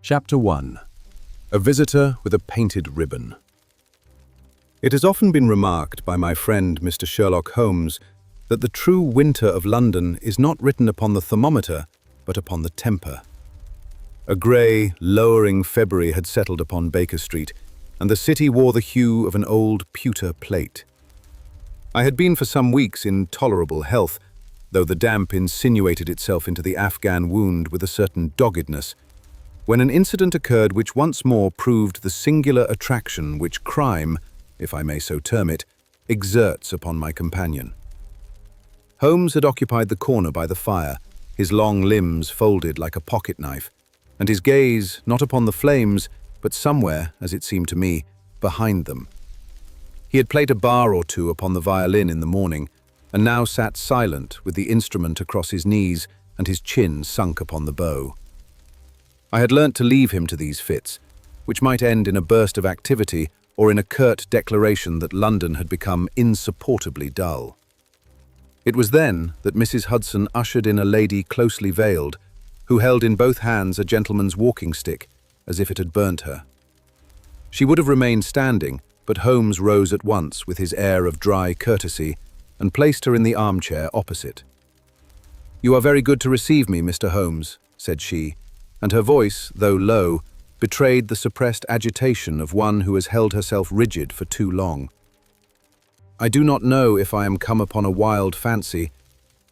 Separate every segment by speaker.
Speaker 1: Chapter 1. A Visitor with a Painted Ribbon. It has often been remarked by my friend Mr. Sherlock Holmes that the true winter of London is not written upon the thermometer, but upon the temper. A grey, lowering February had settled upon Baker Street, and the city wore the hue of an old pewter plate. I had been for some weeks in tolerable health, though the damp insinuated itself into the Afghan wound with a certain doggedness, when an incident occurred which once more proved the singular attraction which crime, if I may so term it, exerts upon my companion. Holmes had occupied the corner by the fire, his long limbs folded like a pocket-knife, and his gaze not upon the flames, but somewhere, as it seemed to me, behind them. He had played a bar or two upon the violin in the morning, and now sat silent with the instrument across his knees and his chin sunk upon the bow. I had learnt to leave him to these fits, which might end in a burst of activity or in a curt declaration that London had become insupportably dull. It was then that Mrs. Hudson ushered in a lady closely veiled, who held in both hands a gentleman's walking stick, as if it had burnt her. She would have remained standing, but Holmes rose at once with his air of dry courtesy and placed her in the armchair opposite. "You are very good to receive me, Mr. Holmes," said she, and her voice, though low, betrayed the suppressed agitation of one who has held herself rigid for too long. "I do not know if I am come upon a wild fancy,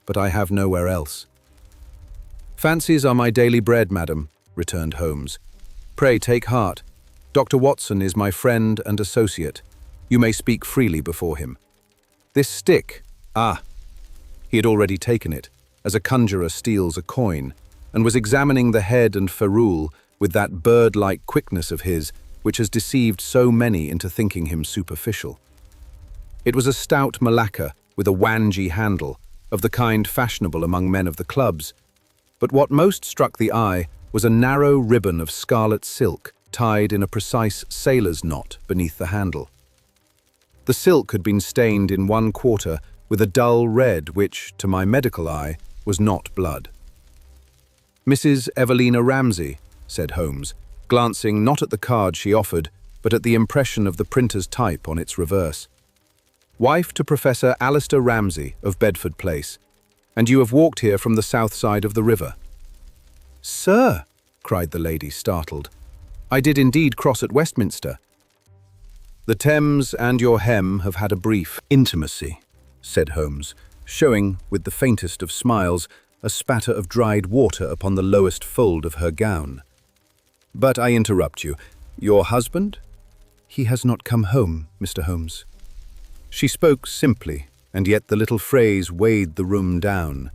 Speaker 1: but I have nowhere else." "Fancies are my daily bread, madam," returned Holmes. "Pray take heart. Dr. Watson is my friend and associate. You may speak freely before him. This stick, He had already taken it, as a conjurer steals a coin, and was examining the head and ferrule with that bird-like quickness of his which has deceived so many into thinking him superficial. It was a stout malacca with a wangy handle, of the kind fashionable among men of the clubs, but what most struck the eye was a narrow ribbon of scarlet silk tied in a precise sailor's knot beneath the handle. The silk had been stained in one quarter with a dull red which, to my medical eye, was not blood. "Mrs. Evelina Ramsay," said Holmes, glancing not at the card she offered, but at the impression of the printer's type on its reverse. "Wife to Professor Alistair Ramsay of Bedford Place, and you have walked here from the south side of the river." "Sir!" cried the lady, startled. "I did indeed cross at Westminster." "The Thames and your hem have had a brief intimacy," said Holmes, showing, with the faintest of smiles, a spatter of dried water upon the lowest fold of her gown. "But I interrupt you. Your husband?" "He has not come home, Mr. Holmes." She spoke simply, and yet the little phrase weighed the room down.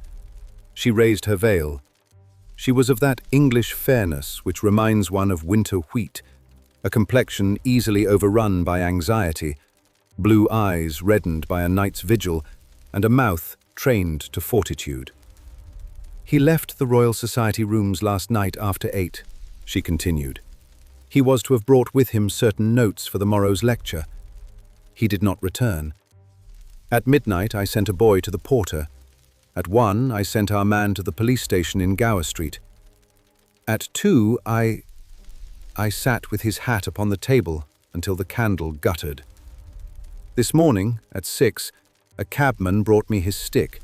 Speaker 1: She raised her veil. She was of that English fairness which reminds one of winter wheat, a complexion easily overrun by anxiety, blue eyes reddened by a night's vigil, and a mouth trained to fortitude. "He left the Royal Society rooms last night after 8, she continued. "He was to have brought with him certain notes for the morrow's lecture. He did not return. At midnight I sent a boy to the porter. At 1 I sent our man to the police station in Gower Street. At 2 I sat with his hat upon the table until the candle guttered. This morning, at 6, a cabman brought me his stick.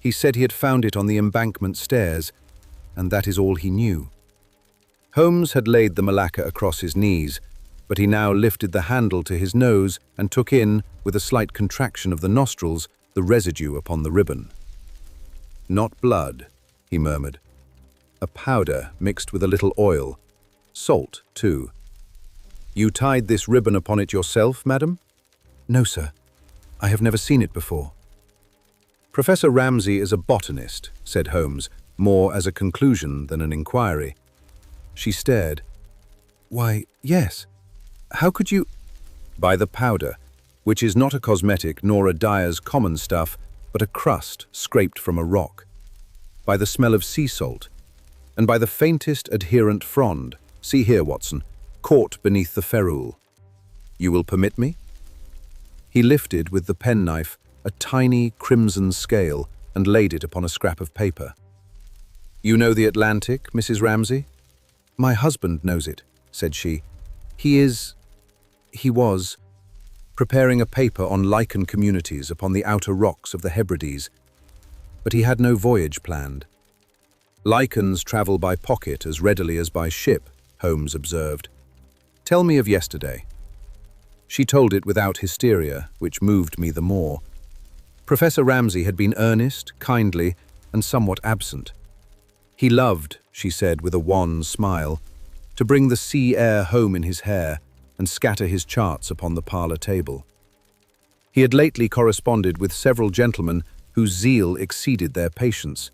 Speaker 1: He said he had found it on the embankment stairs, and that is all he knew." Holmes had laid the malacca across his knees, but he now lifted the handle to his nose and took in, with a slight contraction of the nostrils, the residue upon the ribbon. "Not blood," he murmured. "A powder mixed with a little oil. Salt, too. You tied this ribbon upon it yourself, madam?" "No, sir. I have never seen it before." "Professor Ramsay is a botanist," said Holmes, more as a conclusion than an inquiry. She stared. "Why, yes. How could you—" "By the powder, which is not a cosmetic nor a dyer's common stuff, but a crust scraped from a rock. By the smell of sea salt, and by the faintest adherent frond, see here, Watson, caught beneath the ferrule. You will permit me?" He lifted with the penknife a tiny crimson scale and laid it upon a scrap of paper. "You know the Atlantic, Mrs. Ramsay?" "My husband knows it," said she. He was preparing a paper on lichen communities upon the outer rocks of the Hebrides, but he had no voyage planned. "Lichens travel by pocket as readily as by ship," Holmes observed. "Tell me of yesterday." She told it without hysteria, which moved me the more. Professor Ramsay had been earnest, kindly, and somewhat absent. He loved, she said with a wan smile, to bring the sea air home in his hair and scatter his charts upon the parlour table. He had lately corresponded with several gentlemen whose zeal exceeded their patience,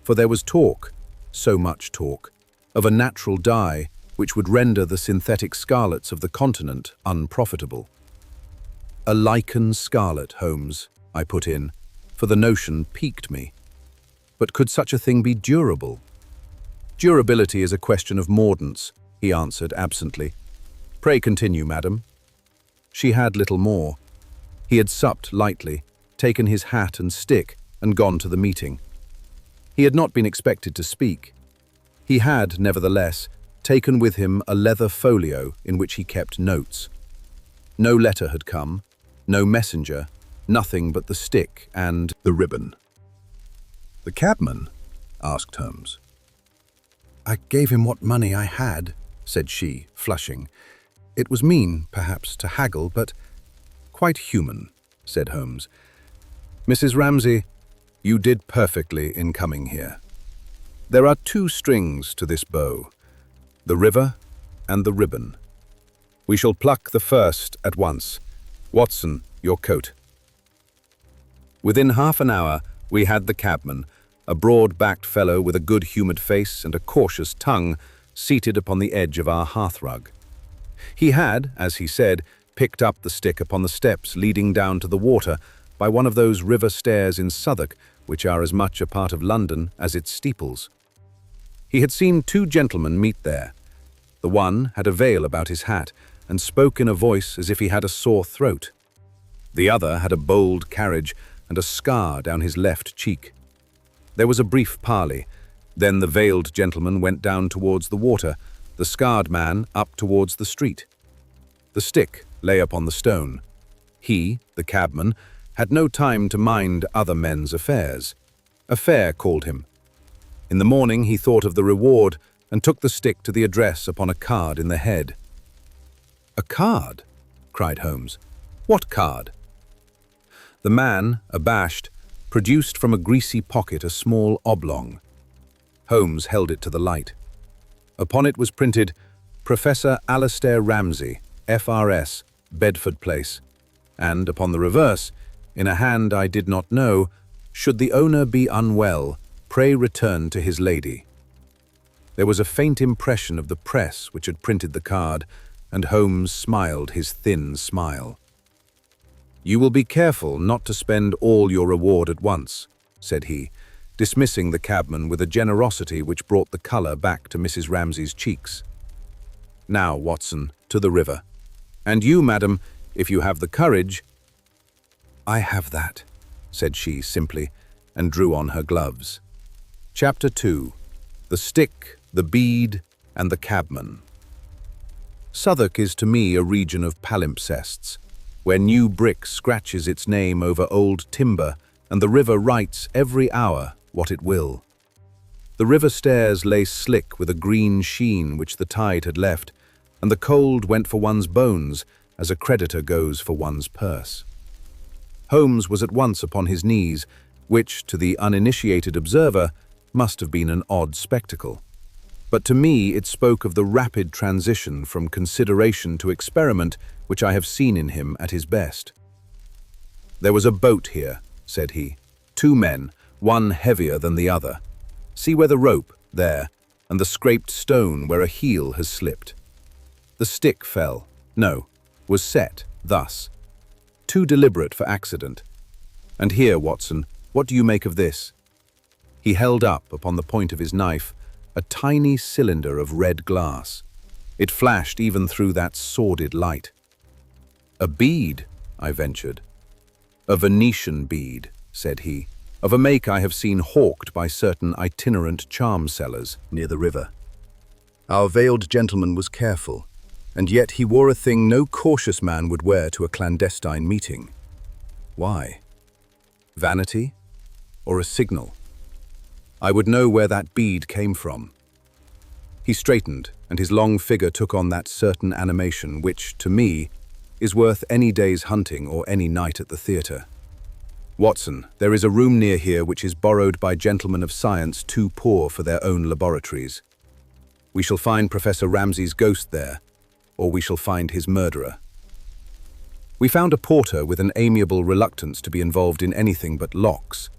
Speaker 1: for there was talk, so much talk, of a natural dye which would render the synthetic scarlets of the continent unprofitable. "A lichen scarlet, Holmes," I put in, for the notion piqued me. "But could such a thing be durable?" "Durability is a question of mordants," he answered absently. "Pray continue, madam." She had little more. He had supped lightly, taken his hat and stick, and gone to the meeting. He had not been expected to speak. He had, nevertheless, taken with him a leather folio in which he kept notes. No letter had come, no messenger, nothing but the stick and the ribbon. "The cabman?" asked Holmes. "I gave him what money I had," said she, flushing. "It was mean, perhaps, to haggle, but quite human," said Holmes. "Mrs. Ramsay, you did perfectly in coming here. There are two strings to this bow, the river and the ribbon. We shall pluck the first at once. Watson, your coat." Within half an hour, we had the cabman, a broad-backed fellow with a good-humoured face and a cautious tongue, seated upon the edge of our hearthrug. He had, as he said, picked up the stick upon the steps leading down to the water by one of those river stairs in Southwark which are as much a part of London as its steeples. He had seen two gentlemen meet there. The one had a veil about his hat and spoke in a voice as if he had a sore throat. The other had a bold carriage and a scar down his left cheek. There was a brief parley. Then the veiled gentleman went down towards the water, the scarred man up towards the street. The stick lay upon the stone. He, the cabman, had no time to mind other men's affairs. A fare called him. In the morning he thought of the reward and took the stick to the address upon a card in the head. "A card?" cried Holmes. "What card?" The man, abashed, produced from a greasy pocket a small oblong. Holmes held it to the light. Upon it was printed, "Professor Alastair Ramsay, F.R.S., Bedford Place," and upon the reverse, in a hand I did not know, "Should the owner be unwell, pray return to his lady." There was a faint impression of the press which had printed the card, and Holmes smiled his thin smile. "You will be careful not to spend all your reward at once," said he, dismissing the cabman with a generosity which brought the colour back to Mrs. Ramsay's cheeks. "Now, Watson, to the river. And you, madam, if you have the courage—" "I have that," said she simply, and drew on her gloves. Chapter 2. The Stick, the Bead, and the Cabman. Southwark is to me a region of palimpsests, where new brick scratches its name over old timber and the river writes every hour what it will. The river stairs lay slick with a green sheen which the tide had left, and the cold went for one's bones as a creditor goes for one's purse. Holmes was at once upon his knees, which, to the uninitiated observer, must have been an odd spectacle. But to me it spoke of the rapid transition from consideration to experiment which I have seen in him at his best. "There was a boat here," said he. "Two men, one heavier than the other. See where the rope, there, and the scraped stone where a heel has slipped. The stick fell, no, was set, thus. Too deliberate for accident. And here, Watson, what do you make of this?" He held up, upon the point of his knife, a tiny cylinder of red glass. It flashed even through that sordid light. "A bead," I ventured. "A Venetian bead," said he, "of a make I have seen hawked by certain itinerant charm sellers near the river." Our veiled gentleman was careful, and yet he wore a thing no cautious man would wear to a clandestine meeting. Why? Vanity? Or a signal? I would know where that bead came from. He straightened, and his long figure took on that certain animation which, to me, is worth any day's hunting or any night at the theatre. Watson, there is a room near here which is borrowed by gentlemen of science too poor for their own laboratories. We shall find Professor Ramsay's ghost there, or we shall find his murderer. We found a porter with an amiable reluctance to be involved in anything but locks,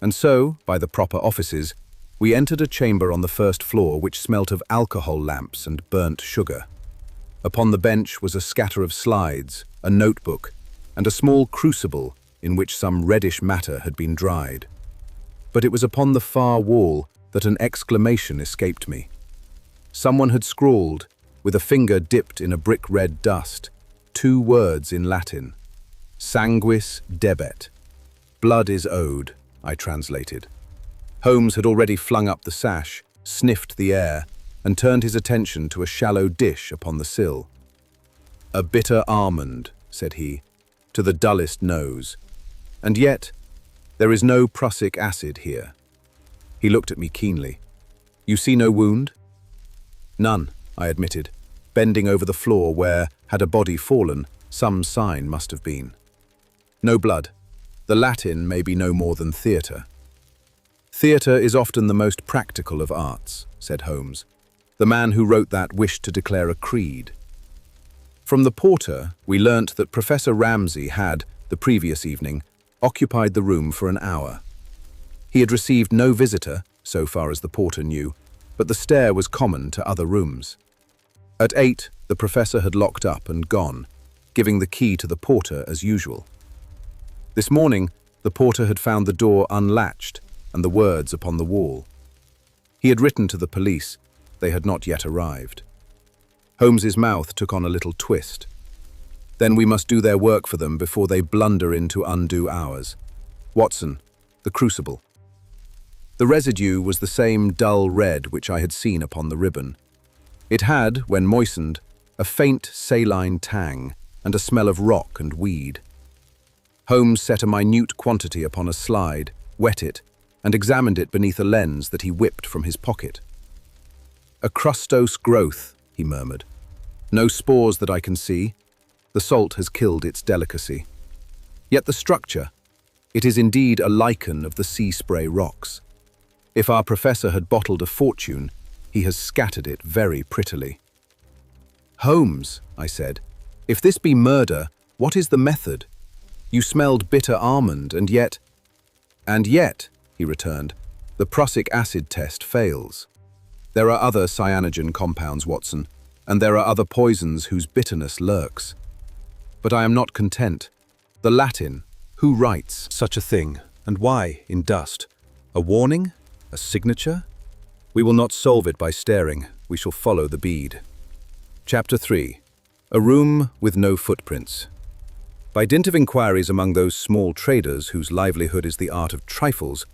Speaker 1: and so, by the proper offices, we entered a chamber on the first floor which smelt of alcohol lamps and burnt sugar. Upon the bench was a scatter of slides, a notebook, and a small crucible in which some reddish matter had been dried. But it was upon the far wall that an exclamation escaped me. Someone had scrawled, with a finger dipped in a brick-red dust, 2 words in Latin. Sanguis debet. Blood is owed, I translated. Holmes had already flung up the sash, sniffed the air, and turned his attention to a shallow dish upon the sill. "A bitter almond," said he, "to the dullest nose. And yet, there is no prussic acid here." He looked at me keenly. "You see no wound?" "None," I admitted, bending over the floor where, had a body fallen, some sign must have been. "No blood. The Latin may be no more than theatre." "Theatre is often the most practical of arts," said Holmes. "The man who wrote that wished to declare a creed." From the porter, we learnt that Professor Ramsay had, the previous evening, occupied the room for an hour. He had received no visitor, so far as the porter knew, but the stair was common to other rooms. At 8, the professor had locked up and gone, giving the key to the porter as usual. This morning, the porter had found the door unlatched and the words upon the wall. He had written to the police. They had not yet arrived. Holmes's mouth took on a little twist. "Then we must do their work for them before they blunder in to undo ours. Watson, the crucible." The residue was the same dull red which I had seen upon the ribbon. It had, when moistened, a faint saline tang and a smell of rock and weed. Holmes set a minute quantity upon a slide, wet it, and examined it beneath a lens that he whipped from his pocket. "A crustose growth," he murmured. "No spores that I can see. The salt has killed its delicacy. Yet the structure, it is indeed a lichen of the sea spray rocks. If our professor had bottled a fortune, he has scattered it very prettily." "Holmes," I said, "if this be murder, what is the method? You smelled bitter almond, and yet—" "And yet," he returned, "the prussic acid test fails. There are other cyanogen compounds, Watson, and there are other poisons whose bitterness lurks. But I am not content. The Latin, who writes such a thing, and why in dust? A warning? A signature? We will not solve it by staring. We shall follow the bead." Chapter 3. A room with no footprints. By dint of inquiries among those small traders whose livelihood is the art of trifles,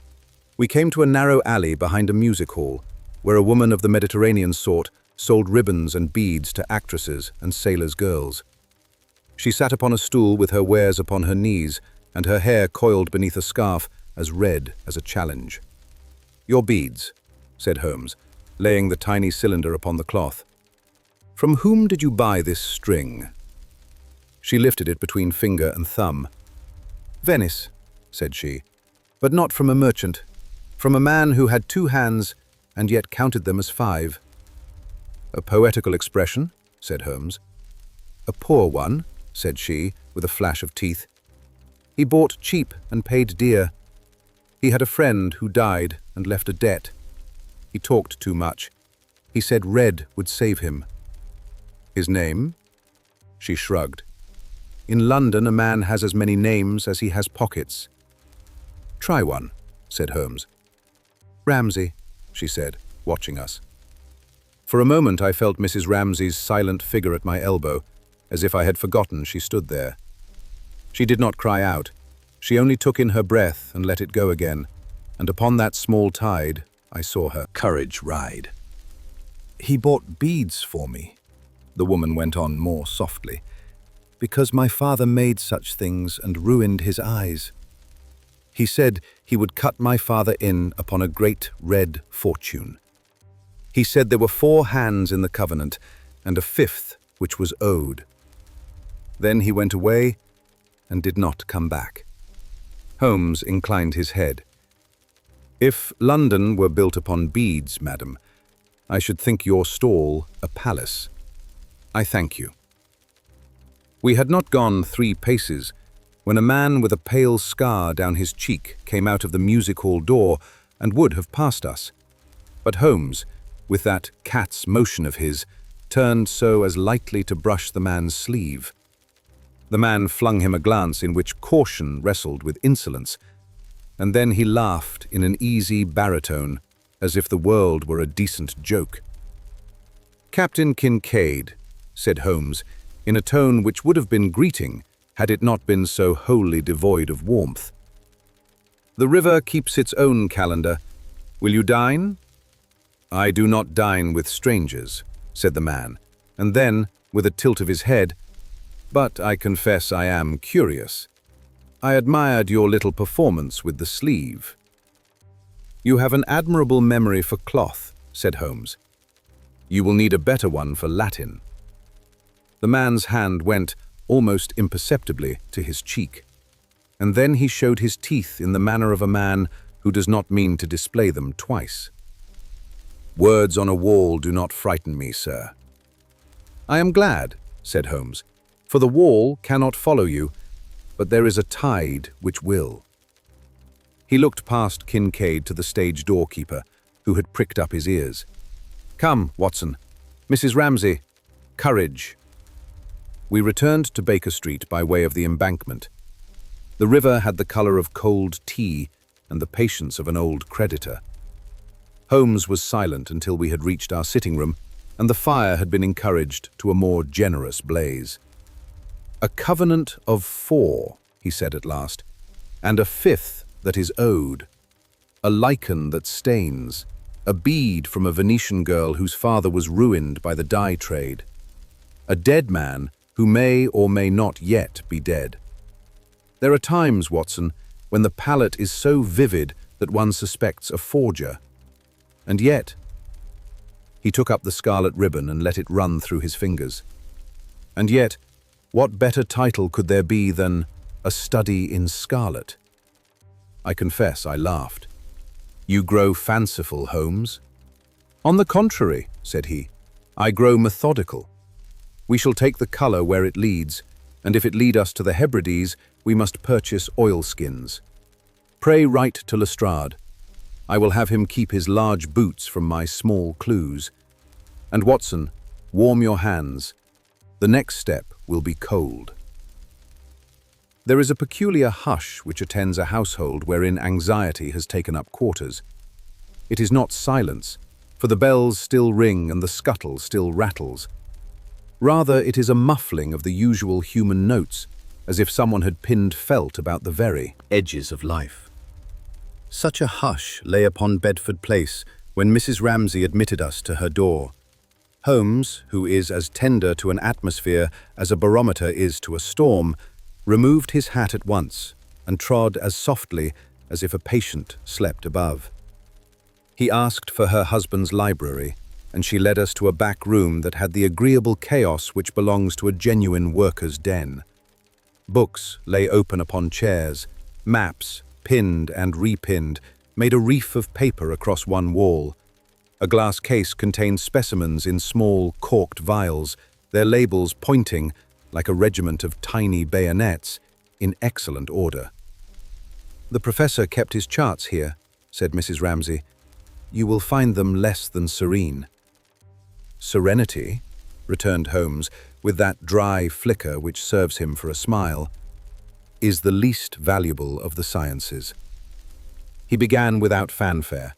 Speaker 1: we came to a narrow alley behind a music hall, where a woman of the Mediterranean sort sold ribbons and beads to actresses and sailors' girls. She sat upon a stool with her wares upon her knees, and her hair coiled beneath a scarf as red as a challenge. "Your beads," said Holmes, laying the tiny cylinder upon the cloth. "From whom did you buy this string?" She lifted it between finger and thumb. "Venice," said she, "but not from a merchant. From a man who had 2 hands and yet counted them as 5. "A poetical expression," said Holmes. "A poor one," said she, with a flash of teeth. "He bought cheap and paid dear. He had a friend who died and left a debt. He talked too much. He said red would save him." "His name?" She shrugged. "In London, a man has as many names as he has pockets." "Try one," said Holmes. "Ramsay," she said, watching us. For a moment I felt Mrs. Ramsay's silent figure at my elbow, as if I had forgotten she stood there. She did not cry out. She only took in her breath and let it go again, and upon that small tide I saw her courage ride. "He bought beads for me," the woman went on more softly, "because my father made such things and ruined his eyes. He said he would cut my father in upon a great red fortune. He said there were 4 hands in the covenant, and a 5th which was owed. Then he went away and did not come back." Holmes inclined his head. "If London were built upon beads, madam, I should think your stall a palace. I thank you." We had not gone 3 paces when a man with a pale scar down his cheek came out of the music hall door and would have passed us. But Holmes, with that cat's motion of his, turned so as lightly to brush the man's sleeve. The man flung him a glance in which caution wrestled with insolence, and then he laughed in an easy baritone, as if the world were a decent joke. "Captain Kincaid," said Holmes, in a tone which would have been greeting had it not been so wholly devoid of warmth. "The river keeps its own calendar. Will you dine?" "I do not dine with strangers," said the man, and then, with a tilt of his head, "But I confess I am curious. I admired your little performance with the sleeve." "You have an admirable memory for cloth," said Holmes. "You will need a better one for Latin." The man's hand went, almost imperceptibly, to his cheek, and then he showed his teeth in the manner of a man who does not mean to display them twice. "Words on a wall do not frighten me, sir." "I am glad," said Holmes, "for the wall cannot follow you, but there is a tide which will." He looked past Kincaid to the stage doorkeeper, who had pricked up his ears. "Come, Watson. Mrs. Ramsay, courage." We returned to Baker Street by way of the Embankment. The river had the colour of cold tea and the patience of an old creditor. Holmes was silent until we had reached our sitting room, and the fire had been encouraged to a more generous blaze. "A covenant of 4, he said at last, "and a 5th that is owed. A lichen that stains, a bead from a Venetian girl whose father was ruined by the dye trade. A dead man who may or may not yet be dead. There are times, Watson, when the palette is so vivid that one suspects a forger. And yet—" He took up the scarlet ribbon and let it run through his fingers. "And yet, what better title could there be than A Study in Scarlet?" I confess I laughed. "You grow fanciful, Holmes." "On the contrary," said he, "I grow methodical. We shall take the colour where it leads, and if it lead us to the Hebrides, we must purchase oilskins. Pray write to Lestrade. I will have him keep his large boots from my small clues. And Watson, warm your hands. The next step will be cold." There is a peculiar hush which attends a household wherein anxiety has taken up quarters. It is not silence, for the bells still ring and the scuttle still rattles. Rather, it is a muffling of the usual human notes, as if someone had pinned felt about the very edges of life. Such a hush lay upon Bedford Place when Mrs. Ramsay admitted us to her door. Holmes, who is as tender to an atmosphere as a barometer is to a storm, removed his hat at once and trod as softly as if a patient slept above. He asked for her husband's library, and she led us to a back room that had the agreeable chaos which belongs to a genuine worker's den. Books lay open upon chairs, maps, pinned and repinned, made a reef of paper across one wall. A glass case contained specimens in small, corked vials, their labels pointing, like a regiment of tiny bayonets, in excellent order. "The professor kept his charts here," said Mrs. Ramsay. "You will find them less than serene." "Serenity," returned Holmes, with that dry flicker which serves him for a smile, "is the least valuable of the sciences." He began without fanfare.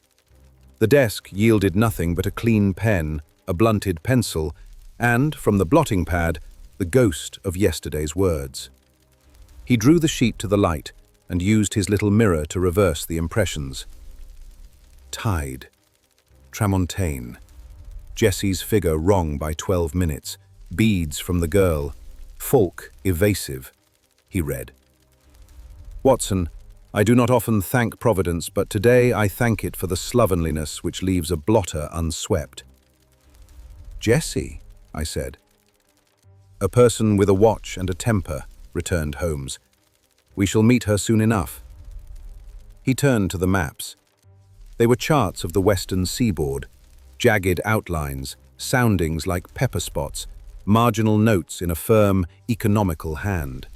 Speaker 1: The desk yielded nothing but a clean pen, a blunted pencil, and, from the blotting pad, the ghost of yesterday's words. He drew the sheet to the light and used his little mirror to reverse the impressions. Tide, tramontane, Jessie's figure wrong by 12 minutes. Beads from the girl. Falk evasive, he read. Watson, I do not often thank Providence, but today I thank it for the slovenliness which leaves a blotter unswept. Jessie, I said. A person with a watch and a temper, returned Holmes. We shall meet her soon enough. He turned to the maps. They were charts of the western seaboard, jagged outlines, soundings like pepper spots, marginal notes in a firm, economical hand.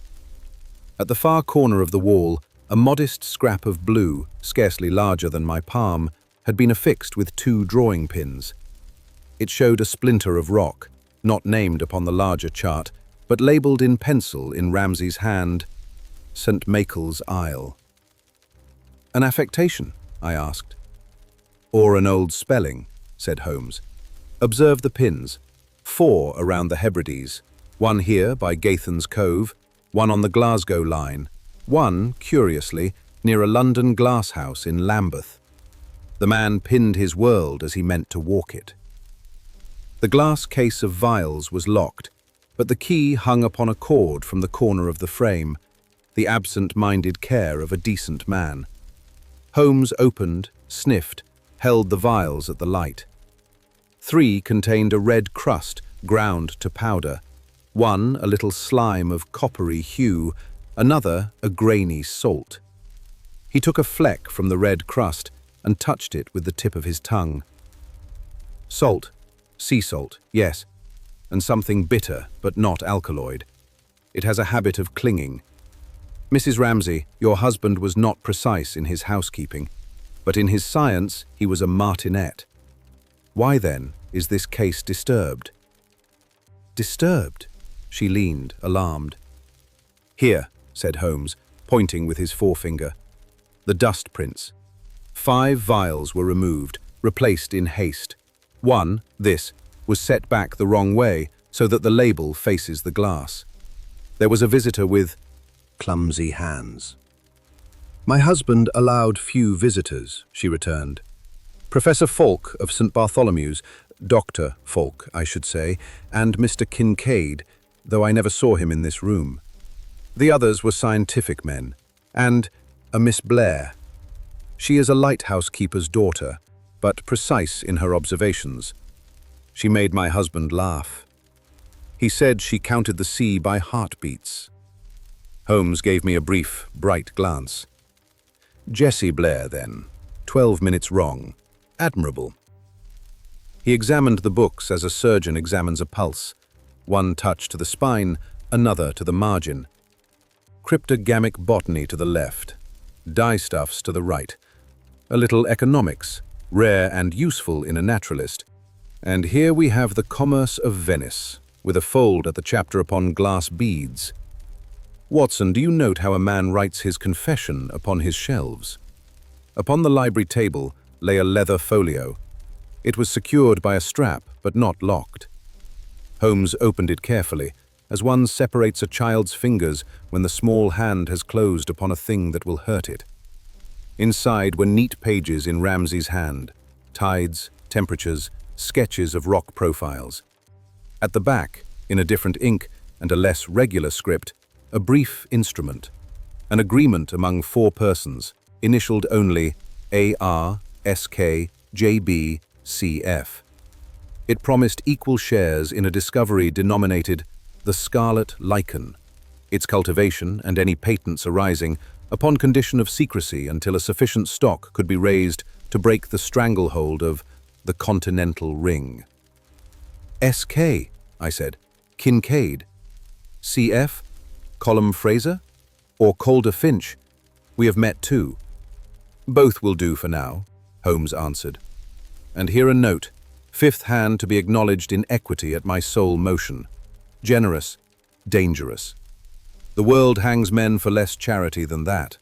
Speaker 1: At the far corner of the wall, a modest scrap of blue, scarcely larger than my palm, had been affixed with 2 drawing pins. It showed a splinter of rock, not named upon the larger chart, but labelled in pencil in Ramsay's hand, St. Michael's Isle. An affectation? I asked. Or an old spelling, said Holmes. Observe the pins. 4 around the Hebrides, 1 here by Gathon's Cove, 1 on the Glasgow line, 1, curiously, near a London glasshouse in Lambeth. The man pinned his world as he meant to walk it. The glass case of vials was locked, but the key hung upon a cord from the corner of the frame, the absent-minded care of a decent man. Holmes opened, sniffed, held the vials at the light. 3 contained a red crust ground to powder, 1 a little slime of coppery hue, another a grainy salt. He took a fleck from the red crust and touched it with the tip of his tongue. Salt, sea salt, yes, and something bitter but not alkaloid. It has a habit of clinging. Mrs. Ramsay, your husband was not precise in his housekeeping, but in his science he was a martinet. Why, then, is this case disturbed? Disturbed? She leaned, alarmed. Here, said Holmes, pointing with his forefinger. The dust prints. 5 vials were removed, replaced in haste. 1, this, was set back the wrong way so that the label faces the glass. There was a visitor with clumsy hands. My husband allowed few visitors, she returned. Professor Falk of St. Bartholomew's, Dr. Falk, I should say, and Mr. Kincaid, though I never saw him in this room. The others were scientific men, and a Miss Blair. She is a lighthouse keeper's daughter, but precise in her observations. She made my husband laugh. He said she counted the sea by heartbeats. Holmes gave me a brief, bright glance. Jessie Blair, then. 12 minutes wrong. Admirable. He examined the books as a surgeon examines a pulse. 1 touch to the spine, another to the margin. Cryptogamic botany to the left. Dyestuffs to the right. A little economics, rare and useful in a naturalist. And here we have the commerce of Venice, with a fold at the chapter upon glass beads. Watson, do you note how a man writes his confession upon his shelves? Upon the library table lay a leather folio. It was secured by a strap, but not locked. Holmes opened it carefully, as one separates a child's fingers when the small hand has closed upon a thing that will hurt it. Inside were neat pages in Ramsay's hand, tides, temperatures, sketches of rock profiles. At the back, in a different ink and a less regular script, a brief instrument, an agreement among 4 persons, initialed only AR, SK, JB, CF. It promised equal shares in a discovery denominated the Scarlet lichen, its cultivation and any patents arising upon condition of secrecy until a sufficient stock could be raised to break the stranglehold of the continental ring. SK, I said. Kincaid. CF? Colum Fraser? Or Calder Finch? We have met too. Both will do for now, Holmes answered. And here a note, 5th hand to be acknowledged in equity at my sole motion. Generous, dangerous. The world hangs men for less charity than that.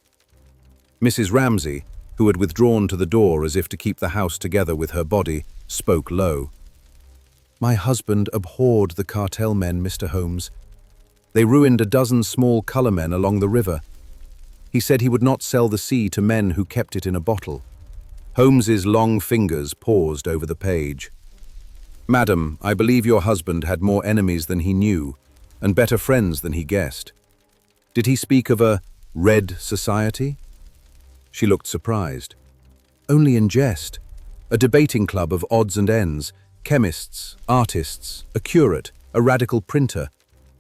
Speaker 1: Mrs. Ramsay, who had withdrawn to the door as if to keep the house together with her body, spoke low. My husband abhorred the cartel men, Mr. Holmes. They ruined a dozen small colour men along the river. He said he would not sell the sea to men who kept it in a bottle. Holmes's long fingers paused over the page. Madam, I believe your husband had more enemies than he knew, and better friends than he guessed. Did he speak of a red society? She looked surprised. Only in jest. A debating club of odds and ends, chemists, artists, a curate, a radical printer,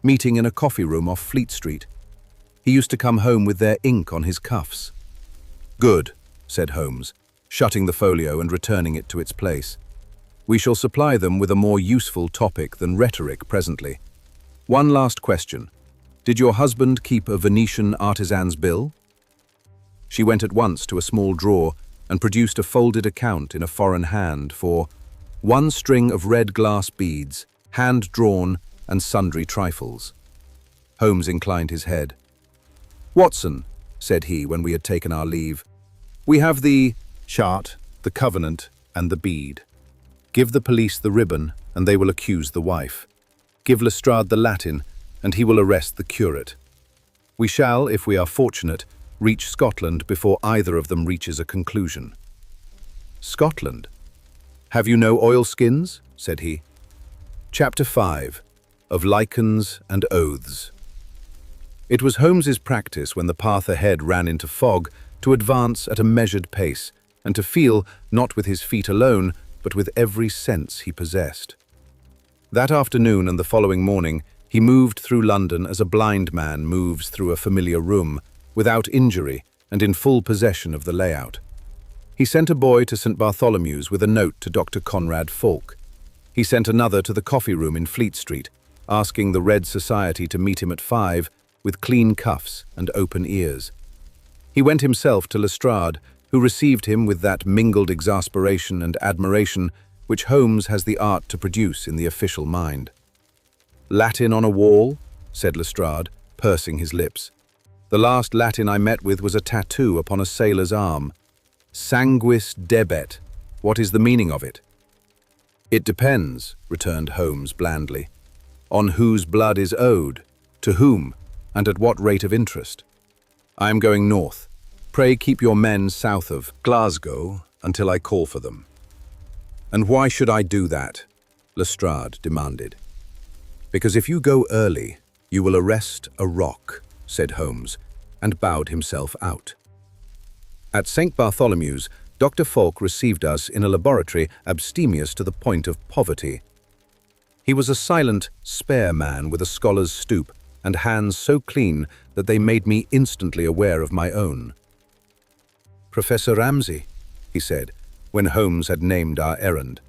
Speaker 1: meeting in a coffee room off Fleet Street. He used to come home with their ink on his cuffs. Good, said Holmes, shutting the folio and returning it to its place. We shall supply them with a more useful topic than rhetoric presently. One last question. Did your husband keep a Venetian artisan's bill? She went at once to a small drawer and produced a folded account in a foreign hand for 1 string of red glass beads, hand-drawn and sundry trifles. Holmes inclined his head. Watson, said he when we had taken our leave, we have the chart, the covenant, and the bead. Give the police the ribbon, and they will accuse the wife. Give Lestrade the Latin, and he will arrest the curate. We shall, if we are fortunate, reach Scotland before either of them reaches a conclusion. Scotland? Have you no oilskins? Said he. Chapter 5. Of Lichens and Oaths. It was Holmes's practice when the path ahead ran into fog to advance at a measured pace and to feel, not with his feet alone, but with every sense he possessed. That afternoon and the following morning, he moved through London as a blind man moves through a familiar room, without injury and in full possession of the layout. He sent a boy to St. Bartholomew's with a note to Dr. Conrad Falk. He sent another to the coffee room in Fleet Street, asking the Red Society to meet him at 5 with clean cuffs and open ears. He went himself to Lestrade, who received him with that mingled exasperation and admiration which Holmes has the art to produce in the official mind. Latin on a wall, said Lestrade, pursing his lips. The last Latin I met with was a tattoo upon a sailor's arm. Sanguis debet. What is the meaning of it? It depends, returned Holmes blandly, on whose blood is owed, to whom, and at what rate of interest. I am going north. Pray keep your men south of Glasgow until I call for them. And why should I do that? Lestrade demanded. Because if you go early, you will arrest a rock, said Holmes, and bowed himself out. At St. Bartholomew's, Dr. Falk received us in a laboratory abstemious to the point of poverty. He was a silent, spare man with a scholar's stoop and hands so clean that they made me instantly aware of my own. Professor Ramsay, he said, when Holmes had named our errand,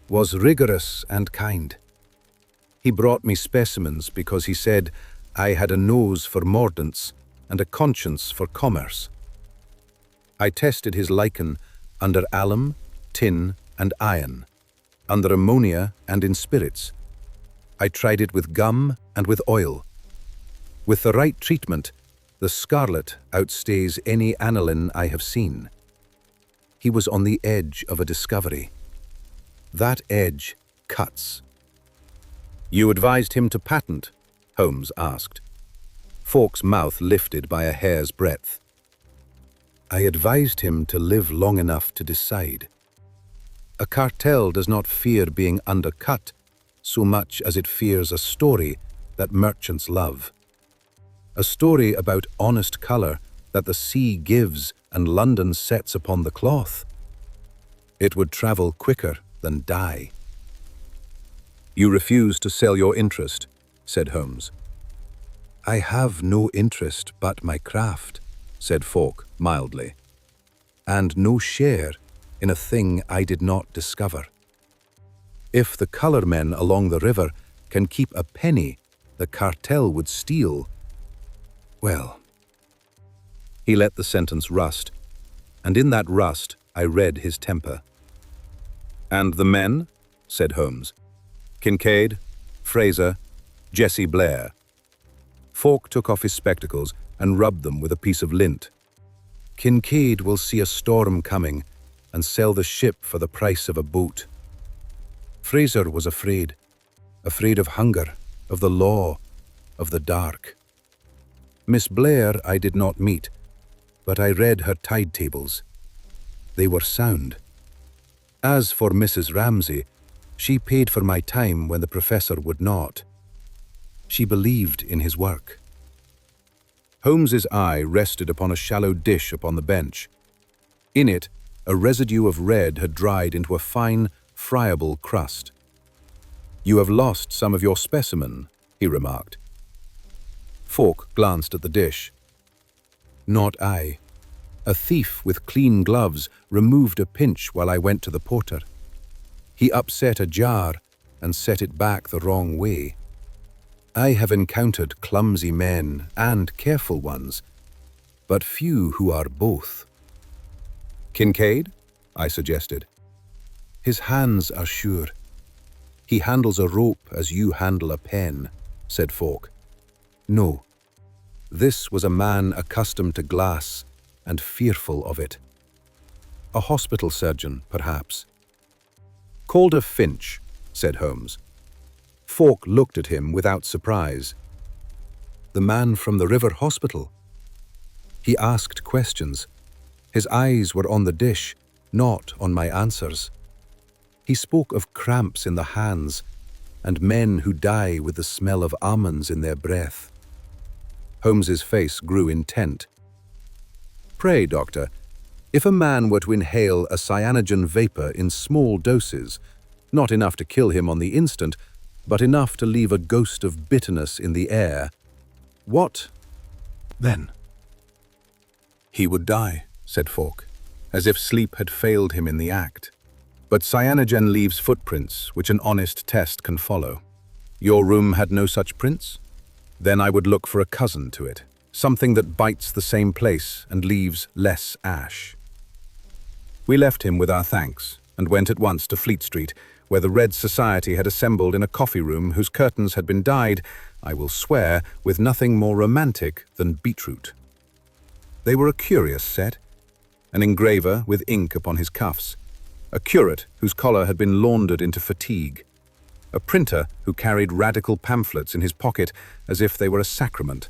Speaker 1: was rigorous and kind. He brought me specimens because he said I had a nose for mordants and a conscience for commerce. I tested his lichen under alum, tin, and iron, under ammonia and in spirits. I tried it with gum and with oil. With the right treatment, the Scarlet outstays any aniline I have seen. He was on the edge of a discovery. That edge cuts. You advised him to patent? Holmes asked. Falk's mouth lifted by a hair's breadth. I advised him to live long enough to decide. A cartel does not fear being undercut so much as it fears a story that merchants love. A story about honest color that the sea gives and London sets upon the cloth. It would travel quicker than dye. You refuse to sell your interest, said Holmes. I have no interest but my craft, said Falk mildly, and no share in a thing I did not discover. If the colour men along the river can keep a penny the cartel would steal, well. He let the sentence rust, and in that rust I read his temper. And the men? Said Holmes. Kincaid, Fraser, Jesse Blair. Falk took off his spectacles and rubbed them with a piece of lint. Kincaid will see a storm coming and sell the ship for the price of a boat. Fraser was afraid of hunger, of the law, of the dark. Miss Blair I did not meet, but I read her tide tables. They were sound. As for Mrs. Ramsay, She paid for my time when the professor would not. She believed in his work. Holmes's eye rested upon a shallow dish upon the bench. In it, a residue of red had dried into a fine, friable crust. "You have lost some of your specimen," he remarked. Falk glanced at the dish. "Not I. A thief with clean gloves removed a pinch while I went to the porter. He upset a jar and set it back the wrong way. I have encountered clumsy men and careful ones, but few who are both." "Kincaid?" I suggested. "His hands are sure. He handles a rope as you handle a pen," said Falk. "No, this was a man accustomed to glass and fearful of it. A hospital surgeon, perhaps." "Calder Finch," said Holmes. Falk looked at him without surprise. "The man from the River Hospital?" He asked questions. His eyes were on the dish, not on my answers. He spoke of cramps in the hands and men who die with the smell of almonds in their breath. Holmes's face grew intent. "Pray, doctor, if a man were to inhale a cyanogen vapor in small doses, not enough to kill him on the instant, but enough to leave a ghost of bitterness in the air, what then?" "He would die," said Falk, as if sleep had failed him in the act. "But cyanogen leaves footprints which an honest test can follow. Your room had no such prints? Then I would look for a cousin to it, something that bites the same place and leaves less ash." We left him with our thanks and went at once to Fleet Street, where the Red Society had assembled in a coffee room whose curtains had been dyed, I will swear, with nothing more romantic than beetroot. They were a curious set. An engraver with ink upon his cuffs, a curate whose collar had been laundered into fatigue, a printer who carried radical pamphlets in his pocket as if they were a sacrament,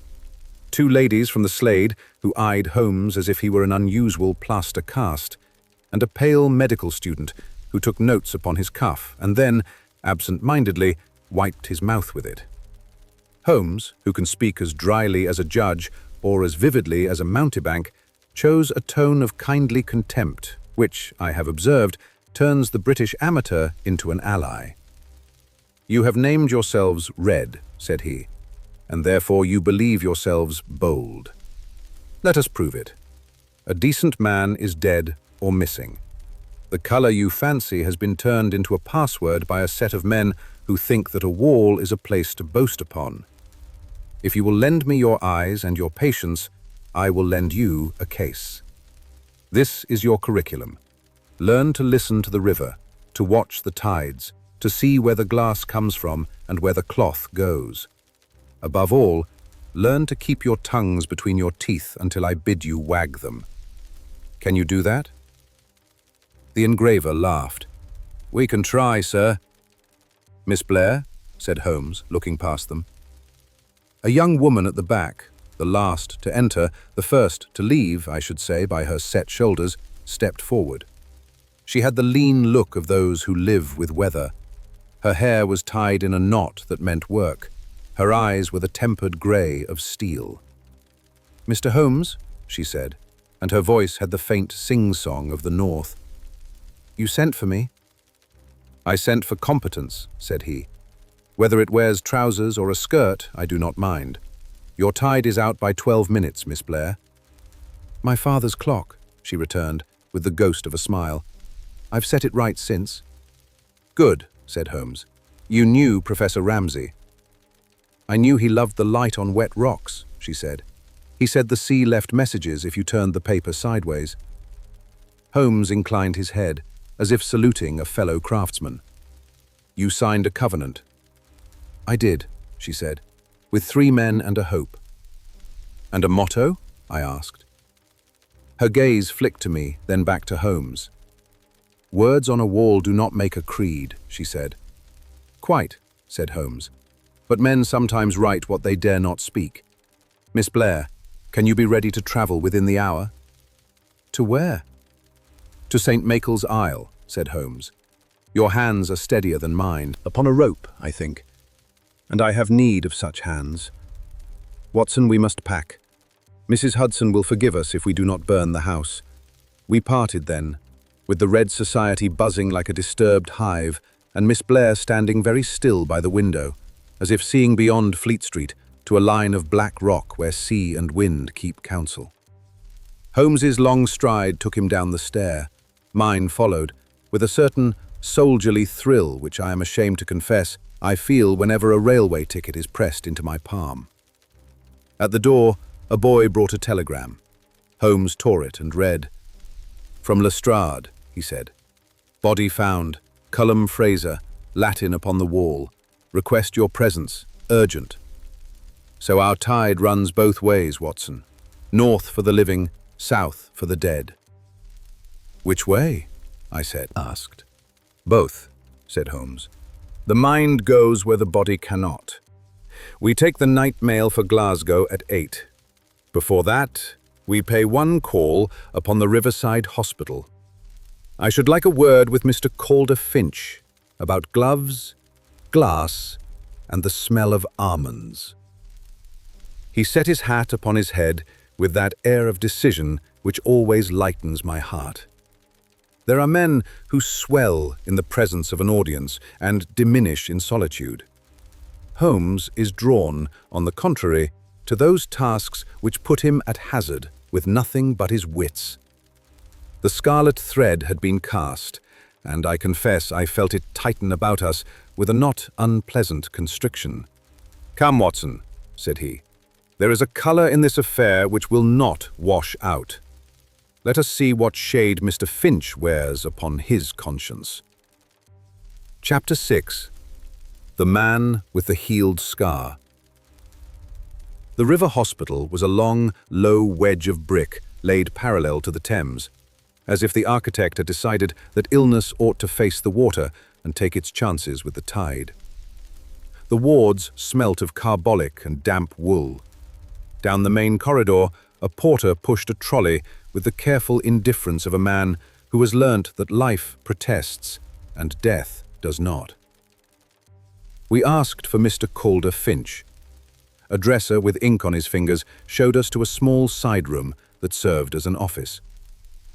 Speaker 1: two ladies from the Slade who eyed Holmes as if he were an unusual plaster cast, and a pale medical student who took notes upon his cuff and then, absent-mindedly, wiped his mouth with it. Holmes, who can speak as dryly as a judge or as vividly as a mountebank, chose a tone of kindly contempt, which, I have observed, turns the British amateur into an ally. "You have named yourselves Red," said he, "and therefore you believe yourselves bold. Let us prove it. A decent man is dead or missing. The color you fancy has been turned into a password by a set of men who think that a wall is a place to boast upon. If you will lend me your eyes and your patience, I will lend you a case. This is your curriculum. Learn to listen to the river, to watch the tides, to see where the glass comes from and where the cloth goes. Above all, learn to keep your tongues between your teeth until I bid you wag them. Can you do that?" The engraver laughed. "We can try, sir." "Miss Blair?" said Holmes, looking past them. A young woman at the back, the last to enter, the first to leave, I should say, by her set shoulders, stepped forward. She had the lean look of those who live with weather. Her hair was tied in a knot that meant work. Her eyes were the tempered grey of steel. "Mr. Holmes," she said, and her voice had the faint sing-song of the North. "You sent for me?" "I sent for competence," said he. "Whether it wears trousers or a skirt, I do not mind. Your tide is out by 12 minutes, Miss Blair." "My father's clock," she returned, with the ghost of a smile. "I've set it right since." "Good," said Holmes. "You knew Professor Ramsay." "I knew he loved the light on wet rocks," she said. "He said the sea left messages if you turned the paper sideways." Holmes inclined his head, as if saluting a fellow craftsman. "You signed a covenant." "I did," she said, "with 3 men and a hope." "And a motto?" I asked. Her gaze flicked to me, then back to Holmes. "Words on a wall do not make a creed," she said. "Quite," said Holmes. "But men sometimes write what they dare not speak. Miss Blair, can you be ready to travel within the hour?" "To where?" "To St. Michael's Isle," said Holmes. Your hands are steadier than mine. Upon a rope, I think. And I have need of such hands. Watson, we must pack. Mrs. Hudson will forgive us if we do not burn the house. We parted then, with the Red Society buzzing like a disturbed hive, and Miss Blair standing very still by the window, as if seeing beyond Fleet Street to a line of black rock where sea and wind keep counsel. Holmes's long stride took him down the stair. Mine followed, with a certain soldierly thrill which I am ashamed to confess I feel whenever a railway ticket is pressed into my palm. At the door, a boy brought a telegram. Holmes tore it and read, "From Lestrade," he said. "Body found. Cullum Fraser. Latin upon the wall. Request your presence. Urgent." So our tide runs both ways, Watson. North for the living, south for the dead. "Which way?" I asked. "Both," said Holmes. "The mind goes where the body cannot. We take the night mail for Glasgow at 8. Before that, we pay one call upon the Riverside Hospital. I should like a word with Mr. Calder Finch about gloves, glass, and the smell of almonds." He set his hat upon his head with that air of decision which always lightens my heart. There are men who swell in the presence of an audience and diminish in solitude. Holmes is drawn, on the contrary, to those tasks which put him at hazard with nothing but his wits. The scarlet thread had been cast, and I confess I felt it tighten about us with a not unpleasant constriction. "Come, Watson," said he. "There is a colour in this affair which will not wash out. Let us see what shade Mr. Finch wears upon his conscience." Chapter 6. The Man with the Healed Scar. The River Hospital was a long, low wedge of brick laid parallel to the Thames, as if the architect had decided that illness ought to face the water and take its chances with the tide. The wards smelt of carbolic and damp wool. Down the main corridor, a porter pushed a trolley with the careful indifference of a man who has learnt that life protests and death does not. We asked for Mr. Calder Finch. A dresser with ink on his fingers showed us to a small side room that served as an office.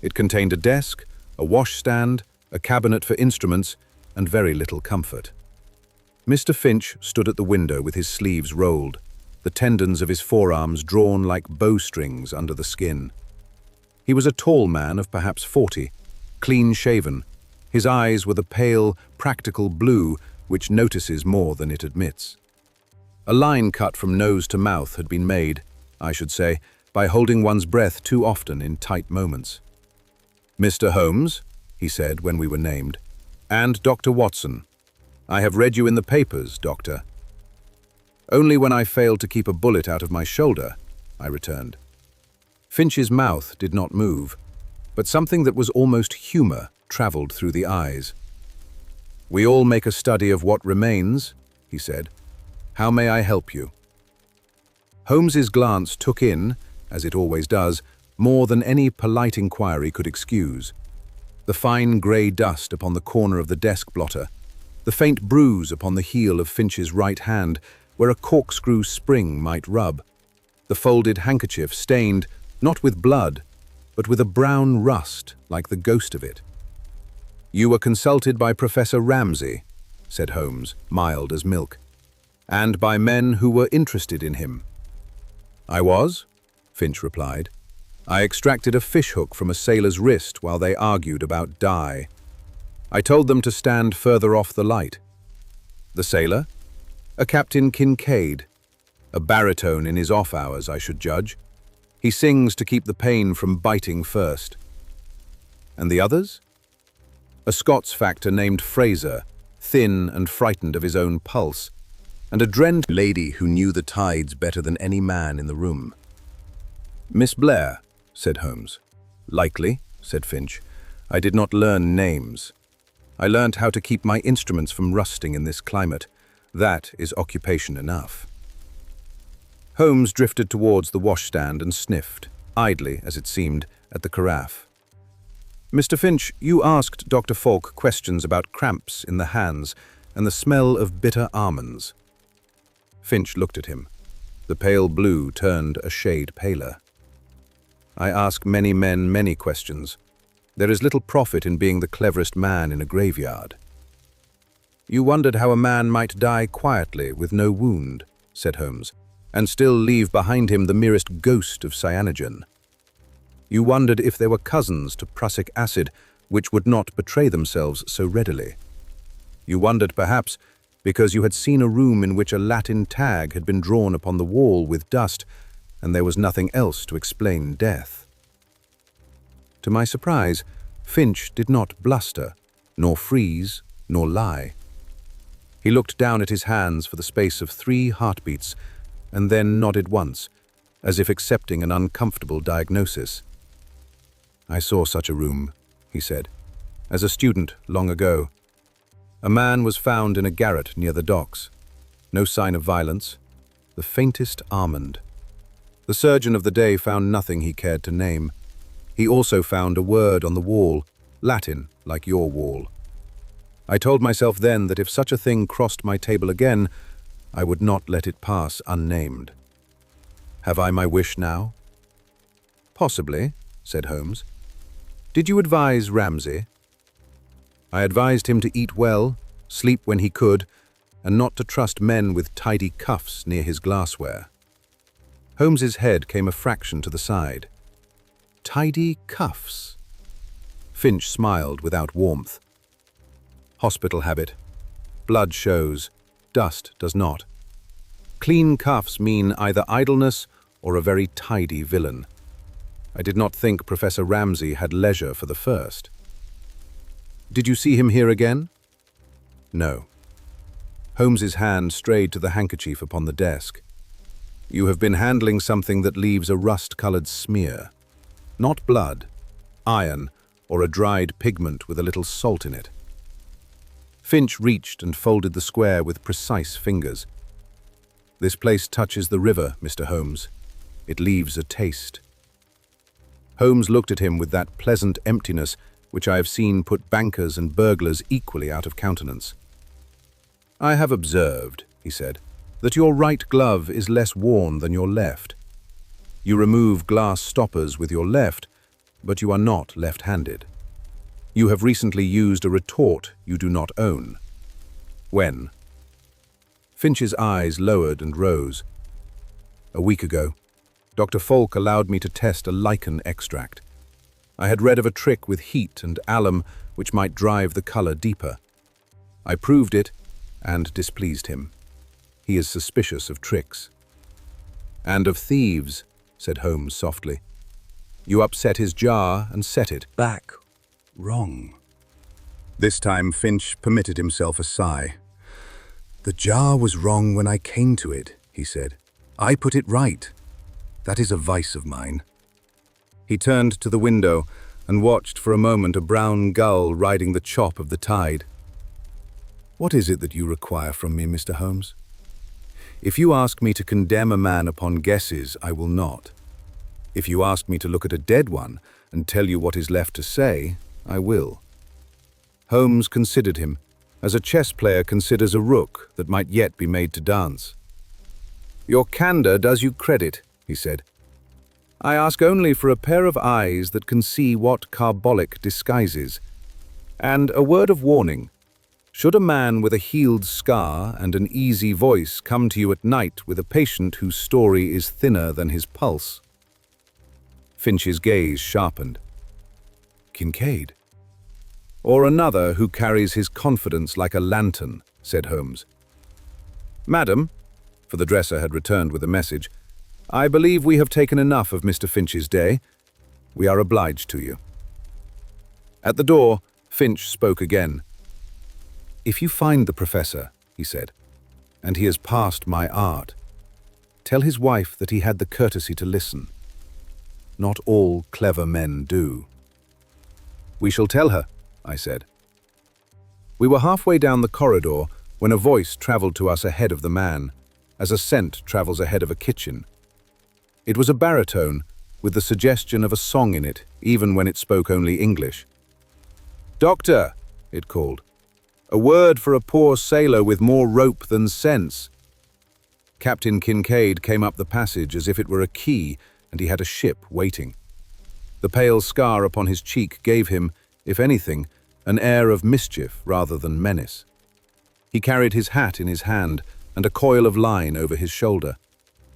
Speaker 1: It contained a desk, a washstand, a cabinet for instruments, and very little comfort. Mr. Finch stood at the window with his sleeves rolled, the tendons of his forearms drawn like bowstrings under the skin. He was a tall man of perhaps 40, clean-shaven. His eyes were the pale, practical blue which notices more than it admits. A line cut from nose to mouth had been made, I should say, by holding one's breath too often in tight moments. "Mr. Holmes," he said when we were named, "and Dr. Watson. I have read you in the papers, Doctor." "Only when I failed to keep a bullet out of my shoulder," I returned. Finch's mouth did not move, but something that was almost humour travelled through the eyes. "We all make a study of what remains," he said. "How may I help you?" Holmes's glance took in, as it always does, more than any polite inquiry could excuse. The fine grey dust upon the corner of the desk blotter, the faint bruise upon the heel of Finch's right hand where a corkscrew spring might rub, the folded handkerchief stained, not with blood, but with a brown rust like the ghost of it. "You were consulted by Professor Ramsay," said Holmes, mild as milk, "and by men who were interested in him." "I was," Finch replied. "I extracted a fishhook from a sailor's wrist while they argued about dye. I told them to stand further off the light." "The sailor?" "A Captain Kincaid. A baritone in his off hours, I should judge. He sings to keep the pain from biting first." "And the others?" "A Scots factor named Fraser, thin and frightened of his own pulse, and a Drent lady who knew the tides better than any man in the room." "Miss Blair," said Holmes. "Likely," said Finch. "I did not learn names. I learnt how to keep my instruments from rusting in this climate. That is occupation enough." Holmes drifted towards the washstand and sniffed, idly as it seemed, at the carafe. Mr. Finch, you asked Dr. Falk questions about cramps in the hands and the smell of bitter almonds. Finch looked at him. The pale blue turned a shade paler. I ask many men many questions. There is little profit in being the cleverest man in a graveyard. You wondered how a man might die quietly with no wound, said Holmes, and still leave behind him the merest ghost of cyanogen. You wondered if there were cousins to prussic acid which would not betray themselves so readily. You wondered, perhaps, because you had seen a room in which a Latin tag had been drawn upon the wall with dust, and there was nothing else to explain death. To my surprise, Finch did not bluster, nor freeze, nor lie. He looked down at his hands for the space of 3 heartbeats, and then nodded once, as if accepting an uncomfortable diagnosis. I saw such a room, he said, as a student long ago. A man was found in a garret near the docks. No sign of violence, the faintest almond. The surgeon of the day found nothing he cared to name. He also found a word on the wall, Latin, like your wall. I told myself then that if such a thing crossed my table again, I would not let it pass unnamed. Have I my wish now? Possibly, said Holmes. Did you advise Ramsay? I advised him to eat well, sleep when he could, and not to trust men with tidy cuffs near his glassware. Holmes's head came a fraction to the side. Tidy cuffs? Finch smiled without warmth. Hospital habit. Blood shows, dust does not. Clean cuffs mean either idleness or a very tidy villain. I did not think Professor Ramsay had leisure for the first. Did you see him here again? No. Holmes's hand strayed to the handkerchief upon the desk. You have been handling something that leaves a rust-colored smear. Not blood, iron, or a dried pigment with a little salt in it. Finch reached and folded the square with precise fingers. This place touches the river, Mr. Holmes. It leaves a taste. Holmes looked at him with that pleasant emptiness which I have seen put bankers and burglars equally out of countenance. I have observed, he said, that your right glove is less worn than your left. You remove glass stoppers with your left, but you are not left-handed. You have recently used a retort you do not own. When? Finch's eyes lowered and rose. A week ago. Dr. Falk allowed me to test a lichen extract. I had read of a trick with heat and alum which might drive the color deeper. I proved it and displeased him. He is suspicious of tricks. And of thieves, said Holmes softly. You upset his jar and set it back wrong. This time Finch permitted himself a sigh. The jar was wrong when I came to it, he said. I put it right. That is a vice of mine. He turned to the window and watched for a moment a brown gull riding the chop of the tide. What is it that you require from me, Mr. Holmes? If you ask me to condemn a man upon guesses, I will not. If you ask me to look at a dead one and tell you what is left to say, I will. Holmes considered him, as a chess player considers a rook that might yet be made to dance. Your candor does you credit, he said. I ask only for a pair of eyes that can see what carbolic disguises. And a word of warning. Should a man with a healed scar and an easy voice come to you at night with a patient whose story is thinner than his pulse? Finch's gaze sharpened. Kincaid. Or another who carries his confidence like a lantern, said Holmes. Madam, for the dresser had returned with a message, I believe we have taken enough of Mr. Finch's day. We are obliged to you. At the door, Finch spoke again. If you find the professor, he said, and he has passed my art, tell his wife that he had the courtesy to listen. Not all clever men do. We shall tell her, I said. We were halfway down the corridor when a voice traveled to us ahead of the man, as a scent travels ahead of a kitchen. It was a baritone, with the suggestion of a song in it, even when it spoke only English. "Doctor," it called. "A word for a poor sailor with more rope than sense." Captain Kincaid came up the passage as if it were a key and he had a ship waiting. The pale scar upon his cheek gave him, if anything, an air of mischief rather than menace. He carried his hat in his hand and a coil of line over his shoulder,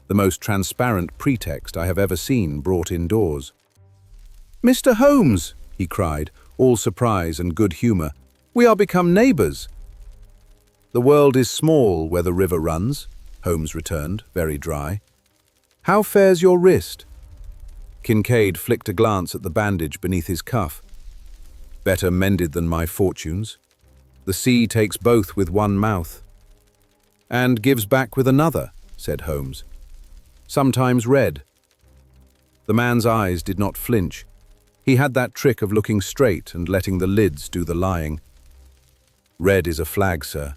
Speaker 1: the most transparent pretext I have ever seen brought indoors. "Mr. Holmes," he cried, all surprise and good humor, "we are become neighbors." "The world is small where the river runs," Holmes returned, very dry. "How fares your wrist?" Kincaid flicked a glance at the bandage beneath his cuff. "Better mended than my fortunes. The sea takes both with one mouth." "And gives back with another," said Holmes. "Sometimes red." The man's eyes did not flinch. He had that trick of looking straight and letting the lids do the lying. "Red is a flag, sir.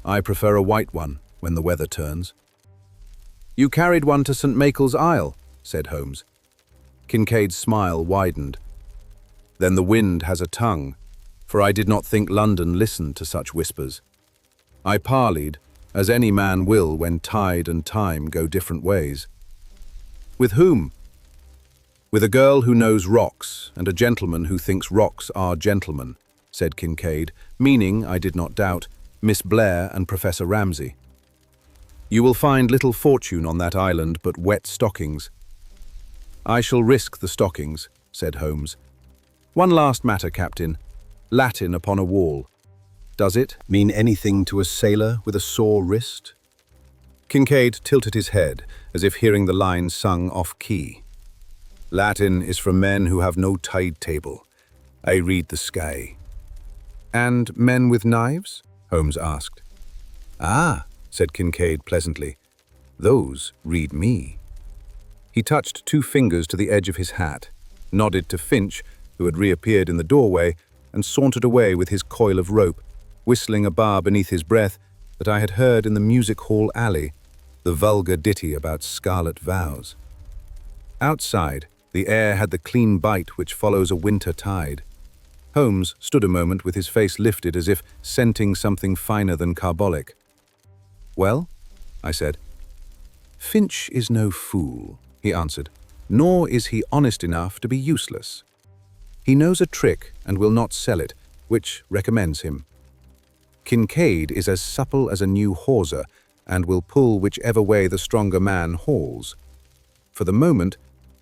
Speaker 1: I prefer a white one when the weather turns." "You carried one to St. Michael's Isle," said Holmes. Kincaid's smile widened. "Then the wind has a tongue, for I did not think London listened to such whispers. I parleyed, as any man will when tide and time go different ways." "With whom?" "With a girl who knows rocks and a gentleman who thinks rocks are gentlemen," said Kincaid, meaning, I did not doubt, Miss Blair and Professor Ramsay. "You will find little fortune on that island but wet stockings." "I shall risk the stockings," said Holmes. "One last matter, Captain. Latin upon a wall. Does it mean anything to a sailor with a sore wrist?" Kincaid tilted his head, as if hearing the line sung off-key. "Latin is for men who have no tide table. I read the sky." "And men with knives?" Holmes asked. "Ah," said Kincaid pleasantly, "those read me." He touched 2 fingers to the edge of his hat, nodded to Finch, who had reappeared in the doorway, and sauntered away with his coil of rope, whistling a bar beneath his breath that I had heard in the music hall alley, the vulgar ditty about scarlet vows. Outside, the air had the clean bite which follows a winter tide. Holmes stood a moment with his face lifted as if scenting something finer than carbolic. "Well?" I said. "Finch is no fool," he answered, "nor is he honest enough to be useless. He knows a trick and will not sell it, which recommends him. Kincaid is as supple as a new hawser and will pull whichever way the stronger man hauls. For the moment,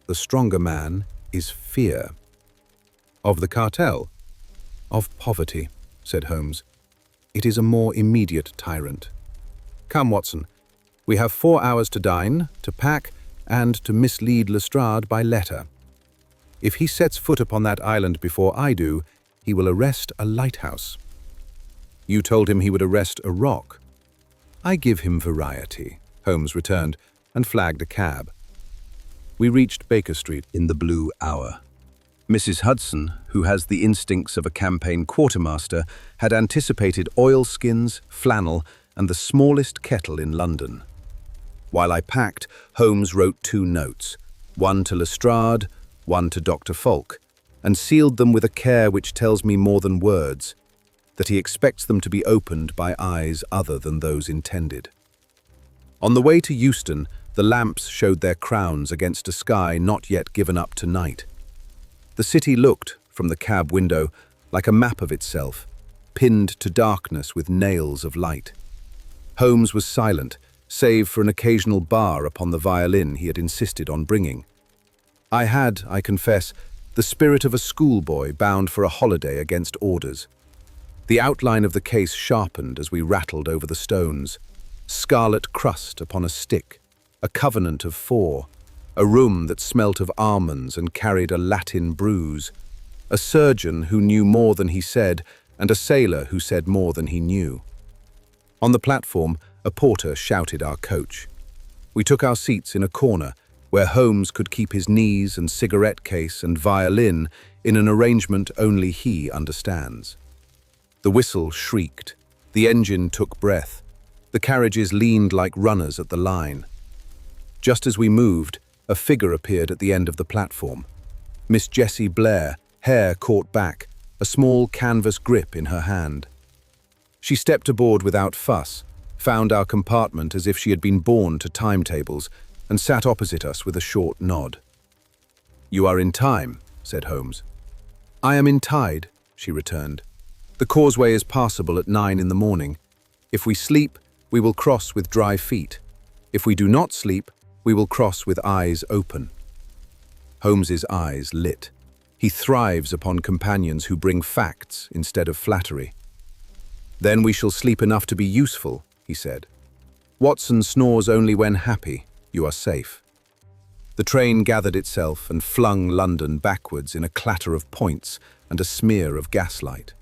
Speaker 1: the stronger man is fear." "Of the cartel?" "Of poverty," said Holmes. "It is a more immediate tyrant. Come, Watson, we have 4 hours to dine, to pack, and to mislead Lestrade by letter. If he sets foot upon that island before I do, he will arrest a lighthouse." "You told him he would arrest a rock." "I give him variety," Holmes returned, and flagged a cab. We reached Baker Street in the blue hour. Mrs. Hudson, who has the instincts of a campaign quartermaster, had anticipated oilskins, flannel, and the smallest kettle in London. While I packed, Holmes wrote 2 notes, one to Lestrade, one to Dr. Falk, and sealed them with a care which tells me more than words, that he expects them to be opened by eyes other than those intended. On the way to Euston, the lamps showed their crowns against a sky not yet given up to night. The city looked, from the cab window, like a map of itself, pinned to darkness with nails of light. Holmes was silent, save for an occasional bar upon the violin he had insisted on bringing. I had, I confess, the spirit of a schoolboy bound for a holiday against orders. The outline of the case sharpened as we rattled over the stones. Scarlet crust upon a stick, a covenant of 4, a room that smelt of almonds and carried a Latin bruise, a surgeon who knew more than he said, and a sailor who said more than he knew. On the platform, a porter shouted our coach. We took our seats in a corner, where Holmes could keep his knees and cigarette case and violin in an arrangement only he understands. The whistle shrieked, the engine took breath, the carriages leaned like runners at the line. Just as we moved, a figure appeared at the end of the platform. Miss Jessie Blair, hair caught back, a small canvas grip in her hand. She stepped aboard without fuss, found our compartment as if she had been born to timetables, and sat opposite us with a short nod. "You are in time," said Holmes. "I am in tide," she returned. "The causeway is passable at 9 in the morning. If we sleep, we will cross with dry feet. If we do not sleep, we will cross with eyes open." Holmes's eyes lit. He thrives upon companions who bring facts instead of flattery. "Then we shall sleep enough to be useful," he said. "Watson snores only when happy. You are safe." The train gathered itself and flung London backwards in a clatter of points and a smear of gaslight.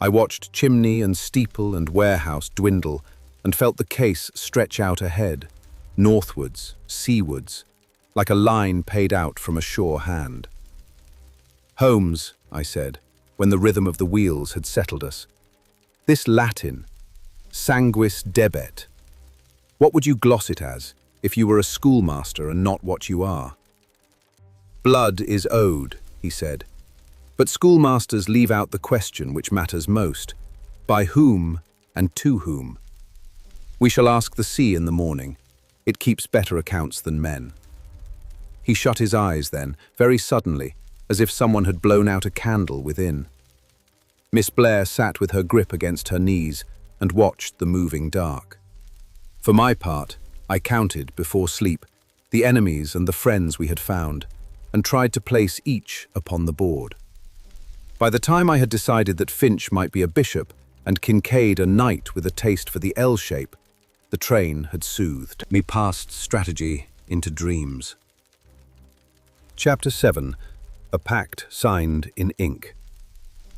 Speaker 1: I watched chimney and steeple and warehouse dwindle and felt the case stretch out ahead, northwards, seawards, like a line paid out from a sure hand. "Holmes," I said, when the rhythm of the wheels had settled us, "this Latin, sanguis debet, what would you gloss it as if you were a schoolmaster and not what you are?" "Blood is owed," he said. "But schoolmasters leave out the question which matters most. By whom and to whom? We shall ask the sea in the morning. It keeps better accounts than men." He shut his eyes then, very suddenly, as if someone had blown out a candle within. Miss Blair sat with her grip against her knees and watched the moving dark. For my part, I counted, before sleep, the enemies and the friends we had found, and tried to place each upon the board. By the time I had decided that Finch might be a bishop and Kincaid a knight with a taste for the L-shape, the train had soothed me past strategy into dreams. Chapter 7. A Pact Signed in Ink.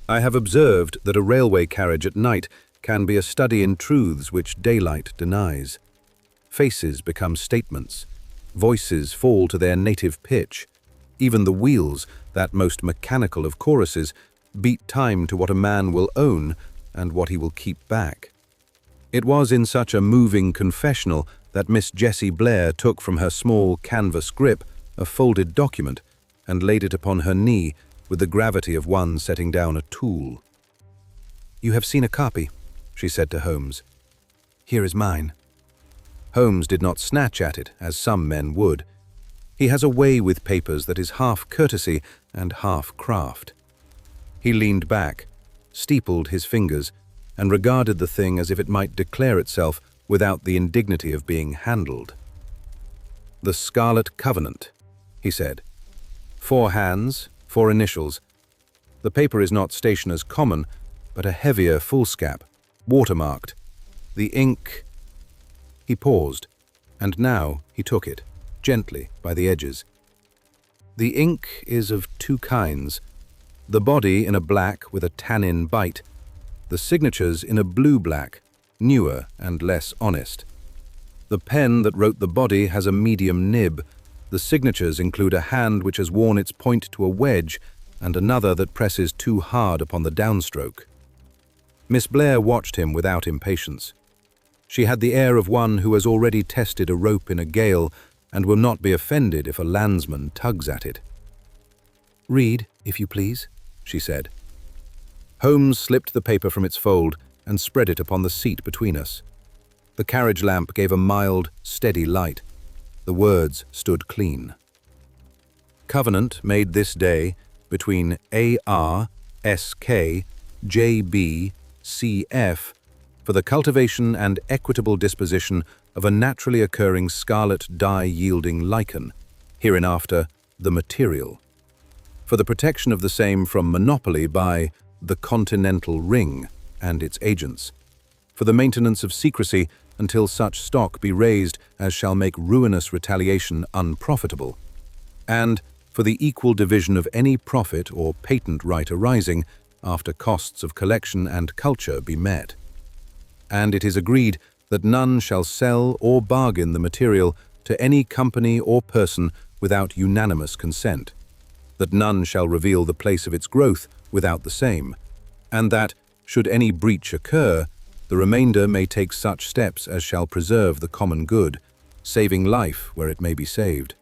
Speaker 1: I have observed that a railway carriage at night can be a study in truths which daylight denies. Faces become statements. Voices fall to their native pitch. Even the wheels, that most mechanical of choruses, beat time to what a man will own and what he will keep back. It was in such a moving confessional that Miss Jessie Blair took from her small canvas grip a folded document and laid it upon her knee with the gravity of one setting down a tool. "You have seen a copy," she said to Holmes. "Here is mine." Holmes did not snatch at it, as some men would. He has a way with papers that is half courtesy and half craft. He leaned back, steepled his fingers, and regarded the thing as if it might declare itself without the indignity of being handled. "The Scarlet Covenant," he said. 4 hands, 4 initials. The paper is not stationer's common, but a heavier foolscap, watermarked. The ink... He paused, and now he took it, gently, by the edges. The ink is of 2 kinds. The body in a black with a tannin bite. The signatures in a blue-black, newer and less honest. The pen that wrote the body has a medium nib. The signatures include a hand which has worn its point to a wedge and another that presses too hard upon the downstroke. Miss Blair watched him without impatience. She had the air of one who has already tested a rope in a gale and will not be offended if a landsman tugs at it. "Read, if you please," she said. Holmes slipped the paper from its fold and spread it upon the seat between us. The carriage lamp gave a mild, steady light. The words stood clean. "Covenant made this day between A.R., S.K., J.B., C.F., for the cultivation and equitable disposition of a naturally occurring scarlet dye-yielding lichen, hereinafter the material, for the protection of the same from monopoly by the Continental Ring and its agents, for the maintenance of secrecy until such stock be raised as shall make ruinous retaliation unprofitable, and for the equal division of any profit or patent right arising after costs of collection and culture be met. And it is agreed that none shall sell or bargain the material to any company or person without unanimous consent, that none shall reveal the place of its growth without the same, and that, should any breach occur, the remainder may take such steps as shall preserve the common good, saving life where it may be saved.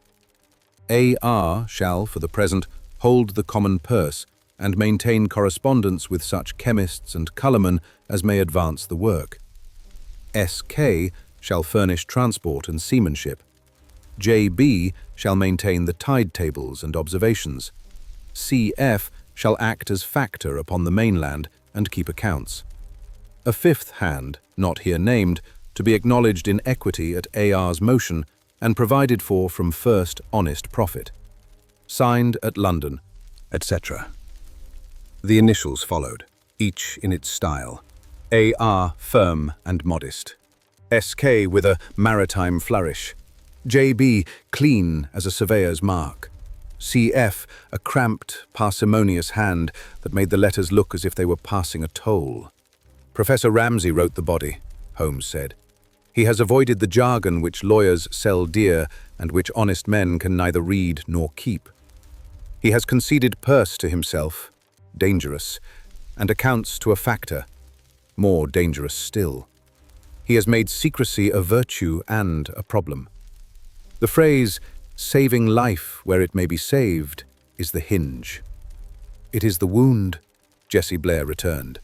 Speaker 1: A.R. shall, for the present, hold the common purse, and maintain correspondence with such chemists and colourmen as may advance the work. SK shall furnish transport and seamanship. JB shall maintain the tide tables and observations. CF shall act as factor upon the mainland and keep accounts. A fifth hand, not here named, to be acknowledged in equity at AR's motion and provided for from first honest profit. Signed at London, etc. The initials followed, each in its style. AR firm and modest. SK with a maritime flourish. JB clean as a surveyor's mark. CF a cramped, parsimonious hand that made the letters look as if they were passing a toll. Professor Ramsay wrote the body, Holmes said. He has avoided the jargon which lawyers sell dear and which honest men can neither read nor keep. He has conceded purse to himself, dangerous, and accounts to a factor, more dangerous still. He has made secrecy a virtue and a problem. The phrase, saving life where it may be saved, is the hinge. It is the wound, Jesse Blair returned.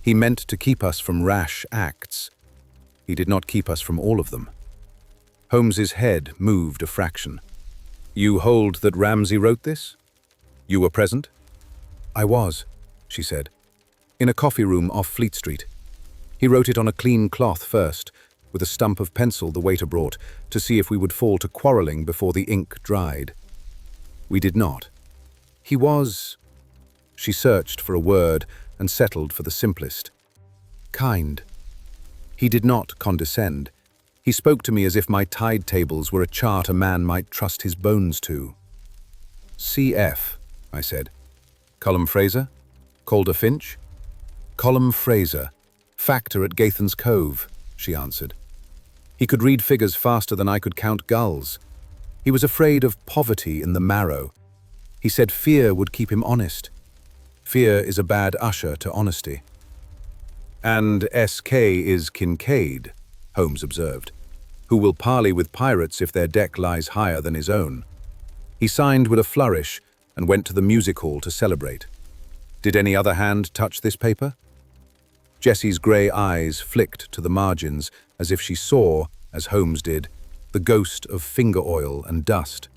Speaker 1: He meant to keep us from rash acts. He did not keep us from all of them. Holmes's head moved a fraction. You hold that Ramsay wrote this? You were present? I was, she said, in a coffee room off Fleet Street. He wrote it on a clean cloth first, with a stump of pencil the waiter brought, to see if we would fall to quarrelling before the ink dried. We did not. He was... She searched for a word and settled for the simplest. Kind. He did not condescend. He spoke to me as if my tide tables were a chart a man might trust his bones to. CF, I said. Colum Fraser? Calder Finch? Colum Fraser, factor at Gathens Cove, she answered. He could read figures faster than I could count gulls. He was afraid of poverty in the marrow. He said fear would keep him honest. Fear is a bad usher to honesty. And SK is Kincaid, Holmes observed, who will parley with pirates if their deck lies higher than his own. He signed with a flourish and went to the music hall to celebrate. Did any other hand touch this paper? Jessie's grey eyes flicked to the margins as if she saw, as Holmes did, the ghost of finger oil and dust.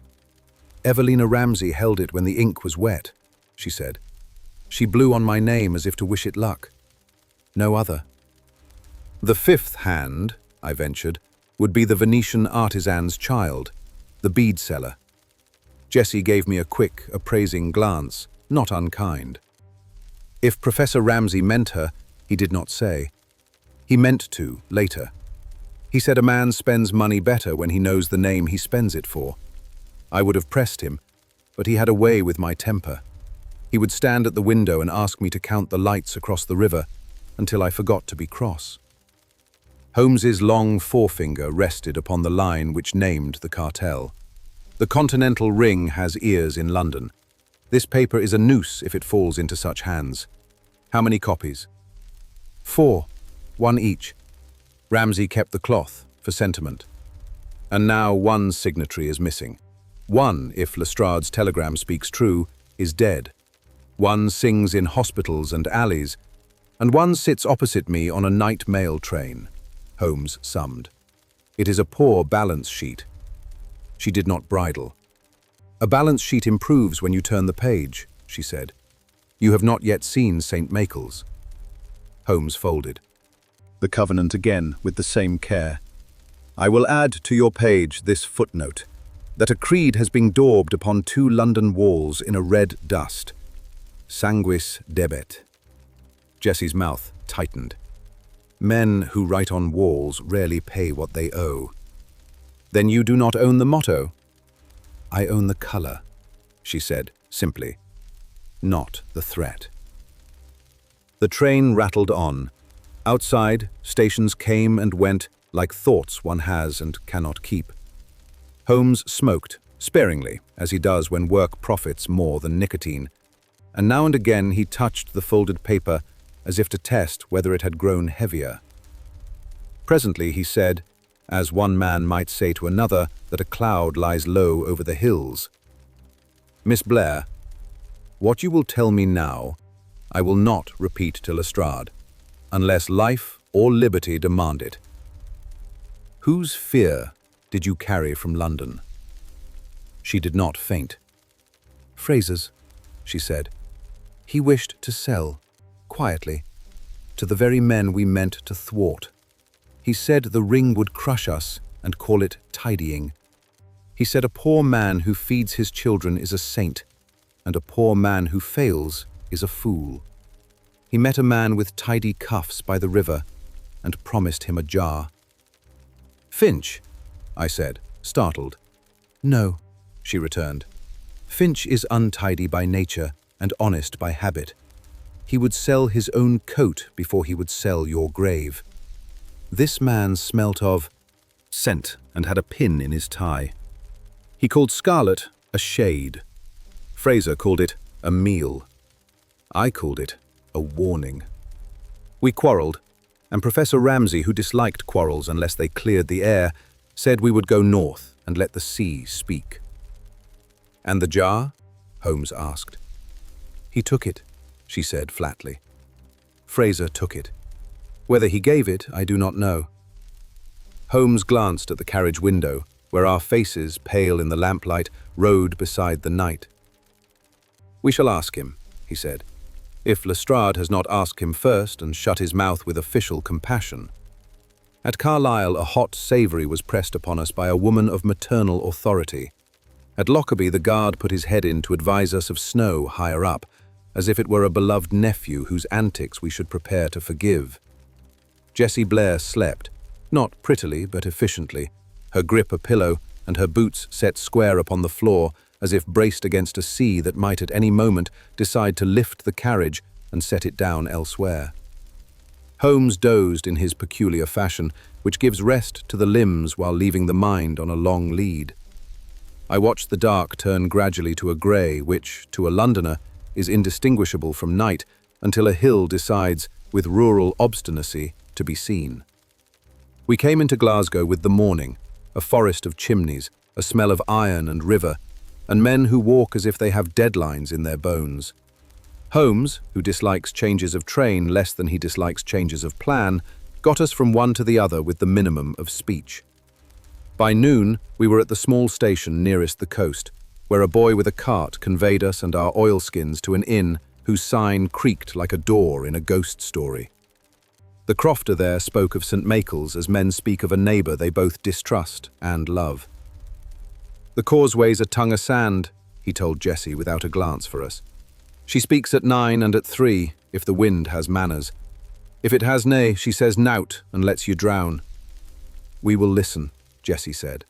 Speaker 1: Evelina Ramsay held it when the ink was wet, she said. She blew on my name as if to wish it luck. No other. The fifth hand, I ventured, would be the Venetian artisan's child, the bead seller. Jessie gave me a quick, appraising glance, not unkind. If Professor Ramsay meant her, he did not say. He meant to, later. He said a man spends money better when he knows the name he spends it for. I would have pressed him, but he had a way with my temper. He would stand at the window and ask me to count the lights across the river until I forgot to be cross. Holmes's long forefinger rested upon the line which named the cartel. The Continental Ring has ears in London. This paper is a noose if it falls into such hands. How many copies? 4, 1 each. Ramsay kept the cloth for sentiment. And now one signatory is missing. One, if Lestrade's telegram speaks true, is dead. One sings in hospitals and alleys, and one sits opposite me on a night mail train, Holmes summed. It is a poor balance sheet. She did not bridle. A balance sheet improves when you turn the page, she said. You have not yet seen St. Michael's. Holmes folded. The covenant again, with the same care. I will add to your page this footnote, that a creed has been daubed upon 2 London walls in a red dust. Sanguis debet. Jessie's mouth tightened. Men who write on walls rarely pay what they owe. Then you do not own the motto? I own the color, she said, simply. Not the threat. The train rattled on. Outside, stations came and went like thoughts one has and cannot keep. Holmes smoked, sparingly, as he does when work profits more than nicotine, and now and again he touched the folded paper as if to test whether it had grown heavier. Presently he said, as one man might say to another that a cloud lies low over the hills, Miss Blair, What you will tell me now, I will not repeat to Lestrade, unless life or liberty demand it. Whose fear did you carry from London? She did not faint. Fraser's, she said. He wished to sell, quietly, to the very men we meant to thwart. He said the ring would crush us and call it tidying. He said a poor man who feeds his children is a saint, and a poor man who fails is a fool. He met a man with tidy cuffs by the river and promised him a jar. Finch, I said, startled. No, she returned. Finch is untidy by nature and honest by habit. He would sell his own coat before he would sell your grave. This man smelt of scent and had a pin in his tie. He called Scarlet a shade. Fraser called it a meal. I called it a warning. We quarreled, and Professor Ramsay, who disliked quarrels unless they cleared the air, said we would go north and let the sea speak. And the jar? Holmes asked. He took it, she said flatly. Fraser took it. Whether he gave it, I do not know. Holmes glanced at the carriage window, where our faces, pale in the lamplight, rode beside the night. We shall ask him, he said, if Lestrade has not asked him first and shut his mouth with official compassion. At Carlisle, a hot savoury was pressed upon us by a woman of maternal authority. At Lockerbie, the guard put his head in to advise us of Snow higher up, as if it were a beloved nephew whose antics we should prepare to forgive. Jessie Blair slept, not prettily but efficiently, her grip a pillow and her boots set square upon the floor, as if braced against a sea that might at any moment decide to lift the carriage and set it down elsewhere. Holmes dozed in his peculiar fashion, which gives rest to the limbs while leaving the mind on a long lead. I watched the dark turn gradually to a grey which, to a Londoner, is indistinguishable from night until a hill decides, with rural obstinacy, to be seen. We came into Glasgow with the morning, a forest of chimneys, a smell of iron and river, and men who walk as if they have deadlines in their bones. Holmes, who dislikes changes of train less than he dislikes changes of plan, got us from one to the other with the minimum of speech. By noon, we were at the small station nearest the coast, where a boy with a cart conveyed us and our oilskins to an inn whose sign creaked like a door in a ghost story. The crofter there spoke of St. Michael's as men speak of a neighbour they both distrust and love. The causeway's a tongue o' sand, he told Jessie without a glance for us. She speaks at 9 and at 3, if the wind has manners. If it has nae, she says nout and lets you drown. We will listen, Jessie said.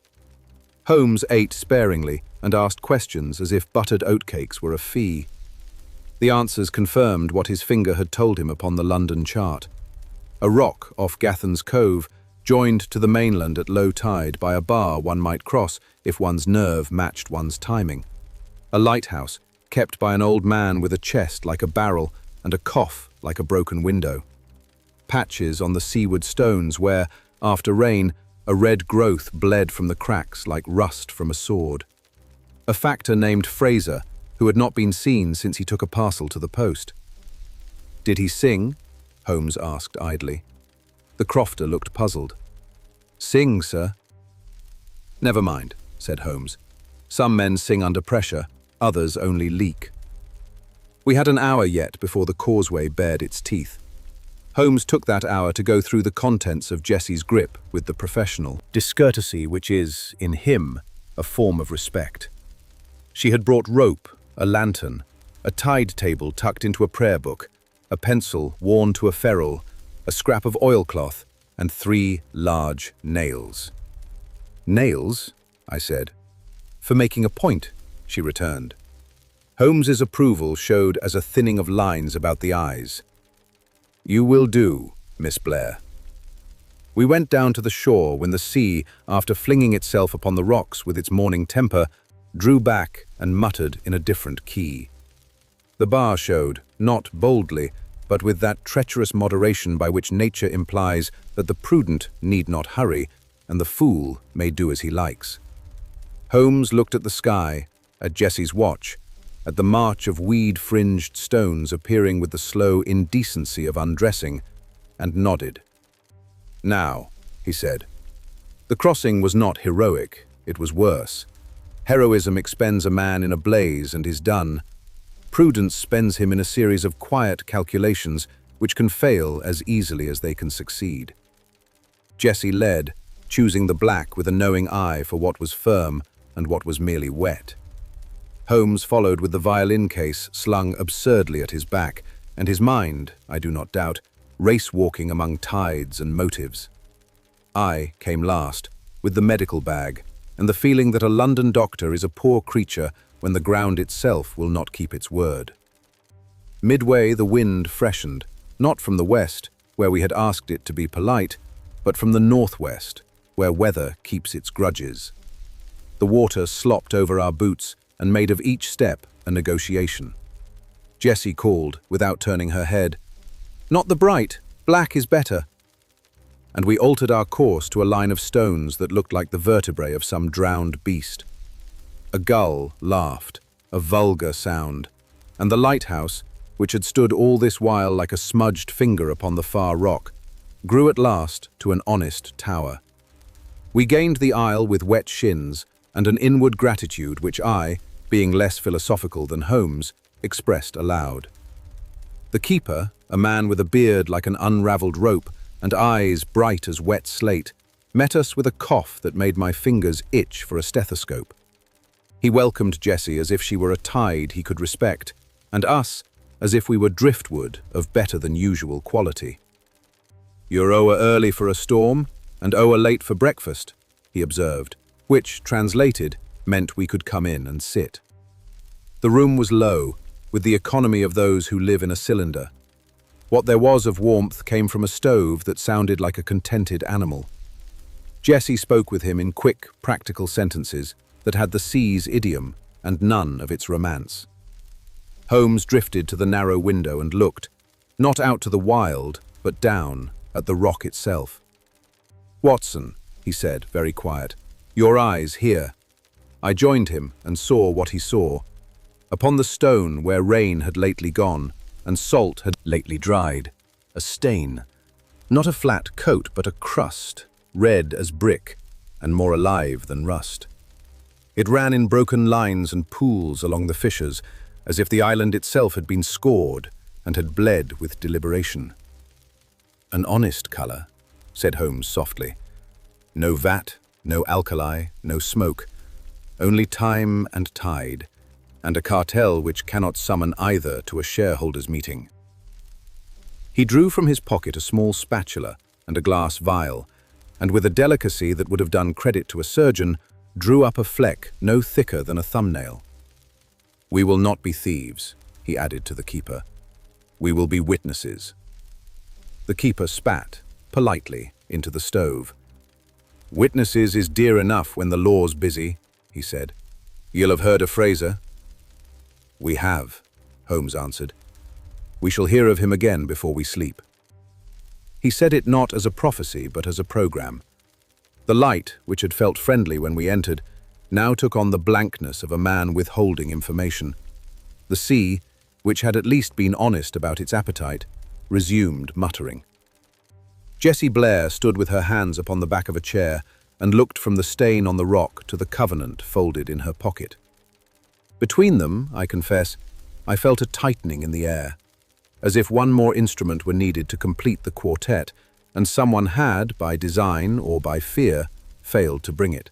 Speaker 1: Holmes ate sparingly and asked questions as if buttered oatcakes were a fee. The answers confirmed what his finger had told him upon the London chart. A rock off Gathan's Cove, joined to the mainland at low tide by a bar one might cross if one's nerve matched one's timing. A lighthouse, kept by an old man with a chest like a barrel and a cough like a broken window. Patches on the seaward stones where, after rain, a red growth bled from the cracks like rust from a sword. A factor named Fraser, who had not been seen since he took a parcel to the post. Did he sing? Holmes asked idly. The crofter looked puzzled. Sing, sir? Never mind, said Holmes. Some men sing under pressure, others only leak. We had an hour yet before the causeway bared its teeth. Holmes took that hour to go through the contents of Jessie's grip with the professional discourtesy which is, in him, a form of respect. She had brought rope, a lantern, a tide table tucked into a prayer book, a pencil worn to a ferrule, a scrap of oilcloth, and 3 large nails. Nails? I said. For making a point, she returned. Holmes's approval showed as a thinning of lines about the eyes. You will do, Miss Blair. We went down to the shore when the sea, after flinging itself upon the rocks with its morning temper, drew back and muttered in a different key. The bar showed, not boldly, but with that treacherous moderation by which nature implies that the prudent need not hurry and the fool may do as he likes. Holmes looked at the sky, at Jessie's watch, at the march of weed-fringed stones appearing with the slow indecency of undressing, and nodded. "Now," he said. The crossing was not heroic, it was worse. Heroism expends a man in a blaze and is done. Prudence spends him in a series of quiet calculations which can fail as easily as they can succeed. Jessie led, choosing the black with a knowing eye for what was firm and what was merely wet. Holmes followed with the violin case slung absurdly at his back, and his mind, I do not doubt, race-walking among tides and motives. I came last, with the medical bag, and the feeling that a London doctor is a poor creature when the ground itself will not keep its word. Midway the wind freshened, not from the west, where we had asked it to be polite, but from the northwest, where weather keeps its grudges. The water slopped over our boots and made of each step a negotiation. Jessie called, without turning her head, "Not the bright, black is better." And we altered our course to a line of stones that looked like the vertebrae of some drowned beast. A gull laughed, a vulgar sound, and the lighthouse, which had stood all this while like a smudged finger upon the far rock, grew at last to an honest tower. We gained the isle with wet shins and an inward gratitude which I, being less philosophical than Holmes, expressed aloud. The keeper, a man with a beard like an unravelled rope and eyes bright as wet slate, met us with a cough that made my fingers itch for a stethoscope. He welcomed Jessie as if she were a tide he could respect, and us as if we were driftwood of better than usual quality. "You're o'er early for a storm, and o'er late for breakfast," he observed, which, translated, meant we could come in and sit. The room was low, with the economy of those who live in a cylinder. What there was of warmth came from a stove that sounded like a contented animal. Jessie spoke with him in quick, practical sentences that had the sea's idiom and none of its romance. Holmes drifted to the narrow window and looked, not out to the wild, but down at the rock itself. "Watson," he said, very quiet, "your eyes here." I joined him and saw what he saw. Upon the stone where rain had lately gone, and salt had lately dried, a stain, not a flat coat but a crust, red as brick and more alive than rust. It ran in broken lines and pools along the fissures, as if the island itself had been scored and had bled with deliberation. "An honest colour," said Holmes softly. "No vat, no alkali, no smoke, only time and tide, and a cartel which cannot summon either to a shareholders' meeting." He drew from his pocket a small spatula and a glass vial, and with a delicacy that would have done credit to a surgeon, drew up a fleck no thicker than a thumbnail. "We will not be thieves," he added to the keeper. "We will be witnesses." The keeper spat, politely, into the stove. "Witnesses is dear enough when the law's busy," he said. "You'll have heard of Fraser?" "We have," Holmes answered. "We shall hear of him again before we sleep." He said it not as a prophecy, but as a program. The light, which had felt friendly when we entered, now took on the blankness of a man withholding information. The sea, which had at least been honest about its appetite, resumed muttering. Jessie Blair stood with her hands upon the back of a chair and looked from the stain on the rock to the covenant folded in her pocket. Between them, I confess, I felt a tightening in the air, as if one more instrument were needed to complete the quartet, and someone had, by design or by fear, failed to bring it.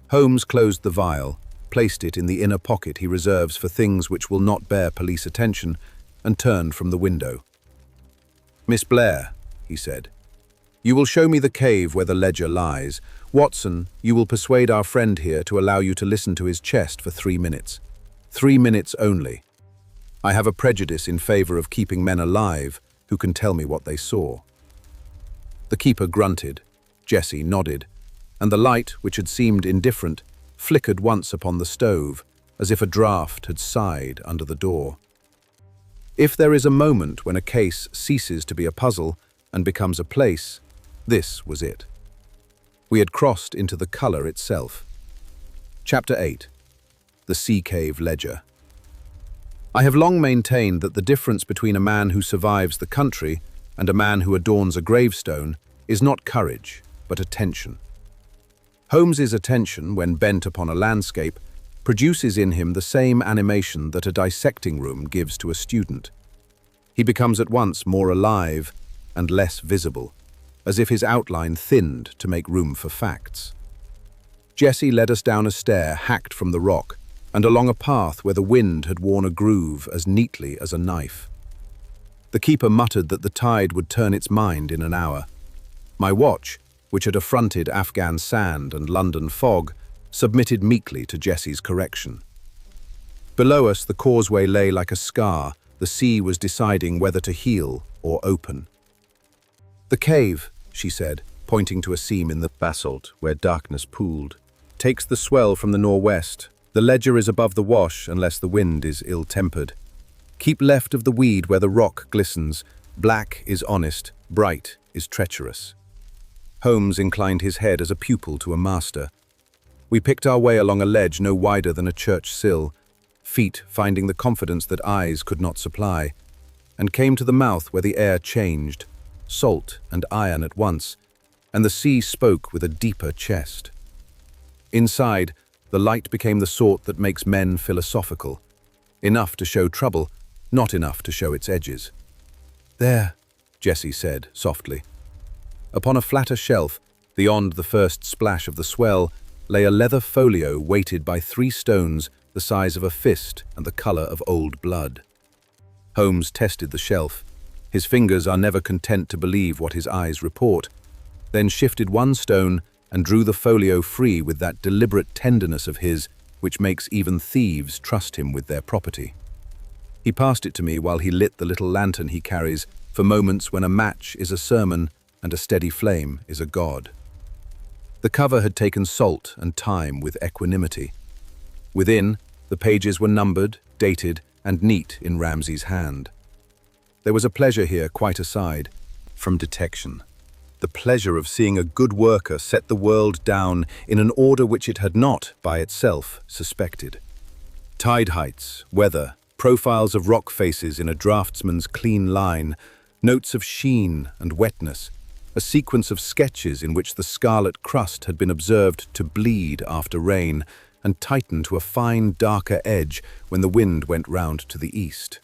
Speaker 1: Holmes closed the vial, placed it in the inner pocket he reserves for things which will not bear police attention, and turned from the window. "Miss Blair," he said, "you will show me the cave where the ledger lies. Watson, you will persuade our friend here to allow you to listen to his chest for 3 minutes. 3 minutes only. I have a prejudice in favor of keeping men alive who can tell me what they saw." The keeper grunted, Jessie nodded, and the light, which had seemed indifferent, flickered once upon the stove, as if a draught had sighed under the door. If there is a moment when a case ceases to be a puzzle and becomes a place, this was it. We had crossed into the colour itself. Chapter 8. The Sea Cave Ledger. I have long maintained that the difference between a man who survives the country and a man who adorns a gravestone is not courage, but attention. Holmes's attention, when bent upon a landscape, produces in him the same animation that a dissecting room gives to a student. He becomes at once more alive and less visible, as if his outline thinned to make room for facts. Jessie led us down a stair hacked from the rock and along a path where the wind had worn a groove as neatly as a knife. The keeper muttered that the tide would turn its mind in an hour. My watch, which had affronted Afghan sand and London fog, submitted meekly to Jessie's correction. Below us, the causeway lay like a scar. The sea was deciding whether to heal or open. "The cave," she said, pointing to a seam in the basalt where darkness pooled, "takes the swell from the northwest. The ledger is above the wash unless the wind is ill-tempered. Keep left of the weed where the rock glistens. Black is honest, bright is treacherous." Holmes inclined his head as a pupil to a master. We picked our way along a ledge no wider than a church sill, feet finding the confidence that eyes could not supply, and came to the mouth where the air changed, salt and iron at once, and the sea spoke with a deeper chest. Inside, the light became the sort that makes men philosophical, enough to show trouble, not enough to show its edges. "There," Jessie said softly. Upon a flatter shelf, beyond the first splash of the swell, lay a leather folio weighted by 3 stones the size of a fist and the color of old blood. Holmes tested the shelf. His fingers are never content to believe what his eyes report, then shifted 1 stone and drew the folio free with that deliberate tenderness of his which makes even thieves trust him with their property. He passed it to me while he lit the little lantern he carries for moments when a match is a sermon and a steady flame is a god. The cover had taken salt and time with equanimity. Within, the pages were numbered, dated, and neat in Ramsay's hand. There was a pleasure here quite aside from detection. The pleasure of seeing a good worker set the world down in an order which it had not, by itself, suspected. Tide heights, weather, profiles of rock faces in a draftsman's clean line, notes of sheen and wetness, a sequence of sketches in which the scarlet crust had been observed to bleed after rain and tighten to a fine, darker edge when the wind went round to the east.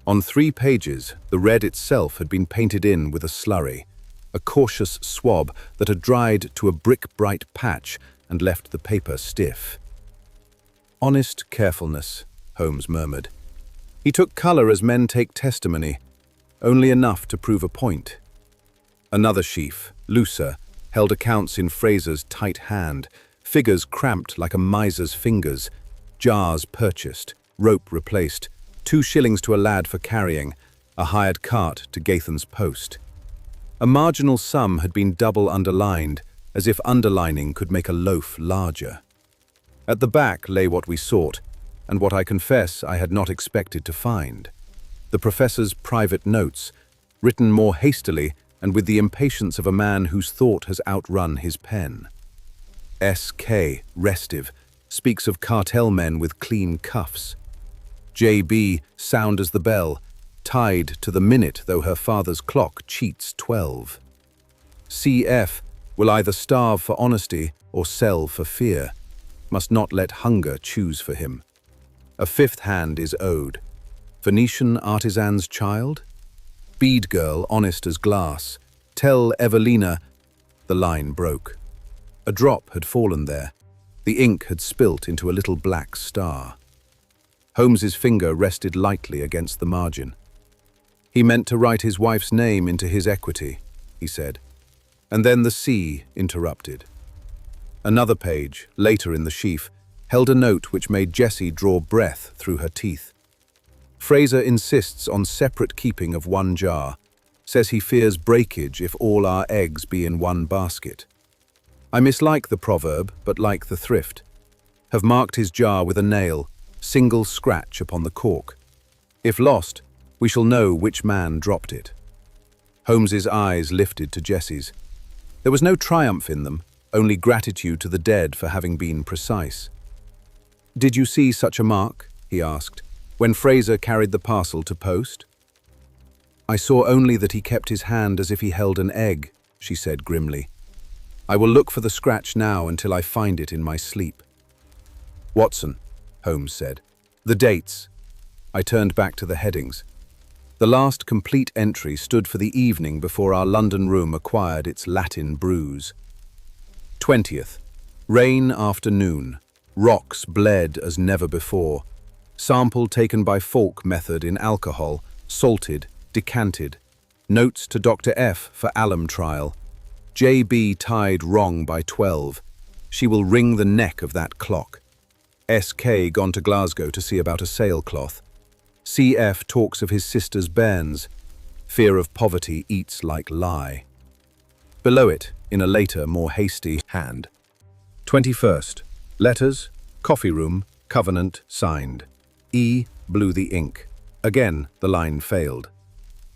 Speaker 1: On 3 pages, the red itself had been painted in with a slurry, a cautious swab that had dried to a brick-bright patch and left the paper stiff. "Honest carefulness," Holmes murmured. He took colour as men take testimony, only enough to prove a point. Another sheaf, looser, held accounts in Fraser's tight hand, figures cramped like a miser's fingers, jars purchased, rope replaced, 2 shillings to a lad for carrying, a hired cart to Gathan's post. A marginal sum had been double underlined, as if underlining could make a loaf larger. At the back lay what we sought, and what I confess I had not expected to find. The professor's private notes, written more hastily and with the impatience of a man whose thought has outrun his pen. S.K., restive, speaks of cartel men with clean cuffs. J.B., sound as the bell, tied to the minute though her father's clock cheats 12. C.F. will either starve for honesty or sell for fear, must not let hunger choose for him. A 5th hand is owed. Venetian artisan's child? Bead girl, honest as glass. Tell Evelina. The line broke. A drop had fallen there. The ink had spilt into a little black star. Holmes's finger rested lightly against the margin. He meant to write his wife's name into his equity, he said. And then the sea interrupted. Another page, later in the sheaf, held a note which made Jessie draw breath through her teeth. Fraser insists on separate keeping of 1 jar, says he fears breakage if all our eggs be in 1 basket. I mislike the proverb, but like the thrift. Have marked his jar with a nail, single scratch upon the cork. If lost, we shall know which man dropped it. Holmes's eyes lifted to Jessie's. There was no triumph in them, only gratitude to the dead for having been precise. "Did you see such a mark?" he asked. when Fraser carried the parcel to post. "I saw only that he kept his hand as if he held an egg," she said grimly. "I will look for the scratch now until I find it in my sleep." "Watson," Holmes said. "The dates." I turned back to the headings. The last complete entry stood for the evening before our London room acquired its Latin bruise. 20th. Rain afternoon. Rocks bled as never before. Sample taken by Falk method in alcohol, salted, decanted. Notes to Dr. F for alum trial. JB tied wrong by 12. She will wring the neck of that clock. SK gone to Glasgow to see about a sailcloth. CF talks of his sister's bairns. Fear of poverty eats like lie. Below it, in a later, more hasty hand. 21st. Letters, coffee room, covenant, signed. E blew the ink. Again, the line failed.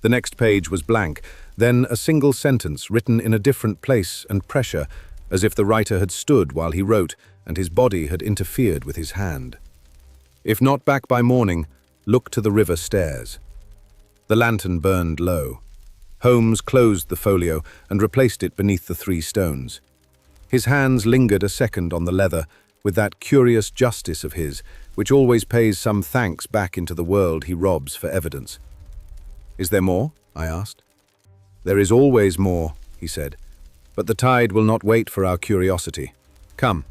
Speaker 1: The next page was blank, then a single sentence written in a different place and pressure, as if the writer had stood while he wrote and his body had interfered with his hand. "If not back by morning, look to the river stairs." The lantern burned low. Holmes closed the folio and replaced it beneath the 3 stones. His hands lingered a second on the leather, with that curious justice of his, which always pays some thanks back into the world he robs for evidence. "Is there more?" I asked. "There is always more," he said, "but the tide will not wait for our curiosity. Come."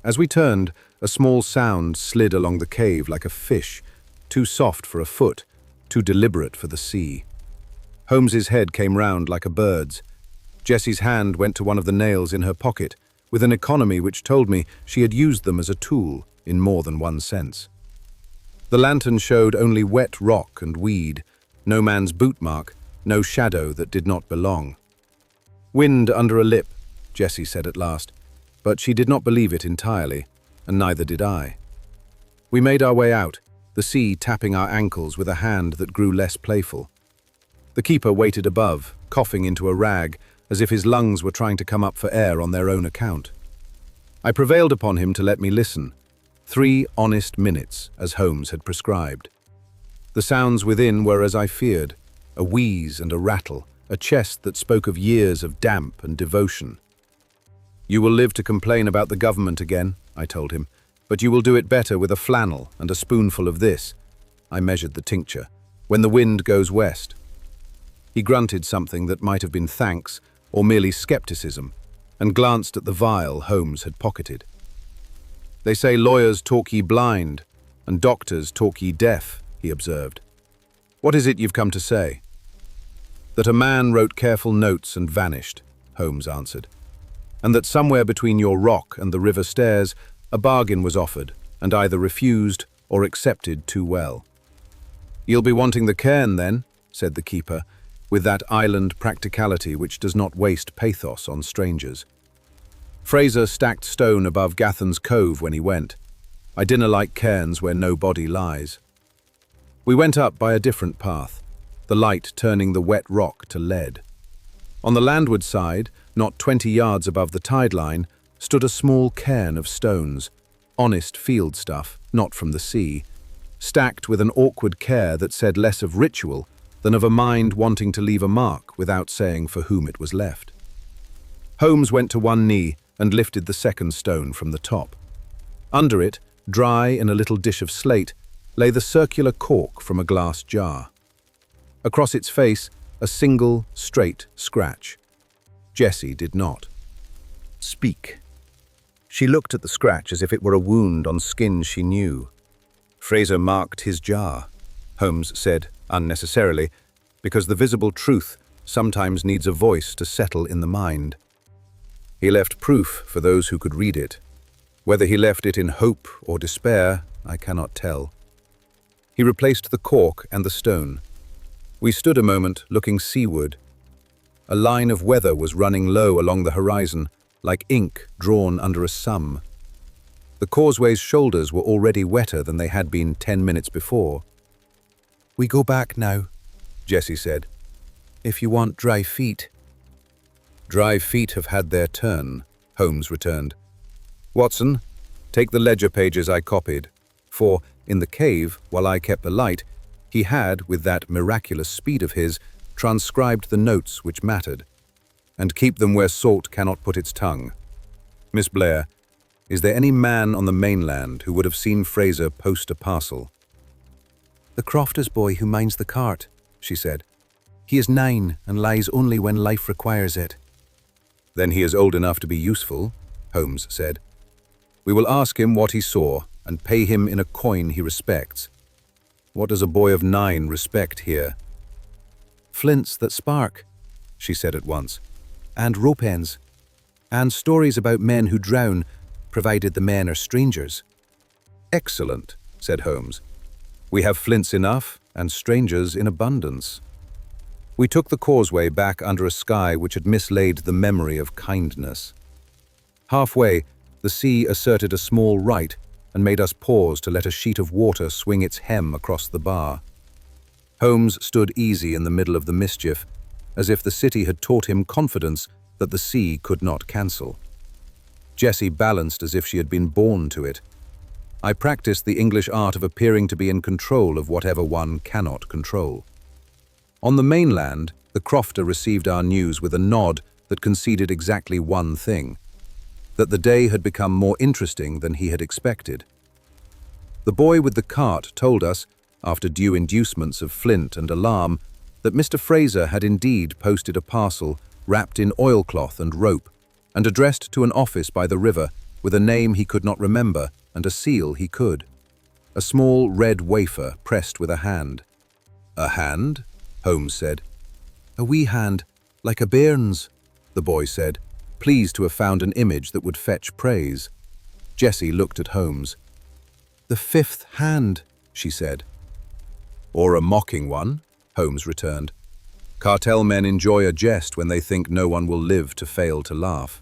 Speaker 1: As we turned, a small sound slid along the cave like a fish, too soft for a foot, too deliberate for the sea. Holmes's head came round like a bird's. Jessie's hand went to one of the nails in her pocket, with an economy which told me she had used them as a tool in more than one sense. The lantern showed only wet rock and weed, no man's boot mark, no shadow that did not belong. "Wind under a lip," Jessie said at last, but she did not believe it entirely, and neither did I. We made our way out, the sea tapping our ankles with a hand that grew less playful. The keeper waited above, coughing into a rag, as if his lungs were trying to come up for air on their own account. I prevailed upon him to let me listen. 3 honest minutes, as Holmes had prescribed. The sounds within were as I feared, a wheeze and a rattle, a chest that spoke of years of damp and devotion. "You will live to complain about the government again," I told him, "but you will do it better with a flannel and a spoonful of this." I measured the tincture. "When the wind goes west." He grunted something that might have been thanks or merely skepticism, and glanced at the vial Holmes had pocketed. "They say lawyers talk ye blind, and doctors talk ye deaf," he observed. "What is it you've come to say?" "That a man wrote careful notes and vanished," Holmes answered, "and that somewhere between your rock and the river stairs a bargain was offered, and either refused or accepted too well." "You'll be wanting the cairn then," said the keeper, with that island practicality which does not waste pathos on strangers. "Fraser stacked stone above Gathan's Cove when he went. I dinna like cairns where no body lies." We went up by a different path, the light turning the wet rock to lead. On the landward side, not 20 yards above the tide line, stood a small cairn of stones, honest field stuff, not from the sea, stacked with an awkward care that said less of ritual than of a mind wanting to leave a mark without saying for whom it was left. Holmes went to one knee and lifted the second stone from the top. Under it, dry in a little dish of slate, lay the circular cork from a glass jar. Across its face, a single, straight scratch. Jessie did not speak. She looked at the scratch as if it were a wound on skin she knew. "Fraser marked his jar," Holmes said, unnecessarily, because the visible truth sometimes needs a voice to settle in the mind. "He left proof for those who could read it. Whether he left it in hope or despair, I cannot tell." He replaced the cork and the stone. We stood a moment looking seaward. A line of weather was running low along the horizon, like ink drawn under a sum. The causeway's shoulders were already wetter than they had been 10 minutes before. "We go back now," Jessie said, "if you want dry feet." "Dry feet have had their turn," Holmes returned. "Watson, take the ledger pages I copied, for, In the cave, while I kept the light, he had, with that miraculous speed of his, transcribed the notes which mattered, and keep them where salt cannot put its tongue. Miss Blair, is there any man on the mainland who would have seen Fraser post a parcel? The crofter's boy who minds the cart, she said. He is 9 and lies only when life requires it. Then he is old enough to be useful, Holmes said. We will ask him what he saw and pay him in a coin he respects. What does a boy of 9 respect here? Flints that spark, she said at once, and rope ends, and stories about men who drown, provided the men are strangers. Excellent, said Holmes. We have flints enough and strangers in abundance. We took the causeway back under a sky which had mislaid the memory of kindness. Halfway, the sea asserted a small right and made us pause to let a sheet of water swing its hem across the bar. Holmes stood easy in the middle of the mischief, as if the city had taught him confidence that the sea could not cancel. Jessie balanced as if she had been born to it. I practiced the English art of appearing to be in control of whatever one cannot control. On the mainland, the crofter received our news with a nod that conceded exactly one thing, that the day had become more interesting than he had expected. The boy with the cart told us, after due inducements of flint and alarm, that Mr. Fraser had indeed posted a parcel wrapped in oilcloth and rope, and addressed to an office by the river with a name he could not remember and a seal he could. A small red wafer pressed with a hand. A hand? Holmes said. A wee hand, like a bairn's, the boy said, pleased to have found an image that would fetch praise. Jessie looked at Holmes. The 5th hand, she said. Or a mocking one, Holmes returned. Cartel men enjoy a jest when they think no one will live to fail to laugh.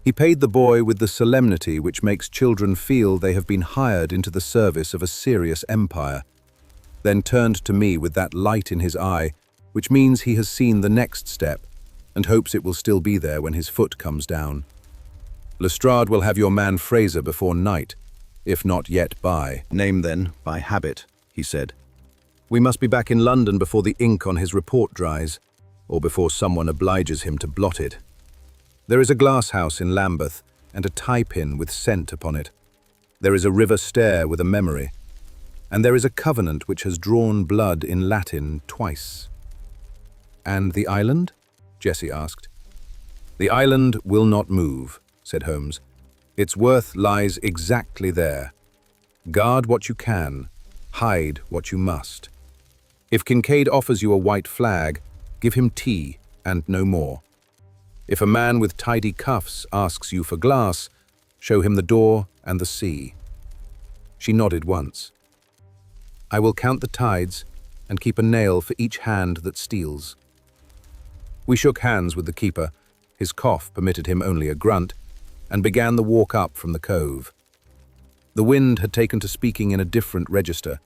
Speaker 1: He paid the boy with the solemnity which makes children feel they have been hired into the service of a serious empire, then turned to me with that light in his eye, which means he has seen the next step and hopes it will still be there when his foot comes down. Lestrade will have your man Fraser before night, if not yet by. Name then, by habit, he said. We must be back in London before the ink on his report dries, or before someone obliges him to blot it. There is a glass house in Lambeth, and a tie-pin with scent upon it. There is a river stair with a memory, and there is a covenant which has drawn blood in Latin twice. And the island? Jessie asked. The island will not move, said Holmes. Its worth lies exactly there. Guard what you can, hide what you must. If Kincaid offers you a white flag, give him tea and no more. If a man with tidy cuffs asks you for glass, show him the door and the sea. She nodded once. I will count the tides and keep a nail for each hand that steals. We shook hands with the keeper, his cough permitted him only a grunt, and began the walk up from the cove. The wind had taken to speaking in a different register.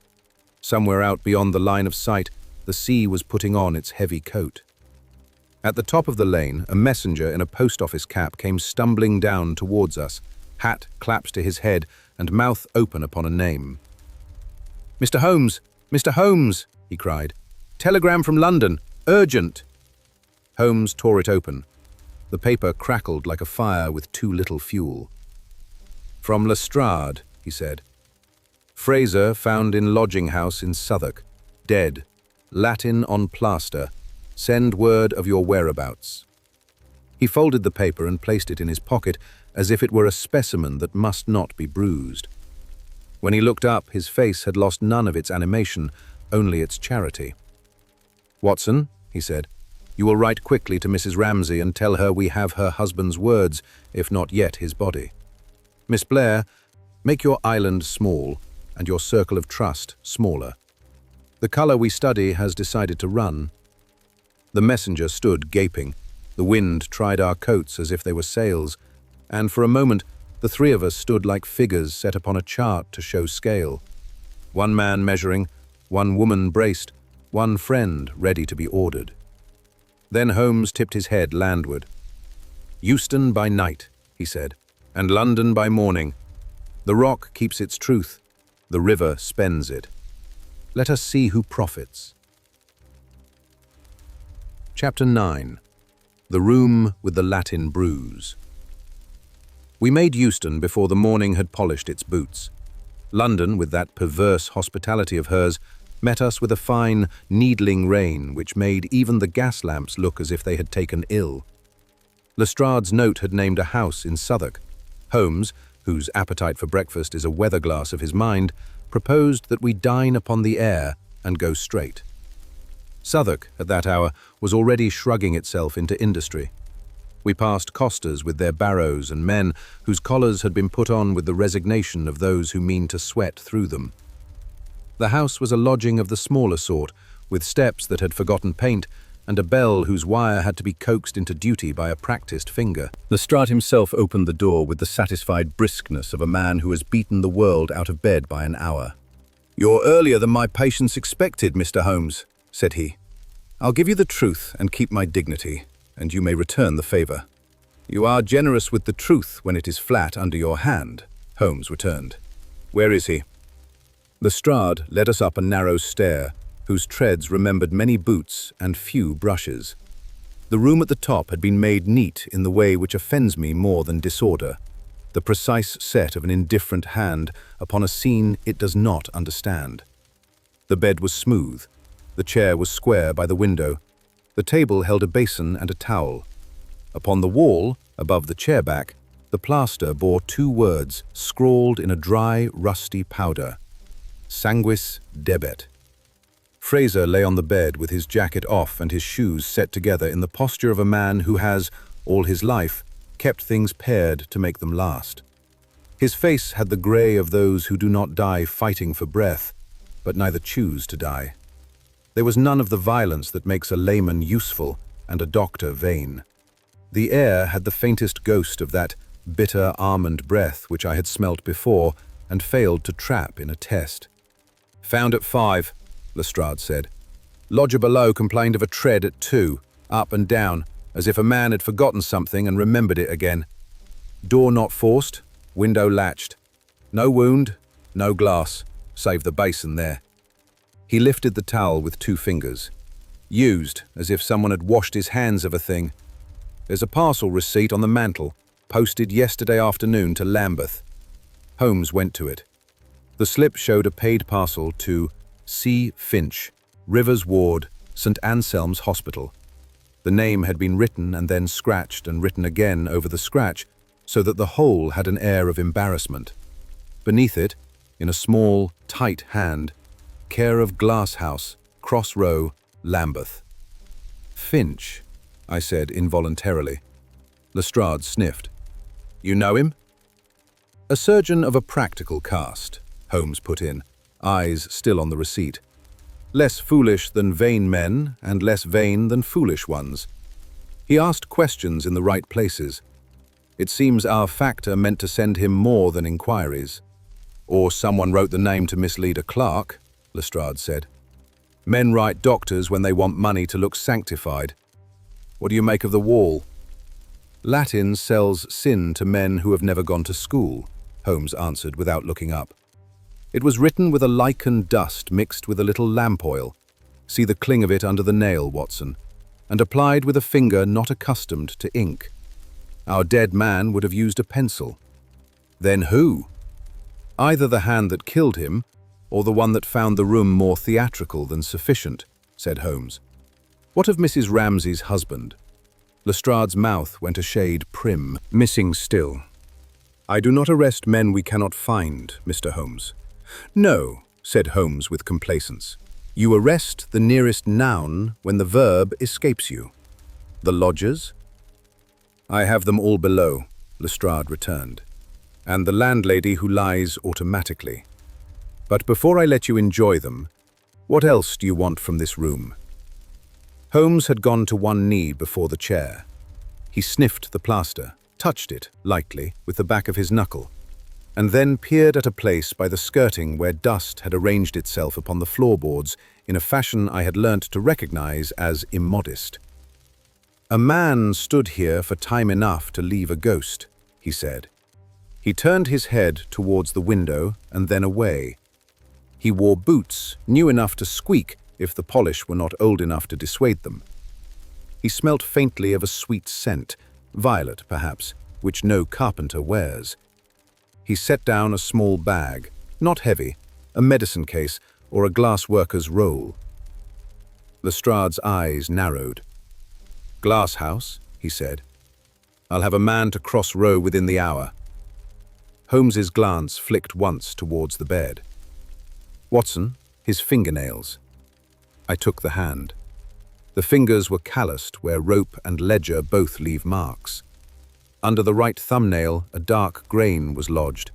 Speaker 1: Somewhere out beyond the line of sight, the sea was putting on its heavy coat. At the top of the lane, a messenger in a post office cap came stumbling down towards us, hat clapped to his head and mouth open upon a name. Mr. Holmes! Mr. Holmes! He cried. Telegram from London! Urgent! Holmes tore it open. The paper crackled like a fire with too little fuel. From Lestrade, he said. Fraser found in lodging house in Southwark. Dead. Latin on plaster. Send word of your whereabouts. He folded the paper and placed it in his pocket as if it were a specimen that must not be bruised. When he looked up, his face had lost none of its animation, only its charity. Watson, he said, you will write quickly to Mrs. Ramsay and tell her we have her husband's words, if not yet his body. Miss Blair, make your island small and your circle of trust smaller. The colour we study has decided to run. The messenger stood gaping. The wind tried our coats as if they were sails, and for a moment the three of us stood like figures set upon a chart to show scale. One man measuring, one woman braced, one friend ready to be ordered. Then Holmes tipped his head landward. Euston by night, he said, and London by morning. The rock keeps its truth. The river spends it. Let us see who profits. Chapter 9. The Room with the Latin Bruise. We made Euston before the morning had polished its boots. London, with that perverse hospitality of hers, met us with a fine, needling rain which made even the gas lamps look as if they had taken ill. Lestrade's note had named a house in Southwark. Holmes, whose appetite for breakfast is a weather-glass of his mind, proposed that we dine upon the air and go straight. Southwark, at that hour, was already shrugging itself into industry. We passed costers with their barrows and men whose collars had been put on with the resignation of those who mean to sweat through them. The house was a lodging of the smaller sort, with steps that had forgotten paint and a bell whose wire had to be coaxed into duty by a practiced finger. Lestrade himself opened the door with the satisfied briskness of a man who has beaten the world out of bed by an hour. "You're earlier than my patience expected, Mr. Holmes," said he. "I'll give you the truth and keep my dignity, and you may return the favour." "You are generous with the truth when it is flat under your hand," Holmes returned. "Where is he?" Lestrade led us up a narrow stair, whose treads remembered many boots and few brushes. The room at the top had been made neat in the way which offends me more than disorder, the precise set of an indifferent hand upon a scene it does not understand. The bed was smooth, the chair was square by the window, the table held a basin and a towel. Upon the wall, above the chair back, the plaster bore 2 words scrawled in a dry, rusty powder: Sanguis debet. Fraser lay on the bed with his jacket off and his shoes set together in the posture of a man who has, all his life, kept things paired to make them last. His face had the grey of those who do not die fighting for breath, but neither choose to die. There was none of the violence that makes a layman useful and a doctor vain. The air had the faintest ghost of that bitter almond breath which I had smelt before and failed to trap in a test. "Found at 5. Lestrade said. "Lodger below complained of a tread at 2, up and down, as if a man had forgotten something and remembered it again. Door not forced, window latched. No wound, no glass, save the basin there." He lifted the towel with 2 fingers. "Used, as if someone had washed his hands of a thing. There's a parcel receipt on the mantel, posted yesterday afternoon to Lambeth." Holmes went to it. The slip showed a paid parcel to C. Finch, Rivers Ward, St. Anselm's Hospital. The name had been written and then scratched and written again over the scratch, so that the whole had an air of embarrassment. Beneath it, in a small, tight hand, "Care of Glasshouse, Cross Row, Lambeth." "Finch," I said involuntarily. Lestrade sniffed. "You know him?" "A surgeon of a practical cast," Holmes put in, eyes still on the receipt. "Less foolish than vain men, and less vain than foolish ones. He asked questions in the right places. It seems our factor meant to send him more than inquiries. Or someone wrote the name to mislead a clerk," Lestrade said. "Men write doctors when they want money to look sanctified. What do you make of the wall?" "Latin sells sin to men who have never gone to school," Holmes answered without looking up. "It was written with a lichen dust mixed with a little lamp oil. See the cling of it under the nail, Watson, and applied with a finger not accustomed to ink. Our dead man would have used a pencil." "Then who?" "Either the hand that killed him, or the one that found the room more theatrical than sufficient," said Holmes. "What of Mrs. Ramsay's husband?" Lestrade's mouth went a shade prim. "Missing still." "I do not arrest men we cannot find, Mr. Holmes." "No," said Holmes with complacence. "You arrest the nearest noun when the verb escapes you. The lodgers?" "I have them all below," Lestrade returned. "And the landlady who lies automatically. But before I let you enjoy them, what else do you want from this room?" Holmes had gone to one knee before the chair. He sniffed the plaster, touched it lightly with the back of his knuckle, and then peered at a place by the skirting where dust had arranged itself upon the floorboards in a fashion I had learnt to recognize as immodest. "A man stood here for time enough to leave a ghost," he said. He turned his head towards the window and then away, He wore boots, new enough to squeak if the polish were not old enough to dissuade them. He smelt faintly of a sweet scent, violet perhaps, which no carpenter wears. He set down a small bag, not heavy, a medicine case or a glass worker's roll. Lestrade's eyes narrowed. "Glass house," he said. "I'll have a man to cross row within the hour." Holmes's glance flicked once towards the bed. "Watson, his fingernails." I took the hand. The fingers were calloused where rope and ledger both leave marks. Under the right thumbnail, a dark grain was lodged.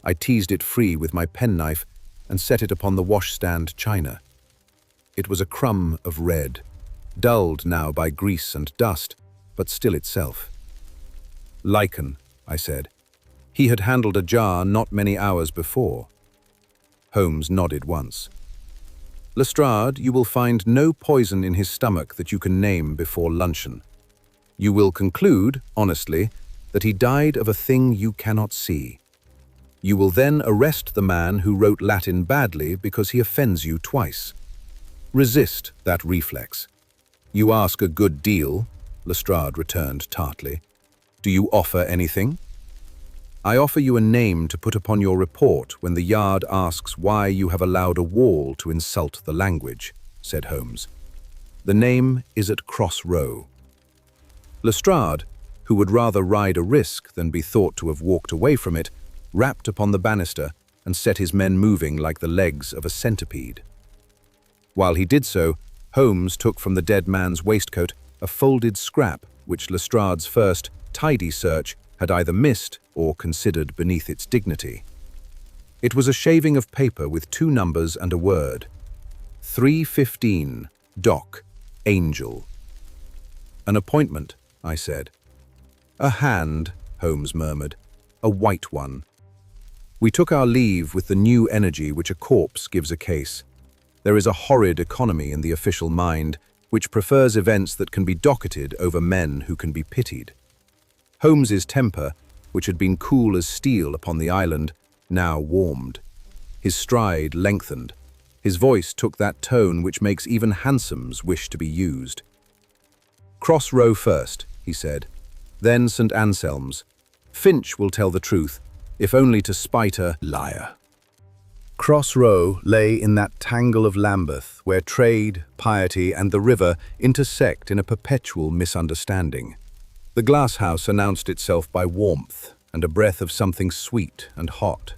Speaker 1: I teased it free with my penknife and set it upon the washstand china. It was a crumb of red, dulled now by grease and dust, but still itself. "Lichen," I said. He had handled a jar not many hours before. Holmes nodded once. "Lestrade, you will find no poison in his stomach that you can name before luncheon. You will conclude, honestly, that he died of a thing you cannot see. You will then arrest the man who wrote Latin badly because he offends you twice. Resist that reflex." "You ask a good deal," Lestrade returned tartly. "Do you offer anything?" "I offer you a name to put upon your report when the Yard asks why you have allowed a wall to insult the language," said Holmes. "The name is at Cross Row." Lestrade, who would rather ride a risk than be thought to have walked away from it, rapped upon the banister and set his men moving like the legs of a centipede. While he did so, Holmes took from the dead man's waistcoat a folded scrap which Lestrade's first, tidy search had either missed or considered beneath its dignity. It was a shaving of paper with 2 numbers and a word. 315, Doc, Angel. "An appointment," I said. "A hand," Holmes murmured, "a white one." We took our leave with the new energy which a corpse gives a case. There is a horrid economy in the official mind, which prefers events that can be docketed over men who can be pitied. Holmes's temper, which had been cool as steel upon the island, now warmed. His stride lengthened. His voice took that tone which makes even hansoms wish to be used. "Cross Row first," he said. "Then St. Anselm's. Finch will tell the truth, if only to spite a liar." Cross Row lay in that tangle of Lambeth where trade, piety, and the river intersect in a perpetual misunderstanding. The glass house announced itself by warmth and a breath of something sweet and hot.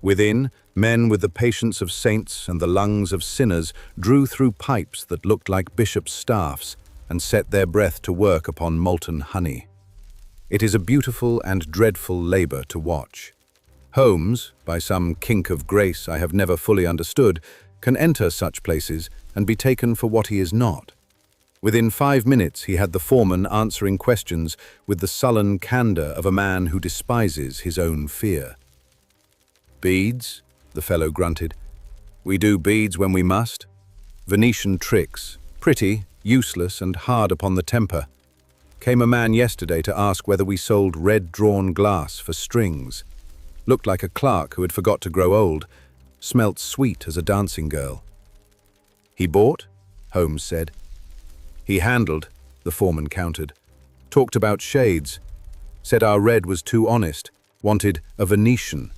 Speaker 1: Within, men with the patience of saints and the lungs of sinners drew through pipes that looked like bishops' staffs and set their breath to work upon molten honey. It is a beautiful and dreadful labor to watch. Holmes, by some kink of grace I have never fully understood, can enter such places and be taken for what he is not. Within 5 minutes he had the foreman answering questions with the sullen candor of a man who despises his own fear. "Beads?" the fellow grunted. "We do beads when we must. Venetian tricks, pretty, useless and hard upon the temper. Came a man yesterday to ask whether we sold red-drawn glass for strings. Looked like a clerk who had forgot to grow old, smelt sweet as a dancing girl." "He bought?" Holmes said. "He handled," the foreman countered. "Talked about shades. Said our red was too honest. Wanted a Venetian."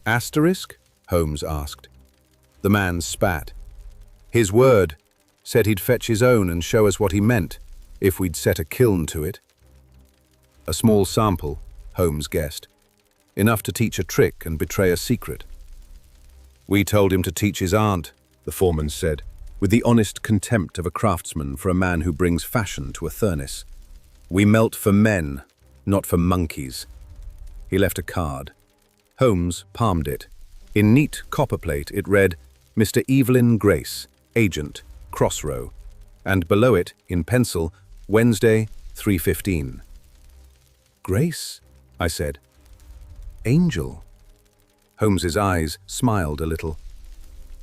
Speaker 1: "Asterisk?" Holmes asked. The man spat. "His word. Said he'd fetch his own and show us what he meant, if we'd set a kiln to it." "A small sample," Holmes guessed. "Enough to teach a trick and betray a secret." "We told him to teach his aunt," the foreman said, with the honest contempt of a craftsman for a man who brings fashion to a furnace. "We melt for men, not for monkeys." He left a card. Holmes palmed it. In neat copperplate it read, "Mr. Evelyn Grace, Agent, Crossrow," and below it, in pencil, "Wednesday, 3:15. "Grace?" I said. "Angel?" Holmes's eyes smiled a little.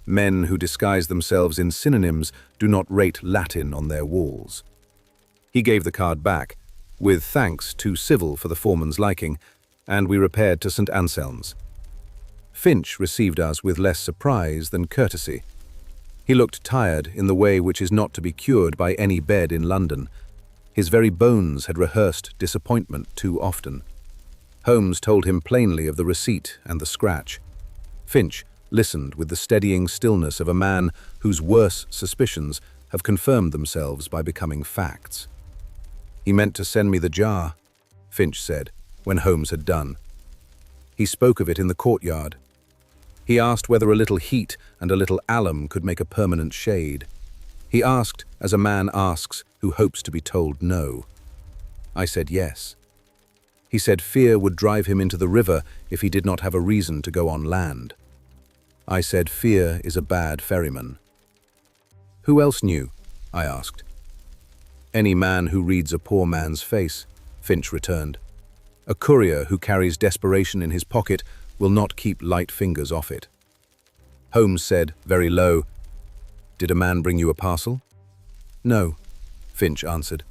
Speaker 1: Men who disguise themselves in synonyms do not rate Latin on their walls. He gave the card back, with thanks too civil for the foreman's liking, and we repaired to St. Anselm's. Finch received us with less surprise than courtesy. He looked tired in the way which is not to be cured by any bed in London. His very bones had rehearsed disappointment too often. Holmes told him plainly of the receipt and the scratch. Finch listened with the steadying stillness of a man whose worse suspicions have confirmed themselves by becoming facts. "He meant to send me the jar," Finch said, when Holmes had done. "He spoke of it in the courtyard. He asked whether a little heat and a little alum could make a permanent shade. He asked as a man asks who hopes to be told no. I said yes. He said fear would drive him into the river if he did not have a reason to go on land. I said fear is a bad ferryman." "Who else knew?" I asked. "Any man who reads a poor man's face," Finch returned. "A courier who carries desperation in his pocket will not keep light fingers off it." Holmes said, very low, "Did a man bring you a parcel?" "No," Finch answered.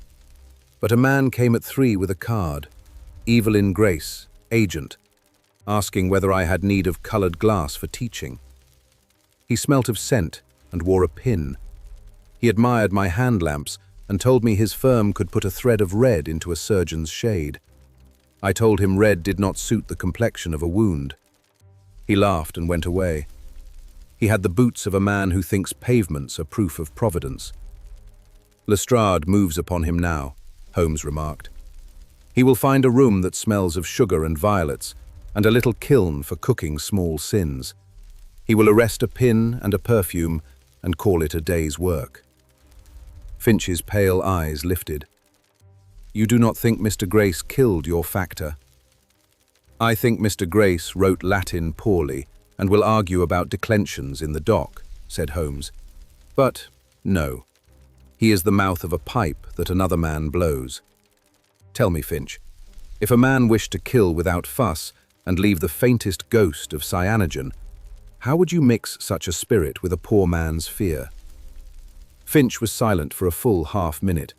Speaker 1: "But a man came at 3 with a card, Evelyn Grace, agent, asking whether I had need of coloured glass for teaching. He smelt of scent and wore a pin. He admired my hand lamps and told me his firm could put a thread of red into a surgeon's shade. I told him red did not suit the complexion of a wound. He laughed and went away. He had the boots of a man who thinks pavements are proof of providence." "Lestrade moves upon him now," Holmes remarked. "He will find a room that smells of sugar and violets, and a little kiln for cooking small sins. He will arrest a pin and a perfume and call it a day's work." Finch's pale eyes lifted. "You do not think Mr. Grace killed your factor?" "I think Mr. Grace wrote Latin poorly and will argue about declensions in the dock," said Holmes. "But, no. He is the mouth of a pipe that another man blows. Tell me, Finch, if a man wished to kill without fuss and leave the faintest ghost of cyanogen, how would you mix such a spirit with a poor man's fear?" Finch was silent for a full half-minute.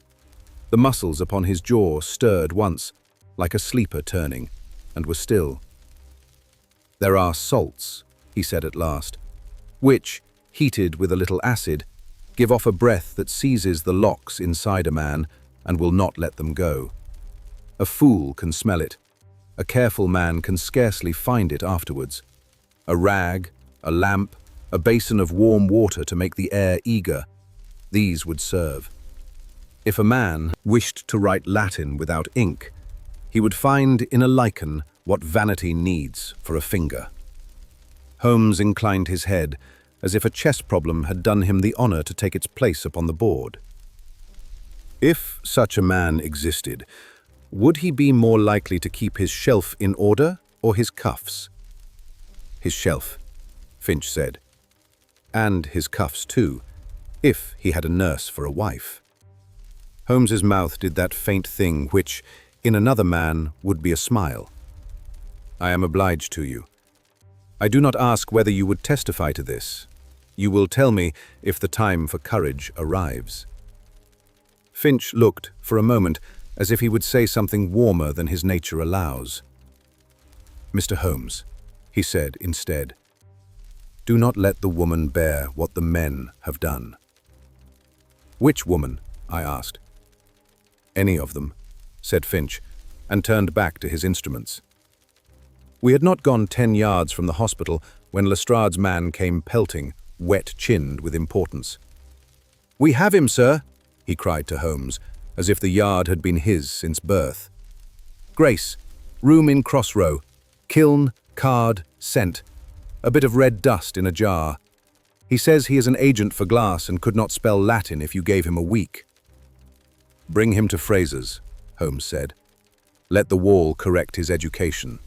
Speaker 1: The muscles upon his jaw stirred once, like a sleeper turning, and were still. "There are salts," he said at last, "which, heated with a little acid, give off a breath that seizes the locks inside a man and will not let them go. A fool can smell it. A careful man can scarcely find it afterwards. A rag, a lamp, a basin of warm water to make the air eager, these would serve. If a man wished to write Latin without ink, he would find in a lichen what vanity needs for a finger." Holmes inclined his head, as if a chess problem had done him the honor to take its place upon the board. "If such a man existed, would he be more likely to keep his shelf in order or his cuffs?" "His shelf," Finch said. "And his cuffs too, if he had a nurse for a wife." Holmes's mouth did that faint thing which, in another man, would be a smile. "I am obliged to you. I do not ask whether you would testify to this. You will tell me if the time for courage arrives." Finch looked, for a moment, as if he would say something warmer than his nature allows. "Mr. Holmes," he said instead, "do not let the woman bear what the men have done." "Which woman?" I asked. "Any of them," said Finch, and turned back to his instruments. We had not gone 10 yards from the hospital when Lestrade's man came pelting, wet-chinned with importance. "We have him, sir," he cried to Holmes, as if the yard had been his since birth. "Grace, room in cross-row, kiln, card, scent, a bit of red dust in a jar. He says he is an agent for glass and could not spell Latin if you gave him a week." "Bring him to Fraser's," Holmes said. "Let the wall correct his education."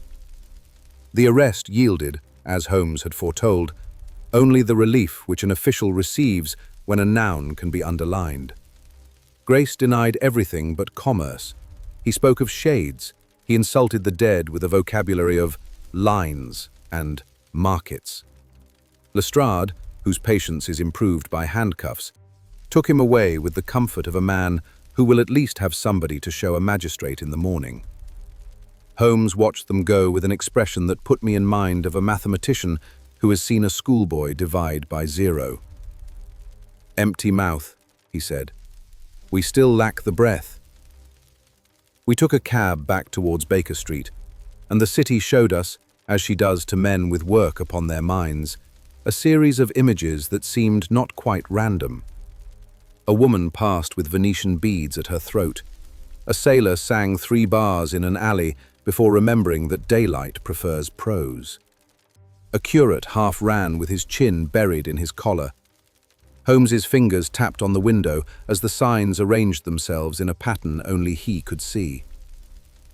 Speaker 1: The arrest yielded, as Holmes had foretold, only the relief which an official receives when a noun can be underlined. Grace denied everything but commerce. He spoke of shades. He insulted the dead with a vocabulary of lines and markets. Lestrade, whose patience is improved by handcuffs, took him away with the comfort of a man who will at least have somebody to show a magistrate in the morning. Holmes watched them go with an expression that put me in mind of a mathematician who has seen a schoolboy divide by zero. "Empty mouth," he said. "We still lack the breath." We took a cab back towards Baker Street, and the city showed us, as she does to men with work upon their minds, a series of images that seemed not quite random. A woman passed with Venetian beads at her throat. A sailor sang 3 bars in an alley before remembering that daylight prefers prose. A curate half ran with his chin buried in his collar. Holmes's fingers tapped on the window as the signs arranged themselves in a pattern only he could see.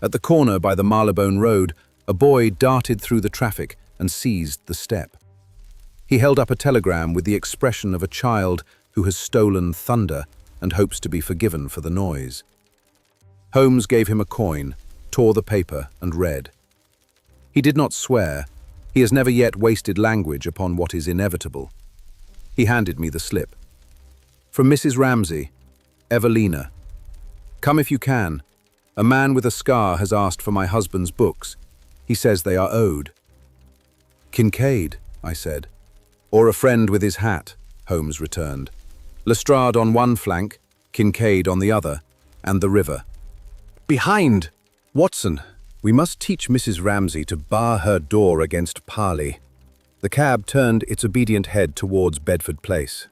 Speaker 1: At the corner by the Marylebone Road, a boy darted through the traffic and seized the step. He held up a telegram with the expression of a child who has stolen thunder and hopes to be forgiven for the noise. Holmes gave him a coin, tore the paper, and read. He did not swear. He has never yet wasted language upon what is inevitable. He handed me the slip. From Mrs. Ramsay, Evelina. Come if you can. A man with a scar has asked for my husband's books. He says they are owed. Kincaid, I said. Or a friend with his hat, Holmes returned. Lestrade on one flank, Kincaid on the other, and the river. Behind! Watson, we must teach Mrs. Ramsay to bar her door against parley. The cab turned its obedient head towards Bedford Place.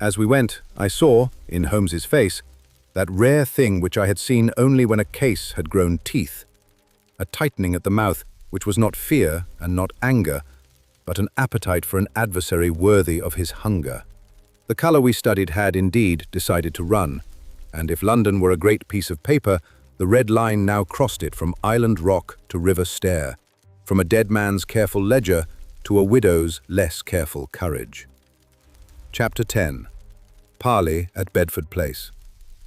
Speaker 1: As we went, I saw, in Holmes's face, that rare thing which I had seen only when a case had grown teeth, a tightening at the mouth which was not fear and not anger, but an appetite for an adversary worthy of his hunger. The colour we studied had indeed decided to run, and if London were a great piece of paper, the red line now crossed it from Island Rock to River Stair, from a dead man's careful ledger to a widow's less careful courage. Chapter 10. Parley at Bedford Place.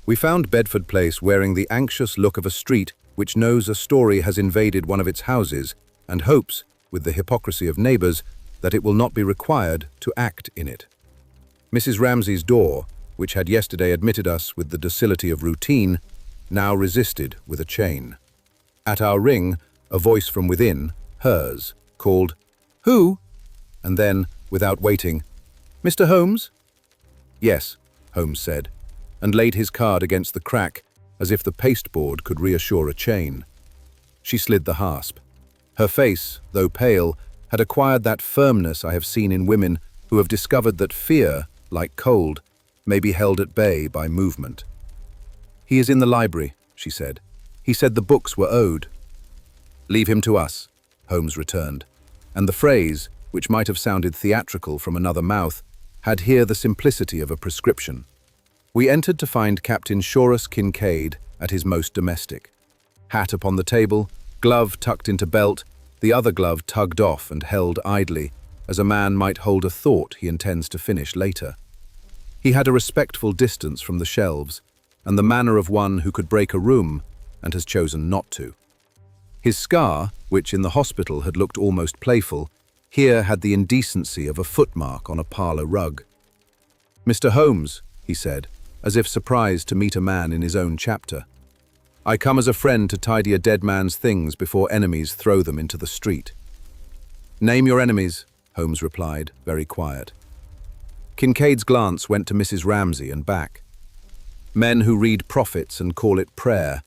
Speaker 1: We found Bedford Place wearing the anxious look of a street which knows a story has invaded one of its houses and hopes, with the hypocrisy of neighbours, that it will not be required to act in it. Mrs. Ramsay's door, which had yesterday admitted us with the docility of routine, now resisted with a chain. At our ring, a voice from within, hers, called, "Who?" And then, without waiting, "Mr. Holmes?" "Yes," Holmes said, and laid his card against the crack, as if the pasteboard could reassure a chain. She slid the hasp. Her face, though pale, had acquired that firmness I have seen in women who have discovered that fear, like cold, may be held at bay by movement. "He is in the library," she said. "He said the books were owed." "Leave him to us," Holmes returned, and the phrase, which might have sounded theatrical from another mouth, had here the simplicity of a prescription. We entered to find Captain Shorus Kincaid at his most domestic. Hat upon the table, glove tucked into belt, the other glove tugged off and held idly, as a man might hold a thought he intends to finish later. He had a respectful distance from the shelves, and the manner of one who could break a room and has chosen not to. His scar, which in the hospital had looked almost playful, here had the indecency of a footmark on a parlour rug. "Mr. Holmes," he said, as if surprised to meet a man in his own chapter. "I come as a friend to tidy a dead man's things before enemies throw them into the street." "Name your enemies," Holmes replied, very quiet. Kincaid's glance went to Mrs. Ramsay and back. Men who read prophets and call it prayer,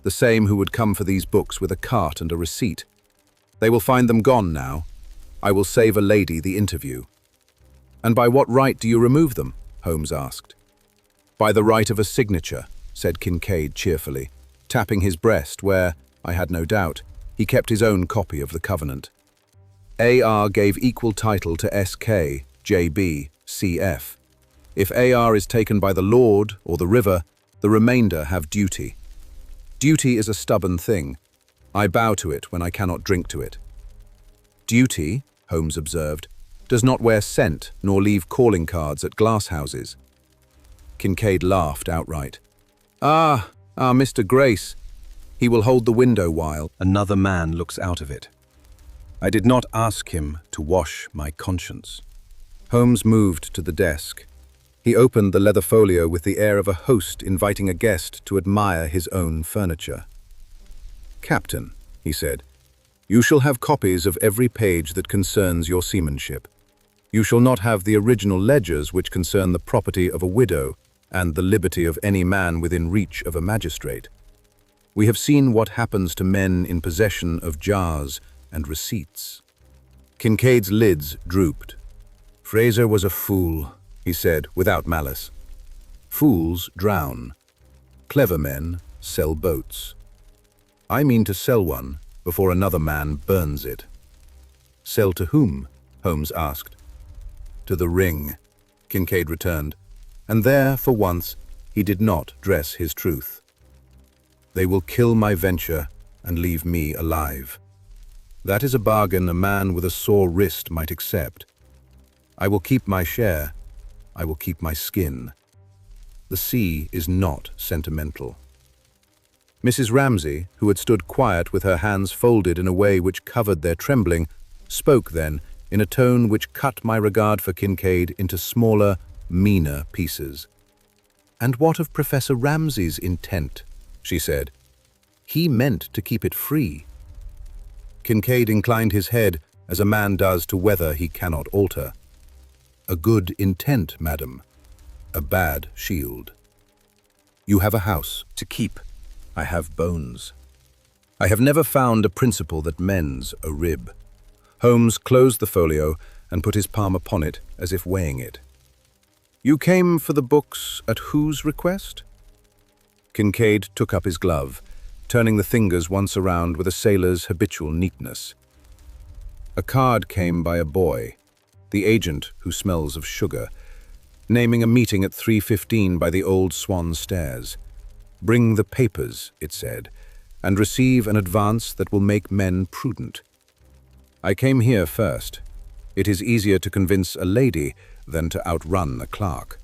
Speaker 1: the same who would come for these books with a cart and a receipt. They will find them gone now. I will save a lady the interview. "And by what right do you remove them?" Holmes asked. "By the right of a signature," said Kincaid cheerfully, tapping his breast where, I had no doubt, he kept his own copy of the covenant. "AR gave equal title to SK, JB, CF. If AR is taken by the Lord or the river, the remainder have duty. Duty is a stubborn thing. I bow to it when I cannot drink to it." "Duty," Holmes observed, "does not wear scent nor leave calling cards at glass houses." Kincaid laughed outright. Mr. Grace. He will hold the window while another man looks out of it. I did not ask him to wash my conscience." Holmes moved to the desk. He opened the leather folio with the air of a host inviting a guest to admire his own furniture. "Captain," he said. "You shall have copies of every page that concerns your seamanship. You shall not have the original ledgers which concern the property of a widow and the liberty of any man within reach of a magistrate. We have seen what happens to men in possession of jars and receipts." Kincaid's lids drooped. "Fraser was a fool," he said without malice. "Fools drown. Clever men sell boats. I mean to sell one before another man burns it." "Sell to whom?" Holmes asked. "To the Ring," Kincaid returned, and there, for once, he did not dress his truth. "They will kill my venture and leave me alive. That is a bargain a man with a sore wrist might accept. I will keep my share. I will keep my skin. The sea is not sentimental." Mrs. Ramsay, who had stood quiet with her hands folded in a way which covered their trembling, spoke then in a tone which cut my regard for Kincaid into smaller, meaner pieces. "And what of Professor Ramsay's intent?" she said. "He meant to keep it free." Kincaid inclined his head as a man does to weather he cannot alter. "A good intent, madam. A bad shield. You have a house to keep. I have bones. I have never found a principle that mends a rib." Holmes closed the folio and put his palm upon it as if weighing it. "You came for the books at whose request?" Kincaid took up his glove, turning the fingers once around with a sailor's habitual neatness. "A card came by a boy, the agent who smells of sugar, naming a meeting at 3:15 by the Old Swan Stairs. Bring the papers, it said, and receive an advance that will make men prudent. I came here first. It is easier to convince a lady than to outrun a clerk."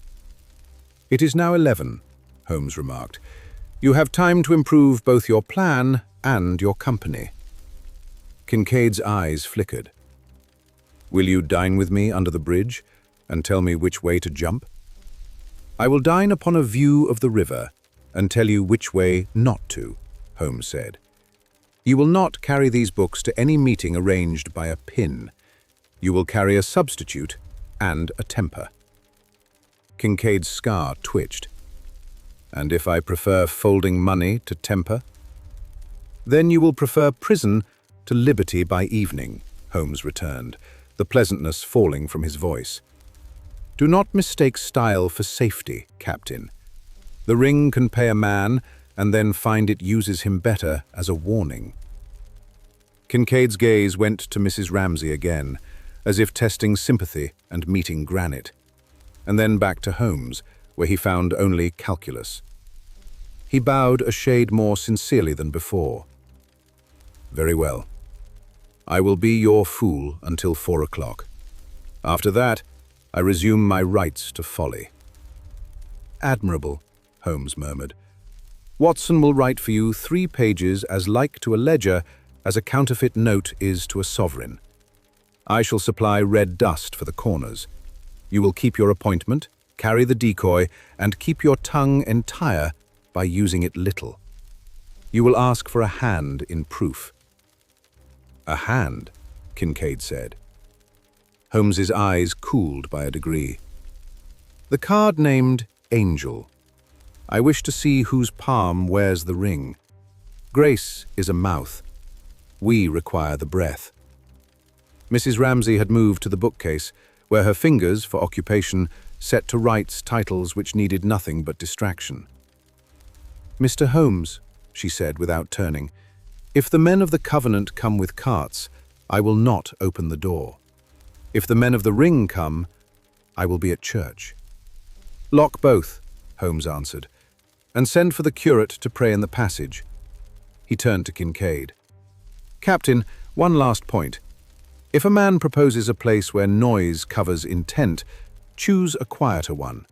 Speaker 1: "It is now 11, Holmes remarked. "You have time to improve both your plan and your company." Kincaid's eyes flickered. "Will you dine with me under the bridge and tell me which way to jump?" "I will dine upon a view of the river and tell you which way not to," Holmes said. "You will not carry these books to any meeting arranged by a pin. You will carry a substitute and a temper." Kincaid's scar twitched. "And if I prefer folding money to temper?" "Then you will prefer prison to liberty by evening," Holmes returned, the pleasantness falling from his voice. "Do not mistake style for safety, Captain. The Ring can pay a man and then find it uses him better as a warning." Kincaid's gaze went to Mrs. Ramsay again, as if testing sympathy and meeting granite, and then back to Holmes, where he found only calculus. He bowed a shade more sincerely than before. "Very well. I will be your fool until 4 o'clock. After that, I resume my rights to folly." "Admirable," Holmes murmured. "Watson will write for you 3 pages as like to a ledger as a counterfeit note is to a sovereign. I shall supply red dust for the corners. You will keep your appointment, carry the decoy, and keep your tongue entire by using it little. You will ask for a hand in proof." "A hand," Kincaid said. Holmes's eyes cooled by a degree. "The card named Angel. I wish to see whose palm wears the ring. Grace is a mouth. We require the breath." Mrs. Ramsay had moved to the bookcase, where her fingers, for occupation, set to rights titles which needed nothing but distraction. "Mr. Holmes," she said without turning, "if the men of the Covenant come with carts, I will not open the door. If the men of the Ring come, I will be at church." "Lock both," Holmes answered, "and send for the curate to pray in the passage." He turned to Kincaid. "Captain, one last point. If a man proposes a place where noise covers intent, choose a quieter one.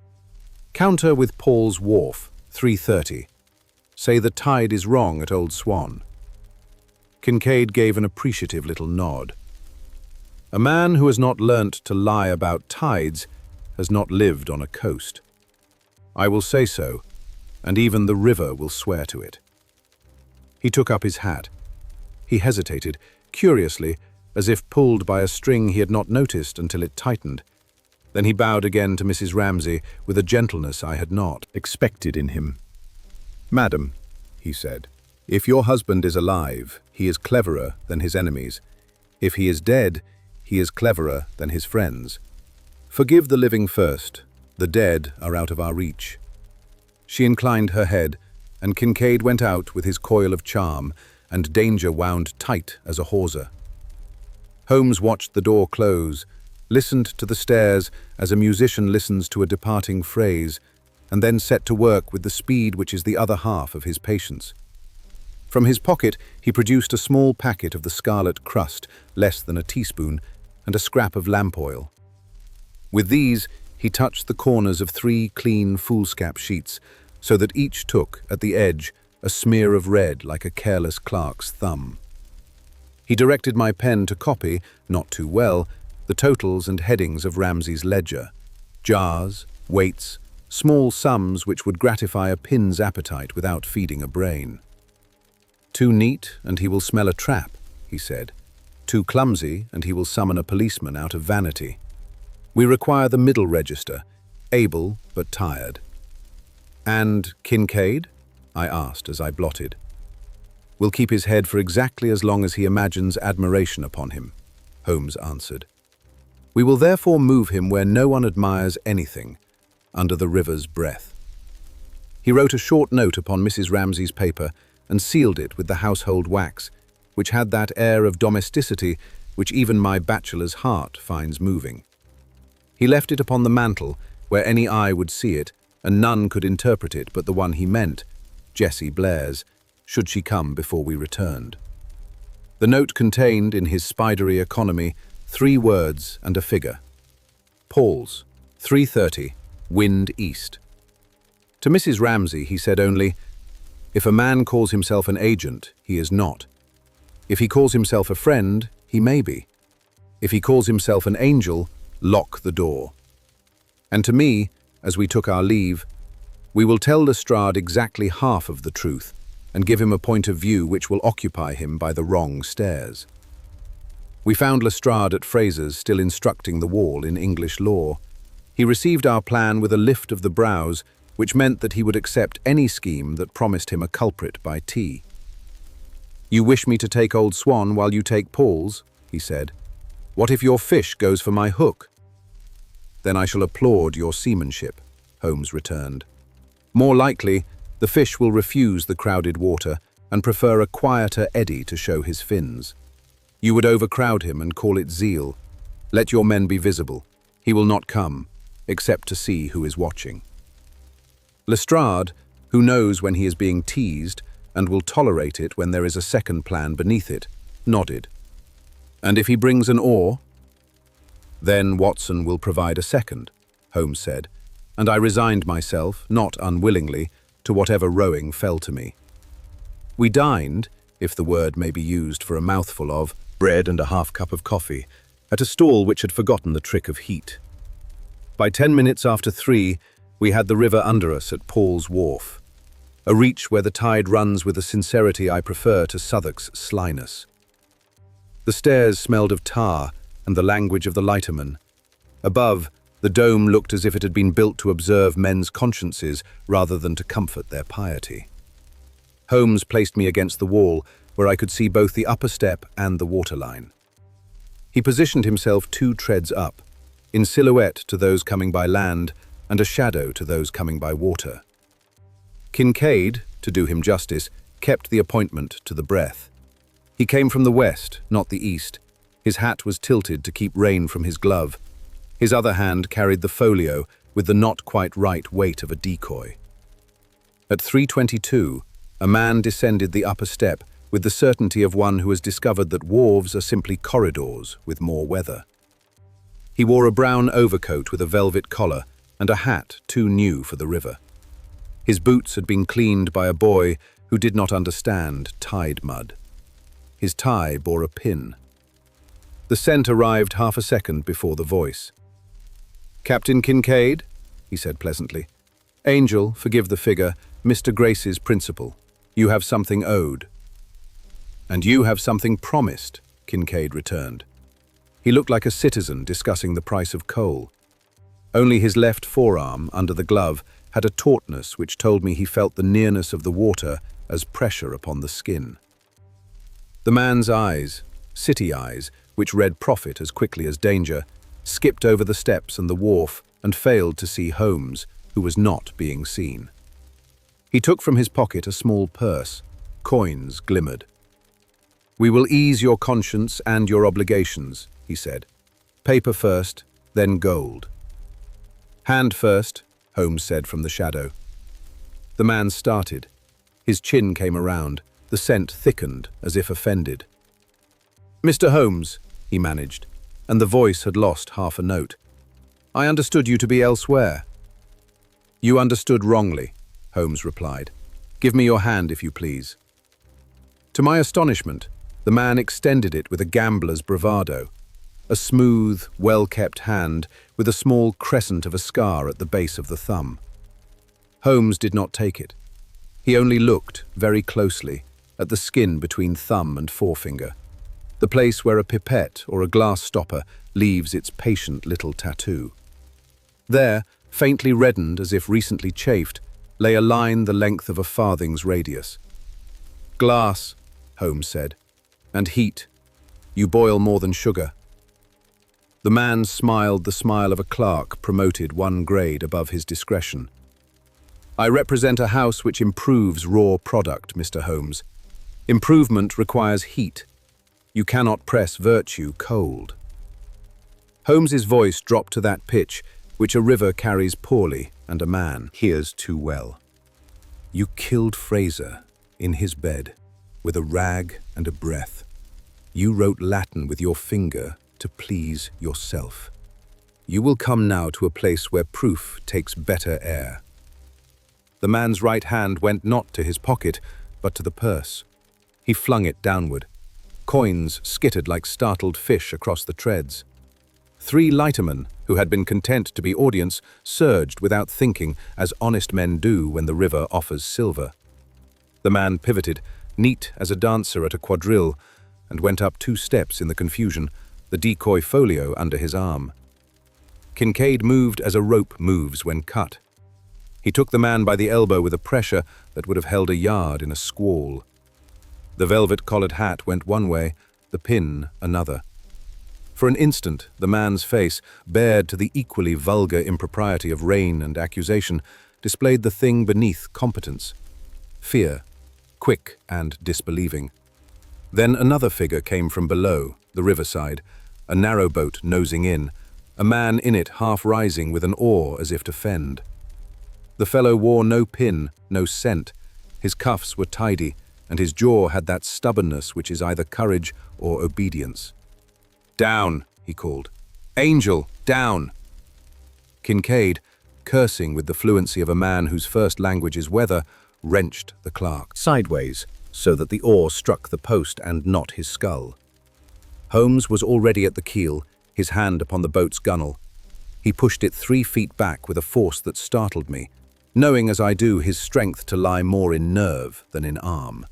Speaker 1: Counter with Paul's Wharf, 3:30. Say the tide is wrong at Old Swan." Kincaid gave an appreciative little nod. "A man who has not learnt to lie about tides has not lived on a coast. I will say so, and even the river will swear to it." He took up his hat. He hesitated, curiously, as if pulled by a string he had not noticed until it tightened. Then he bowed again to Mrs. Ramsay with a gentleness I had not expected in him. "Madam," he said, "if your husband is alive, he is cleverer than his enemies. If he is dead, he is cleverer than his friends. Forgive the living first, the dead are out of our reach." She inclined her head, and Kincaid went out with his coil of charm and danger wound tight as a hawser. Holmes watched the door close, listened to the stairs as a musician listens to a departing phrase, and then set to work with the speed which is the other half of his patience. From his pocket he produced a small packet of the Scarlet crust, less than a teaspoon, and a scrap of lamp oil. With these he touched the corners of 3 clean foolscap sheets, so that each took, at the edge, a smear of red like a careless clerk's thumb. He directed my pen to copy, not too well, the totals and headings of Ramsay's ledger. Jars, weights, small sums which would gratify a pin's appetite without feeding a brain. "Too neat, and he will smell a trap," he said. "Too clumsy, and he will summon a policeman out of vanity. We require the middle register, able but tired." "And Kincaid?" I asked as I blotted. "Will keep his head for exactly as long as he imagines admiration upon him," Holmes answered. "We will therefore move him where no one admires anything, under the river's breath." He wrote a short note upon Mrs. Ramsay's paper and sealed it with the household wax, which had that air of domesticity which even my bachelor's heart finds moving. He left it upon the mantel, where any eye would see it, and none could interpret it but the one he meant, Jessie Blair's, should she come before we returned. The note contained, in his spidery economy, 3 words and a figure. Paul's, 3:30, wind east. To Mrs. Ramsay he said only, "If a man calls himself an agent, he is not. If he calls himself a friend, he may be. If he calls himself an angel, lock the door." And to me, as we took our leave, "We will tell Lestrade exactly half of the truth and give him a point of view which will occupy him by the wrong stairs." We found Lestrade at Fraser's still instructing the wall in English law. He received our plan with a lift of the brows, which meant that he would accept any scheme that promised him a culprit by tea. "You wish me to take Old Swan while you take Paul's?" he said. "What if your fish goes for my hook?" "Then I shall applaud your seamanship," Holmes returned. "More likely, the fish will refuse the crowded water and prefer a quieter eddy to show his fins. You would overcrowd him and call it zeal. Let your men be visible. He will not come, except to see who is watching." Lestrade, who knows when he is being teased and will tolerate it when there is a second plan beneath it, nodded. "And if he brings an oar?" "Then Watson will provide a second," Holmes said, and I resigned myself, not unwillingly, to whatever rowing fell to me. We dined, if the word may be used for a mouthful of bread and a half-cup of coffee, at a stall which had forgotten the trick of heat. By 10 minutes after 3, we had the river under us at Paul's Wharf, a reach where the tide runs with a sincerity I prefer to Southwark's slyness. The stairs smelled of tar and the language of the lighterman. Above, the dome looked as if it had been built to observe men's consciences rather than to comfort their piety. Holmes placed me against the wall, where I could see both the upper step and the waterline. He positioned himself 2 treads up, in silhouette to those coming by land and a shadow to those coming by water. Kincaid, to do him justice, kept the appointment to the breath. He came from the west, not the east. His hat was tilted to keep rain from his glove. His other hand carried the folio with the not quite right weight of a decoy. At 3:22, a man descended the upper step with the certainty of one who has discovered that wharves are simply corridors with more weather. He wore a brown overcoat with a velvet collar and a hat too new for the river. His boots had been cleaned by a boy who did not understand tide mud. His tie bore a pin. The scent arrived half a second before the voice. "Captain Kincaid," he said pleasantly. "Angel, forgive the figure, Mr. Grace's principal. You have something owed." "And you have something promised," Kincaid returned. He looked like a citizen discussing the price of coal. Only his left forearm, under the glove, had a tautness which told me he felt the nearness of the water as pressure upon the skin. The man's eyes, city eyes, which read profit as quickly as danger, skipped over the steps and the wharf and failed to see Holmes, who was not being seen. He took from his pocket a small purse. Coins glimmered. "We will ease your conscience and your obligations," he said. "Paper first, then gold." "Hand first," Holmes said from the shadow. The man started. His chin came around. The scent thickened, as if offended. "Mr. Holmes," he managed, and the voice had lost half a note. "I understood you to be elsewhere." "You understood wrongly," Holmes replied. "Give me your hand, if you please." To my astonishment, the man extended it with a gambler's bravado, a smooth, well-kept hand with a small crescent of a scar at the base of the thumb. Holmes did not take it. He only looked, very closely, at the skin between thumb and forefinger, the place where a pipette or a glass stopper leaves its patient little tattoo. There, faintly reddened as if recently chafed, lay a line the length of a farthing's radius. "Glass," Holmes said, "and heat. You boil more than sugar." The man smiled the smile of a clerk promoted one grade above his discretion. "I represent a house which improves raw product, Mr. Holmes. Improvement requires heat. You cannot press virtue cold." Holmes's voice dropped to that pitch which a river carries poorly and a man hears too well. "You killed Fraser in his bed with a rag and a breath. You wrote Latin with your finger to please yourself. You will come now to a place where proof takes better air." The man's right hand went not to his pocket, but to the purse. He flung it downward. Coins skittered like startled fish across the treads. 3 lightermen, who had been content to be audience, surged without thinking, as honest men do when the river offers silver. The man pivoted, neat as a dancer at a quadrille, and went up 2 steps in the confusion, the decoy folio under his arm. Kincaid moved as a rope moves when cut. He took the man by the elbow with a pressure that would have held a yard in a squall. The velvet-collared hat went one way, the pin another. For an instant, the man's face, bared to the equally vulgar impropriety of rain and accusation, displayed the thing beneath competence: fear, quick and disbelieving. Then another figure came from below, the riverside, a narrow boat nosing in, a man in it half rising with an oar as if to fend. The fellow wore no pin, no scent. His cuffs were tidy, and his jaw had that stubbornness which is either courage or obedience. "Down," he called. "Angel, down!" Kincaid, cursing with the fluency of a man whose first language is weather, wrenched the clerk sideways, so that the oar struck the post and not his skull. Holmes was already at the keel, his hand upon the boat's gunwale. He pushed it 3 feet back with a force that startled me, knowing as I do his strength to lie more in nerve than in arm.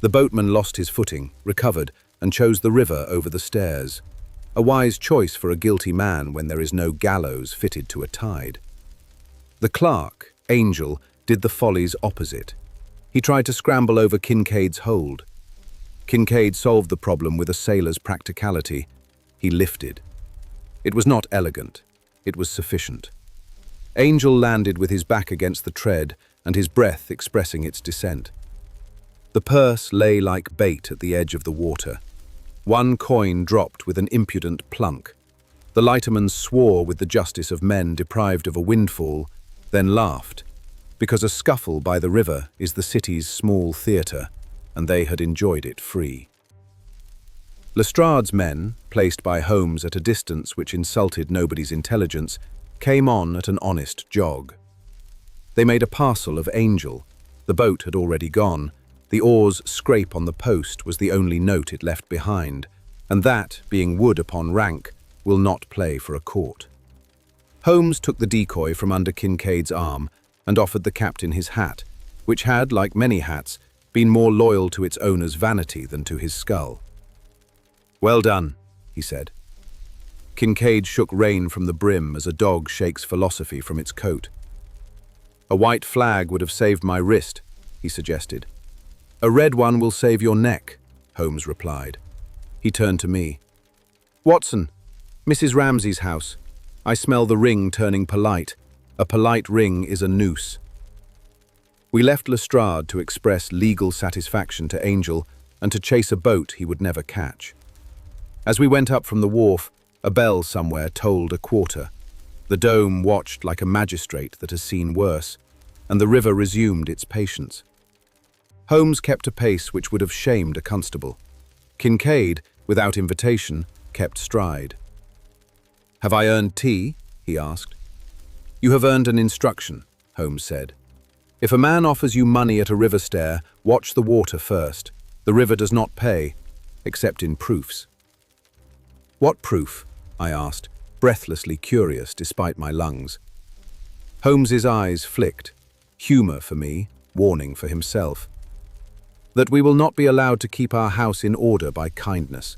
Speaker 1: The boatman lost his footing, recovered, and chose the river over the stairs, a wise choice for a guilty man when there is no gallows fitted to a tide. The clerk, Angel, did the follies opposite. He tried to scramble over Kincaid's hold. Kincaid solved the problem with a sailor's practicality. He lifted. It was not elegant. It was sufficient. Angel landed with his back against the tread and his breath expressing its descent. The purse lay like bait at the edge of the water. 1 coin dropped with an impudent plunk. The lighterman swore with the justice of men deprived of a windfall, then laughed, because a scuffle by the river is the city's small theatre, and they had enjoyed it free. Lestrade's men, placed by Holmes at a distance which insulted nobody's intelligence, came on at an honest jog. They made a parcel of Angel. The boat had already gone. The oar's scrape on the post was the only note it left behind, and that, being wood upon rank, will not play for a court. Holmes took the decoy from under Kincaid's arm and offered the captain his hat, which had, like many hats, been more loyal to its owner's vanity than to his skull. "Well done," he said. Kincaid shook rain from the brim as a dog shakes philosophy from its coat. "A white flag would have saved my wrist," he suggested. "A red one will save your neck," Holmes replied. He turned to me. "Watson, Mrs. Ramsay's house. I smell the ring turning polite. A polite ring is a noose." We left Lestrade to express legal satisfaction to Angel and to chase a boat he would never catch. As we went up from the wharf, a bell somewhere tolled a quarter. The dome watched like a magistrate that has seen worse, and the river resumed its patience. Holmes kept a pace which would have shamed a constable. Kincaid, without invitation, kept stride. "Have I earned tea?" he asked. "You have earned an instruction," Holmes said. "If a man offers you money at a river stair, watch the water first. The river does not pay, except in proofs." "What proof?" I asked, breathlessly curious despite my lungs. Holmes's eyes flicked. Humor for me, warning for himself. "That we will not be allowed to keep our house in order by kindness.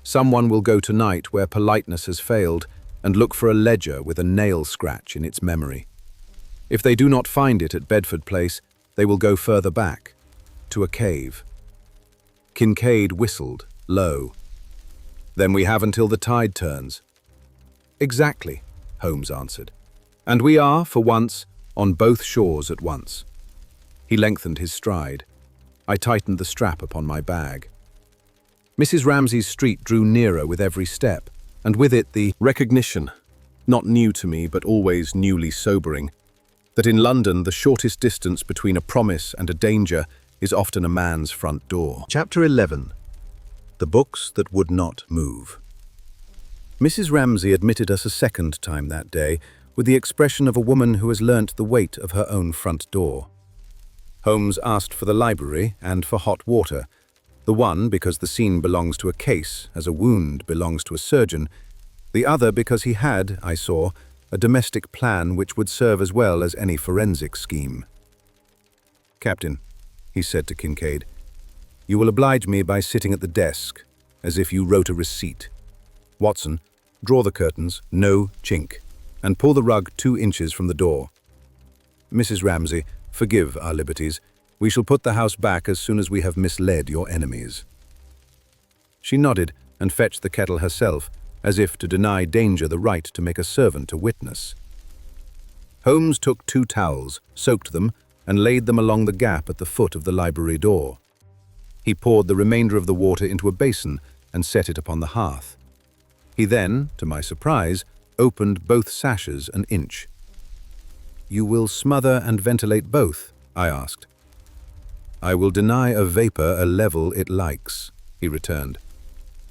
Speaker 1: Someone will go tonight where politeness has failed and look for a ledger with a nail scratch in its memory. If they do not find it at Bedford Place, they will go further back, to a cave." Kincaid whistled, low. "Then we have until the tide turns." "Exactly," Holmes answered. "And we are, for once, on both shores at once." He lengthened his stride. I tightened the strap upon my bag. Mrs. Ramsay's street drew nearer with every step, and with it the recognition, not new to me but always newly sobering, that in London the shortest distance between a promise and a danger is often a man's front door. Chapter 11. The Books That Would Not Move. Mrs. Ramsay admitted us a second time that day with the expression of a woman who has learnt the weight of her own front door. Holmes asked for the library and for hot water, the one because the scene belongs to a case, as a wound belongs to a surgeon, the other because he had, I saw, a domestic plan which would serve as well as any forensic scheme. "Captain," he said to Kincaid, "you will oblige me by sitting at the desk, as if you wrote a receipt. Watson, draw the curtains, no chink, and pull the rug 2 inches from the door. Mrs. Ramsay, forgive our liberties. We shall put the house back as soon as we have misled your enemies." She nodded and fetched the kettle herself, as if to deny danger the right to make a servant a witness. Holmes took 2 towels, soaked them, and laid them along the gap at the foot of the library door. He poured the remainder of the water into a basin and set it upon the hearth. He then, to my surprise, opened both sashes an inch. "You will smother and ventilate both?" I asked. "I will deny a vapor a level it likes," he returned.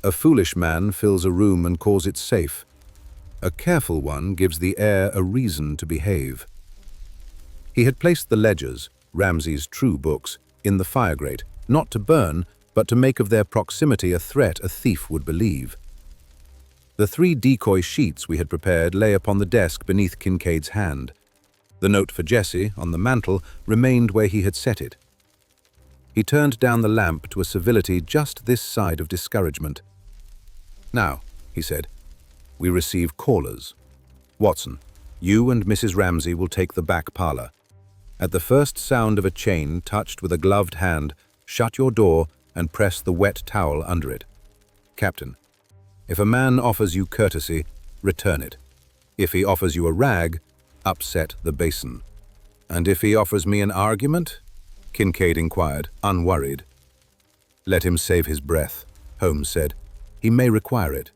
Speaker 1: "A foolish man fills a room and calls it safe. A careful one gives the air a reason to behave." He had placed the ledgers, Ramsay's true books, in the fire grate, not to burn, but to make of their proximity a threat a thief would believe. The 3 decoy sheets we had prepared lay upon the desk beneath Kincaid's hand. The note for Jessie, on the mantel, remained where he had set it. He turned down the lamp to a civility just this side of discouragement. "Now," he said, "we receive callers. Watson, you and Mrs. Ramsay will take the back parlour. At the first sound of a chain touched with a gloved hand, shut your door and press the wet towel under it. Captain, if a man offers you courtesy, return it. If he offers you a rag, upset the basin. And if he offers me an argument?" Kincaid inquired, unworried. "Let him save his breath," Holmes said. "He may require it."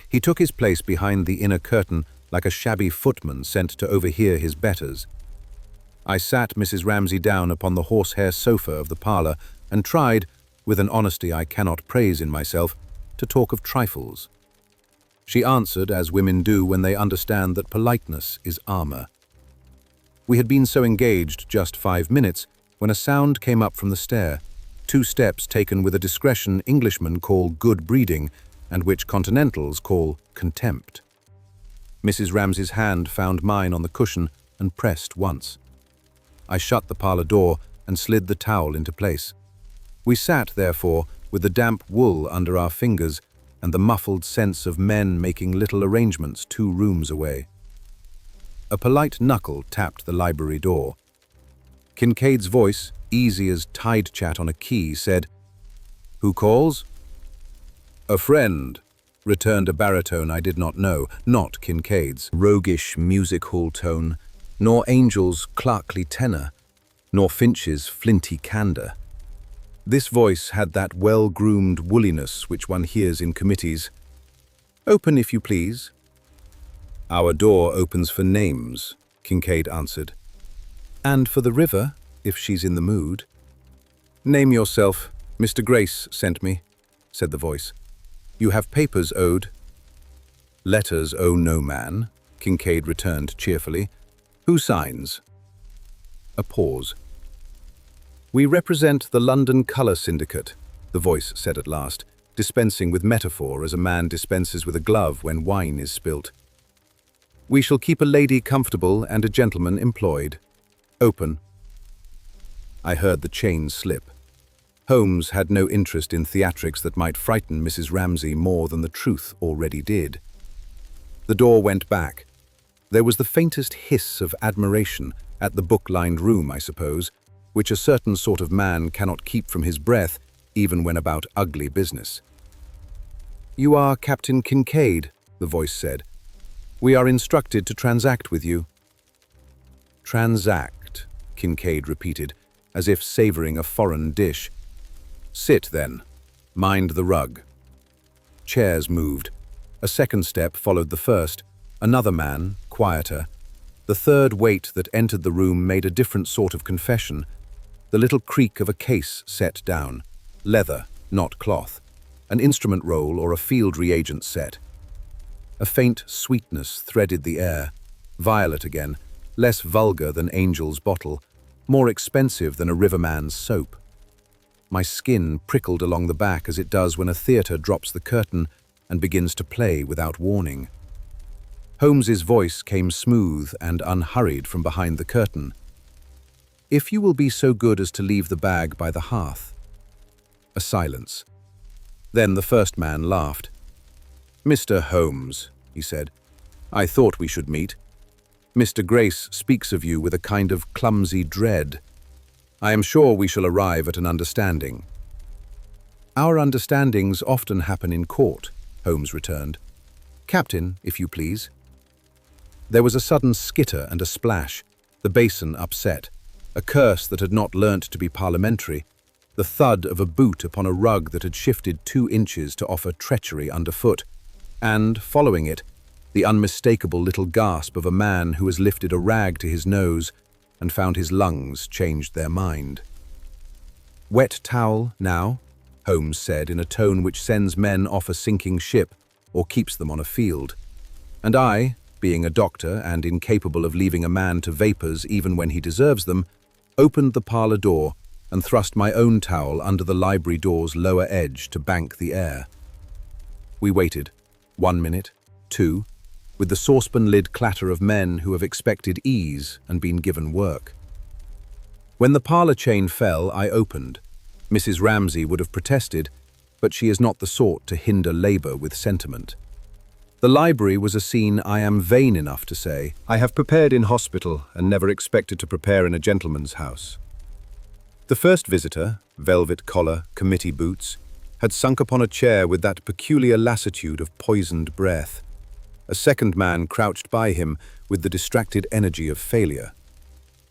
Speaker 1: He took his place behind the inner curtain like a shabby footman sent to overhear his betters. I sat Mrs. Ramsay down upon the horsehair sofa of the parlour and tried, with an honesty I cannot praise in myself, to talk of trifles. She answered as women do when they understand that politeness is armour. We had been so engaged just 5 minutes when a sound came up from the stair, 2 steps taken with a discretion Englishmen call good breeding and which continentals call contempt. Mrs. Ramsay's hand found mine on the cushion and pressed once. I shut the parlour door and slid the towel into place. We sat, therefore, with the damp wool under our fingers and the muffled sense of men making little arrangements 2 rooms away. A polite knuckle tapped the library door. Kincaid's voice, easy as tide chat on a key, said, "Who calls?" "A friend," returned a baritone I did not know, not Kincaid's roguish music hall tone, nor Angel's clerkly tenor, nor Finch's flinty candour. This voice had that well-groomed woolliness which one hears in committees. "Open, if you please." "Our door opens for names," Kincaid answered. "And for the river, if she's in the mood." "Name yourself. Mr. Grace sent me," said the voice. "You have papers owed." "Letters owe no man," Kincaid returned cheerfully. "Who signs?" A pause. "We represent the London Colour Syndicate," the voice said at last, dispensing with metaphor as a man dispenses with a glove when wine is spilt. "We shall keep a lady comfortable and a gentleman employed. Open." I heard the chain slip. Holmes had no interest in theatrics that might frighten Mrs. Ramsay more than the truth already did. The door went back. There was the faintest hiss of admiration at the book-lined room, I suppose, which a certain sort of man cannot keep from his breath even when about ugly business. "You are Captain Kincaid," the voice said. "We are instructed to transact with you." "Transact," Kincaid repeated, as if savouring a foreign dish. "Sit, then. Mind the rug." Chairs moved. A second step followed the first. Another man, quieter. The third weight that entered the room made a different sort of confession. The little creak of a case set down. Leather, not cloth. An instrument roll or a field reagent set. A faint sweetness threaded the air. Violet again, less vulgar than Angel's bottle, more expensive than a riverman's soap. My skin prickled along the back as it does when a theatre drops the curtain and begins to play without warning. Holmes's voice came smooth and unhurried from behind the curtain. "If you will be so good as to leave the bag by the hearth." A silence. Then the first man laughed. "Mr. Holmes," he said, "I thought we should meet. Mr. Grace speaks of you with a kind of clumsy dread. I am sure we shall arrive at an understanding." "Our understandings often happen in court," Holmes returned. "Captain, if you please." There was a sudden skitter and a splash, the basin upset, a curse that had not learnt to be parliamentary, the thud of a boot upon a rug that had shifted 2 inches to offer treachery underfoot, and, following it, the unmistakable little gasp of a man who has lifted a rag to his nose and found his lungs changed their mind. "Wet towel, now," Holmes said in a tone which sends men off a sinking ship or keeps them on a field. And I, being a doctor and incapable of leaving a man to vapours even when he deserves them, opened the parlour door and thrust my own towel under the library door's lower edge to bank the air. We waited. 1 minute, 2, with the saucepan lid clatter of men who have expected ease and been given work. When the parlour chain fell, I opened. Mrs. Ramsay would have protested, but she is not the sort to hinder labour with sentiment. The library was a scene I am vain enough to say I have prepared in hospital and never expected to prepare in a gentleman's house. The first visitor, velvet collar, committee boots, had sunk upon a chair with that peculiar lassitude of poisoned breath. A second man crouched by him with the distracted energy of failure.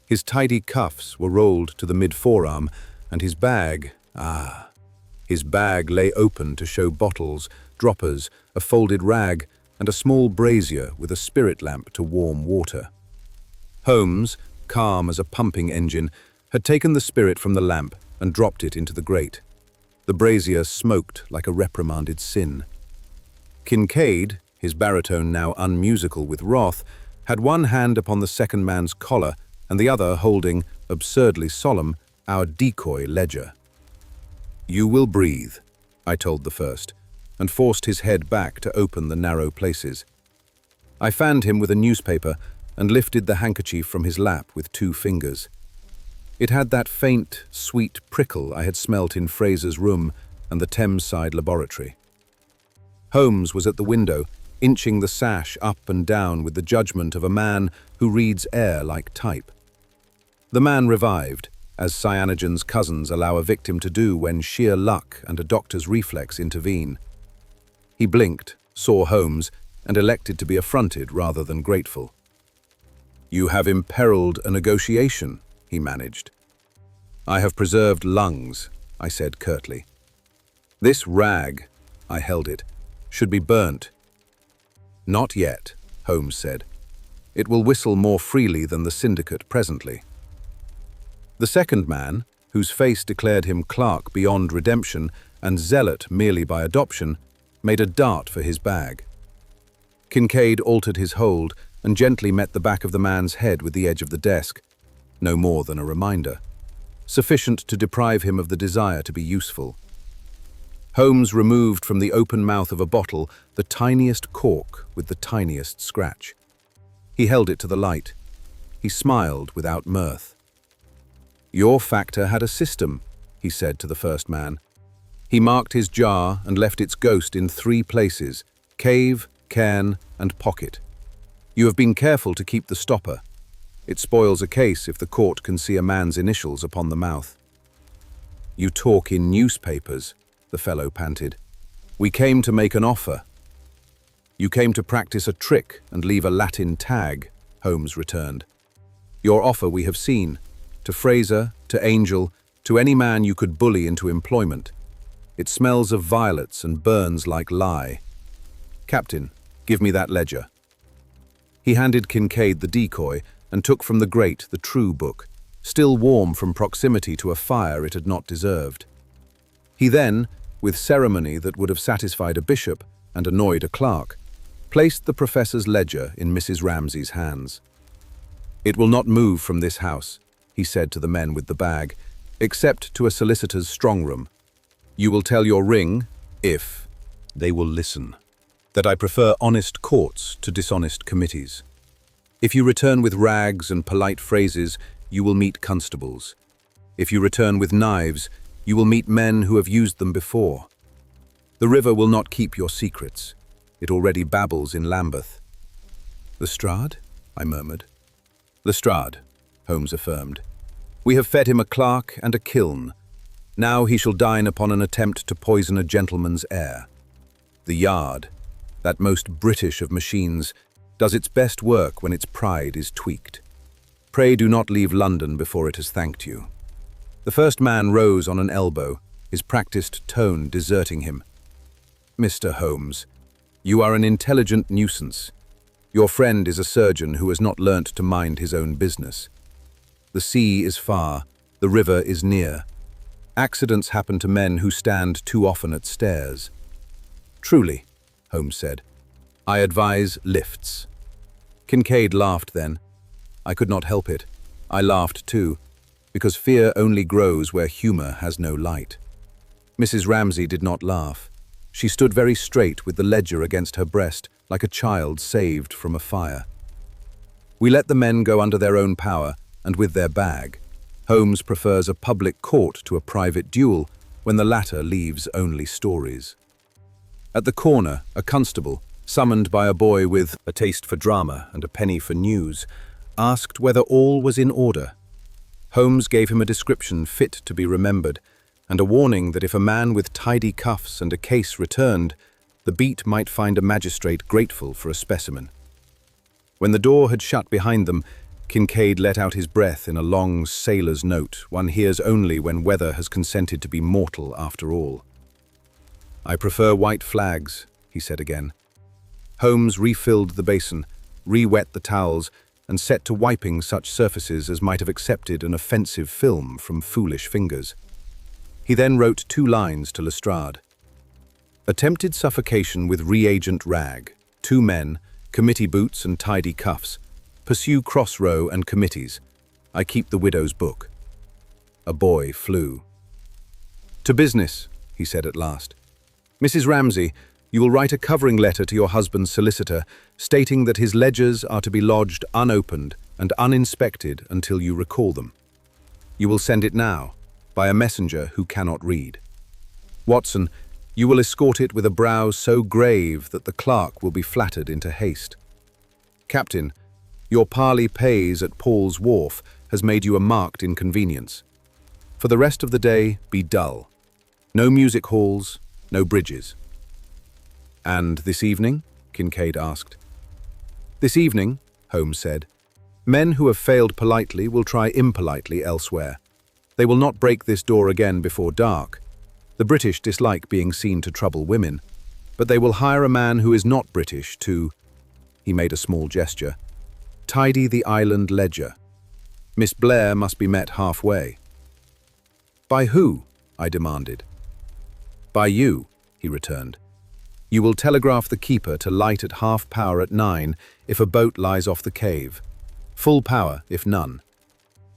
Speaker 1: His tidy cuffs were rolled to the mid-forearm, and his bag, his bag lay open to show bottles, droppers, a folded rag, and a small brazier with a spirit lamp to warm water. Holmes, calm as a pumping engine, had taken the spirit from the lamp and dropped it into the grate. The brazier smoked like a reprimanded sin. Kincaid, his baritone now unmusical with wrath, had one hand upon the second man's collar and the other holding, absurdly solemn, our decoy ledger. "You will breathe," I told the first, and forced his head back to open the narrow places. I fanned him with a newspaper and lifted the handkerchief from his lap with 2 fingers. It had that faint, sweet prickle I had smelt in Fraser's room and the Thameside laboratory. Holmes was at the window, inching the sash up and down with the judgment of a man who reads air like type. The man revived, as cyanogen's cousins allow a victim to do when sheer luck and a doctor's reflex intervene. He blinked, saw Holmes, and elected to be affronted rather than grateful. "You have imperiled a negotiation," he managed. "I have preserved lungs," I said curtly. "This rag," I held it, "should be burnt." "Not yet," Holmes said. "It will whistle more freely than the syndicate presently." The second man, whose face declared him clerk beyond redemption and zealot merely by adoption, made a dart for his bag. Kincaid altered his hold and gently met the back of the man's head with the edge of the desk, no more than a reminder, sufficient to deprive him of the desire to be useful. Holmes removed from the open mouth of a bottle the tiniest cork with the tiniest scratch. He held it to the light. He smiled without mirth. "Your factor had a system," he said to the first man. He marked his jar and left its ghost in 3 places: cave, cairn, and pocket. You have been careful to keep the stopper. It spoils a case if the court can see a man's initials upon the mouth. "You talk in newspapers," the fellow panted. "We came to make an offer." "You came to practice a trick and leave a Latin tag," Holmes returned. "Your offer we have seen. To Fraser, to Angel, to any man you could bully into employment. It smells of violets and burns like lye. Captain, give me that ledger." He handed Kincaid the decoy and took from the grate the true book, still warm from proximity to a fire it had not deserved. He then, with ceremony that would have satisfied a bishop and annoyed a clerk, placed the professor's ledger in Mrs. Ramsay's hands. "It will not move from this house," he said to the men with the bag, "except to a solicitor's strong room. You will tell your ring, if they will listen, that I prefer honest courts to dishonest committees. If you return with rags and polite phrases, you will meet constables. If you return with knives, you will meet men who have used them before. The river will not keep your secrets. It already babbles in Lambeth." "Lestrade?" I murmured. "Lestrade," Holmes affirmed. "We have fed him a clerk and a kiln. Now he shall dine upon an attempt to poison a gentleman's air. The Yard, that most British of machines, does its best work when its pride is tweaked. Pray do not leave London before it has thanked you." The first man rose on an elbow, his practiced tone deserting him. "Mr. Holmes, you are an intelligent nuisance. Your friend is a surgeon who has not learnt to mind his own business. The sea is far, the river is near. Accidents happen to men who stand too often at stairs." "Truly," Holmes said. "I advise lifts." Kincaid laughed then. I could not help it. I laughed too, because fear only grows where humour has no light. Mrs. Ramsay did not laugh. She stood very straight with the ledger against her breast, like a child saved from a fire. We let the men go under their own power and with their bag. Holmes prefers a public court to a private duel when the latter leaves only stories. At the corner, a constable, summoned by a boy with a taste for drama and a penny for news, asked whether all was in order. Holmes gave him a description fit to be remembered, and a warning that if a man with tidy cuffs and a case returned, the beat might find a magistrate grateful for a specimen. When the door had shut behind them, Kincaid let out his breath in a long sailor's note one hears only when weather has consented to be mortal after all. "I prefer white flags," he said again. Holmes refilled the basin, re-wet the towels, and set to wiping such surfaces as might have accepted an offensive film from foolish fingers. He then wrote 2 lines to Lestrade. "Attempted suffocation with reagent rag, 2 men, committee boots and tidy cuffs. Pursue cross-row and committees. I keep the widow's book." A boy flew. "To business," he said at last. "Mrs. Ramsay, you will write a covering letter to your husband's solicitor stating that his ledgers are to be lodged unopened and uninspected until you recall them." You will send it now, by a messenger who cannot read. Watson, you will escort it with a brow so grave that the clerk will be flattered into haste. Captain, your parley pays at Paul's Wharf has made you a marked inconvenience. For the rest of the day, be dull. No music halls, no bridges. And this evening? Kincaid asked. This evening, Holmes said, men who have failed politely will try impolitely elsewhere. They will not break this door again before dark. The British dislike being seen to trouble women, but they will hire a man who is not British to, he made a small gesture, tidy the island ledger. Miss Blair must be met halfway. By who? I demanded. By you, he returned. You will telegraph the keeper to light at half power at 9 if a boat lies off the cave. Full power if none.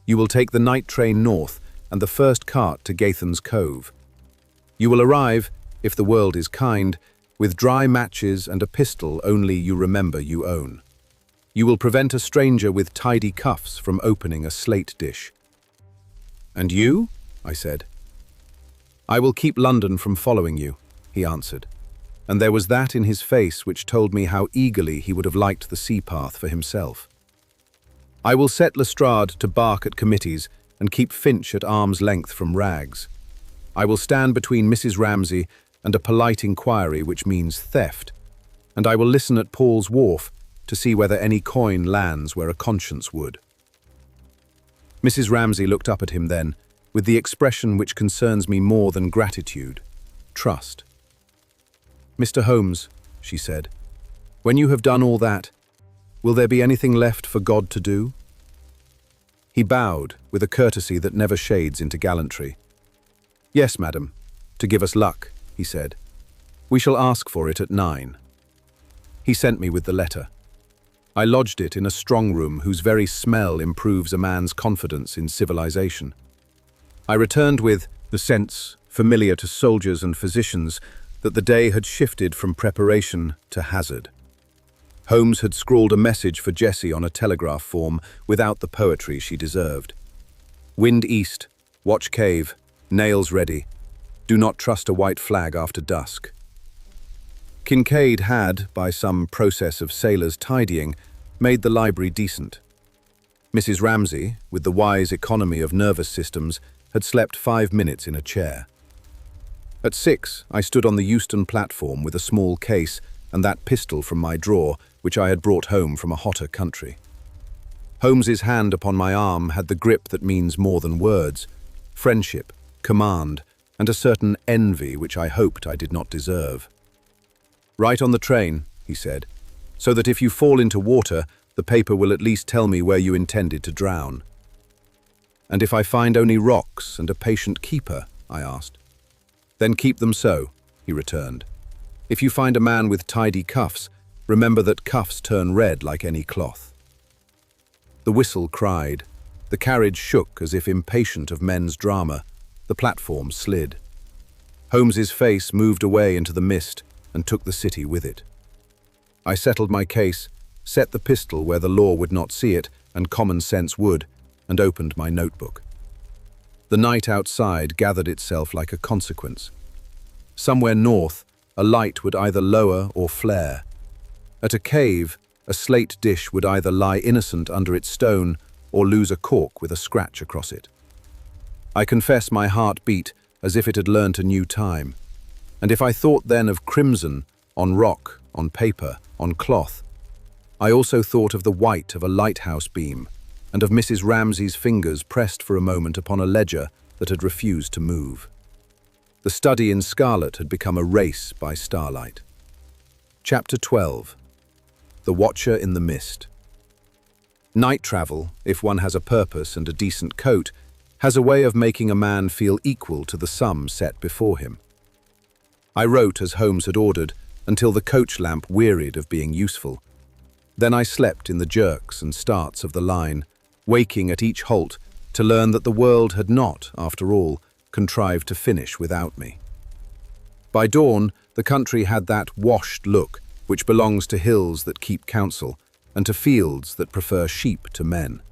Speaker 1: You will take the night train north and the first cart to Gatham's Cove. You will arrive, if the world is kind, with dry matches and a pistol only you remember you own. You will prevent a stranger with tidy cuffs from opening a slate dish. And you? I said. I will keep London from following you, he answered, and there was that in his face which told me how eagerly he would have liked the sea path for himself. I will set Lestrade to bark at committees and keep Finch at arm's length from Rags. I will stand between Mrs. Ramsay and a polite inquiry which means theft, and I will listen at Paul's Wharf to see whether any coin lands where a conscience would. Mrs. Ramsay looked up at him then, with the expression which concerns me more than gratitude, trust. Mr. Holmes, she said, when you have done all that, will there be anything left for God to do? He bowed, with a courtesy that never shades into gallantry. Yes, madam, to give us luck, he said. We shall ask for it at 9. He sent me with the letter. I lodged it in a strong room whose very smell improves a man's confidence in civilization. I returned with the sense, familiar to soldiers and physicians, that the day had shifted from preparation to hazard. Holmes had scrawled a message for Jessie on a telegraph form without the poetry she deserved. Wind east, watch cave, nails ready. Do not trust a white flag after dusk. Kincaid had, by some process of sailors' tidying, made the library decent. Mrs. Ramsay, with the wise economy of nervous systems, had slept 5 minutes in a chair. At 6, I stood on the Euston platform with a small case and that pistol from my drawer, which I had brought home from a hotter country. Holmes's hand upon my arm had the grip that means more than words, friendship, command, and a certain envy which I hoped I did not deserve. Write on the train, he said, so that if you fall into water, the paper will at least tell me where you intended to drown. And if I find only rocks and a patient keeper, I asked. Then keep them so, he returned. If you find a man with tidy cuffs, remember that cuffs turn red like any cloth. The whistle cried. The carriage shook as if impatient of men's drama. The platform slid. Holmes's face moved away into the mist and took the city with it. I settled my case, set the pistol where the law would not see it and common sense would, and opened my notebook. The night outside gathered itself like a consequence. Somewhere north, a light would either lower or flare. At a cave, a slate dish would either lie innocent under its stone or lose a cork with a scratch across it. I confess my heart beat as if it had learnt a new time. And if I thought then of crimson, on rock, on paper, on cloth, I also thought of the white of a lighthouse beam and of Mrs. Ramsay's fingers pressed for a moment upon a ledger that had refused to move. The study in Scarlet had become a race by starlight. Chapter 12. The Watcher in the Mist. Night travel, if one has a purpose and a decent coat, has a way of making a man feel equal to the sum set before him. I wrote as Holmes had ordered until the coach lamp wearied of being useful. Then I slept in the jerks and starts of the line, waking at each halt to learn that the world had not, after all, contrived to finish without me. By dawn, the country had that washed look which belongs to hills that keep counsel and to fields that prefer sheep to men.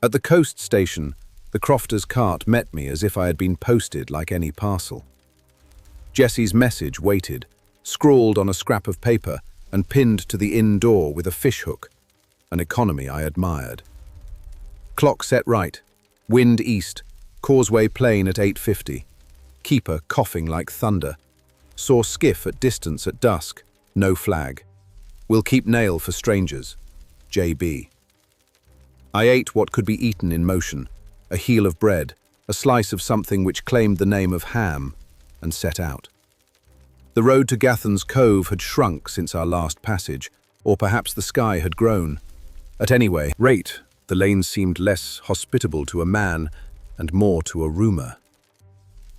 Speaker 1: At the coast station, The crofter's cart met me as if I had been posted like any parcel. Jessie's message waited, scrawled on a scrap of paper and pinned to the inn door with a fishhook, an economy I admired. Clock set right, wind east, causeway plain at 8:50. Keeper coughing like thunder. Saw skiff at distance at dusk, no flag. Will keep nail for strangers. J.B. I ate what could be eaten in motion, a heel of bread, a slice of something which claimed the name of ham, and set out. The road to Gathan's Cove had shrunk since our last passage, or perhaps the sky had grown. At any rate, the lane seemed less hospitable to a man and more to a rumour.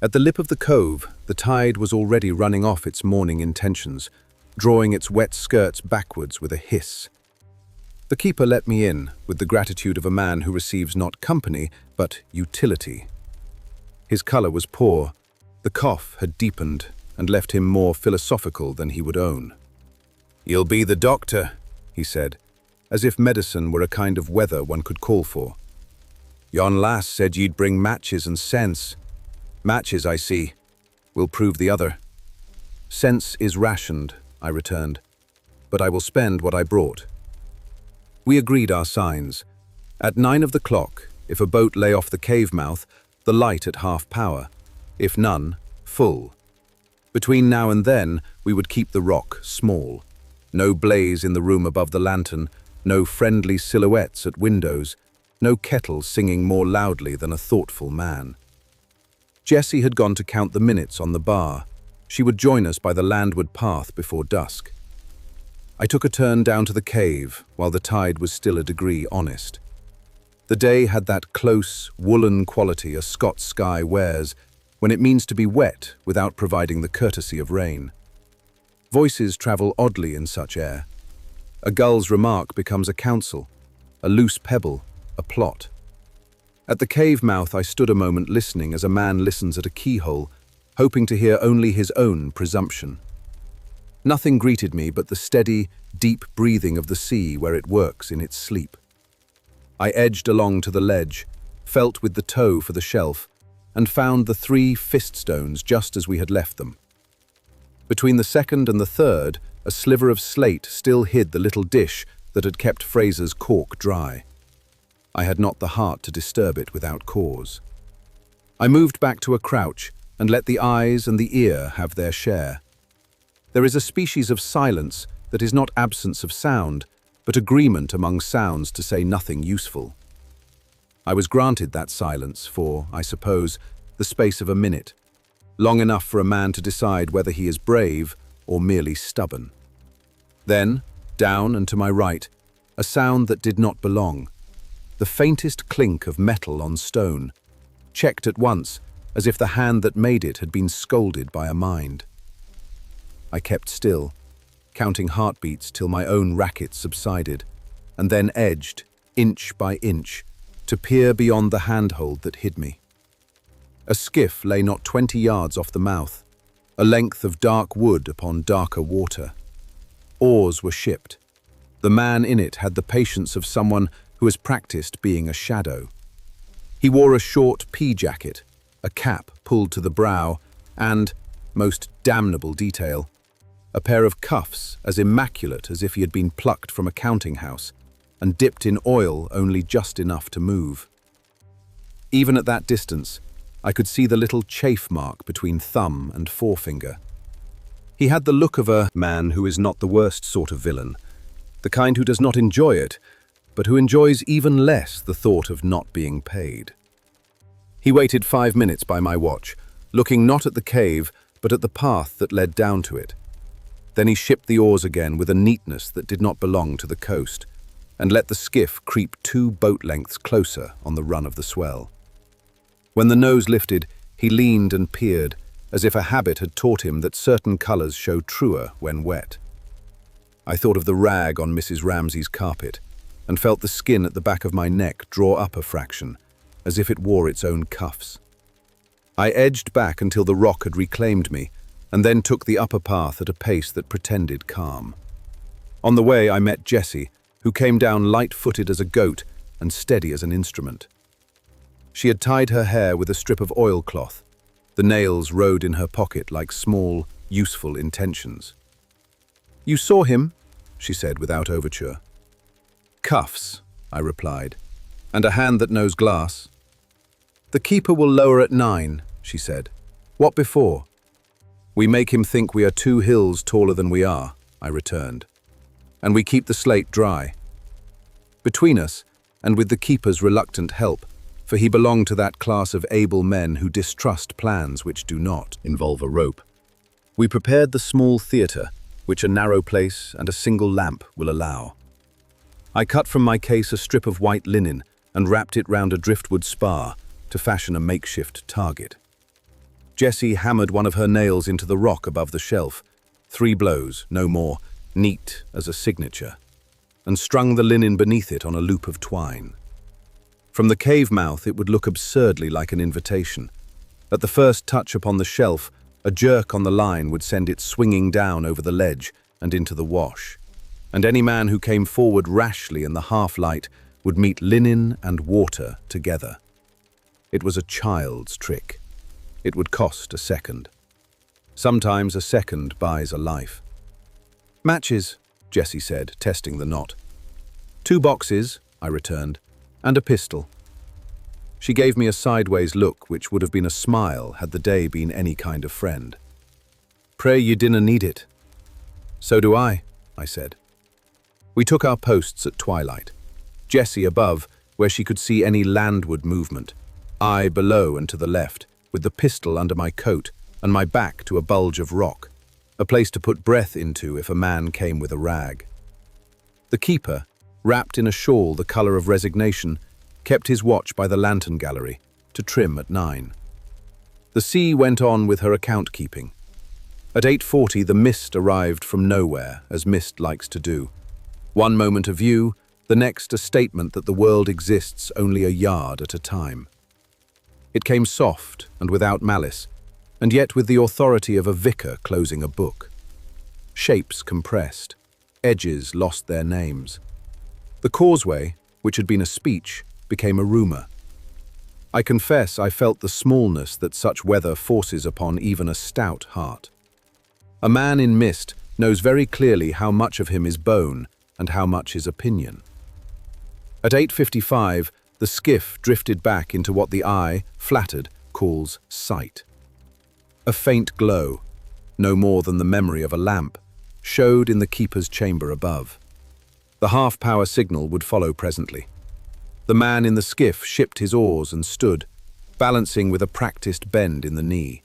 Speaker 1: At the lip of the cove, the tide was already running off its morning intentions, drawing its wet skirts backwards with a hiss. The keeper let me in, with the gratitude of a man who receives not company, but utility. His colour was poor. The cough had deepened and left him more philosophical than he would own. "You'll be the doctor," he said, as if medicine were a kind of weather one could call for. "Yon lass said you'd bring matches and sense. Matches, I see. We'll prove the other." "Sense is rationed," I returned, "but I will spend what I brought." We agreed our signs. At 9 of the clock, if a boat lay off the cave mouth, the light at half power. If none, full. Between now and then, we would keep the rock small. No blaze in the room above the lantern, no friendly silhouettes at windows, no kettle singing more loudly than a thoughtful man. Jessie had gone to count the minutes on the bar. She would join us by the landward path before dusk. I took a turn down to the cave while the tide was still a degree honest. The day had that close, woolen quality a Scots sky wears when it means to be wet without providing the courtesy of rain. Voices travel oddly in such air. A gull's remark becomes a counsel, a loose pebble, a plot. At the cave mouth I stood a moment listening as a man listens at a keyhole, hoping to hear only his own presumption. Nothing greeted me but the steady, deep breathing of the sea where it works in its sleep. I edged along to the ledge, felt with the toe for the shelf, and found the 3 fist stones just as we had left them. Between the second and the third, a sliver of slate still hid the little dish that had kept Fraser's cork dry. I had not the heart to disturb it without cause. I moved back to a crouch and let the eyes and the ear have their share. There is a species of silence that is not absence of sound, but agreement among sounds to say nothing useful. I was granted that silence for, I suppose, the space of a minute, long enough for a man to decide whether he is brave or merely stubborn. Then, down and to my right, a sound that did not belong, the faintest clink of metal on stone, checked at once as if the hand that made it had been scolded by a mind. I kept still, counting heartbeats till my own racket subsided, and then edged, inch by inch, to peer beyond the handhold that hid me. A skiff lay not 20 yards off the mouth, a length of dark wood upon darker water. Oars were shipped. The man in it had the patience of someone who has practiced being a shadow. He wore a short pea-jacket, a cap pulled to the brow, and, most damnable detail, a pair of cuffs as immaculate as if he had been plucked from a counting house and dipped in oil only just enough to move. Even at that distance, I could see the little chafe mark between thumb and forefinger. He had the look of a man who is not the worst sort of villain, the kind who does not enjoy it, but who enjoys even less the thought of not being paid. He waited 5 minutes by my watch, looking not at the cave, but at the path that led down to it. Then he shipped the oars again with a neatness that did not belong to the coast, and let the skiff creep 2 boat lengths closer on the run of the swell. When the nose lifted, he leaned and peered, as if a habit had taught him that certain colours show truer when wet. I thought of the rag on Mrs. Ramsay's carpet, and felt the skin at the back of my neck draw up a fraction, as if it wore its own cuffs. I edged back until the rock had reclaimed me, and then took the upper path at a pace that pretended calm. On the way I met Jessie, who came down light-footed as a goat and steady as an instrument. She had tied her hair with a strip of oilcloth. The nails rode in her pocket like small, useful intentions. "You saw him?" she said without overture. "Cuffs," I replied, "and a hand that knows glass." "The keeper will lower at 9, she said. "What before?" "We make him think we are 2 hills taller than we are," I returned. "And we keep the slate dry." Between us, and with the keeper's reluctant help, for he belonged to that class of able men who distrust plans which do not involve a rope, we prepared the small theatre, which a narrow place and a single lamp will allow. I cut from my case a strip of white linen and wrapped it round a driftwood spar to fashion a makeshift target. Jessie hammered one of her nails into the rock above the shelf, 3 blows, no more, neat as a signature, and strung the linen beneath it on a loop of twine. From the cave mouth it would look absurdly like an invitation. At the first touch upon the shelf, a jerk on the line would send it swinging down over the ledge and into the wash, and any man who came forward rashly in the half-light would meet linen and water together. It was a child's trick. It would cost a second. Sometimes a second buys a life. "Matches," Jessie said, testing the knot. "2 boxes," I returned, "and a pistol." She gave me a sideways look which would have been a smile had the day been any kind of friend. "Pray you dinna need it." "So do I," said. We took our posts at twilight. Jessie above, where she could see any landward movement. I below and to the left, with the pistol under my coat and my back to a bulge of rock, a place to put breath into if a man came with a rag. The keeper, wrapped in a shawl the colour of resignation, kept his watch by the lantern gallery, to trim at 9. The sea went on with her account-keeping. At 8:40 the mist arrived from nowhere, as mist likes to do. One moment a view, the next a statement that the world exists only a yard at a time. It came soft and without malice, and yet with the authority of a vicar closing a book. Shapes compressed, edges lost their names. The causeway, which had been a speech, became a rumour. I confess I felt the smallness that such weather forces upon even a stout heart. A man in mist knows very clearly how much of him is bone and how much is opinion. At 8:55, the skiff drifted back into what the eye, flattered, calls sight. A faint glow, no more than the memory of a lamp, showed in the keeper's chamber above. The half-power signal would follow presently. The man in the skiff shipped his oars and stood, balancing with a practiced bend in the knee.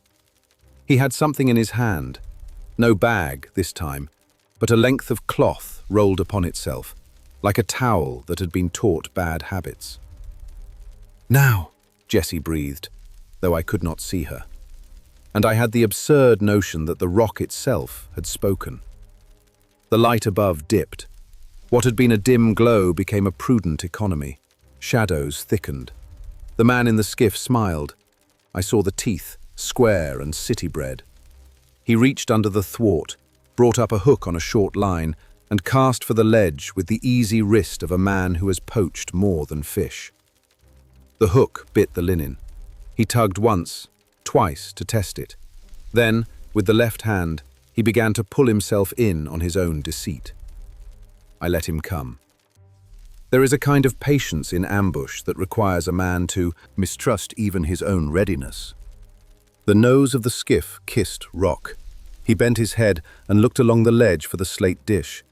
Speaker 1: He had something in his hand, no bag this time, but a length of cloth rolled upon itself, like a towel that had been taught bad habits. "Now," Jessie breathed, though I could not see her. And I had the absurd notion that the rock itself had spoken. The light above dipped. What had been a dim glow became a prudent economy. Shadows thickened. The man in the skiff smiled. I saw the teeth, square and city-bred. He reached under the thwart, brought up a hook on a short line, and cast for the ledge with the easy wrist of a man who has poached more than fish. The hook bit the linen. He tugged once, twice to test it. Then, with the left hand, he began to pull himself in on his own deceit. I let him come. There is a kind of patience in ambush that requires a man to mistrust even his own readiness. The nose of the skiff kissed rock. He bent his head and looked along the ledge for the slate dish.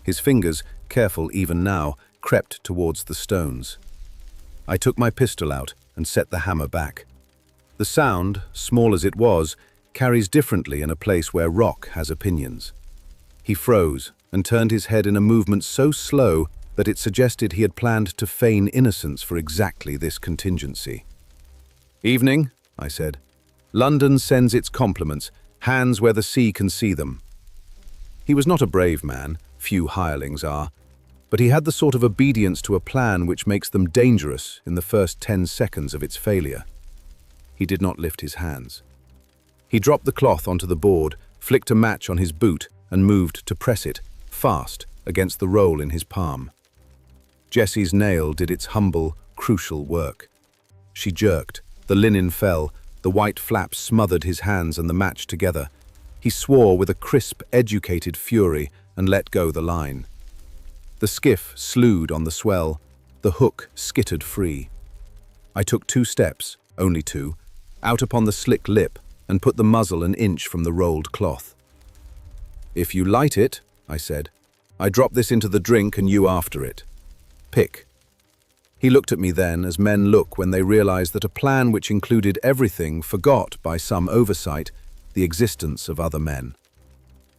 Speaker 1: His fingers, careful even now, crept towards the stones. I took my pistol out and set the hammer back. The sound, small as it was, carries differently in a place where rock has opinions. He froze and turned his head in a movement so slow that it suggested he had planned to feign innocence for exactly this contingency. "Evening," I said. "London sends its compliments, hands where the sea can see them." He was not a brave man, few hirelings are, but he had the sort of obedience to a plan which makes them dangerous in the first 10 seconds of its failure. He did not lift his hands. He dropped the cloth onto the board, flicked a match on his boot, and moved to press it, fast, against the roll in his palm. Jessie's nail did its humble, crucial work. She jerked. The linen fell. The white flap smothered his hands and the match together. He swore with a crisp, educated fury and let go the line. The skiff slewed on the swell. The hook skittered free. I took 2 steps, only 2, out upon the slick lip and put the muzzle an inch from the rolled cloth. "If you light it," I said, "I drop this into the drink and you after it. Pick." He looked at me then, as men look when they realize that a plan which included everything forgot, by some oversight, the existence of other men.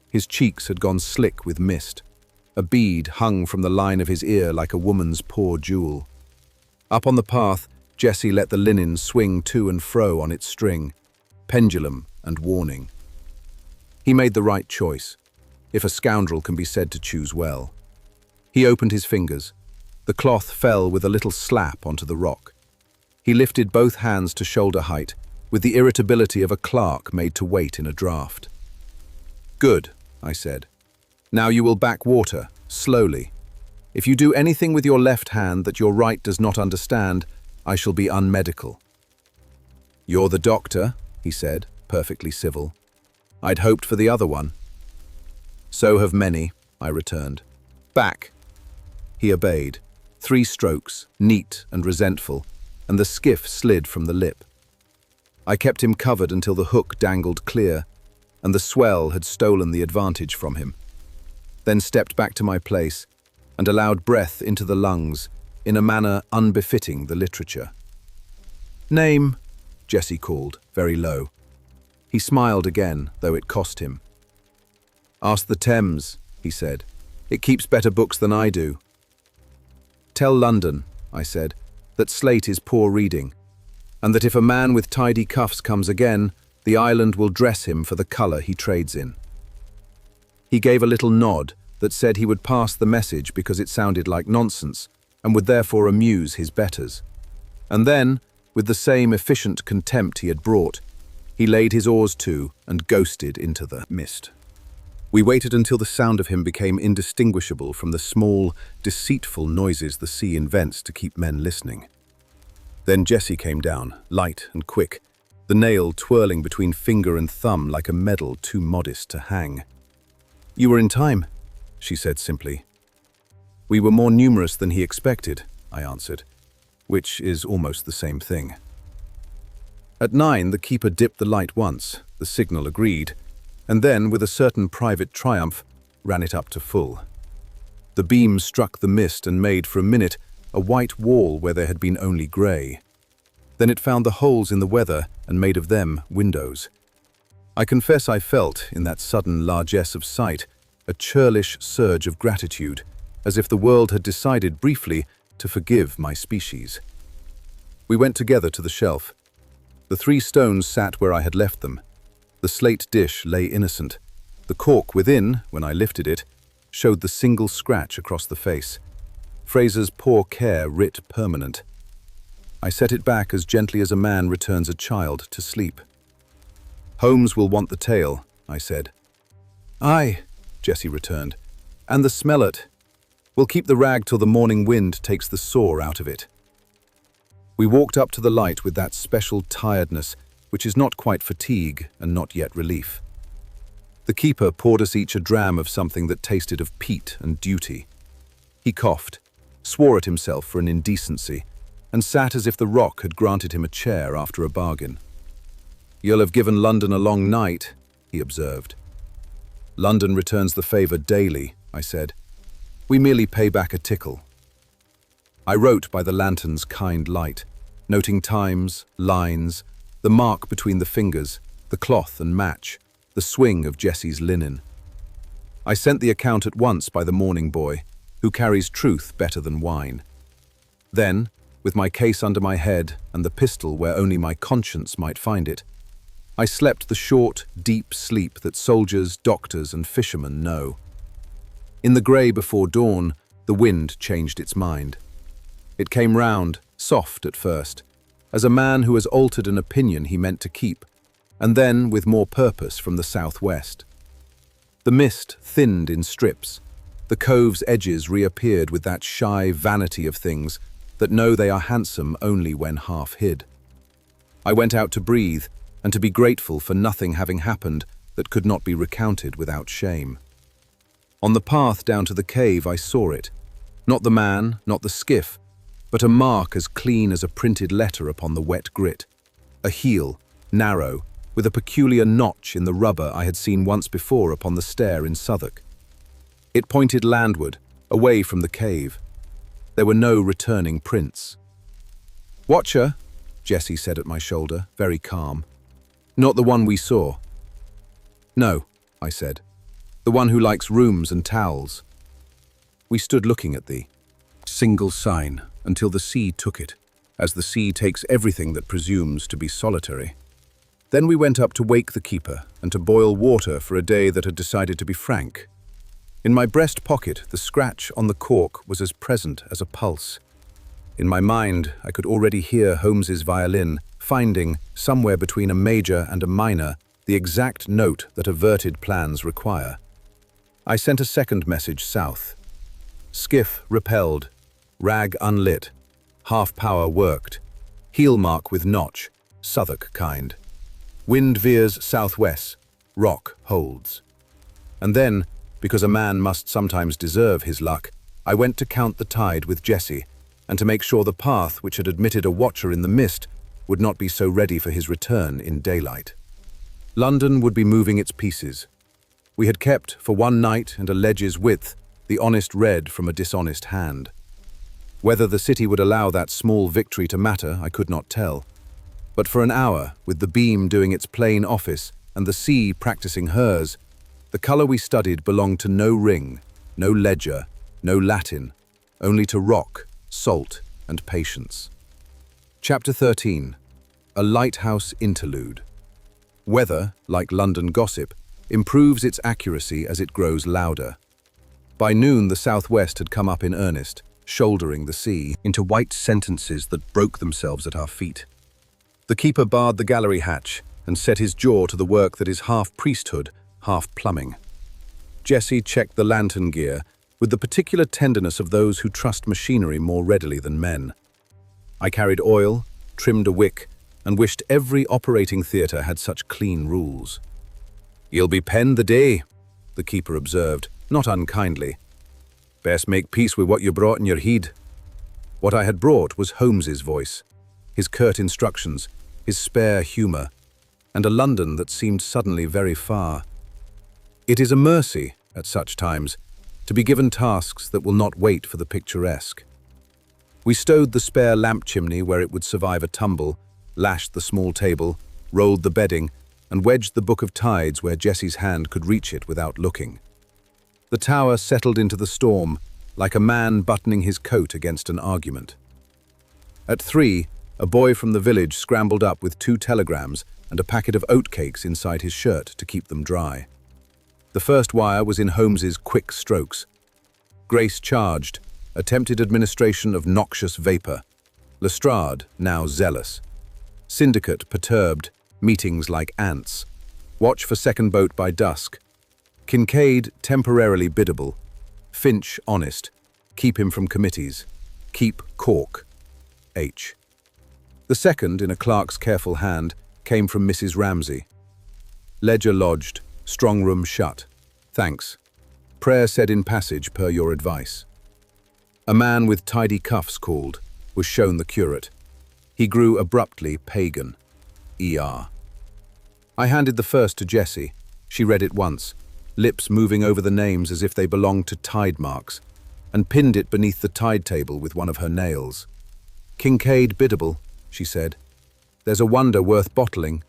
Speaker 1: His cheeks had gone slick with mist. A bead hung from the line of his ear like a woman's poor jewel. Up on the path, Jessie let the linen swing to and fro on its string, pendulum and warning. He made the right choice, if a scoundrel can be said to choose well. He opened his fingers. The cloth fell with a little slap onto the rock. He lifted both hands to shoulder height, with the irritability of a clerk made to wait in a draft. "Good," I said. "Now you will back water, slowly. If you do anything with your left hand that your right does not understand, I shall be unmedical." "You're the doctor," he said, perfectly civil. "I'd hoped for the other one." "So have many," I returned. "Back." He obeyed. 3 strokes, neat and resentful, and the skiff slid from the lip. I kept him covered until the hook dangled clear, and the swell had stolen the advantage from him. Then stepped back to my place and allowed breath into the lungs in a manner unbefitting the literature. "Name," Jessie called, very low. He smiled again, though it cost him. "Ask the Thames," he said. "It keeps better books than I do." "Tell London," I said, "that Slate is poor reading, and that if a man with tidy cuffs comes again, the island will dress him for the colour he trades in." He gave a little nod that said he would pass the message because it sounded like nonsense and would therefore amuse his betters. And then, with the same efficient contempt he had brought, he laid his oars to and ghosted into the mist. We waited until the sound of him became indistinguishable from the small, deceitful noises the sea invents to keep men listening. Then Jessie came down, light and quick, the nail twirling between finger and thumb like a medal too modest to hang. "You were in time," she said simply. "We were more numerous than he expected," I answered, which is almost the same thing. At 9, the keeper dipped the light once, the signal agreed, and then, with a certain private triumph, ran it up to full. The beam struck the mist and made, for a minute, a white wall where there had been only grey. Then it found the holes in the weather and made of them windows. I confess I felt, in that sudden largesse of sight, a churlish surge of gratitude, as if the world had decided briefly to forgive my species. We went together to the shelf. The 3 stones sat where I had left them. The slate dish lay innocent. The cork within, when I lifted it, showed the single scratch across the face. Fraser's poor care writ permanent. I set it back as gently as a man returns a child to sleep. "Holmes will want the tale," I said. "Aye," Jessie returned, "and the smell it. We'll keep the rag till the morning wind takes the sore out of it." We walked up to the light with that special tiredness which is not quite fatigue and not yet relief. The keeper poured us each a dram of something that tasted of peat and duty. He coughed, swore at himself for an indecency, and sat as if the rock had granted him a chair after a bargain. "You'll have given London a long night," he observed. "London returns the favour daily," I said. "We merely pay back a tickle." I wrote by the lantern's kind light, noting times, lines, the mark between the fingers, the cloth and match, the swing of Jessie's linen. I sent the account at once by the morning boy, who carries truth better than wine. Then, with my case under my head and the pistol where only my conscience might find it, I slept the short, deep sleep that soldiers, doctors and fishermen know. In the grey before dawn, the wind changed its mind. It came round, soft at first, as a man who has altered an opinion he meant to keep, and then with more purpose from the southwest. The mist thinned in strips. The cove's edges reappeared with that shy vanity of things, that know they are handsome only when half hid. I went out to breathe and to be grateful for nothing having happened that could not be recounted without shame. On the path down to the cave I saw it, not the man, not the skiff, but a mark as clean as a printed letter upon the wet grit, a heel, narrow, with a peculiar notch in the rubber I had seen once before upon the stair in Southwark. It pointed landward, away from the cave. There were no returning prints. "Watcher," Jessie said at my shoulder, very calm. "Not the one we saw." "No," I said. "The one who likes rooms and towels." We stood looking at the single sign until the sea took it, as the sea takes everything that presumes to be solitary. Then we went up to wake the keeper and to boil water for a day that had decided to be frank. In my breast pocket, the scratch on the cork was as present as a pulse. In my mind, I could already hear Holmes's violin finding, somewhere between a major and a minor, the exact note that averted plans require. I sent a second message south. Skiff repelled, rag unlit, half power worked, heel mark with notch, Southwark kind. Wind veers southwest, rock holds. And then, because a man must sometimes deserve his luck, I went to count the tide with Jessie, and to make sure the path which had admitted a watcher in the mist would not be so ready for his return in daylight. London would be moving its pieces. We had kept, for one night and a ledge's width, the honest red from a dishonest hand. Whether the city would allow that small victory to matter, I could not tell. But for an hour, with the beam doing its plain office and the sea practicing hers, the colour we studied belonged to no ring, no ledger, no Latin, only to rock, salt, and patience. Chapter 13. A Lighthouse Interlude. Weather, like London gossip, improves its accuracy as it grows louder. By noon, the southwest had come up in earnest, shouldering the sea into white sentences that broke themselves at our feet. The keeper barred the gallery hatch and set his jaw to the work that is half priesthood, half plumbing. Jessie checked the lantern gear with the particular tenderness of those who trust machinery more readily than men. I carried oil, trimmed a wick, and wished every operating theatre had such clean rules. "You'll be penned the day," the keeper observed, not unkindly. "Best make peace with what you brought in your heed." What I had brought was Holmes's voice, his curt instructions, his spare humour, and a London that seemed suddenly very far. It is a mercy, at such times, to be given tasks that will not wait for the picturesque. We stowed the spare lamp chimney where it would survive a tumble, lashed the small table, rolled the bedding, and wedged the book of tides where Jessie's hand could reach it without looking. The tower settled into the storm, like a man buttoning his coat against an argument. At 3, a boy from the village scrambled up with 2 telegrams and a packet of oatcakes inside his shirt to keep them dry. The first wire was in Holmes's quick strokes. Grace charged, attempted administration of noxious vapour. Lestrade, now zealous. Syndicate perturbed, meetings like ants. Watch for second boat by dusk. Kincaid temporarily biddable. Finch honest. Keep him from committees. Keep Cork. H. The second, in a clerk's careful hand, came from Mrs. Ramsay. Ledger lodged, strong room shut. Thanks. Prayer said in passage per your advice. A man with tidy cuffs called, was shown the curate. He grew abruptly pagan. E.R. I handed the first to Jessie. She read it once, lips moving over the names as if they belonged to tide marks, and pinned it beneath the tide table with one of her nails. Kincaid biddable, she said. There's a wonder worth bottling.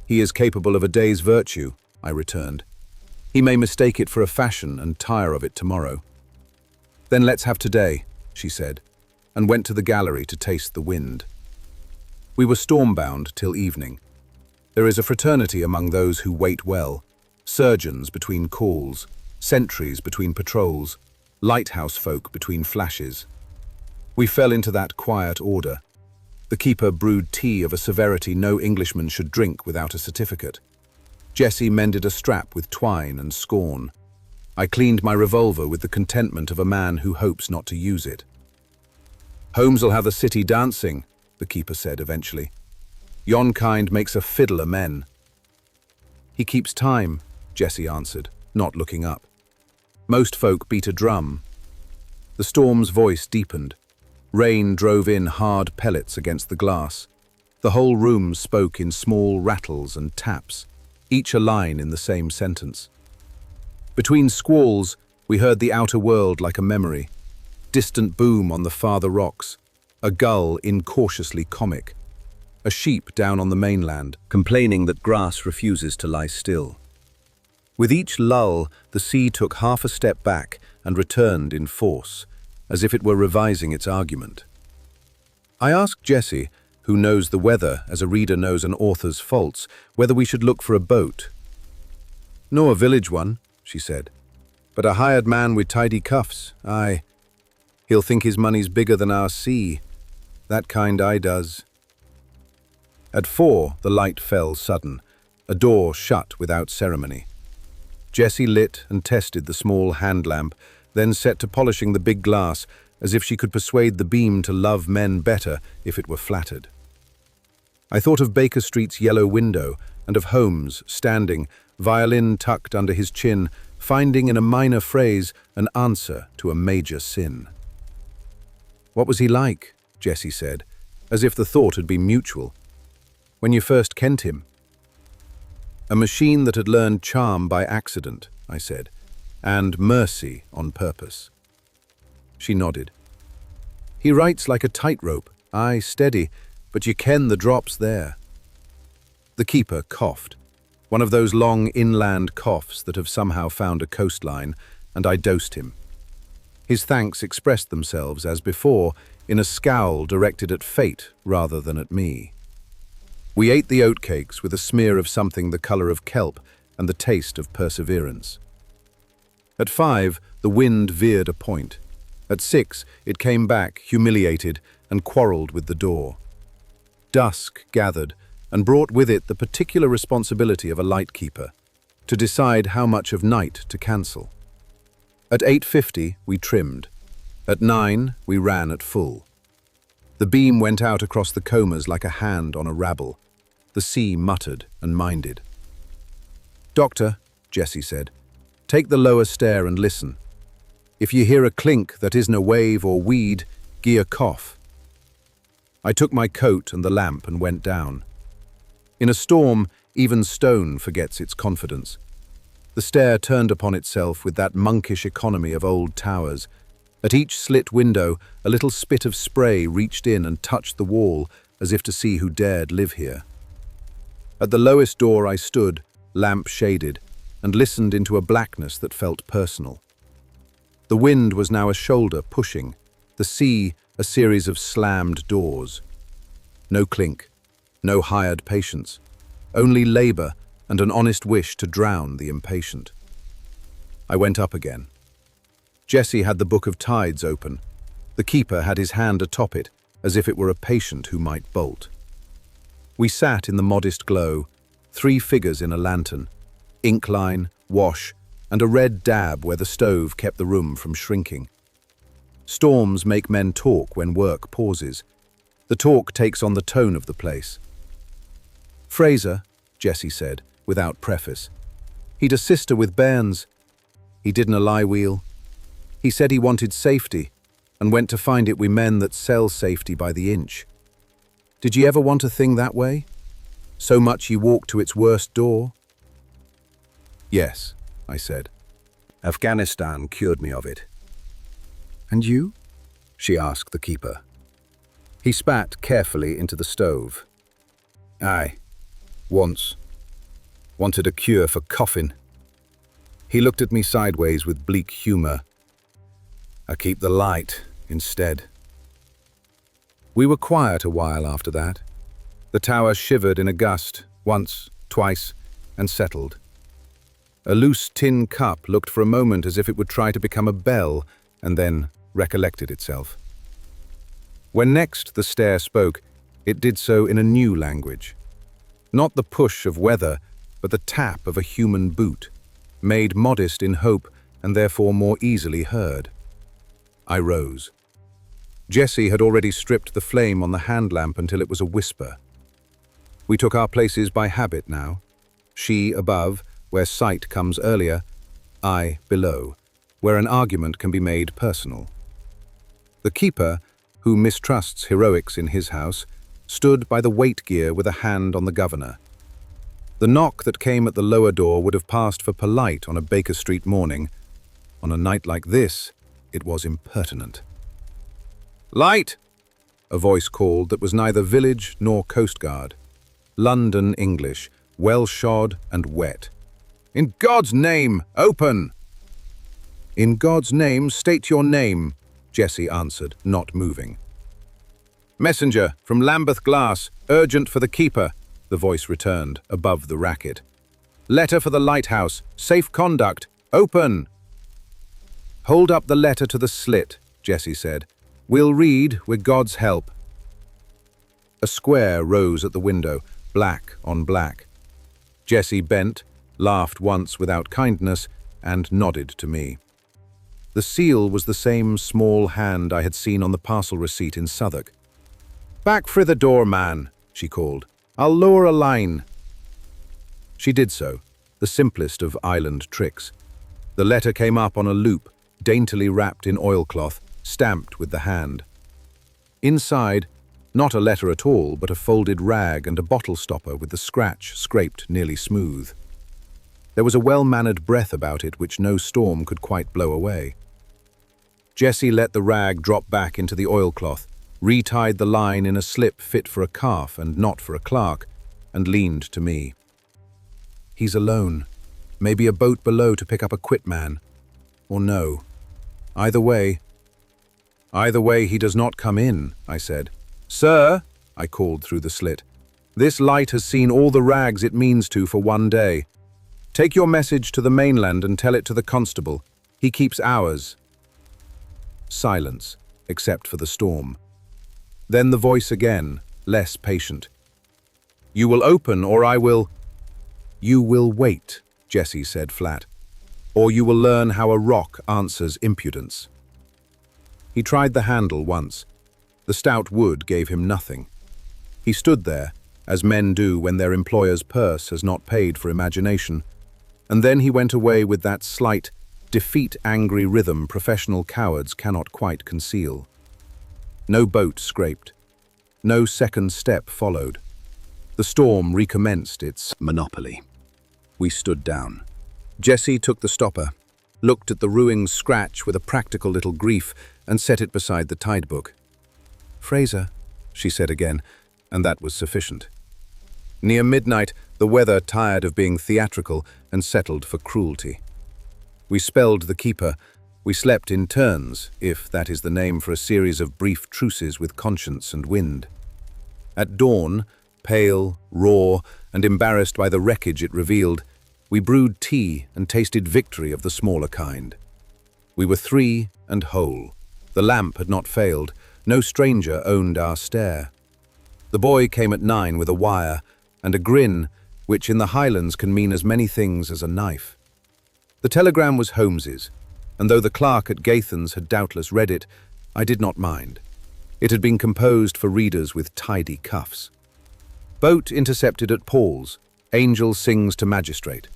Speaker 1: He is capable of a day's virtue, I returned. He may mistake it for a fashion and tire of it tomorrow. Then let's have today, she said, and went to the gallery to taste the wind. We were stormbound till evening. There is a fraternity among those who wait well, surgeons between calls, sentries between patrols, lighthouse folk between flashes. We fell into that quiet order. The keeper brewed tea of a severity no Englishman should drink without a certificate. Jessie mended a strap with twine and scorn. I cleaned my revolver with the contentment of a man who hopes not to use it. "Holmes'll have the city dancing," the keeper said eventually. "Yon kind makes a fiddle of men." "He keeps time," Jessie answered, not looking up. "Most folk beat a drum." The storm's voice deepened. Rain drove in hard pellets against the glass. The whole room spoke in small rattles and taps, each a line in the same sentence. Between squalls, we heard the outer world like a memory. Distant boom on the farther rocks, a gull incautiously comic, a sheep down on the mainland, complaining that grass refuses to lie still. With each lull, the sea took half a step back and returned in force, as if it were revising its argument. I asked Jessie, who knows the weather as a reader knows an author's faults, whether we should look for a boat. "No a village one," she said, "but a hired man with tidy cuffs, aye. He'll think his money's bigger than our sea. That kind I does." At 4, the light fell sudden, a door shut without ceremony. Jessie lit and tested the small hand lamp, then set to polishing the big glass, as if she could persuade the beam to love men better if it were flattered. I thought of Baker Street's yellow window and of Holmes standing, violin tucked under his chin, finding in a minor phrase an answer to a major sin. "What was he like?" Jessie said, as if the thought had been mutual. "When you first kent him?" "A machine that had learned charm by accident," I said, "and mercy on purpose." She nodded. "He writes like a tightrope, aye, steady, but you ken the drops there." The keeper coughed, one of those long inland coughs that have somehow found a coastline, and I dosed him. His thanks expressed themselves, as before, in a scowl directed at fate rather than at me. We ate the oatcakes with a smear of something the colour of kelp and the taste of perseverance. At 5, the wind veered a point. At 6, it came back, humiliated, and quarrelled with the door. Dusk gathered and brought with it the particular responsibility of a lightkeeper, to decide how much of night to cancel. At 8:50, we trimmed. At 9, we ran at full. The beam went out across the combers like a hand on a rabble. The sea muttered and minded. "Doctor," Jessie said, "take the lower stair and listen. If ye hear a clink that isn't a wave or weed, gie a cough." I took my coat and the lamp and went down. In a storm, even stone forgets its confidence. The stair turned upon itself with that monkish economy of old towers. At each slit window, a little spit of spray reached in and touched the wall, as if to see who dared live here. At the lowest door I stood, lamp shaded, and listened into a blackness that felt personal. The wind was now a shoulder pushing, the sea a series of slammed doors. No clink, no hired patience, only labour and an honest wish to drown the impatient. I went up again. Jessie had the Book of Tides open. The keeper had his hand atop it, as if it were a patient who might bolt. We sat in the modest glow, 3 figures in a lantern, ink line, wash, and a red dab where the stove kept the room from shrinking. Storms make men talk when work pauses. The talk takes on the tone of the place. "Fraser," Jessie said, without preface. "He'd a sister with bairns. He didn't a lie wheel. He said he wanted safety, and went to find it wi' men that sell safety by the inch. Did ye ever want a thing that way? So much ye walk to its worst door?" "Yes," I said. "Afghanistan cured me of it." "And you?" she asked the keeper. He spat carefully into the stove. "Aye, once. Wanted a cure for coughing." He looked at me sideways with bleak humour. "I keep the light instead." We were quiet a while after that. The tower shivered in a gust, once, twice, and settled. A loose tin cup looked for a moment as if it would try to become a bell, and then recollected itself. When next the stair spoke, it did so in a new language. Not the push of weather, but the tap of a human boot, made modest in hope and therefore more easily heard. I rose. Jessie had already stripped the flame on the hand lamp until it was a whisper. We took our places by habit now. She above, where sight comes earlier, I below, where an argument can be made personal. The keeper, who mistrusts heroics in his house, stood by the weight gear with a hand on the governor. The knock that came at the lower door would have passed for polite on a Baker Street morning. On a night like this, it was impertinent. "Light!" a voice called that was neither village nor coast guard. London English, well shod and wet. "In God's name, open!" "In God's name, state your name," Jessie answered, not moving. "Messenger from Lambeth Glass, urgent for the keeper," the voice returned, above the racket. "Letter for the lighthouse, safe conduct, open!" "Hold up the letter to the slit," Jessie said. "We'll read with God's help." A square rose at the window, black on black. Jessie bent, laughed once without kindness, and nodded to me. The seal was the same small hand I had seen on the parcel receipt in Southwark. "Back for the door, man," she called. "I'll lower a line." She did so, the simplest of island tricks. The letter came up on a loop, daintily wrapped in oilcloth, stamped with the hand. Inside, not a letter at all, but a folded rag and a bottle stopper with the scratch scraped nearly smooth. There was a well-mannered breath about it which no storm could quite blow away. Jessie let the rag drop back into the oilcloth, retied the line in a slip fit for a calf and not for a clerk, and leaned to me. "He's alone. Maybe a boat below to pick up a quit man. Or no. Either way he does not come in," I said. "Sir," I called through the slit, "this light has seen all the rags it means to for one day. Take your message to the mainland and tell it to the constable. He keeps hours." Silence, except for the storm. Then the voice again, less patient. "You will open, or I will—" "You will wait," Jessie said flat. "Or you will learn how a rock answers impudence." He tried the handle once. The stout wood gave him nothing. He stood there, as men do when their employer's purse has not paid for imagination, and then he went away with that slight, defeat-angry rhythm professional cowards cannot quite conceal. No boat scraped. No second step followed. The storm recommenced its monopoly. We stood down. Jessie took the stopper, looked at the ruined scratch with a practical little grief, and set it beside the tidebook. "Fraser," she said again, and that was sufficient. Near midnight, the weather tired of being theatrical and settled for cruelty. We spelled the keeper. We slept in turns, if that is the name for a series of brief truces with conscience and wind. At dawn, pale, raw, and embarrassed by the wreckage it revealed, we brewed tea and tasted victory of the smaller kind. We were three and whole. The lamp had not failed. No stranger owned our stare. The boy came at 9 with a wire and a grin, which in the Highlands can mean as many things as a knife. The telegram was Holmes's, and though the clerk at Gathens had doubtless read it, I did not mind. It had been composed for readers with tidy cuffs. Boat intercepted at Paul's. Angel sings to magistrate.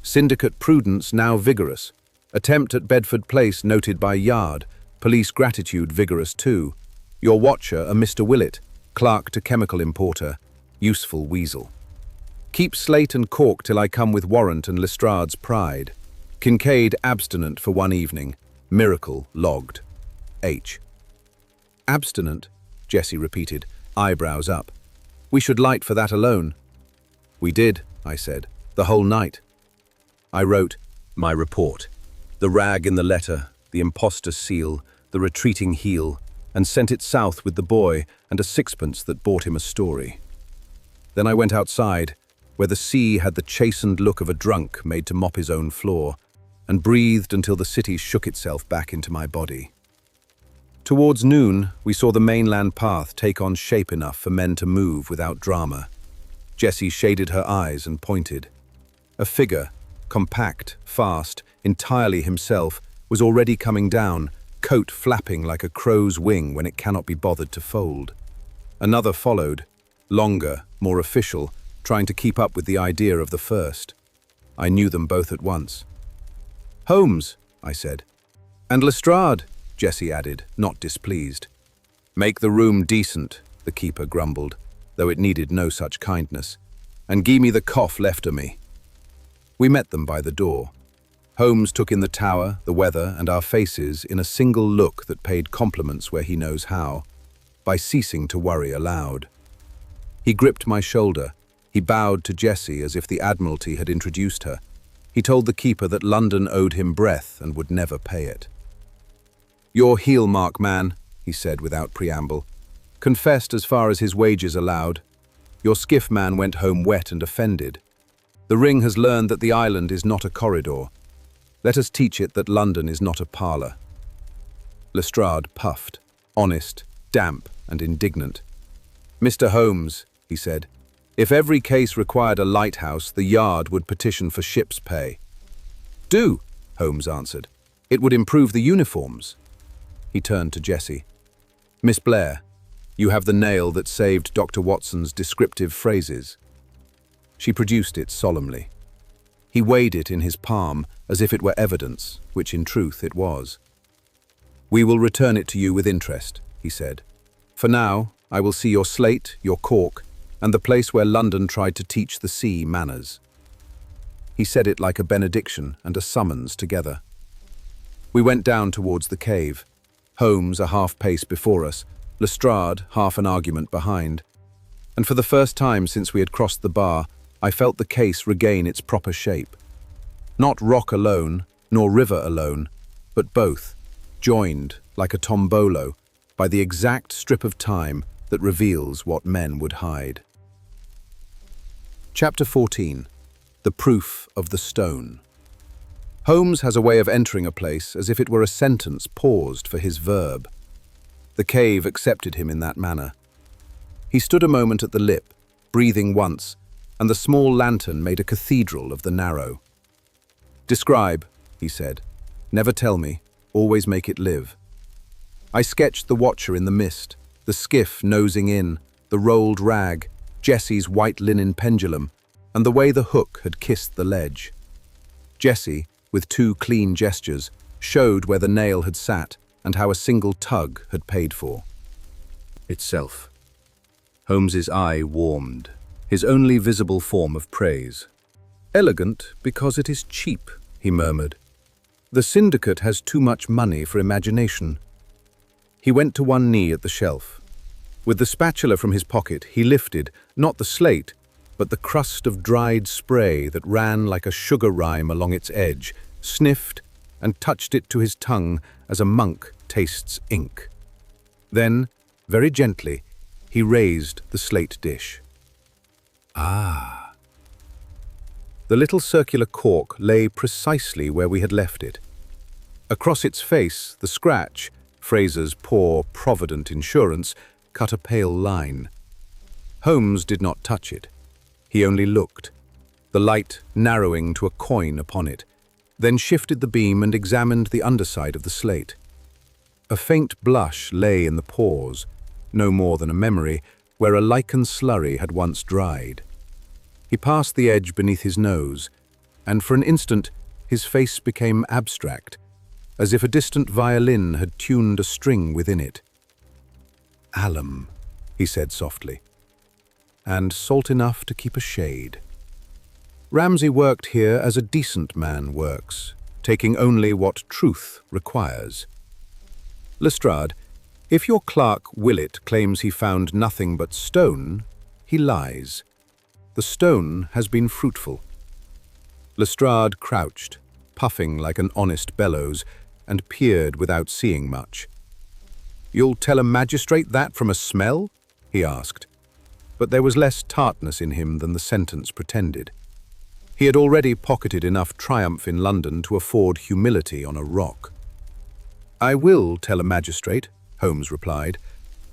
Speaker 1: Syndicate prudence now vigorous. Attempt at Bedford Place noted by Yard. Police gratitude vigorous too. Your watcher a Mr. Willett, clerk to chemical importer. Useful weasel. Keep slate and cork till I come with warrant and Lestrade's pride. Kincaid abstinent for one evening. Miracle logged. H. Abstinent, Jessie repeated, eyebrows up. We should light for that alone. We did, I said, the whole night. I wrote my report, the rag in the letter, the impostor seal, the retreating heel, and sent it south with the boy and a sixpence that bought him a story. Then I went outside, where the sea had the chastened look of a drunk made to mop his own floor, and breathed until the city shook itself back into my body. Towards noon, we saw the mainland path take on shape enough for men to move without drama. Jessie shaded her eyes and pointed. A figure, compact, fast, entirely himself, was already coming down, coat flapping like a crow's wing when it cannot be bothered to fold. Another followed, longer, more official, trying to keep up with the idea of the first. I knew them both at once. "Holmes," I said. "And Lestrade," Jessie added, not displeased. "Make the room decent," the keeper grumbled, though it needed no such kindness. "And gie me the cough left o' me." We met them by the door. Holmes took in the tower, the weather, and our faces in a single look that paid compliments where he knows how, by ceasing to worry aloud. He gripped my shoulder. He bowed to Jessie as if the Admiralty had introduced her. He told the keeper that London owed him breath and would never pay it. "Your heel mark, man," he said without preamble. "Confessed as far as his wages allowed. Your skiff man went home wet and offended. The ring has learned that the island is not a corridor. Let us teach it that London is not a parlour." Lestrade puffed, honest, damp and indignant. "Mr. Holmes," he said, "if every case required a lighthouse, the yard would petition for ship's pay." "Do," Holmes answered. "It would improve the uniforms." He turned to Jessie. "Miss Blair, you have the nail that saved Dr. Watson's descriptive phrases." She produced it solemnly. He weighed it in his palm as if it were evidence, which in truth it was. "We will return it to you with interest," he said. "For now, I will see your slate, your cork, and the place where London tried to teach the sea manners." He said it like a benediction and a summons together. We went down towards the cave. Holmes a half-pace before us, Lestrade half an argument behind. And for the first time since we had crossed the bar, I felt the case regain its proper shape. Not rock alone, nor river alone, but both, joined, like a tombolo, by the exact strip of time that reveals what men would hide. Chapter 14. The Proof of the Stone. Holmes has a way of entering a place as if it were a sentence paused for his verb. The cave accepted him in that manner. He stood a moment at the lip, breathing once, and the small lantern made a cathedral of the narrow. "Describe," he said. "Never tell me, always make it live." I sketched the watcher in the mist, the skiff nosing in, the rolled rag, Jessie's white linen pendulum, and the way the hook had kissed the ledge. Jessie, with two clean gestures, showed where the nail had sat and how a single tug had paid for itself. Holmes's eye warmed, his only visible form of praise. "Elegant because it is cheap," he murmured. "The syndicate has too much money for imagination." He went to one knee at the shelf. With the spatula from his pocket, he lifted, not the slate, but the crust of dried spray that ran like a sugar rime along its edge, sniffed and touched it to his tongue as a monk tastes ink. Then, very gently, he raised the slate dish. Ah! The little circular cork lay precisely where we had left it. Across its face, the scratch, Fraser's poor, provident insurance, cut a pale line. Holmes did not touch it. He only looked, the light narrowing to a coin upon it, then shifted the beam and examined the underside of the slate. A faint blush lay in the pores, no more than a memory, where a lichen slurry had once dried. He passed the edge beneath his nose, and for an instant his face became abstract, as if a distant violin had tuned a string within it. "Alum," he said softly, "and salt enough to keep a shade." Ramsay worked here as a decent man works, taking only what truth requires. "Lestrade, if your clerk Willett claims he found nothing but stone, he lies. The stone has been fruitful." Lestrade crouched, puffing like an honest bellows, and peered without seeing much. "You'll tell a magistrate that from a smell?" he asked. But there was less tartness in him than the sentence pretended. He had already pocketed enough triumph in London to afford humility on a rock. "I will tell a magistrate," Holmes replied,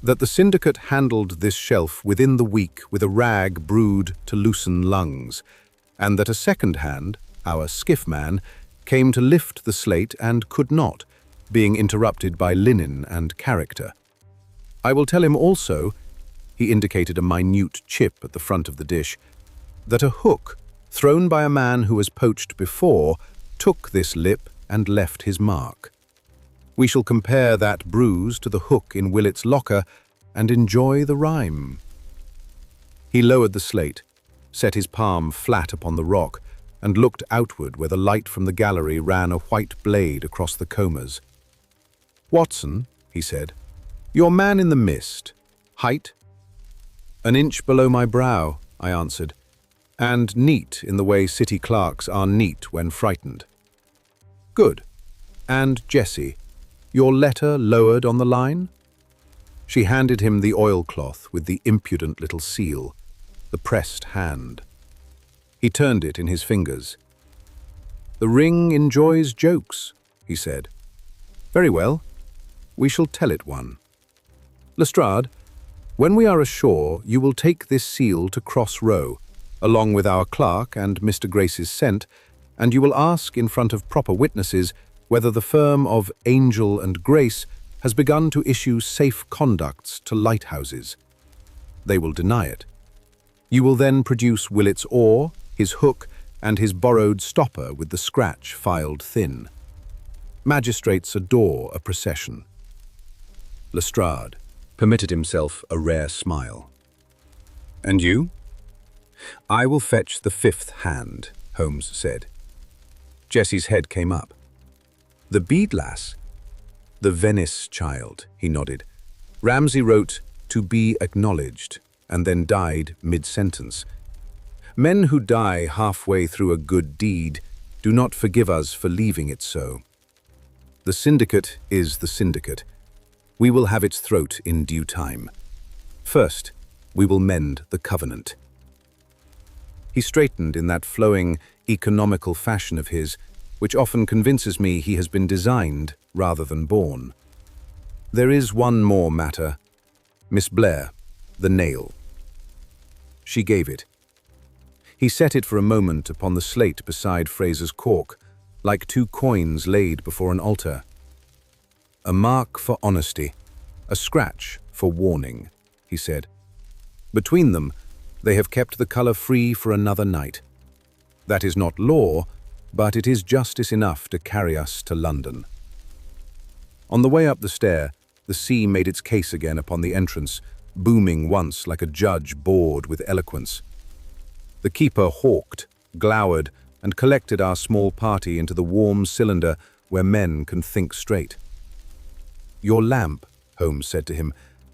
Speaker 1: "that the syndicate handled this shelf within the week with a rag brewed to loosen lungs, and that a second hand, our skiff man, came to lift the slate and could not, being interrupted by linen and character. I will tell him also, he indicated a minute chip at the front of the dish, that a hook, thrown by a man who has poached before, took this lip and left his mark. We shall compare that bruise to the hook in Willet's locker and enjoy the rhyme. He lowered the slate, set his palm flat upon the rock, and looked outward where the light from the gallery ran a white blade across the combers. "Watson," he said, "your man in the mist. Height?" "An inch below my brow," I answered, "and neat in the way city clerks are neat when frightened." "Good. And Jessie, your letter lowered on the line?" She handed him the oilcloth with the impudent little seal, the pressed hand. He turned it in his fingers. "The ring enjoys jokes," he said. "Very well. We shall tell it one. Lestrade, when we are ashore, you will take this seal to Cross Row, along with our clerk and Mr. Grace's scent, and you will ask in front of proper witnesses whether the firm of Angel and Grace has begun to issue safe conducts to lighthouses. They will deny it. You will then produce Willet's oar, his hook, and his borrowed stopper with the scratch filed thin. Magistrates adore a procession." Lestrade permitted himself a rare smile. "And you?" "I will fetch the fifth hand," Holmes said. Jessie's head came up. "The bead lass?" "The Venice child," he nodded. "Ramsay wrote, 'to be acknowledged,' and then died mid-sentence. Men who die halfway through a good deed do not forgive us for leaving it so. The syndicate is the syndicate. We will have its throat in due time. First, we will mend the covenant." He straightened in that flowing, economical fashion of his, which often convinces me he has been designed rather than born. "There is one more matter. Miss Blair, the nail." She gave it. He set it for a moment upon the slate beside Fraser's cork, like two coins laid before an altar. "A mark for honesty, a scratch for warning," he said. "Between them, they have kept the color free for another night. That is not law, but it is justice enough to carry us to London." On the way up the stair, the sea made its case again upon the entrance, booming once like a judge bored with eloquence. The keeper hawked, glowered, and collected our small party into the warm cylinder where men can think straight. "Your lamp," Holmes said to him,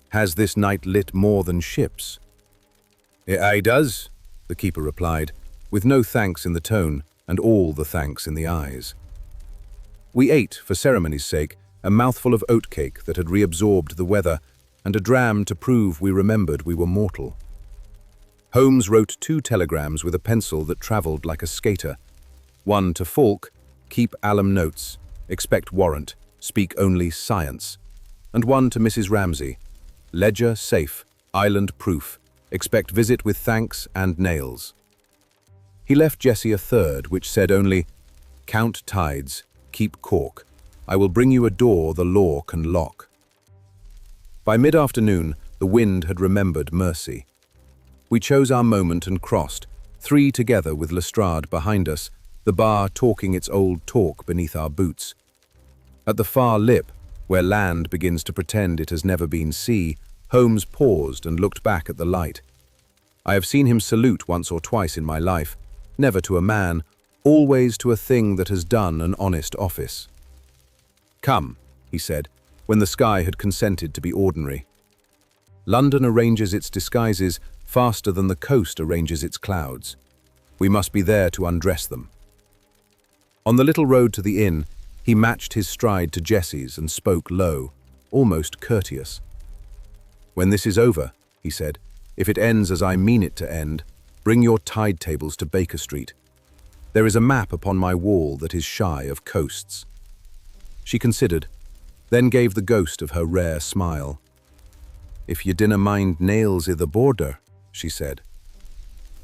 Speaker 1: "has this night lit more than ships." "It aye does," the keeper replied, with no thanks in the tone and all the thanks in the eyes. We ate, for ceremony's sake, a mouthful of oatcake that had reabsorbed the weather, and a dram to prove we remembered we were mortal. Holmes wrote 2 telegrams with a pencil that travelled like a skater. One to Falk, "Keep alum notes, expect warrant, speak only science." And one to Mrs. Ramsay, "Ledger safe, island proof, expect visit with thanks and nails." He left Jessie a third, which said only, "Count tides, keep cork. I will bring you a door the law can lock." By mid-afternoon, the wind had remembered mercy. We chose our moment and crossed, 3 together with Lestrade behind us, the bar talking its old talk beneath our boots. At the far lip, where land begins to pretend it has never been sea, Holmes paused and looked back at the light. I have seen him salute once or twice in my life, never to a man, always to a thing that has done an honest office. "Come," he said, when the sky had consented to be ordinary. "London arranges its disguises faster than the coast arranges its clouds. We must be there to undress them." On the little road to the inn, he matched his stride to Jessie's and spoke low, almost courteous. "When this is over," he said, "if it ends as I mean it to end, bring your tide tables to Baker Street. There is a map upon my wall that is shy of coasts." She considered, then gave the ghost of her rare smile. "If ye dinna mind nails i' the border," she said.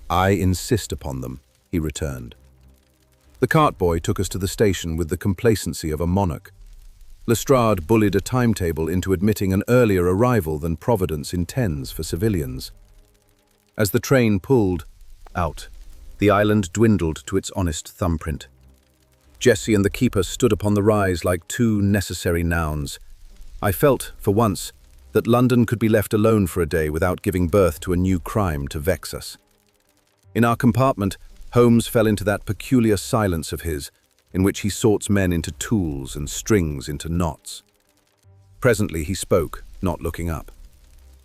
Speaker 1: "I insist upon them," he returned. The cart boy took us to the station with the complacency of a monarch. Lestrade bullied a timetable into admitting an earlier arrival than Providence intends for civilians. As the train pulled out, the island dwindled to its honest thumbprint. Jessie and the keeper stood upon the rise like two necessary nouns. I felt, for once, that London could be left alone for a day without giving birth to a new crime to vex us. In our compartment, Holmes fell into that peculiar silence of his, in which he sorts men into tools and strings into knots. Presently he spoke, not looking up.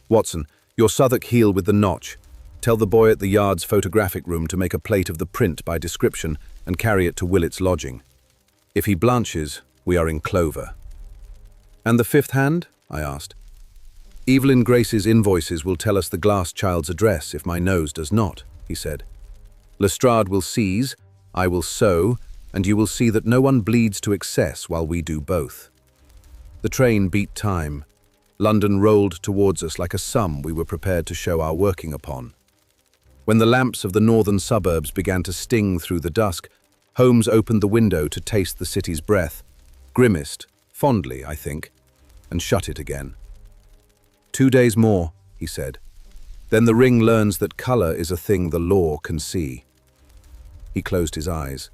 Speaker 1: "Watson, your Southwark heel with the notch. Tell the boy at the yard's photographic room to make a plate of the print by description and carry it to Willet's lodging. If he blanches, we are in clover." "And the fifth hand?" I asked. "Evelyn Grace's invoices will tell us the glass child's address if my nose does not," he said. "Lestrade will seize, I will sew, and you will see that no one bleeds to excess while we do both." The train beat time. London rolled towards us like a sum we were prepared to show our working upon. When the lamps of the northern suburbs began to sting through the dusk, Holmes opened the window to taste the city's breath, grimaced, fondly, I think, and shut it again. "2 days more," he said. "Then the ring learns that colour is a thing the law can see." He closed his eyes.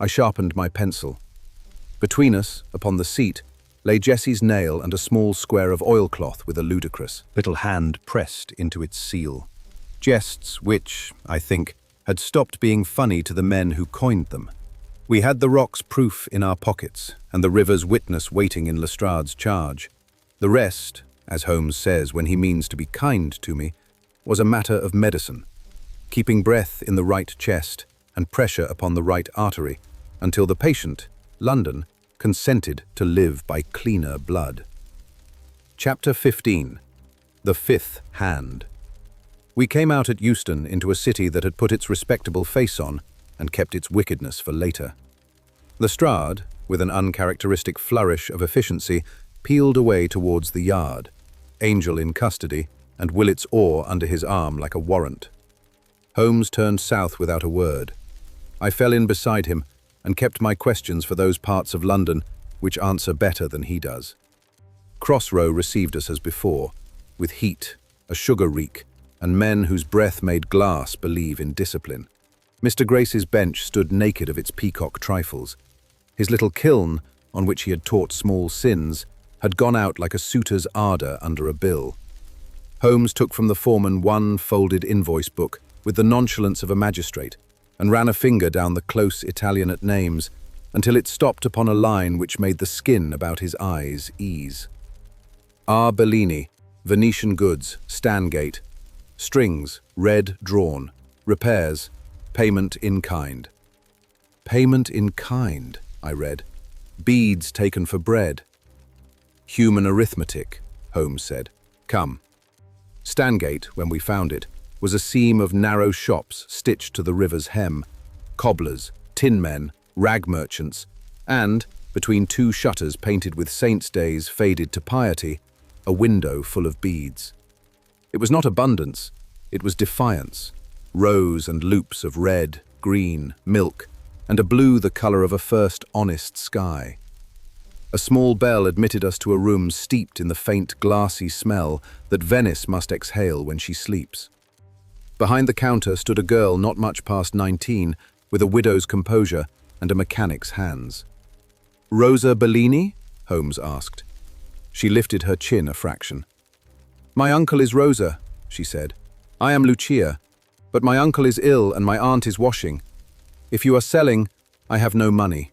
Speaker 1: I sharpened my pencil. Between us, upon the seat, lay Jessie's nail and a small square of oilcloth with a ludicrous little hand pressed into its seal. Jests which, I think, had stopped being funny to the men who coined them. We had the rock's proof in our pockets and the river's witness waiting in Lestrade's charge. The rest, as Holmes says when he means to be kind to me, was a matter of medicine, keeping breath in the right chest and pressure upon the right artery until the patient, London, consented to live by cleaner blood. Chapter 15. The Fifth Hand. We came out at Euston into a city that had put its respectable face on and kept its wickedness for later. Lestrade, with an uncharacteristic flourish of efficiency, peeled away towards the yard, Angel in custody and Willet's oar under his arm like a warrant. Holmes turned south without a word. I fell in beside him and kept my questions for those parts of London which answer better than he does. Crossrow received us as before, with heat, a sugar reek, and men whose breath made glass believe in discipline. Mr. Grace's bench stood naked of its peacock trifles. His little kiln, on which he had taught small sins, had gone out like a suitor's ardour under a bill. Holmes took from the foreman one folded invoice book with the nonchalance of a magistrate, and ran a finger down the close Italianate names until it stopped upon a line which made the skin about his eyes ease. R. Bellini, Venetian goods, Stangate. Strings, red drawn. Repairs, payment in kind. Payment in kind, I read. Beads taken for bread. Human arithmetic, Holmes said. Come. Stangate, when we found it, was a seam of narrow shops stitched to the river's hem, cobblers, tin men, rag merchants, and, between two shutters painted with saints' days faded to piety, a window full of beads. It was not abundance, it was defiance, rows and loops of red, green, milk, and a blue the colour of a first honest sky. A small bell admitted us to a room steeped in the faint glassy smell that Venice must exhale when she sleeps. Behind the counter stood a girl not much past 19, with a widow's composure and a mechanic's hands. "Rosa Bellini?" Holmes asked. She lifted her chin a fraction. "My uncle is Rosa," she said. "I am Lucia, but my uncle is ill and my aunt is washing. If you are selling, I have no money.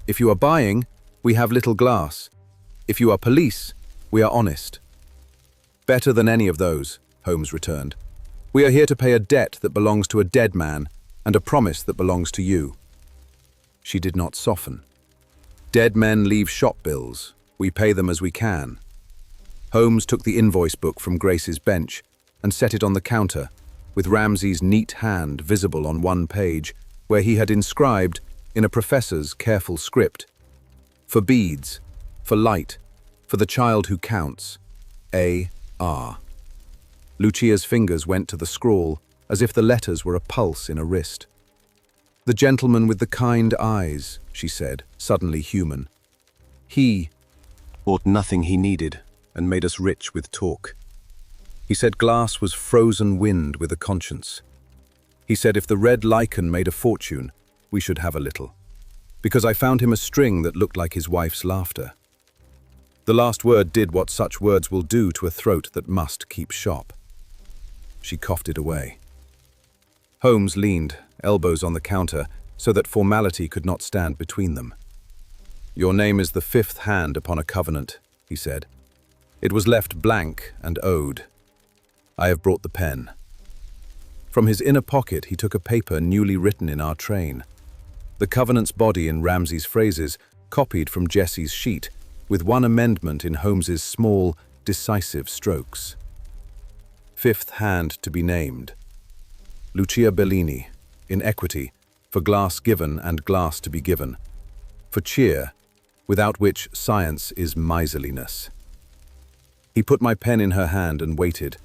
Speaker 1: If you are buying, we have little glass. If you are police, we are honest." "Better than any of those," Holmes returned. "We are here to pay a debt that belongs to a dead man and a promise that belongs to you." She did not soften. "Dead men leave shop bills. We pay them as we can." Holmes took the invoice book from Grace's bench and set it on the counter, with Ramsay's neat hand visible on one page, where he had inscribed, in a professor's careful script, "For beads, for light, for the child who counts, A.R." Lucia's fingers went to the scrawl, as if the letters were a pulse in a wrist. "The gentleman with the kind eyes," she said, suddenly human. "He, bought nothing he needed, and made us rich with talk. He said glass was frozen wind with a conscience. He said if the red lichen made a fortune, we should have a little, because I found him a string that looked like his wife's laughter. The last word did what such words will do to a throat that must keep shop. She coughed it away. Holmes leaned, elbows on the counter, so that formality could not stand between them. "Your name is the fifth hand upon a covenant," he said. "It was left blank and owed. I have brought the pen." From his inner pocket he took a paper newly written in our train. The covenant's body in Ramsay's phrases, copied from Jesse's sheet, with one amendment in Holmes's small, decisive strokes. Fifth hand to be named. Lucia Bellini, in equity, for glass given and glass to be given. For cheer, without which science is miserliness. He put my pen in her hand and waited,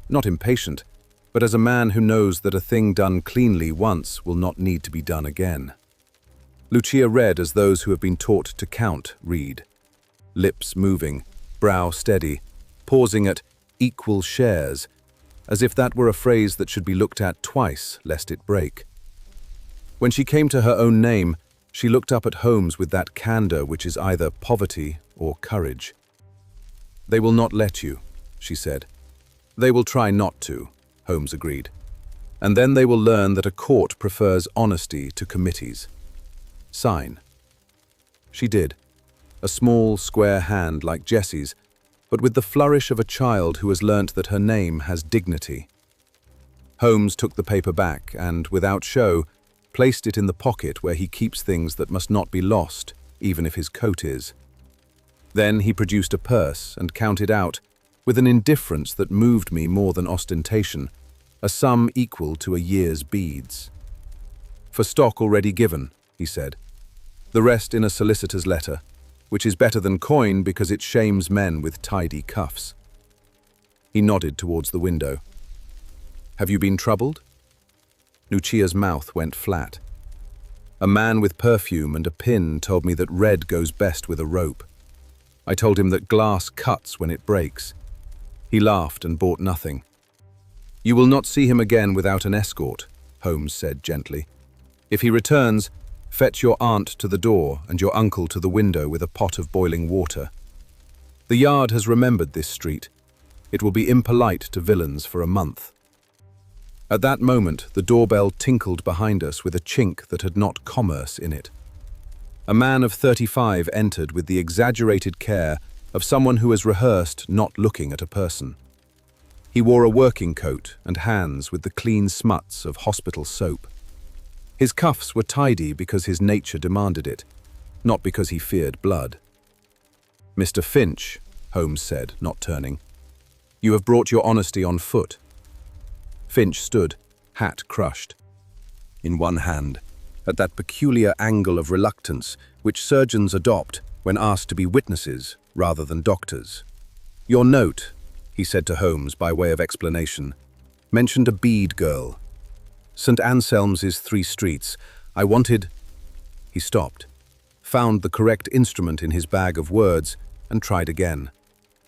Speaker 1: not impatient, but as a man who knows that a thing done cleanly once will not need to be done again. Lucia read as those who have been taught to count read, lips moving, brow steady, pausing at equal shares, as if that were a phrase that should be looked at twice lest it break. When she came to her own name, she looked up at Holmes with that candor which is either poverty or courage. "They will not let you," she said. "They will try not to," Holmes agreed. "And then they will learn that a court prefers honesty to committees. Sign." She did, a small, square hand like Jesse's, but with the flourish of a child who has learnt that her name has dignity. Holmes took the paper back and, without show, placed it in the pocket where he keeps things that must not be lost, even if his coat is. Then he produced a purse and counted out, with an indifference that moved me more than ostentation, a sum equal to a year's beads. "For stock already given," he said. "The rest in a solicitor's letter, which is better than coin because it shames men with tidy cuffs." He nodded towards the window. "Have you been troubled?" Lucia's mouth went flat. "A man with perfume and a pin told me that red goes best with a rope. I told him that glass cuts when it breaks. He laughed and bought nothing." "You will not see him again without an escort," Holmes said gently. "If he returns, fetch your aunt to the door and your uncle to the window with a pot of boiling water. The yard has remembered this street. It will be impolite to villains for a month." At that moment, the doorbell tinkled behind us with a chink that had not commerce in it. A man of 35 entered with the exaggerated care of someone who has rehearsed not looking at a person. He wore a working coat and hands with the clean smuts of hospital soap. His cuffs were tidy because his nature demanded it, not because he feared blood. "Mr. Finch," Holmes said, not turning, "you have brought your honesty on foot." Finch stood, hat crushed, in one hand, at that peculiar angle of reluctance which surgeons adopt when asked to be witnesses rather than doctors. "Your note," he said to Holmes by way of explanation, "mentioned a bead girl. St. Anselm's is 3 streets. I wanted—" He stopped, found the correct instrument in his bag of words, and tried again.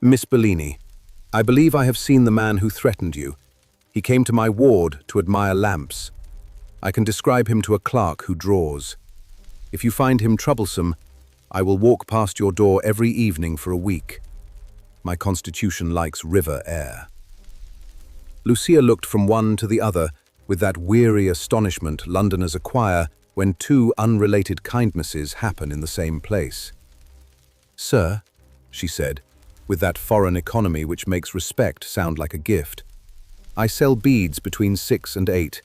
Speaker 1: "Miss Bellini, I believe I have seen the man who threatened you. He came to my ward to admire lamps. I can describe him to a clerk who draws. If you find him troublesome, I will walk past your door every evening for a week. My constitution likes river air." Lucia looked from one to the other with that weary astonishment Londoners acquire when 2 unrelated kindnesses happen in the same place. "Sir," she said, with that foreign economy which makes respect sound like a gift, "I sell beads between 6 and 8.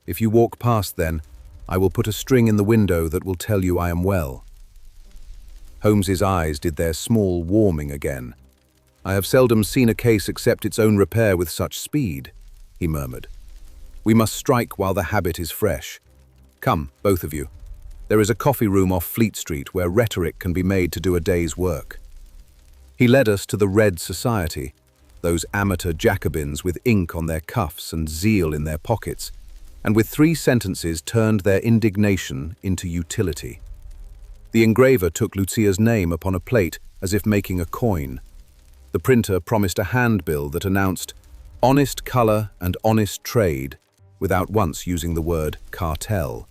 Speaker 1: If you walk past then, I will put a string in the window that will tell you I am well." Holmes's eyes did their small warming again. "I have seldom seen a case accept its own repair with such speed," he murmured. "We must strike while the habit is fresh. Come, both of you. There is a coffee room off Fleet Street where rhetoric can be made to do a day's work." He led us to the Red Society, those amateur Jacobins with ink on their cuffs and zeal in their pockets, and with 3 sentences turned their indignation into utility. The engraver took Lucia's name upon a plate as if making a coin. The printer promised a handbill that announced honest color and honest trade, without once using the word cartel.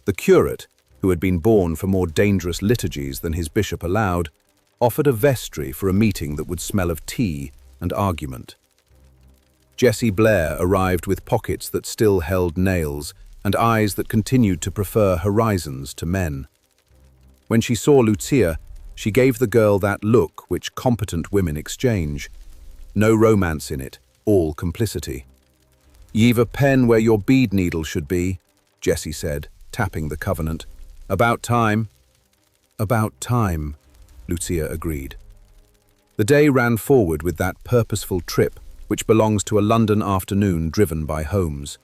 Speaker 1: The curate, who had been born for more dangerous liturgies than his bishop allowed, offered a vestry for a meeting that would smell of tea and argument. Jessie Blair arrived with pockets that still held nails and eyes that continued to prefer horizons to men. When she saw Lucia, she gave the girl that look which competent women exchange. No romance in it, all complicity. "Ye've a pen where your bead needle should be," Jessie said, tapping the covenant. "About time." "About time," Lucia agreed. The day ran forward with that purposeful trip which belongs to a London afternoon driven by Holmes.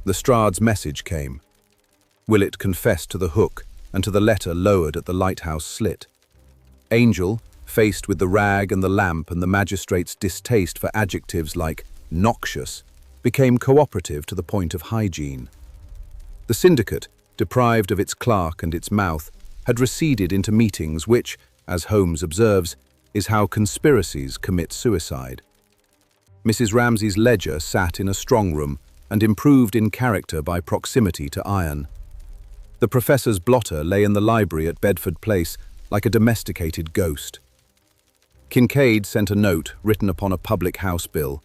Speaker 1: Lestrade's message came. Willett confessed to the hook and to the letter lowered at the lighthouse slit. Angel, faced with the rag and the lamp and the magistrate's distaste for adjectives like noxious, became cooperative to the point of hygiene. The syndicate, deprived of its clerk and its mouth, had receded into meetings which, as Holmes observes, is how conspiracies commit suicide. Mrs. Ramsay's ledger sat in a strong room and improved in character by proximity to iron. The professor's blotter lay in the library at Bedford Place like a domesticated ghost. Kincaid sent a note written upon a public house bill: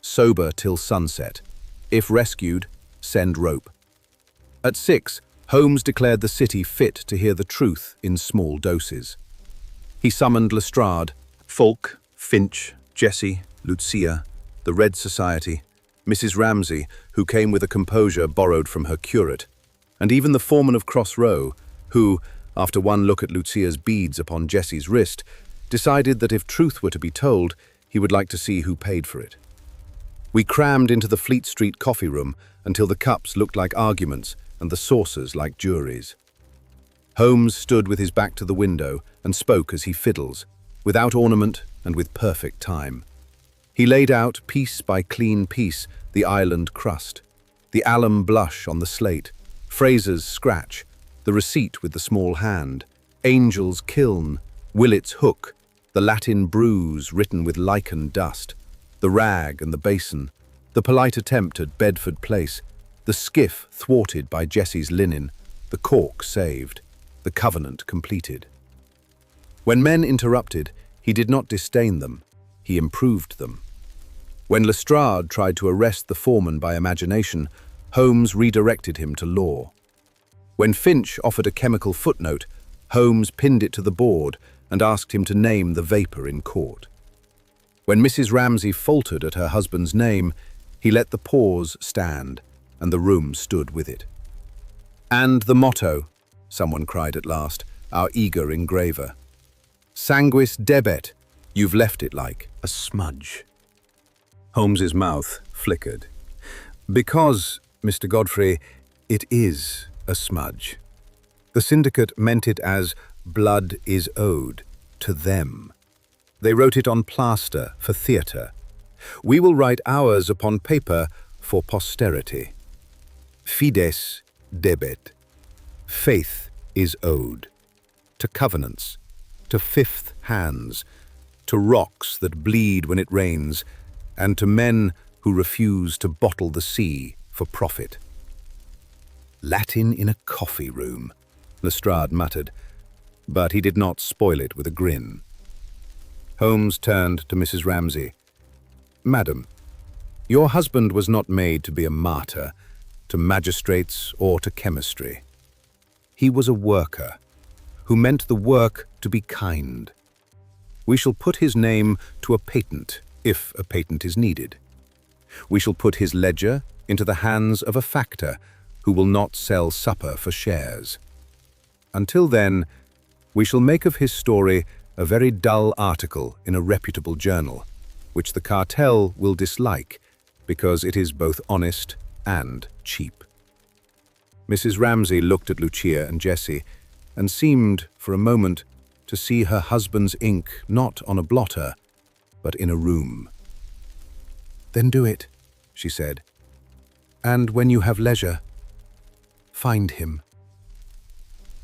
Speaker 1: sober till sunset. If rescued, send rope. At 6, Holmes declared the city fit to hear the truth in small doses. He summoned Lestrade, Fulk, Finch, Jessie, Lucia, the Red Society, Mrs. Ramsay, who came with a composure borrowed from her curate, and even the foreman of Cross Row, who, after one look at Lucia's beads upon Jessie's wrist, decided that if truth were to be told, he would like to see who paid for it. We crammed into the Fleet Street coffee room until the cups looked like arguments and the saucers like juries. Holmes stood with his back to the window and spoke as he fiddles, without ornament and with perfect time. He laid out, piece by clean piece, the island crust, the alum blush on the slate, Fraser's scratch, the receipt with the small hand, Angel's kiln, Willett's hook, the Latin bruise written with lichen dust, the rag and the basin, the polite attempt at Bedford Place, the skiff thwarted by Jessie's linen, the cork saved, the covenant completed. When men interrupted, he did not disdain them, he improved them. When Lestrade tried to arrest the foreman by imagination, Holmes redirected him to law. When Finch offered a chemical footnote, Holmes pinned it to the board and asked him to name the vapour in court. When Mrs. Ramsay faltered at her husband's name, he let the pause stand, and the room stood with it. "And the motto," someone cried at last, our eager engraver. "Sanguis debet, you've left it like a smudge." Holmes's mouth flickered. "Because, Mr. Godfrey, it is a smudge. The syndicate meant it as blood is owed to them. They wrote it on plaster for theatre. We will write ours upon paper for posterity. Fides debet. Faith is owed. To covenants, to fifth hands, to rocks that bleed when it rains, and to men who refuse to bottle the sea for profit." "Latin in a coffee room," Lestrade muttered, but he did not spoil it with a grin. Holmes turned to Mrs. Ramsay. "Madam, your husband was not made to be a martyr to magistrates or to chemistry. He was a worker who meant the work to be kind. We shall put his name to a patent, if a patent is needed. We shall put his ledger into the hands of a factor who will not sell supper for shares. Until then, we shall make of his story a very dull article in a reputable journal, which the cartel will dislike because it is both honest and cheap." Mrs. Ramsay looked at Lucia and Jessie and seemed, for a moment, to see her husband's ink not on a blotter, but in a room. "Then do it," she said. "And when you have leisure, find him."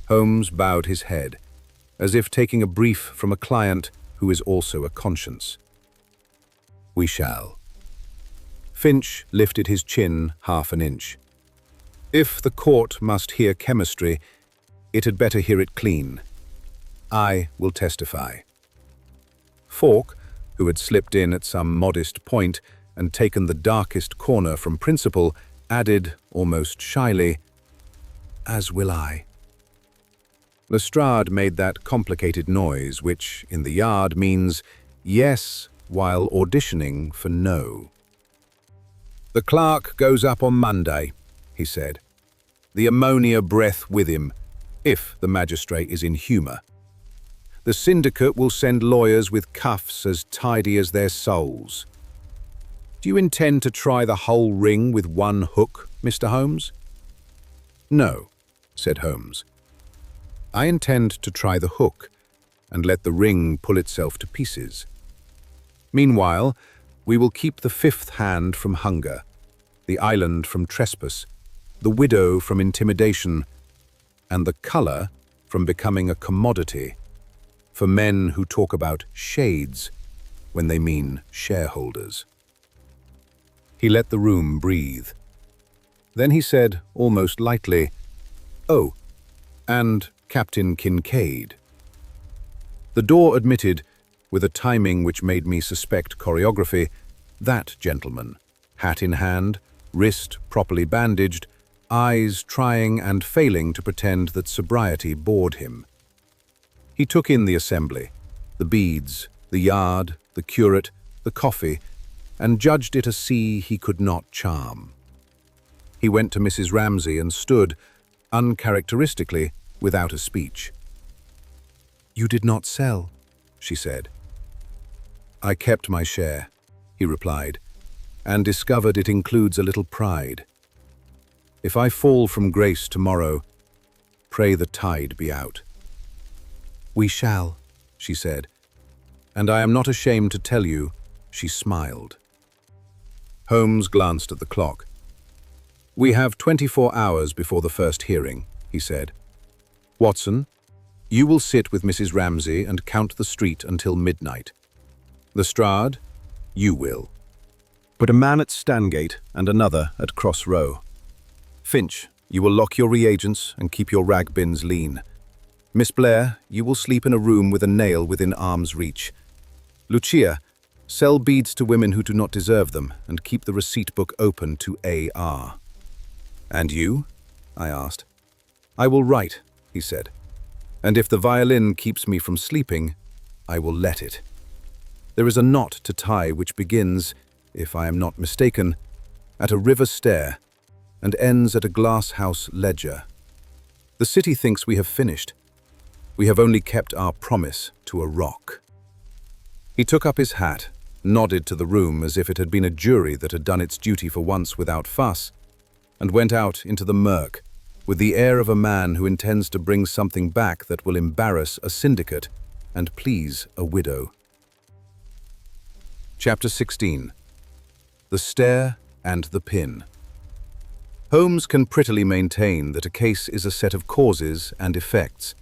Speaker 1: Holmes bowed his head, as if taking a brief from a client who is also a conscience. "We shall." Finch lifted his chin half an inch. "If the court must hear chemistry, it had better hear it clean. I will testify." Falk, who had slipped in at some modest point and taken the darkest corner from principle, added, almost shyly, "As will I." Lestrade made that complicated noise which, in the yard, means yes while auditioning for no. "The clerk goes up on Monday," he said. "The ammonia breath with him, if the magistrate is in humour. The syndicate will send lawyers with cuffs as tidy as their souls. Do you intend to try the whole ring with one hook, Mr. Holmes?" "No," said Holmes. "I intend to try the hook and let the ring pull itself to pieces. Meanwhile, we will keep the fifth hand from hunger, the island from trespass, the widow from intimidation, and the colour from becoming a commodity for men who talk about shades when they mean shareholders." He let the room breathe. Then he said, almost lightly, "Oh, and Captain Kincaid." The door admitted, with a timing which made me suspect choreography, that gentleman, hat in hand, wrist properly bandaged, eyes trying and failing to pretend that sobriety bored him. He took in the assembly, the beads, the yard, the curate, the coffee, and judged it a sea he could not charm. He went to Mrs. Ramsay and stood, uncharacteristically, without a speech. "You did not sell," she said. "I kept my share," he replied, "and discovered it includes a little pride. If I fall from grace tomorrow, pray the tide be out." "We shall," she said, "and I am not ashamed to tell you," she smiled. Holmes glanced at the clock. "We have 24 hours before the first hearing," he said. "Watson, you will sit with Mrs. Ramsay and count the street until midnight. Lestrade, you will. Put a man at Stangate and another at Cross Row. Finch, you will lock your reagents and keep your rag bins lean. Miss Blair, you will sleep in a room with a nail within arm's reach. Lucia, sell beads to women who do not deserve them and keep the receipt book open to A.R. "And you?" I asked. "I will write," he said. "And if the violin keeps me from sleeping, I will let it. There is a knot to tie which begins, if I am not mistaken, at a river stair and ends at a glass-house ledger. The city thinks we have finished. We have only kept our promise to a rock." He took up his hat, nodded to the room as if it had been a jury that had done its duty for once without fuss, and went out into the murk with the air of a man who intends to bring something back that will embarrass a syndicate and please a widow. Chapter 16. The Stair and the Pin. Holmes can prettily maintain that a case is a set of causes and effects.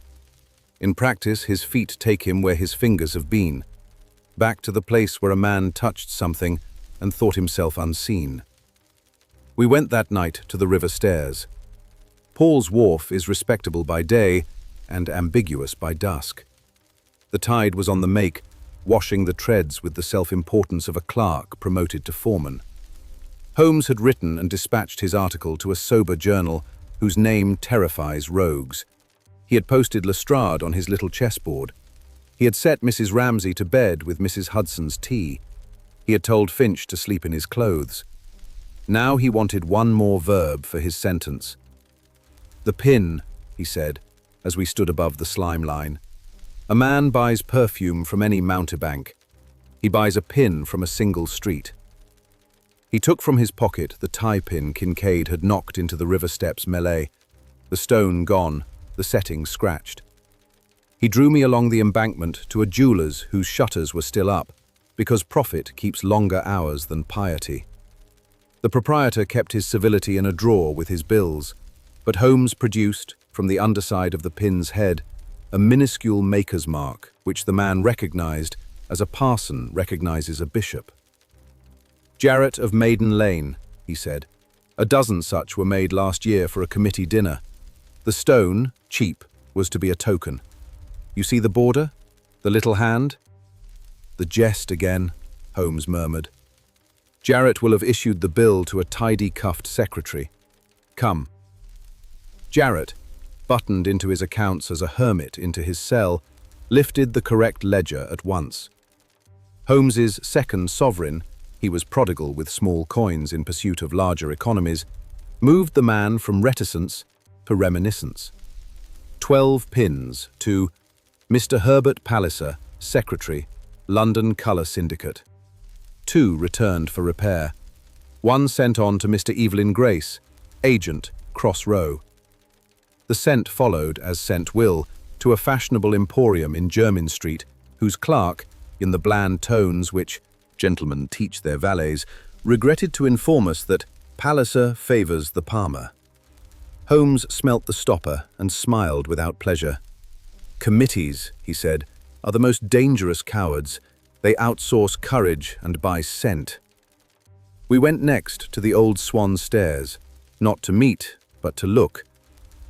Speaker 1: In practice, his feet take him where his fingers have been, back to the place where a man touched something and thought himself unseen. We went that night to the river stairs. Paul's Wharf is respectable by day and ambiguous by dusk. The tide was on the make, washing the treads with the self-importance of a clerk promoted to foreman. Holmes had written and dispatched his article to a sober journal whose name terrifies rogues. He had posted Lestrade on his little chessboard. He had set Mrs. Ramsay to bed with Mrs. Hudson's tea. He had told Finch to sleep in his clothes. Now he wanted one more verb for his sentence. "The pin," he said, as we stood above the slime line. "A man buys perfume from any mountebank. He buys a pin from a single street." He took from his pocket the tie pin Kincaid had knocked into the river steps melee, the stone gone, the setting scratched. He drew me along the embankment to a jeweller's whose shutters were still up, because profit keeps longer hours than piety. The proprietor kept his civility in a drawer with his bills, but Holmes produced, from the underside of the pin's head, a minuscule maker's mark which the man recognized as a parson recognizes a bishop. "Jarrett of Maiden Lane," he said. "A dozen such were made last year for a committee dinner. The stone, cheap, was to be a token. You see the border? The little hand?" "The jest again," Holmes murmured. "Jarrett will have issued the bill to a tidy-cuffed secretary. Come." Jarrett, buttoned into his accounts as a hermit into his cell, lifted the correct ledger at once. Holmes's second sovereign, he was prodigal with small coins in pursuit of larger economies, moved the man from reticence to reminiscence. 12 pins to Mr. Herbert Palliser, Secretary, London Colour Syndicate. 2 returned for repair. 1 sent on to Mr. Evelyn Grace, Agent, Cross Row. The scent followed, as scent will, to a fashionable emporium in Jermyn Street, whose clerk, in the bland tones which gentlemen teach their valets, regretted to inform us that Palliser favours the palmer. Holmes smelt the stopper and smiled without pleasure. "Committees," he said, "are the most dangerous cowards. They outsource courage and buy scent." We went next to the Old Swan Stairs, not to meet, but to look.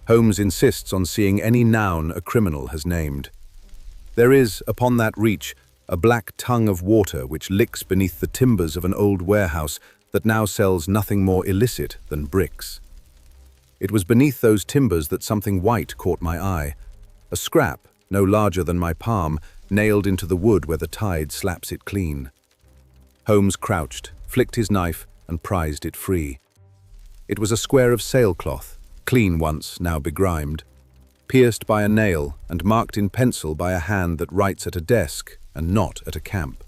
Speaker 1: Holmes insists on seeing any noun a criminal has named. There is, upon that reach, a black tongue of water which licks beneath the timbers of an old warehouse that now sells nothing more illicit than bricks. It was beneath those timbers that something white caught my eye. A scrap, no larger than my palm, nailed into the wood where the tide slaps it clean. Holmes crouched, flicked his knife, and prized it free. It was a square of sailcloth, clean once, now begrimed, pierced by a nail and marked in pencil by a hand that writes at a desk and not at a camp.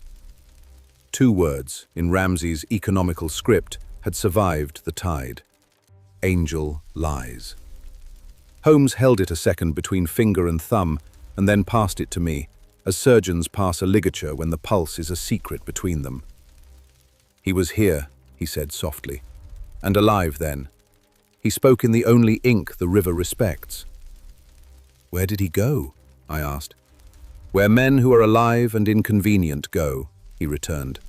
Speaker 1: 2 words, in Ramsay's economical script, had survived the tide. Angel lies. Holmes held it a second between finger and thumb, and then passed it to me, as surgeons pass a ligature when the pulse is a secret between them. "He was here," he said softly, "and alive then. He spoke in the only ink the river respects." "Where did he go?" I asked. "Where men who are alive and inconvenient go," he returned,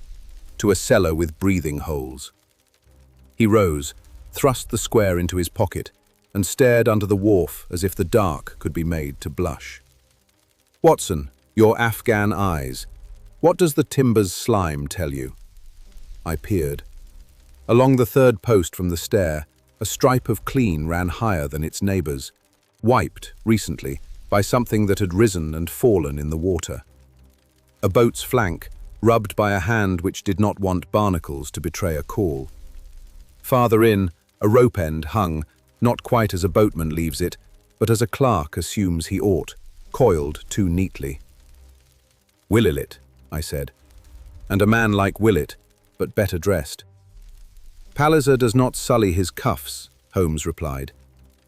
Speaker 1: "to a cellar with breathing holes." He rose, thrust the square into his pocket, and stared under the wharf as if the dark could be made to blush. "Watson, your Afghan eyes, what does the timber's slime tell you?" I peered. Along the 3rd post from the stair, a stripe of clean ran higher than its neighbours, wiped, recently, by something that had risen and fallen in the water. A boat's flank, rubbed by a hand which did not want barnacles to betray a call. Farther in, a rope end hung, not quite as a boatman leaves it, but as a clerk assumes he ought, coiled too neatly. "Willett," I said, "and a man like Willett, but better dressed." "Palliser does not sully his cuffs," Holmes replied.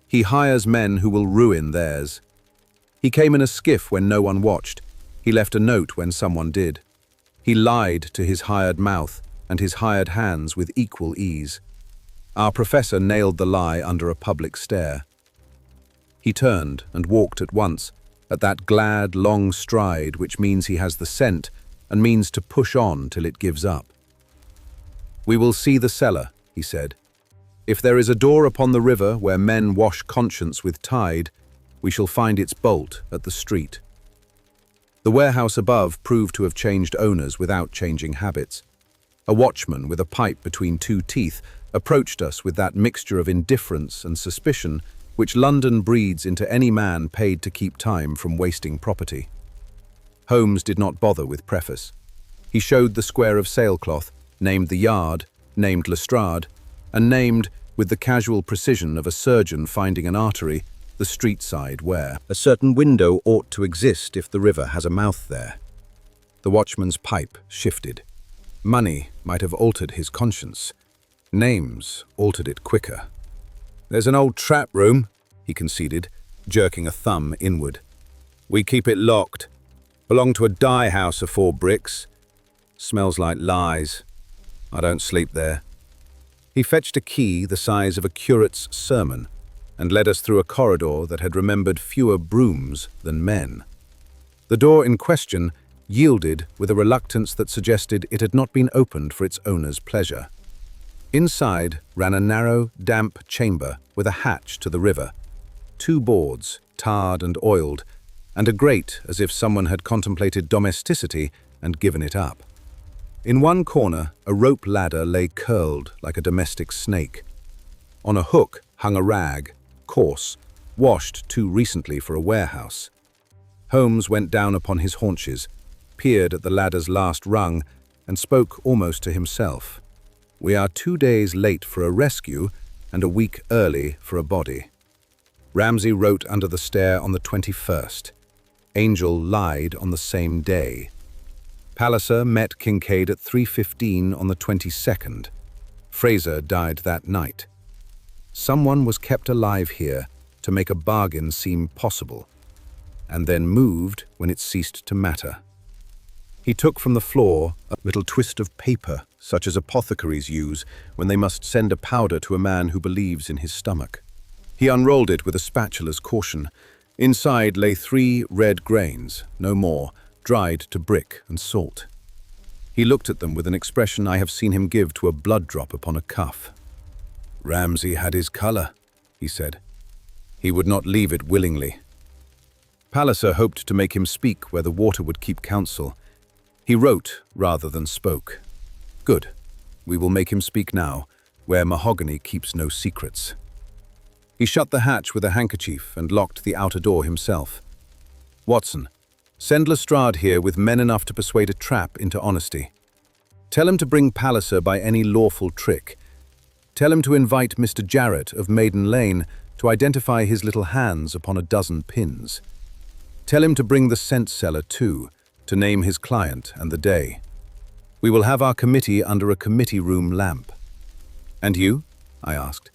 Speaker 1: "He hires men who will ruin theirs. He came in a skiff when no one watched. He left a note when someone did. He lied to his hired mouth and his hired hands with equal ease. Our professor nailed the lie under a public stare." He turned and walked at once, at that glad, long stride which means he has the scent and means to push on till it gives up. "We will see the cellar," he said. "If there is a door upon the river where men wash conscience with tide, we shall find its bolt at the street." The warehouse above proved to have changed owners without changing habits. A watchman with a pipe between 2 teeth approached us with that mixture of indifference and suspicion which London breeds into any man paid to keep time from wasting property. Holmes did not bother with preface. He showed the square of sailcloth, named the yard, named Lestrade, and named, with the casual precision of a surgeon finding an artery, the street side where a certain window ought to exist if the river has a mouth there. The watchman's pipe shifted. Money might have altered his conscience. Names altered it quicker. "There's an old trap room," he conceded, jerking a thumb inward. "We keep it locked. Belonged to a dye house afore bricks. Smells like lies. I don't sleep there." He fetched a key the size of a curate's sermon. and led us through a corridor that had remembered fewer brooms than men. The door in question yielded with a reluctance that suggested it had not been opened for its owner's pleasure. Inside ran a narrow, damp chamber with a hatch to the river, 2 boards, tarred and oiled, and a grate as if someone had contemplated domesticity and given it up. In one corner, a rope ladder lay curled like a domestic snake. On a hook hung a rag, coarse, washed too recently for a warehouse. Holmes went down upon his haunches, peered at the ladder's last rung, and spoke almost to himself. "We are 2 days late for a rescue and a week early for a body." Ramsay wrote under the stair on the 21st. Angel lied on the same day. Palliser met Kincaid at 3:15 on the 22nd. Fraser died that night. Someone was kept alive here to make a bargain seem possible, and then moved when it ceased to matter. He took from the floor a little twist of paper, such as apothecaries use when they must send a powder to a man who believes in his stomach. He unrolled it with a spatula's caution. Inside lay 3 red grains, no more, dried to brick and salt. He looked at them with an expression I have seen him give to a blood drop upon a cuff. "Ramsay had his color," he said. "He would not leave it willingly." Palliser hoped to make him speak where the water would keep counsel. He wrote rather than spoke. "Good. We will make him speak now, where mahogany keeps no secrets." He shut the hatch with a handkerchief and locked the outer door himself. "Watson, send Lestrade here with men enough to persuade a trap into honesty. Tell him to bring Palliser by any lawful trick. Tell him to invite Mr. Jarrett of Maiden Lane to identify his little hands upon a dozen pins. Tell him to bring the scent seller too, to name his client and the day. We will have our committee under a committee room lamp." "And you?" I asked.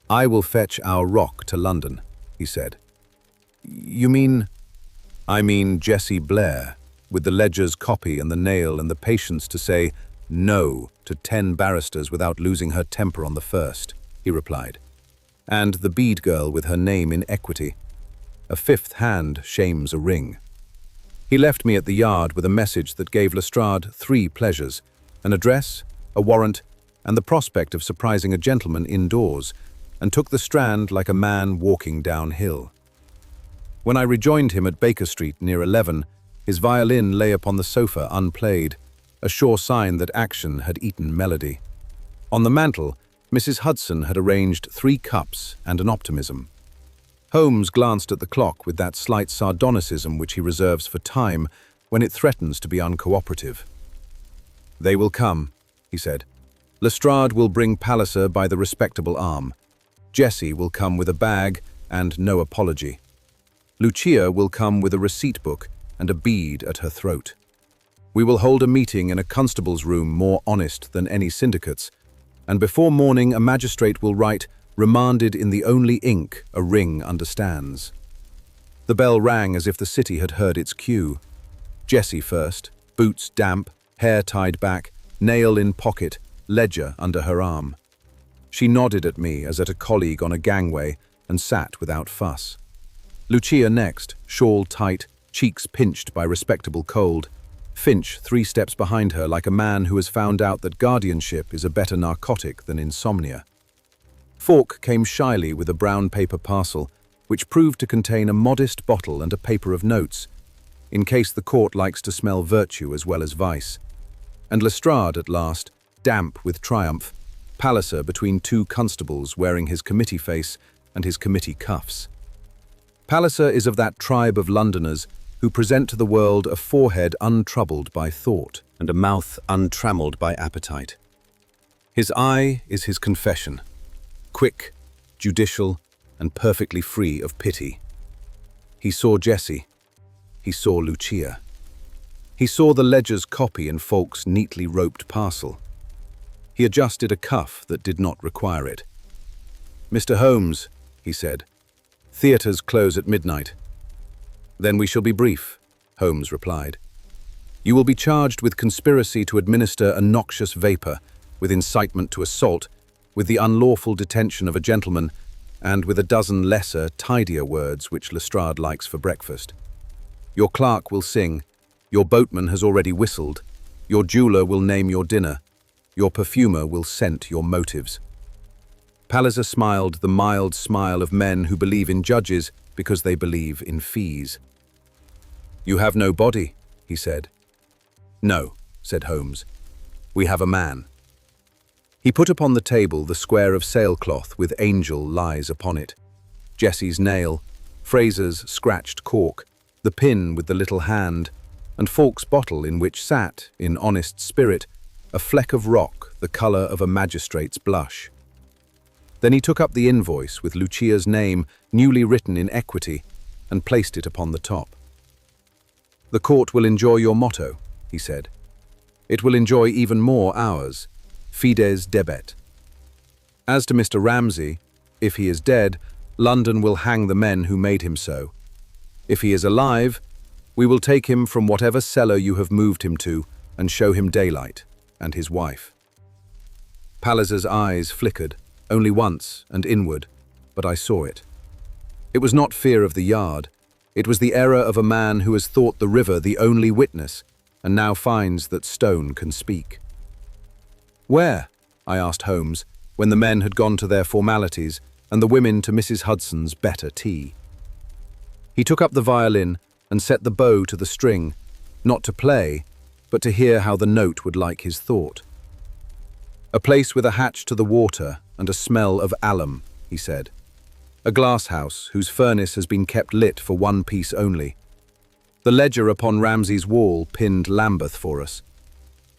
Speaker 1: "I will fetch our rock to London," he said. "You mean—" "I mean Jessie Blair, with the ledger's copy and the nail and the patience to say no to 10 barristers without losing her temper on the first," he replied. "And the bead girl with her name in equity. A 5th hand shames a ring." He left me at the yard with a message that gave Lestrade 3 pleasures: an address, a warrant, and the prospect of surprising a gentleman indoors, and took the Strand like a man walking downhill. When I rejoined him at Baker Street near 11, his violin lay upon the sofa unplayed, a sure sign that action had eaten melody. On the mantel, Mrs. Hudson had arranged 3 cups and an optimism. Holmes glanced at the clock with that slight sardonicism which he reserves for time when it threatens to be uncooperative. "They will come," he said. "Lestrade will bring Palliser by the respectable arm. Jessie will come with a bag and no apology. Lucia will come with a receipt book and a bead at her throat. We will hold a meeting in a constable's room more honest than any syndicate's, and before morning a magistrate will write, 'Remanded in the only ink a ring understands.'" The bell rang as if the city had heard its cue. Jessie first, boots damp, hair tied back, nail in pocket, ledger under her arm. She nodded at me as at a colleague on a gangway and sat without fuss. Lucia next, shawl tight, cheeks pinched by respectable cold. Finch 3 steps behind her like a man who has found out that guardianship is a better narcotic than insomnia. Falk came shyly with a brown paper parcel, which proved to contain a modest bottle and a paper of notes, in case the court likes to smell virtue as well as vice. And Lestrade at last, damp with triumph, Palliser between 2 constables wearing his committee face and his committee cuffs. Palliser is of that tribe of Londoners who present to the world a forehead untroubled by thought and a mouth untrammeled by appetite. His eye is his confession, quick, judicial, and perfectly free of pity. He saw Jessie. He saw Lucia. He saw the ledger's copy in Falk's neatly roped parcel. He adjusted a cuff that did not require it. "Mr. Holmes," he said, "theatres close at midnight." "Then we shall be brief," Holmes replied. "You will be charged with conspiracy to administer a noxious vapour, with incitement to assault, with the unlawful detention of a gentleman, and with a dozen lesser, tidier words which Lestrade likes for breakfast. Your clerk will sing, your boatman has already whistled, your jeweler will name your dinner, your perfumer will scent your motives. Palliser smiled the mild smile of men who believe in judges because they believe in fees. "You have no body," he said. "No," said Holmes. "We have a man." He put upon the table the square of sailcloth with angel lies upon it, Jessie's nail, Fraser's scratched cork, the pin with the little hand, and Falk's bottle in which sat, in honest spirit, a fleck of rock the colour of a magistrate's blush. Then he took up the invoice with Lucia's name newly written in equity and placed it upon the top. "The court will enjoy your motto," he said. "It will enjoy even more ours, fides debet. As to Mr. Ramsay, if he is dead, London will hang the men who made him so. If he is alive, we will take him from whatever cellar you have moved him to and show him daylight, and his wife." Palliser's eyes flickered, only once and inward, but I saw it. It was not fear of the yard. It was the error of a man who has thought the river the only witness and now finds that stone can speak. "Where?" I asked Holmes, when the men had gone to their formalities and the women to Mrs. Hudson's better tea. He took up the violin and set the bow to the string, not to play, but to hear how the note would like his thought. "A place with a hatch to the water and a smell of alum," he said. "A glass house whose furnace has been kept lit for one piece only. The ledger upon Ramsay's wall pinned Lambeth for us.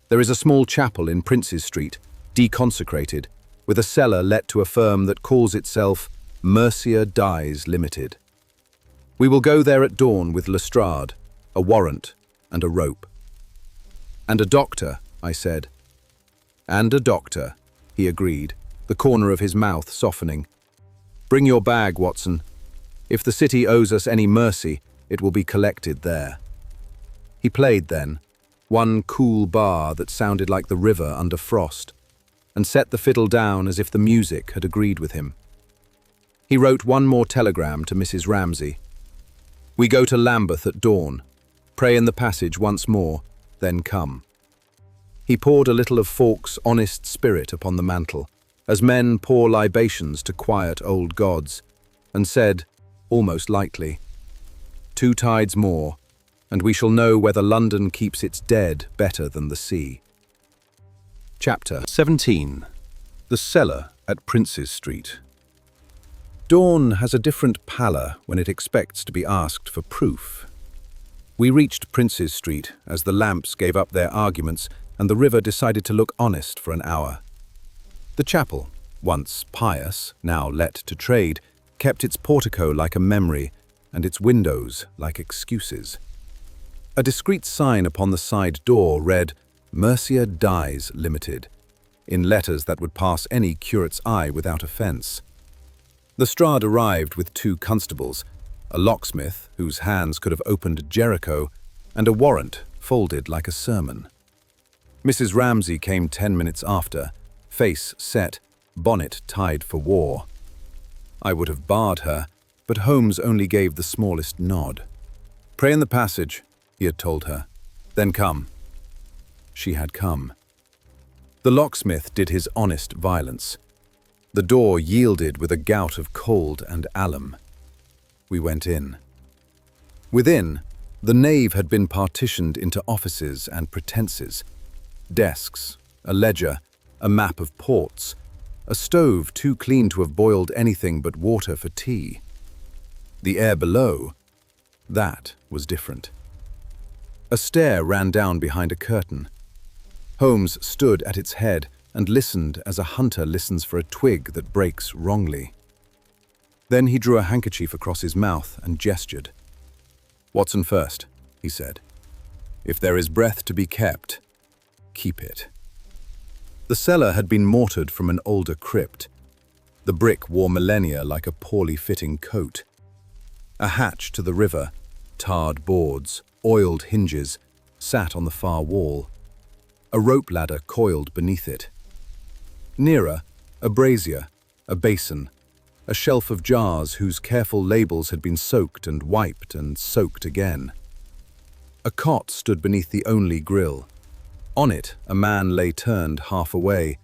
Speaker 1: There is a small chapel in Prince's Street, deconsecrated, with a cellar let to a firm that calls itself Mercia Dyes Limited. We will go there at dawn with Lestrade, a warrant, and a rope." "And a doctor," I said. "And a doctor," he agreed, the corner of his mouth softening. "Bring your bag, Watson. If the city owes us any mercy, it will be collected there." He played then, one cool bar that sounded like the river under frost, and set the fiddle down as if the music had agreed with him. He wrote one more telegram to Mrs. Ramsay. "We go to Lambeth at dawn. Pray in the passage once more, then come." He poured a little of Falk's honest spirit upon the mantle, as men pour libations to quiet old gods, and said, almost lightly, "2 tides more, and we shall know whether London keeps its dead better than the sea." Chapter 17. The Cellar at Prince's Street. Dawn has a different pallor when it expects to be asked for proof. We reached Prince's Street as the lamps gave up their arguments and the river decided to look honest for an hour. The chapel, once pious, now let to trade, kept its portico like a memory and its windows like excuses. A discreet sign upon the side door read, "Mercia Dyes Limited," in letters that would pass any curate's eye without offence. Lestrade arrived with 2 constables, a locksmith whose hands could have opened Jericho, and a warrant folded like a sermon. Mrs. Ramsay came 10 minutes after, face set, bonnet tied for war. I would have barred her, but Holmes only gave the smallest nod. "Pray in the passage," he had told her. "Then come." She had come. The locksmith did his honest violence. The door yielded with a gout of cold and alum. We went in. Within, the nave had been partitioned into offices and pretences. Desks, a ledger, a map of ports, a stove too clean to have boiled anything but water for tea. The air below, that was different. A stair ran down behind a curtain. Holmes stood at its head and listened as a hunter listens for a twig that breaks wrongly. Then he drew a handkerchief across his mouth and gestured. "Watson first," he said. "If there is breath to be kept, keep it." The cellar had been mortared from an older crypt. The brick wore millennia like a poorly fitting coat. A hatch to the river, tarred boards, oiled hinges, sat on the far wall. A rope ladder coiled beneath it. Nearer, a brazier, a basin, a shelf of jars whose careful labels had been soaked and wiped and soaked again. A cot stood beneath the only grill. On it, a man lay turned half away,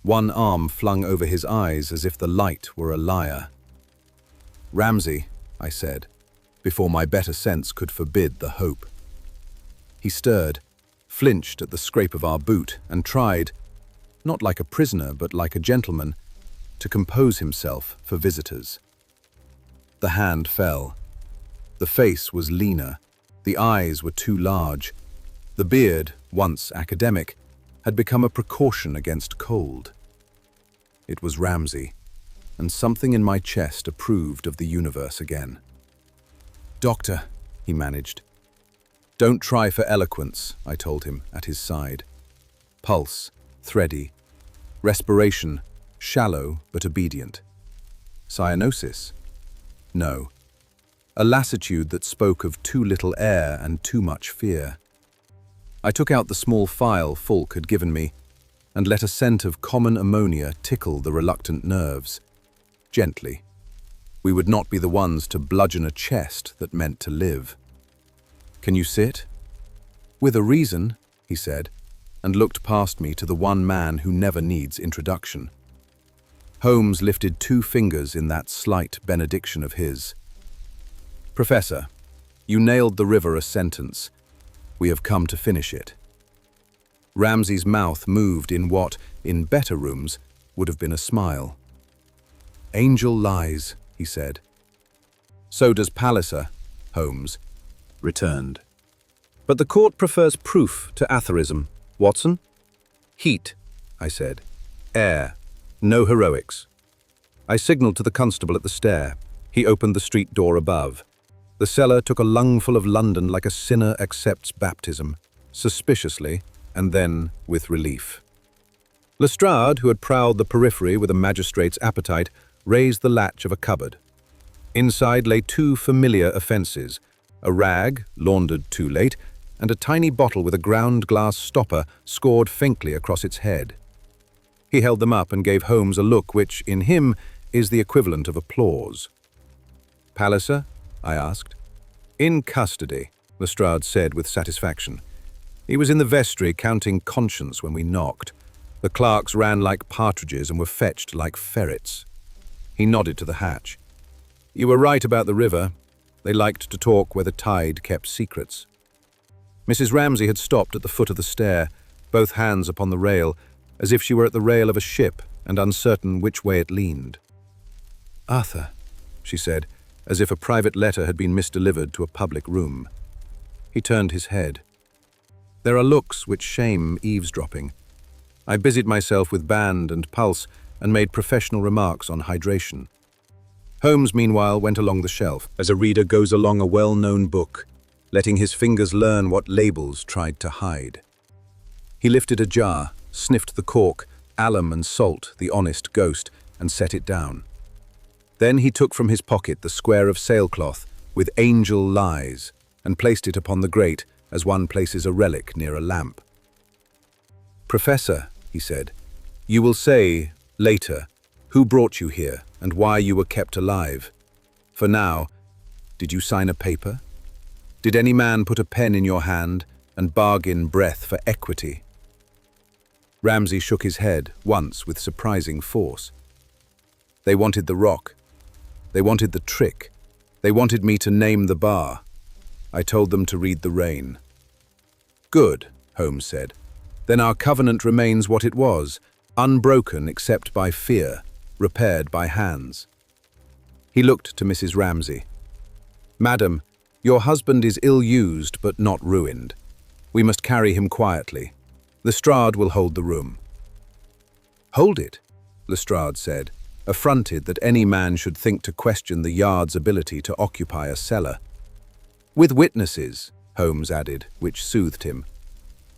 Speaker 1: one arm flung over his eyes as if the light were a liar. "Ramsay," I said, before my better sense could forbid the hope. He stirred, flinched at the scrape of our boot, and tried, not like a prisoner but like a gentleman, to compose himself for visitors. The hand fell. The face was leaner, the eyes were too large. The beard, once academic, had become a precaution against cold. It was Ramsay, and something in my chest approved of the universe again. "Doctor," he managed. "Don't try for eloquence," I told him, at his side. Pulse, thready. Respiration, shallow but obedient. Cyanosis? No. A lassitude that spoke of too little air and too much fear. I took out the small phial Falk had given me and let a scent of common ammonia tickle the reluctant nerves. Gently. We would not be the ones to bludgeon a chest that meant to live. "Can you sit?" "With a reason," he said, and looked past me to the one man who never needs introduction. Holmes lifted 2 fingers in that slight benediction of his. "Professor, you nailed the river a sentence. We have come to finish it." Ramsay's mouth moved in what, in better rooms, would have been a smile. "Angel lies," he said. "So does Palliser," Holmes returned. "But the court prefers proof to aphorism. Watson?" "Heat," I said. "Air. No heroics." I signaled to the constable at the stair. He opened the street door above. The cellar took a lungful of London like a sinner accepts baptism, suspiciously, and then with relief. Lestrade, who had prowled the periphery with a magistrate's appetite, raised the latch of a cupboard. Inside lay 2 familiar offences, a rag, laundered too late, and a tiny bottle with a ground glass stopper scored faintly across its head. He held them up and gave Holmes a look which, in him, is the equivalent of applause. "Palliser?" I asked. "In custody," Lestrade said with satisfaction. "He was in the vestry counting conscience when we knocked. The clerks ran like partridges and were fetched like ferrets." He nodded to the hatch. "You were right about the river. They liked to talk where the tide kept secrets." Mrs. Ramsay had stopped at the foot of the stair, both hands upon the rail, as if she were at the rail of a ship and uncertain which way it leaned. "Arthur," she said, as if a private letter had been misdelivered to a public room. He turned his head. There are looks which shame eavesdropping. I busied myself with band and pulse and made professional remarks on hydration. Holmes, meanwhile, went along the shelf, as a reader goes along a well-known book, letting his fingers learn what labels tried to hide. He lifted a jar, sniffed the cork, alum and salt, the honest ghost, and set it down. Then he took from his pocket the square of sailcloth with "Angel Lies" and placed it upon the grate as one places a relic near a lamp. "Professor," he said, "you will say, later, who brought you here and why you were kept alive. For now, did you sign a paper? Did any man put a pen in your hand and bargain breath for equity?" Ramsay shook his head, once with surprising force. "They wanted the rock. They wanted the trick. They wanted me to name the bar. I told them to read the rain." "Good," Holmes said. "Then our covenant remains what it was, unbroken except by fear, repaired by hands." He looked to Mrs. Ramsay. "Madam, your husband is ill-used but not ruined. We must carry him quietly. Lestrade will hold the room." "Hold it," Lestrade said, affronted that any man should think to question the yard's ability to occupy a cellar. "With witnesses," Holmes added, which soothed him.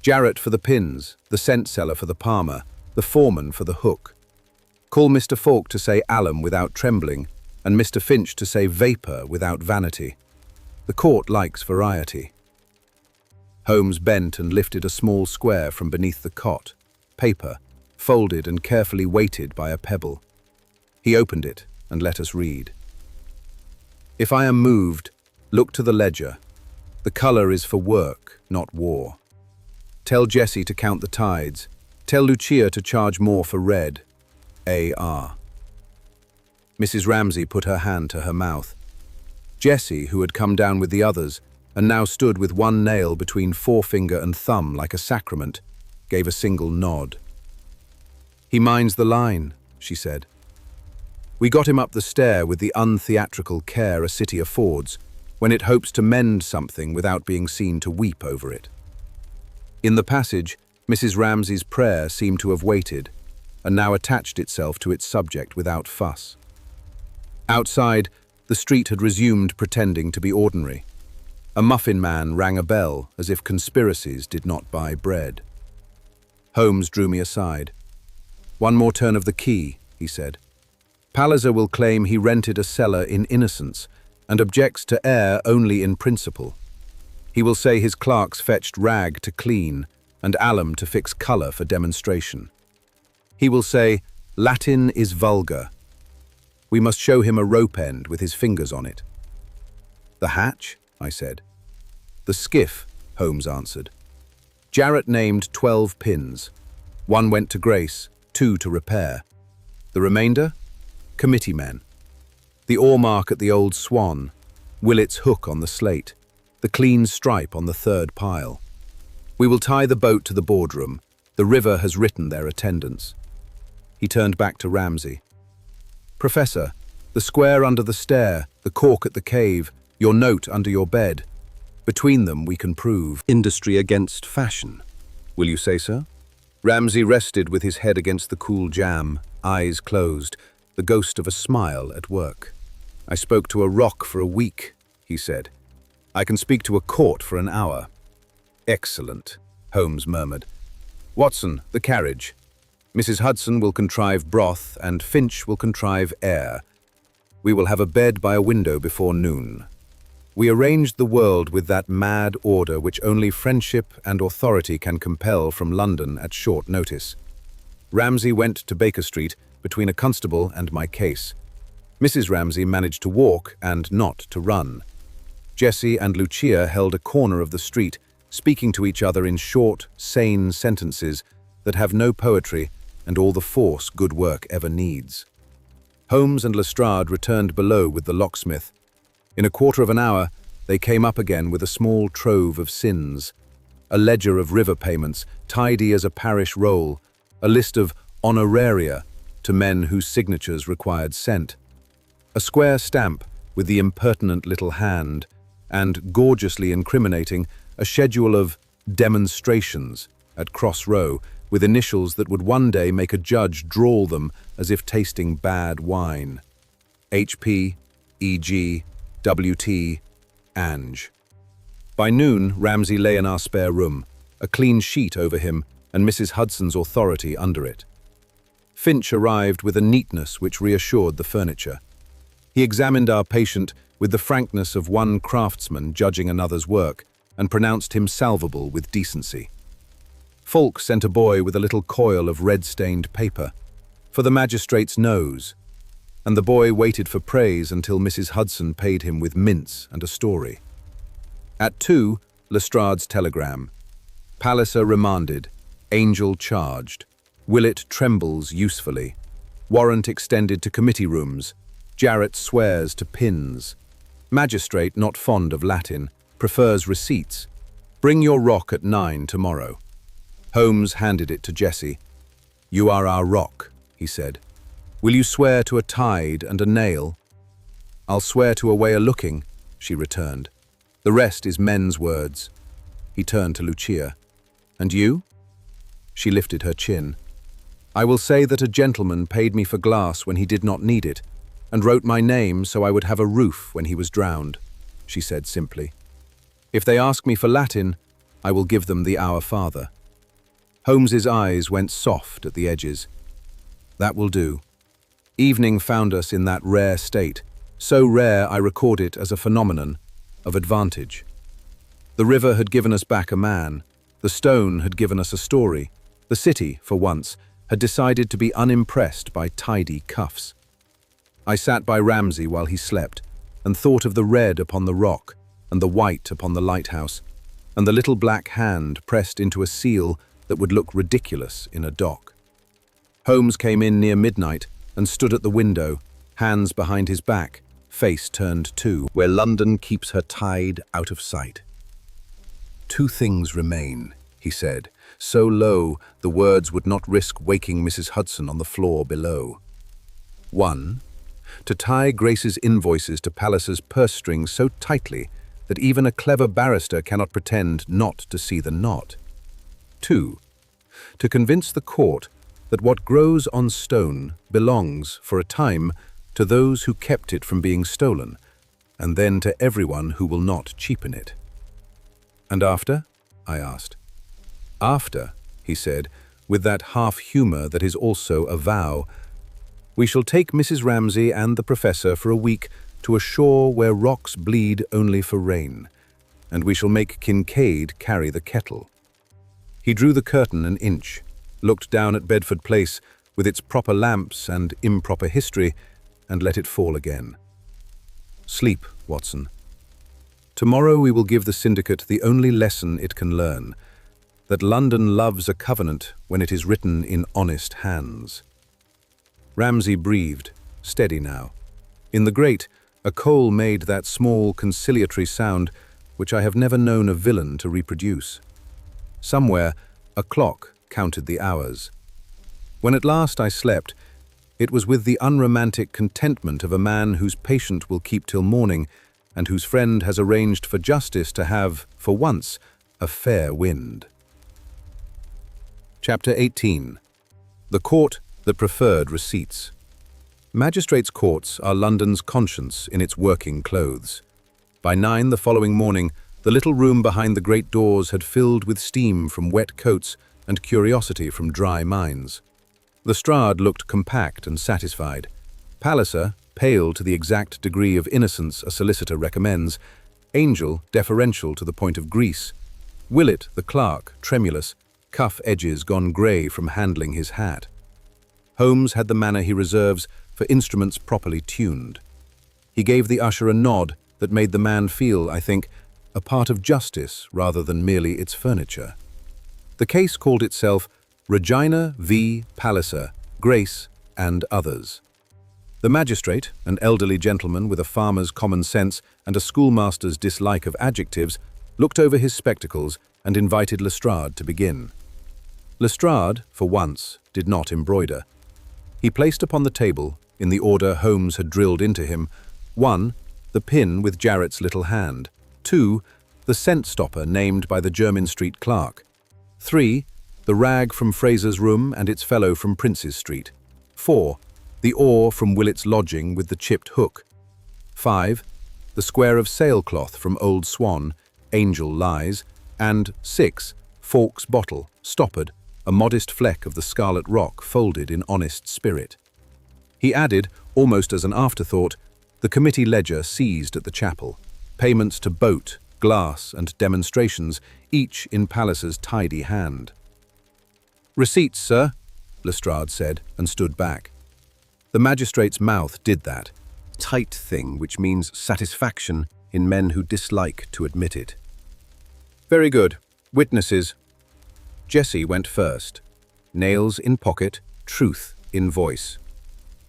Speaker 1: "Jarrett for the pins, the scent seller for the palmer, the foreman for the hook. Call Mr. Falk to say alum without trembling, and Mr. Finch to say vapor without vanity. The court likes variety." Holmes bent and lifted a small square from beneath the cot, paper, folded and carefully weighted by a pebble. He opened it, and let us read. If I am moved, look to the ledger. The color is for work, not war. Tell Jessie to count the tides. Tell Lucia to charge more for red. A.R. Mrs. Ramsay put her hand to her mouth. Jessie, who had come down with the others, and now stood with one nail between forefinger and thumb like a sacrament, gave a single nod. "He minds the line," she said. "We got him up the stair with the untheatrical care a city affords, when it hopes to mend something without being seen to weep over it." In the passage, Mrs. Ramsay's prayer seemed to have waited, and now attached itself to its subject without fuss. Outside, the street had resumed pretending to be ordinary. A muffin man rang a bell as if conspiracies did not buy bread. Holmes drew me aside. "One more turn of the key," he said. "Palliser will claim he rented a cellar in innocence and objects to air only in principle. He will say his clerks fetched rag to clean and alum to fix colour for demonstration. He will say, Latin is vulgar. We must show him a rope end with his fingers on it." "The hatch?" I said. "The skiff," Holmes answered. "Jarrett named 12 pins. 1 went to Grace, 2 to repair. The remainder? Committee men. The oar mark at the old Swan, Willett's hook on the slate, the clean stripe on the 3rd pile. We will tie the boat to the boardroom. The river has written their attendance." He turned back to Ramsay. "Professor, the square under the stair, the cork at the cave, your note under your bed. Between them we can prove industry against fashion. Will you say so?" Ramsay rested with his head against the cool jamb, eyes closed, the ghost of a smile at work. "I spoke to a rock for a week," he said. "I can speak to a court for an hour." "Excellent," Holmes murmured. "Watson, the carriage. Mrs. Hudson will contrive broth and Finch will contrive air. We will have a bed by a window before noon." We arranged the world with that mad order which only friendship and authority can compel from London at short notice. Ramsay went to Baker Street between a constable and my case. Mrs. Ramsay managed to walk and not to run. Jessie and Lucia held a corner of the street, speaking to each other in short, sane sentences that have no poetry and all the force good work ever needs. Holmes and Lestrade returned below with the locksmith. In a quarter of an hour, they came up again with a small trove of sins, a ledger of river payments, tidy as a parish roll, a list of honoraria to men whose signatures required scent, a square stamp with the impertinent little hand, and, gorgeously incriminating, a schedule of demonstrations at Cross Row, with initials that would one day make a judge drawl them as if tasting bad wine. H.P., E.G., W.T., Ange. By noon, Ramsay lay in our spare room, a clean sheet over him and Mrs. Hudson's authority under it. Finch arrived with a neatness which reassured the furniture. He examined our patient with the frankness of one craftsman judging another's work and pronounced him salvable with decency. Falk sent a boy with a little coil of red-stained paper for the magistrate's nose, and the boy waited for praise until Mrs. Hudson paid him with mince and a story. At 2, Lestrade's telegram. Palliser remanded. Angel charged. Willett trembles usefully. Warrant extended to committee rooms. Jarrett swears to pins. Magistrate not fond of Latin. Prefers receipts. Bring your rock at 9 tomorrow. Holmes handed it to Jessie. "You are our rock," he said. "Will you swear to a tide and a nail?" "I'll swear to a way of looking," she returned. "The rest is men's words." He turned to Lucia. "And you?" She lifted her chin. "I will say that a gentleman paid me for glass when he did not need it, and wrote my name so I would have a roof when he was drowned," she said simply. "If they ask me for Latin, I will give them the Our Father." Holmes's eyes went soft at the edges. "That will do." Evening found us in that rare state, so rare I record it as a phenomenon of advantage. The river had given us back a man, the stone had given us a story, the city, for once, had decided to be unimpressed by tidy cuffs. I sat by Ramsay while he slept, and thought of the red upon the rock, and the white upon the lighthouse, and the little black hand pressed into a seal that would look ridiculous in a dock. Holmes came in near midnight and stood at the window, hands behind his back, face turned to where London keeps her tide out of sight. "Two things remain," he said, so low the words would not risk waking Mrs. Hudson on the floor below. "One, to tie Grace's invoices to Palliser's purse strings so tightly that even a clever barrister cannot pretend not to see the knot. Two, to convince the court that what grows on stone belongs, for a time, to those who kept it from being stolen, and then to everyone who will not cheapen it." "And after?" I asked. "After," he said, with that half-humor that is also a vow, "we shall take Mrs. Ramsay and the professor for a week to a shore where rocks bleed only for rain, and we shall make Kincaid carry the kettle." He drew the curtain an inch, looked down at Bedford Place with its proper lamps and improper history, and let it fall again. "Sleep, Watson. Tomorrow we will give the syndicate the only lesson it can learn, that London loves a covenant when it is written in honest hands." Ramsay breathed, steady now. In the grate, a coal made that small conciliatory sound which I have never known a villain to reproduce. Somewhere, a clock counted the hours. When at last I slept, it was with the unromantic contentment of a man whose patient will keep till morning, and whose friend has arranged for justice to have, for once, a fair wind. Chapter 18. The Court that Preferred Receipts. Magistrates' courts are London's conscience in its working clothes. By 9 the following morning, the little room behind the great doors had filled with steam from wet coats and curiosity from dry minds. Lestrade looked compact and satisfied. Palliser, pale to the exact degree of innocence a solicitor recommends. Angel, deferential to the point of grease. Willett, the clerk, tremulous, cuff edges gone grey from handling his hat. Holmes had the manner he reserves for instruments properly tuned. He gave the usher a nod that made the man feel, I think, a part of justice rather than merely its furniture. The case called itself Regina v. Palliser, Grace, and Others. The magistrate, an elderly gentleman with a farmer's common sense and a schoolmaster's dislike of adjectives, looked over his spectacles and invited Lestrade to begin. Lestrade, for once, did not embroider. He placed upon the table, in the order Holmes had drilled into him, 1, the pin with Jarrett's little hand, 2, the scent stopper named by the Jermyn Street clerk, 3, the rag from Fraser's room and its fellow from Prince's Street, 4, the oar from Willett's lodging with the chipped hook, 5, the square of sailcloth from Old Swan, Angel lies, and 6, Fawkes' bottle, stoppered, a modest fleck of the Scarlet rock folded in honest spirit. He added, almost as an afterthought, the committee ledger seized at the chapel, payments to boat, glass, and demonstrations, each in Palliser's tidy hand. "Receipts, sir," Lestrade said, and stood back. The magistrate's mouth did that tight thing which means satisfaction in men who dislike to admit it. "Very good. Witnesses." Jessie went first. Nails in pocket, truth in voice.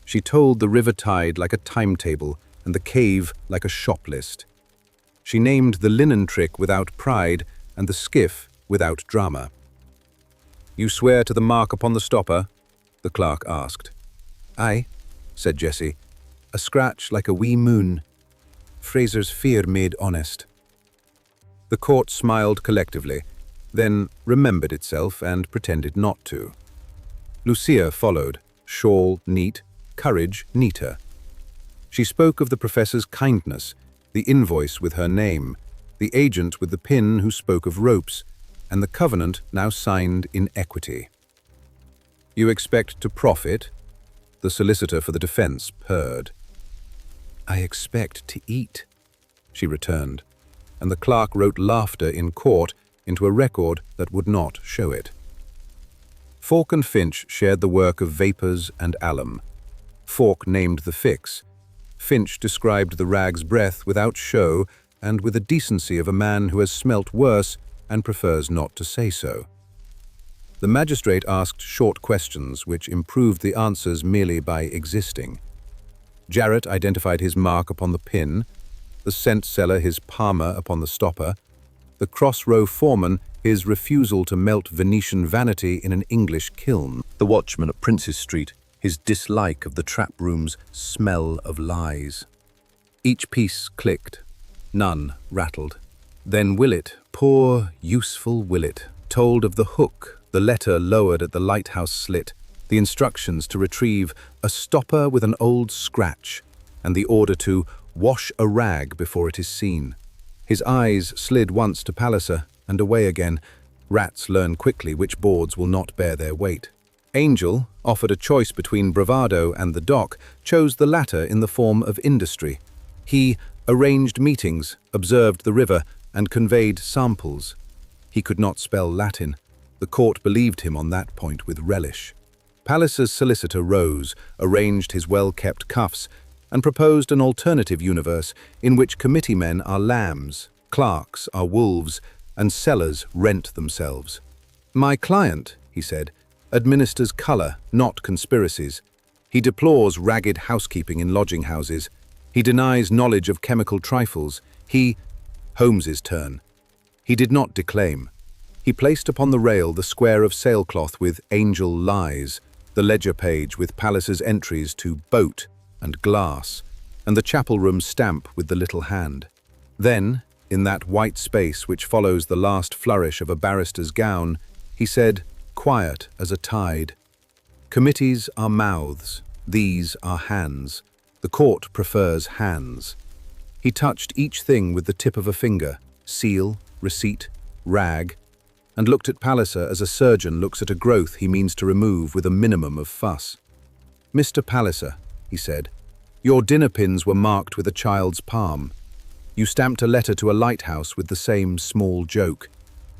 Speaker 1: She told the river tide like a timetable and the cave like a shop list. She named the linen trick without pride and the skiff without drama. "You swear to the mark upon the stopper?" the clerk asked. "Aye," said Jessie. "A scratch like a wee moon. Fraser's fear made honest." The court smiled collectively, then remembered itself and pretended not to. Lucia followed, shawl neat, courage neater. She spoke of the professor's kindness, the invoice with her name, the agent with the pin who spoke of ropes, and the covenant now signed in equity. "You expect to profit?" The solicitor for the defense purred. "I expect to eat," she returned, and the clerk wrote laughter in court into a record that would not show it. Falk and Finch shared the work of vapors and alum. Falk named the fix. Finch described the rag's breadth without show and with the decency of a man who has smelt worse and prefers not to say so. The magistrate asked short questions which improved the answers merely by existing. Jarrett identified his mark upon the pin, the scent seller his palmer upon the stopper, the cross-row foreman his refusal to melt Venetian vanity in an English kiln, the watchman at Princes Street his dislike of the trap room's smell of lies. Each piece clicked, none rattled. Then Willett, poor, useful Willett, told of the hook, the letter lowered at the lighthouse slit, the instructions to retrieve a stopper with an old scratch, and the order to wash a rag before it is seen. His eyes slid once to Palliser and away again. Rats learn quickly which boards will not bear their weight. Angel, offered a choice between bravado and the dock, chose the latter in the form of industry. He arranged meetings, observed the river, and conveyed samples. He could not spell Latin. The court believed him on that point with relish. Palliser's solicitor rose, arranged his well-kept cuffs, and proposed an alternative universe in which committeemen are lambs, clerks are wolves, and sellers rent themselves. "My client," he said, "administers colour, not conspiracies. He deplores ragged housekeeping in lodging-houses. He denies knowledge of chemical trifles. Holmes's turn. He did not declaim. He placed upon the rail the square of sailcloth with "Angel Lies," the ledger page with Palliser's entries to "boat" and "glass," and the chapel room stamp with the little hand. Then, in that white space which follows the last flourish of a barrister's gown, he said, quiet as a tide, "Committees are mouths, these are hands. The court prefers hands." He touched each thing with the tip of a finger, seal, receipt, rag, and looked at Palliser as a surgeon looks at a growth he means to remove with a minimum of fuss. "Mr. Palliser," he said, "your dinner pins were marked with a child's palm. You stamped a letter to a lighthouse with the same small joke.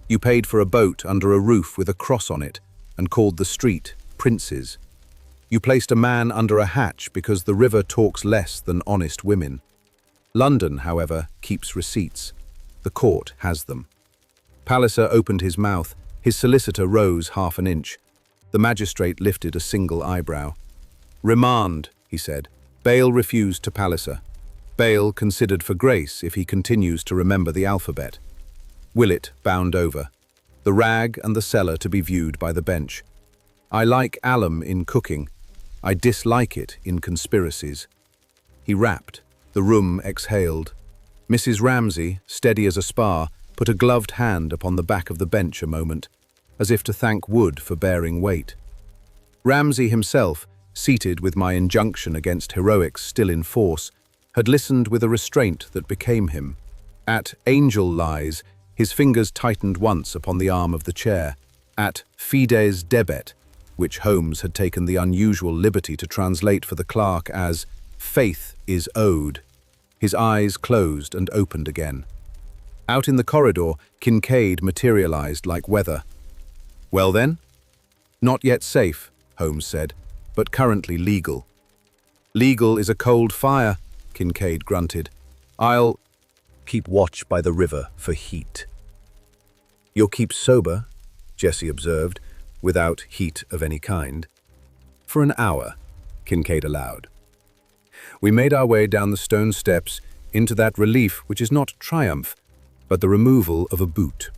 Speaker 1: You paid for a boat under a roof with a cross on it and called the street Prince's. You placed a man under a hatch because the river talks less than honest women. London, however, keeps receipts. The court has them." Palliser opened his mouth. His solicitor rose half an inch. The magistrate lifted a single eyebrow. "Remand," he said. Bail refused to Palliser. Bail considered for grace if he continues to remember the alphabet. Willett bound over. The rag and the cellar to be viewed by the bench. "I like alum in cooking. I dislike it in conspiracies." He rapped. The room exhaled. Mrs. Ramsay, steady as a spar, put a gloved hand upon the back of the bench a moment, as if to thank wood for bearing weight. Ramsay himself, seated with my injunction against heroics still in force, had listened with a restraint that became him. At "Angel Lies," his fingers tightened once upon the arm of the chair. At "Fides Debet," which Holmes had taken the unusual liberty to translate for the clerk as "Faith is owed," his eyes closed and opened again. Out in the corridor, Kincaid materialized like weather. "Well then?" "Not yet safe," Holmes said, "but currently legal." "Legal is a cold fire," Kincaid grunted. "I'll keep watch by the river for heat." "You'll keep sober," Jessie observed, without heat of any kind. "For an hour," Kincaid allowed. We made our way down the stone steps into that relief which is not triumph, but the removal of a boot.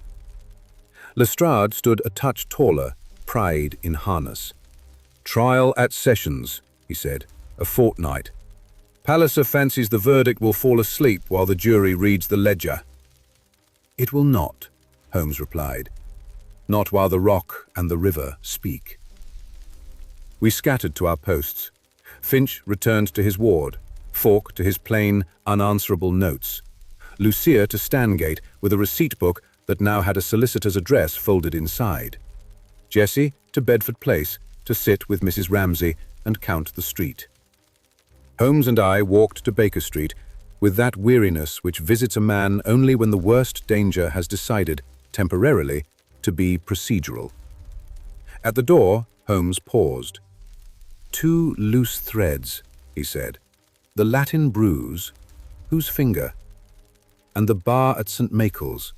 Speaker 1: Lestrade stood a touch taller, pride in harness. "Trial at Sessions," he said, "a fortnight. Palliser fancies the verdict will fall asleep while the jury reads the ledger." "It will not," Holmes replied. "Not while the rock and the river speak." We scattered to our posts. Finch returned to his ward, Falk to his plain, unanswerable notes, Lucia to Stangate with a receipt book that now had a solicitor's address folded inside, Jessie to Bedford Place to sit with Mrs. Ramsay and count the street. Holmes and I walked to Baker Street with that weariness which visits a man only when the worst danger has decided, temporarily, to be procedural. At the door, Holmes paused. 2 loose threads, he said. The Latin bruise, whose finger? And the bar at St. Michael's.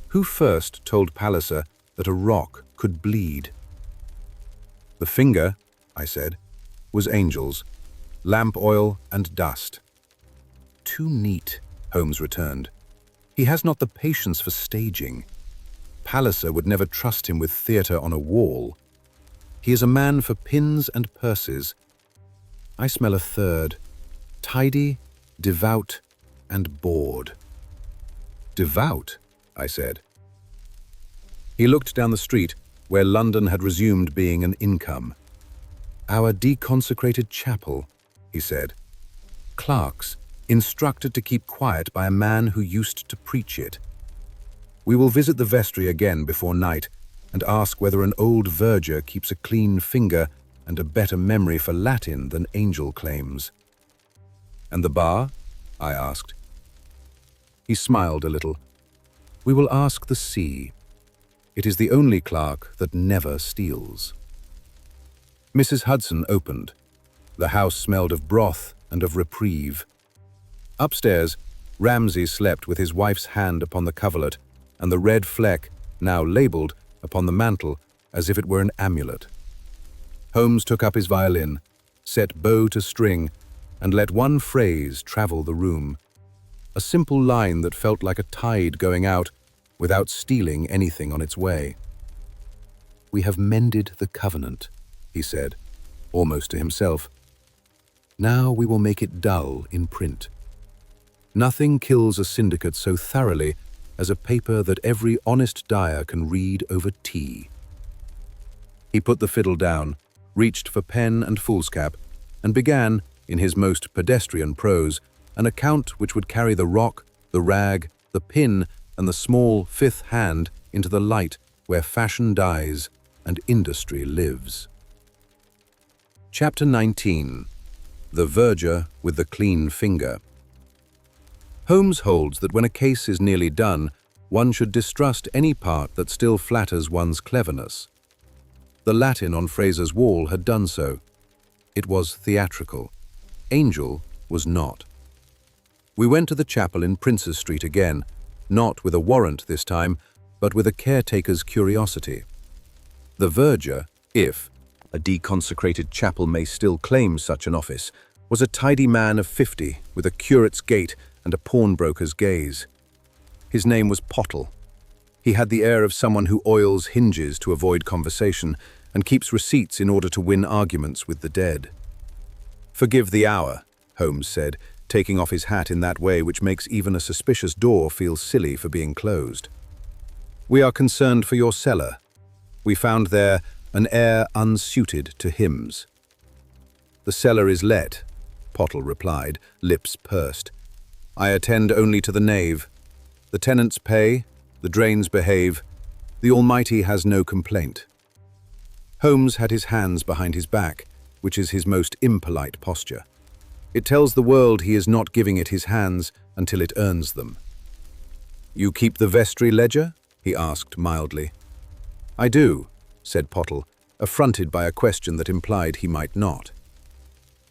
Speaker 1: Who first told Palliser that a rock could bleed? The finger, I said, was Angel's, lamp oil and dust. Too neat, Holmes returned. He has not the patience for staging. Palliser would never trust him with theatre on a wall. He is a man for pins and purses. I smell a third, tidy, devout, and bored. Devout, I said. He looked down the street, where London had resumed being an income. Our deconsecrated chapel, he said. Clerks, instructed to keep quiet by a man who used to preach it. We will visit the vestry again before night and ask whether an old verger keeps a clean finger and a better memory for Latin than Angel claims. And the bar? I asked. He smiled a little. We will ask the sea. It is the only clerk that never steals. Mrs. Hudson opened. The house smelled of broth and of reprieve. Upstairs, Ramsay slept with his wife's hand upon the coverlet and the red fleck, now labelled, upon the mantel as if it were an amulet. Holmes took up his violin, set bow to string, and let one phrase travel the room. A simple line that felt like a tide going out without stealing anything on its way. We have mended the covenant, he said, almost to himself. Now we will make it dull in print. Nothing kills a syndicate so thoroughly as a paper that every honest dyer can read over tea. He put the fiddle down, reached for pen and foolscap, and began, in his most pedestrian prose, an account which would carry the rock, the rag, the pin, and the small fifth hand into the light where fashion dies and industry lives. Chapter 19. The Verger with the Clean Finger. Holmes holds that when a case is nearly done, one should distrust any part that still flatters one's cleverness. The Latin on Fraser's wall had done so. It was theatrical. Angel was not. We went to the chapel in Princes Street again, not with a warrant this time, but with a caretaker's curiosity. The verger, if a deconsecrated chapel may still claim such an office, was a tidy man of 50 with a curate's gait and a pawnbroker's gaze. His name was Pottle. He had the air of someone who oils hinges to avoid conversation and keeps receipts in order to win arguments with the dead. "Forgive the hour," Holmes said, taking off his hat in that way which makes even a suspicious door feel silly for being closed. "We are concerned for your cellar. We found there an air unsuited to hymns." "The cellar is let," Pottle replied, lips pursed. "I attend only to the nave. The tenants pay, the drains behave. The Almighty has no complaint." Holmes had his hands behind his back, which is his most impolite posture. It tells the world he is not giving it his hands until it earns them. "You keep the vestry ledger?" he asked mildly. "I do," said Pottle, affronted by a question that implied he might not.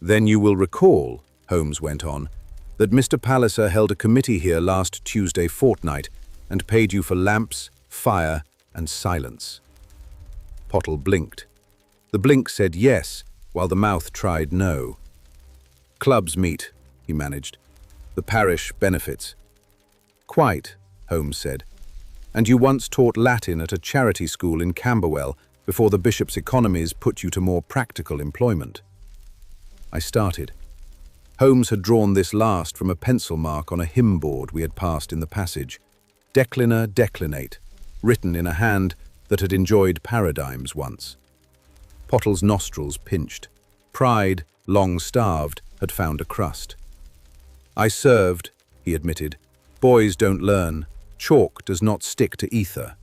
Speaker 1: "Then you will recall," Holmes went on, "that Mr. Palliser held a committee here last Tuesday fortnight and paid you for lamps, fire, and silence." Pottle blinked. The blink said yes, while the mouth tried no. "Clubs meet," he managed. "The parish benefits." "Quite," Holmes said. "And you once taught Latin at a charity school in Camberwell before the bishop's economies put you to more practical employment." I started. Holmes had drawn this last from a pencil mark on a hymn board we had passed in the passage. Declina declinate, written in a hand that had enjoyed paradigms once. Pottle's nostrils pinched. Pride, long starved, had found a crust. "I served," he admitted. "Boys don't learn. Chalk does not stick to ether."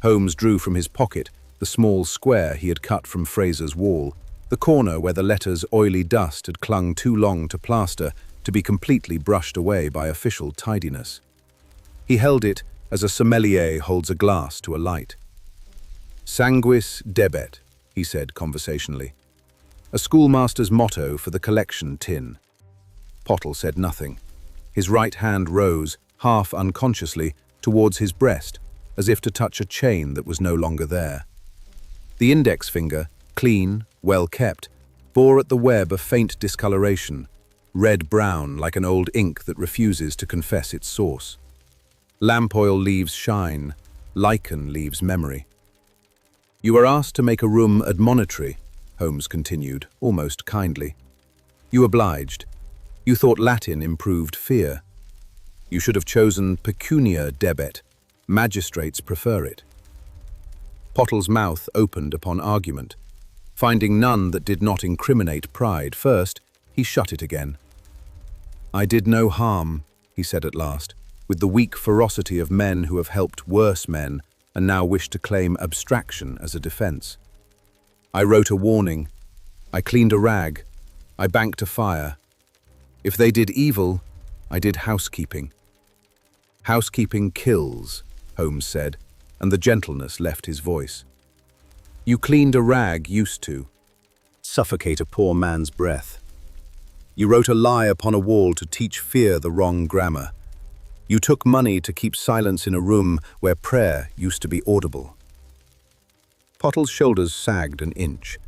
Speaker 1: Holmes drew from his pocket the small square he had cut from Fraser's wall, the corner where the letter's oily dust had clung too long to plaster to be completely brushed away by official tidiness. He held it as a sommelier holds a glass to a light. "Sanguis debet," he said conversationally. A schoolmaster's motto for the collection tin. Pottle said nothing. His right hand rose, half unconsciously, towards his breast, as if to touch a chain that was no longer there. The index finger, clean, well kept, bore at the web a faint discoloration, red-brown like an old ink that refuses to confess its source. Lamp oil leaves shine, lichen leaves memory. "You are asked to make a room admonitory," Holmes continued, almost kindly. "You obliged. You thought Latin improved fear. You should have chosen pecunia debet. Magistrates prefer it." Pottle's mouth opened upon argument. Finding none that did not incriminate pride first, he shut it again. "I did no harm," he said at last, with the weak ferocity of men who have helped worse men and now wish to claim abstraction as a defense. "I wrote a warning. I cleaned a rag. I banked a fire. If they did evil, I did housekeeping." "Housekeeping kills," Holmes said, and the gentleness left his voice. "You cleaned a rag used to suffocate a poor man's breath. You wrote a lie upon a wall to teach fear the wrong grammar. You took money to keep silence in a room where prayer used to be audible." Pottle's shoulders sagged an inch.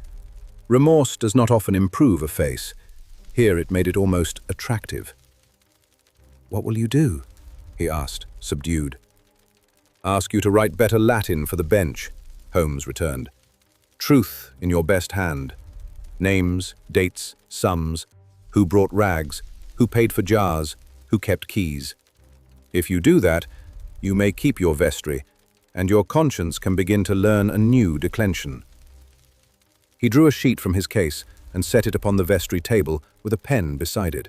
Speaker 1: Remorse does not often improve a face. Here it made it almost attractive. "What will you do?" he asked, subdued. "Ask you to write better Latin for the bench," Holmes returned. "Truth in your best hand. Names, dates, sums, who brought rags, who paid for jars, who kept keys. If you do that, you may keep your vestry, and your conscience can begin to learn a new declension." He drew a sheet from his case and set it upon the vestry table with a pen beside it.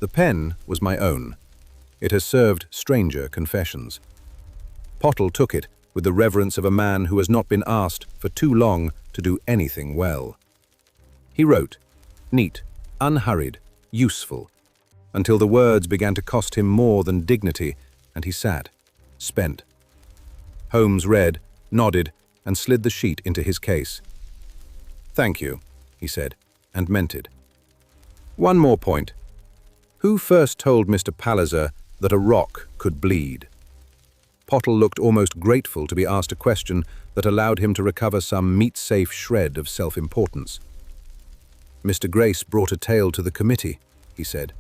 Speaker 1: The pen was my own. It has served stranger confessions. Pottle took it with the reverence of a man who has not been asked for too long to do anything well. He wrote, neat, unhurried, useful, until the words began to cost him more than dignity, and he sat, spent. Holmes read, nodded, and slid the sheet into his case. "Thank you," he said, and meant it. "One more point. Who first told Mr. Palliser that a rock could bleed?" Pottle looked almost grateful to be asked a question that allowed him to recover some meat-safe shred of self-importance. "Mr. Grace brought a tale to the committee," he said.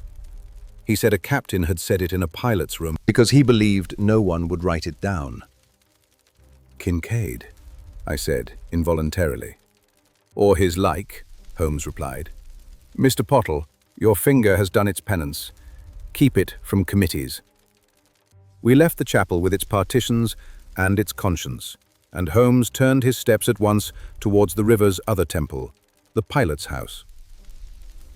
Speaker 1: "He said a captain had said it in a pilot's room because he believed no one would write it down." "Kincaid," I said involuntarily. "Or his like," Holmes replied. "Mr. Pottle, your finger has done its penance. Keep it from committees." We left the chapel with its partitions and its conscience, and Holmes turned his steps at once towards the river's other temple, the pilot's house.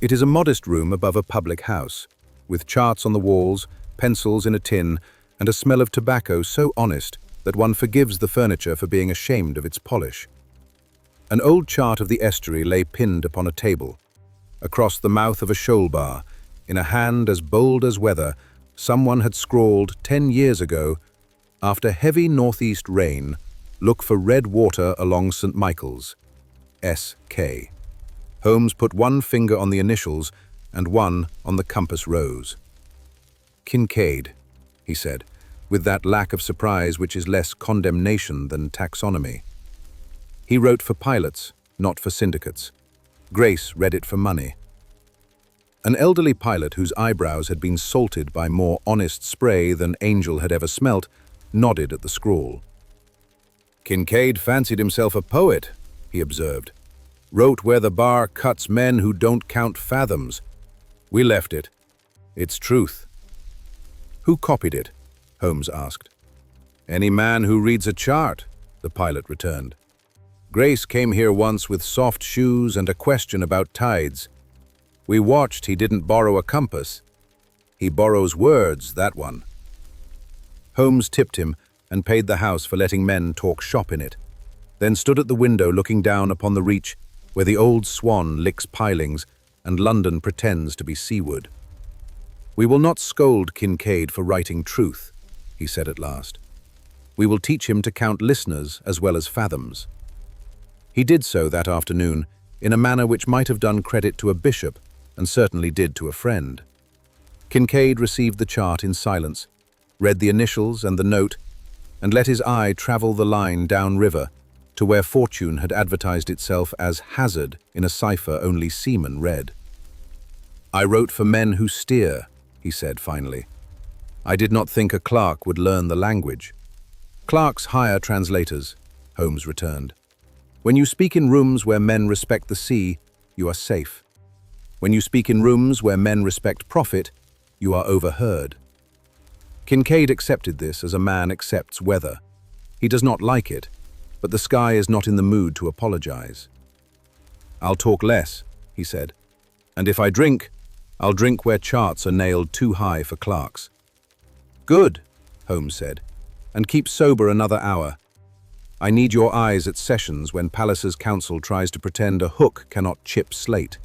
Speaker 1: It is a modest room above a public house, with charts on the walls, pencils in a tin, and a smell of tobacco so honest that one forgives the furniture for being ashamed of its polish. An old chart of the estuary lay pinned upon a table. Across the mouth of a shoal bar, in a hand as bold as weather, someone had scrawled 10 years ago, "After heavy northeast rain, look for red water along St. Michael's. S.K." Holmes put one finger on the initials and one on the compass rose. "Kincaid," he said, with that lack of surprise which is less condemnation than taxonomy. He wrote for pilots, not for syndicates. Grace read it for money. An elderly pilot whose eyebrows had been salted by more honest spray than Angel had ever smelt, nodded at the scrawl. "Kincaid fancied himself a poet," he observed. "Wrote where the bar cuts men who don't count fathoms. We left it. It's truth." "Who copied it?" Holmes asked. "Any man who reads a chart," the pilot returned. "Grace came here once with soft shoes and a question about tides. We watched he didn't borrow a compass. He borrows words, that one." Holmes tipped him and paid the house for letting men talk shop in it, then stood at the window looking down upon the reach where the old Swan licks pilings and London pretends to be seaward. "We will not scold Kincaid for writing truth," he said at last. "We will teach him to count listeners as well as fathoms." He did so that afternoon, in a manner which might have done credit to a bishop and certainly did to a friend. Kincaid received the chart in silence, read the initials and the note, and let his eye travel the line downriver to where fortune had advertised itself as hazard in a cipher only seamen read. "I wrote for men who steer," he said finally. "I did not think a clerk would learn the language." "Clerks hire translators," Holmes returned. "When you speak in rooms where men respect the sea, you are safe. When you speak in rooms where men respect profit, you are overheard." Kincaid accepted this as a man accepts weather. He does not like it, but the sky is not in the mood to apologize. "I'll talk less," he said, "and if I drink, I'll drink where charts are nailed too high for clerks." "Good," Holmes said, "and keep sober another hour. I need your eyes at sessions when Palliser's counsel tries to pretend a hook cannot chip slate."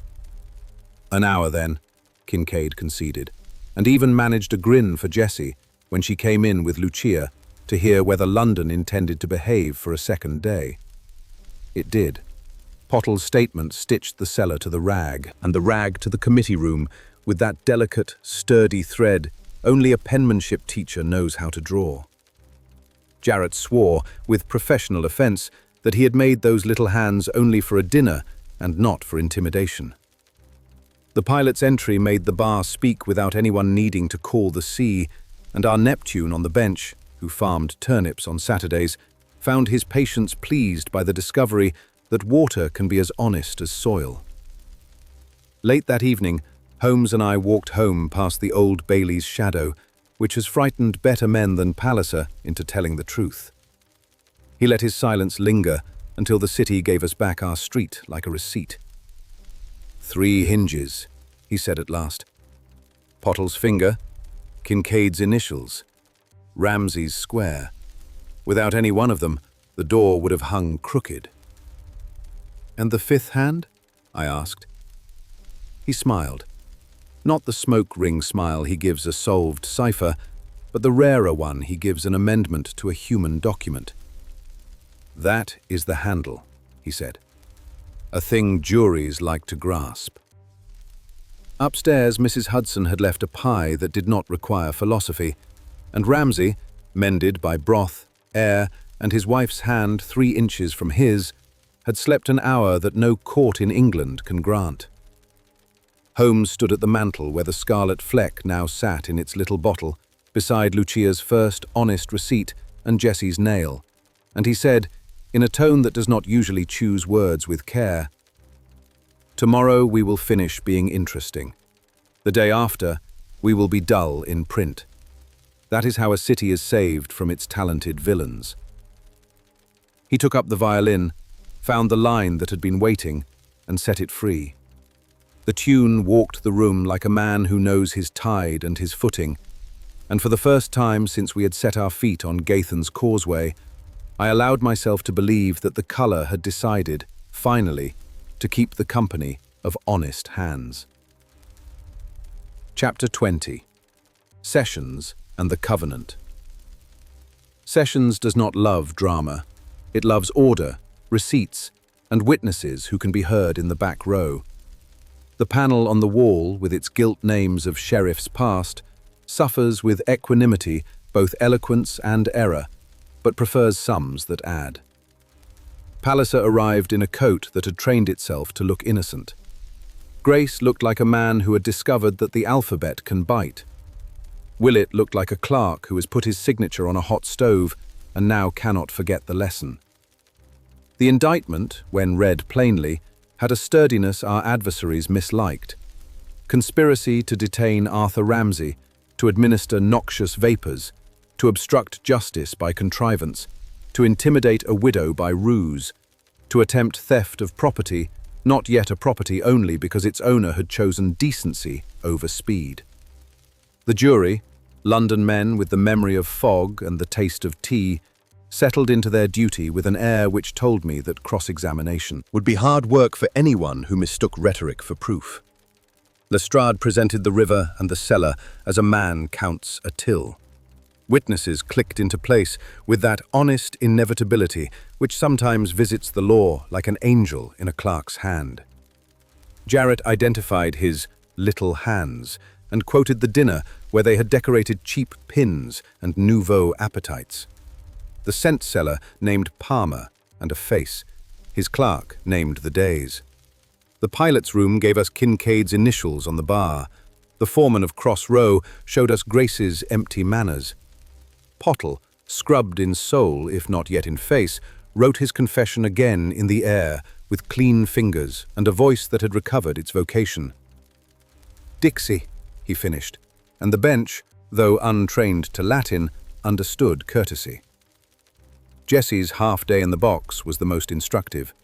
Speaker 1: "An hour, then," Kincaid conceded, and even managed a grin for Jessie when she came in with Lucia to hear whether London intended to behave for a second day. It did. Pottle's statement stitched the cellar to the rag, and the rag to the committee room, with that delicate, sturdy thread only a penmanship teacher knows how to draw. Jarrett swore, with professional offense, that he had made those little hands only for a dinner and not for intimidation. The pilot's entry made the bar speak without anyone needing to call the sea, and our Neptune on the bench, who farmed turnips on Saturdays, found his patients pleased by the discovery that water can be as honest as soil. Late that evening, Holmes and I walked home past the Old Bailey's shadow, which has frightened better men than Palliser into telling the truth. He let his silence linger until the city gave us back our street like a receipt. "3 hinges," he said at last. "Pottle's finger, Kincaid's initials, Ramsay's square. Without any one of them, the door would have hung crooked." "And the 5th hand?" I asked. He smiled. Not the smoke ring smile he gives a solved cipher, but the rarer one he gives an amendment to a human document. "That is the handle," he said. "A thing juries like to grasp." Upstairs, Mrs. Hudson had left a pie that did not require philosophy, and Ramsay, mended by broth, air, and his wife's hand 3 inches from his, had slept an hour that no court in England can grant. Holmes stood at the mantel where the scarlet fleck now sat in its little bottle, beside Lucia's first honest receipt and Jessie's nail, and he said, in a tone that does not usually choose words with care, "Tomorrow we will finish being interesting. The day after, we will be dull in print. That is how a city is saved from its talented villains." He took up the violin, found the line that had been waiting, and set it free. The tune walked the room like a man who knows his tide and his footing, and for the first time since we had set our feet on Gathon's causeway, I allowed myself to believe that the colour had decided, finally, to keep the company of honest hands. Chapter 20. Sessions and the Covenant. Sessions does not love drama. It loves order, receipts, and witnesses who can be heard in the back row. The panel on the wall, with its gilt names of sheriffs past, suffers with equanimity both eloquence and error, but prefers sums that add. Palliser arrived in a coat that had trained itself to look innocent. Grace looked like a man who had discovered that the alphabet can bite. Willett looked like a clerk who has put his signature on a hot stove and now cannot forget the lesson. The indictment, when read plainly, had a sturdiness our adversaries misliked. Conspiracy to detain Arthur Ramsay, to administer noxious vapours, to obstruct justice by contrivance, to intimidate a widow by ruse, to attempt theft of property, not yet a property only because its owner had chosen decency over speed. The jury, London men with the memory of fog and the taste of tea, settled into their duty with an air which told me that cross-examination would be hard work for anyone who mistook rhetoric for proof. Lestrade presented the river and the cellar as a man counts a till. Witnesses clicked into place with that honest inevitability which sometimes visits the law like an angel in a clerk's hand. Jarrett identified his little hands and quoted the dinner where they had decorated cheap pins and nouveau appetites. The scent seller named Palmer and a face. His clerk named the days. The pilot's room gave us Kincaid's initials on the bar. The foreman of Cross Row showed us Grace's empty manners. Pottle, scrubbed in soul if not yet in face, wrote his confession again in the air with clean fingers and a voice that had recovered its vocation. Dixie, he finished, and the bench, though untrained to Latin, understood courtesy. Jessie's half-day in the box was the most instructive.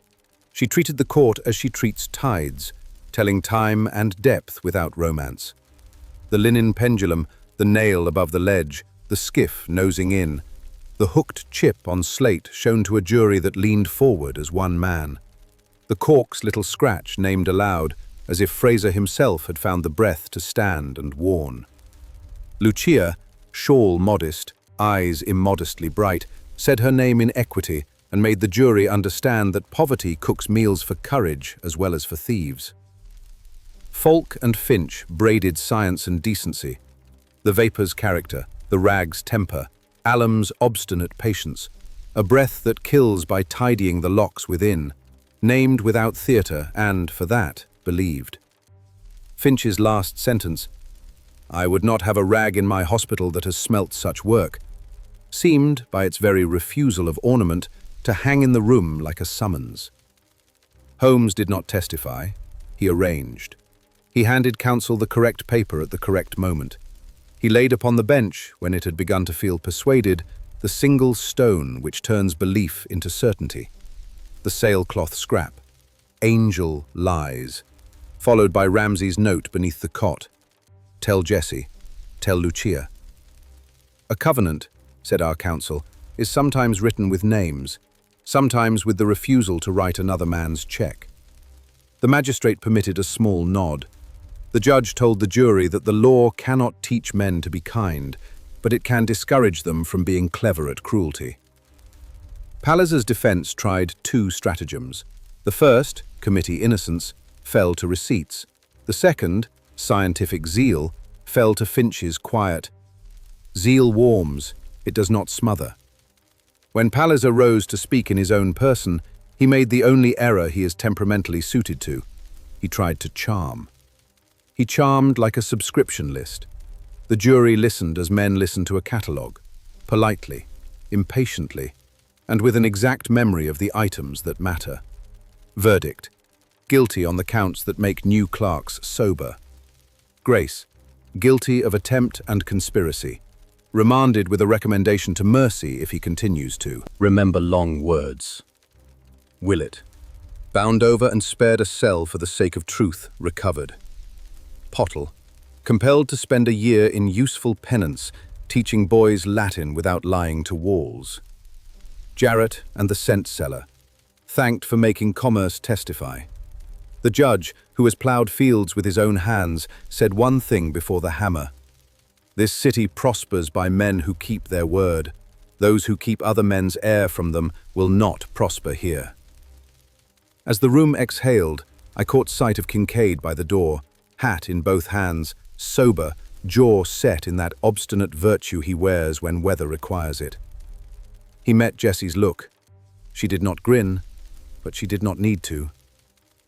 Speaker 1: She treated the court as she treats tides, telling time and depth without romance. The linen pendulum, the nail above the ledge, the skiff nosing in, the hooked chip on slate shown to a jury that leaned forward as one man. The cork's little scratch named aloud, as if Fraser himself had found the breath to stand and warn. Lucia, shawl modest, eyes immodestly bright, said her name in equity and made the jury understand that poverty cooks meals for courage as well as for thieves. Falk and Finch braided science and decency, the vapor's character, the rag's temper, alum's obstinate patience, a breath that kills by tidying the locks within, named without theatre and, for that, believed. Finch's last sentence, "I would not have a rag in my hospital that has smelt such work," seemed, by its very refusal of ornament, to hang in the room like a summons. Holmes did not testify. He arranged. He handed counsel the correct paper at the correct moment. He laid upon the bench, when it had begun to feel persuaded, the single stone which turns belief into certainty. The sailcloth scrap. Angel lies. Followed by Ramsay's note beneath the cot. Tell Jessie. Tell Lucia. A covenant, said our counsel, is sometimes written with names, sometimes with the refusal to write another man's cheque. The magistrate permitted a small nod. The judge told the jury that the law cannot teach men to be kind, but it can discourage them from being clever at cruelty. Palliser's defense tried two stratagems. The first, committee innocence, fell to receipts. The second, scientific zeal, fell to Finch's quiet. Zeal warms, it does not smother. When Palliser rose to speak in his own person, he made the only error he is temperamentally suited to. He tried to charm. He charmed like a subscription list. The jury listened as men listen to a catalogue, politely, impatiently, and with an exact memory of the items that matter. Verdict: guilty on the counts that make new clerks sober. Grace: guilty of attempt and conspiracy. Remanded with a recommendation to mercy if he continues to remember long words. Willett: bound over and spared a cell for the sake of truth, recovered. Pottle: compelled to spend a year in useful penance, teaching boys Latin without lying to walls. Jarrett and the scent seller: thanked for making commerce testify. The judge, who has ploughed fields with his own hands, said one thing before the hammer. This city prospers by men who keep their word. Those who keep other men's air from them will not prosper here. As the room exhaled, I caught sight of Kincaid by the door, hat in both hands, sober, jaw set in that obstinate virtue he wears when weather requires it. He met Jessie's look. She did not grin, but she did not need to.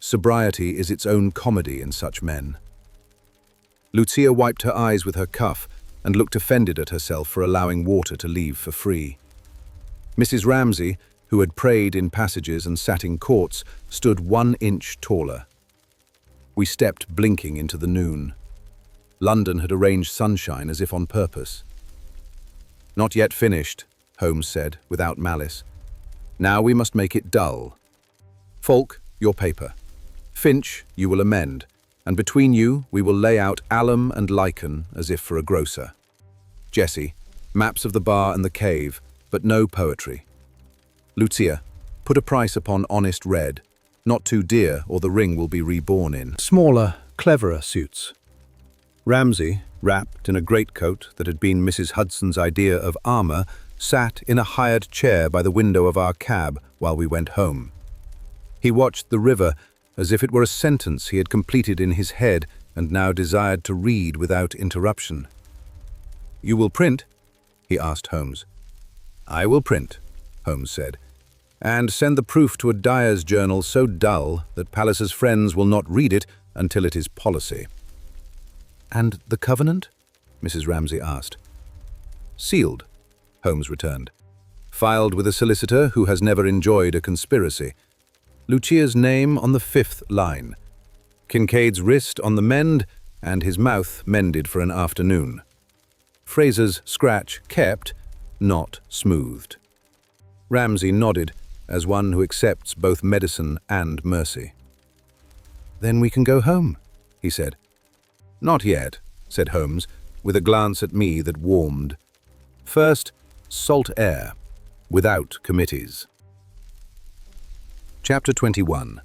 Speaker 1: Sobriety is its own comedy in such men. Lucia wiped her eyes with her cuff and looked offended at herself for allowing water to leave for free. Mrs. Ramsay, who had prayed in passages and sat in courts, stood 1 inch taller. We stepped blinking into the noon. London had arranged sunshine as if on purpose. Not yet finished, Holmes said, without malice. Now we must make it dull. Falk, your paper. Finch, you will amend, and between you we will lay out alum and lichen as if for a grocer. Jessie, maps of the bar and the cave, but no poetry. Lucia, put a price upon honest red, not too dear or the ring will be reborn in smaller, cleverer suits. Ramsay, wrapped in a greatcoat that had been Mrs. Hudson's idea of armor, sat in a hired chair by the window of our cab while we went home. He watched the river as if it were a sentence he had completed in his head and now desired to read without interruption. "You will print?" he asked Holmes. "I will print," Holmes said, "and send the proof to a dyer's journal so dull that Palliser's friends will not read it until it is policy." "And the covenant?" Mrs. Ramsay asked. "Sealed," Holmes returned. "Filed with a solicitor who has never enjoyed a conspiracy. Lucia's name on the 5th line. Kincaid's wrist on the mend and his mouth mended for an afternoon. Fraser's scratch kept, not smoothed." Ramsay nodded, as one who accepts both medicine and mercy. "Then we can go home," he said. "Not yet," said Holmes, with a glance at me that warmed. "First, salt air, without committees." Chapter 21.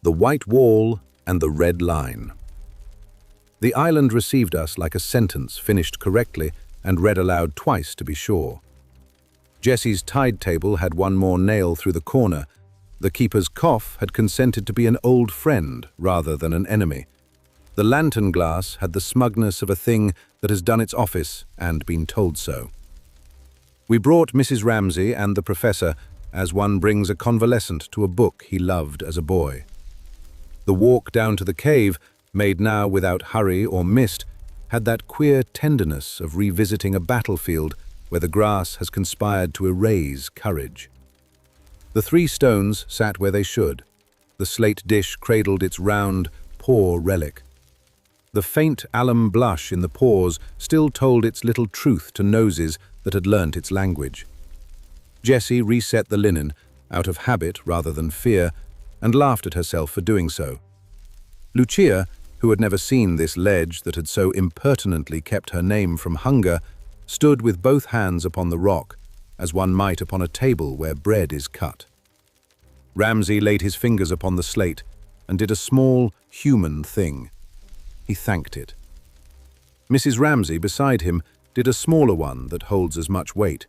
Speaker 1: The White Wall and the Red Line. The island received us like a sentence finished correctly and read aloud twice to be sure. Jessie's tide table had one more nail through the corner. The keeper's cough had consented to be an old friend rather than an enemy. The lantern glass had the smugness of a thing that has done its office and been told so. We brought Mrs. Ramsay and the professor as one brings a convalescent to a book he loved as a boy. The walk down to the cave, made now without hurry or mist, had that queer tenderness of revisiting a battlefield where the grass has conspired to erase courage. The 3 stones sat where they should. The slate dish cradled its round, poor relic. The faint alum blush in the pores still told its little truth to noses that had learnt its language. Jessie reset the linen, out of habit rather than fear, and laughed at herself for doing so. Lucia, who had never seen this ledge that had so impertinently kept her name from hunger, stood with both hands upon the rock, as one might upon a table where bread is cut. Ramsay laid his fingers upon the slate and did a small, human thing. He thanked it. Mrs. Ramsay, beside him, did a smaller one that holds as much weight.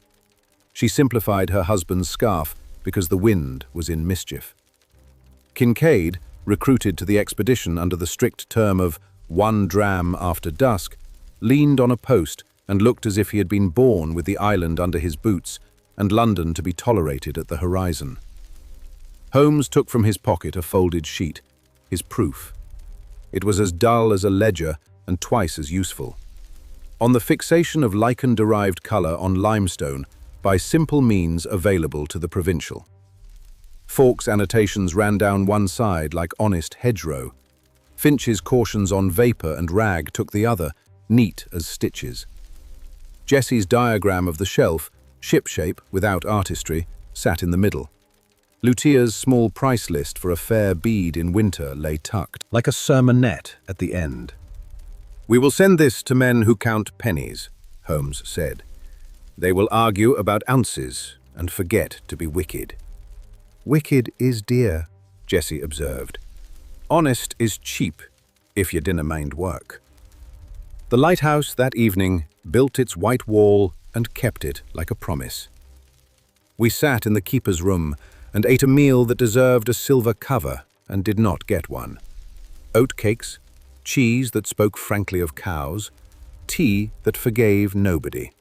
Speaker 1: She simplified her husband's scarf because the wind was in mischief. Kincaid, recruited to the expedition under the strict term of 1 dram after dusk, leaned on a post and looked as if he had been born with the island under his boots and London to be tolerated at the horizon. Holmes took from his pocket a folded sheet, his proof. It was as dull as a ledger and twice as useful. On the fixation of lichen-derived colour on limestone by simple means available to the provincial. Fawkes' annotations ran down one side like honest hedgerow. Finch's cautions on vapour and rag took the other, neat as stitches. Jessie's diagram of the shelf, ship-shape without artistry, sat in the middle. Lucia's small price list for a fair bead in winter lay tucked, like a sermonette at the end. "We will send this to men who count pennies," Holmes said. "They will argue about ounces and forget to be wicked." "Wicked is dear," Jessie observed. "Honest is cheap, if you dinna mind work." The lighthouse that evening built its white wall and kept it like a promise. We sat in the keeper's room and ate a meal that deserved a silver cover and did not get one. Oatcakes, cheese that spoke frankly of cows, tea that forgave nobody.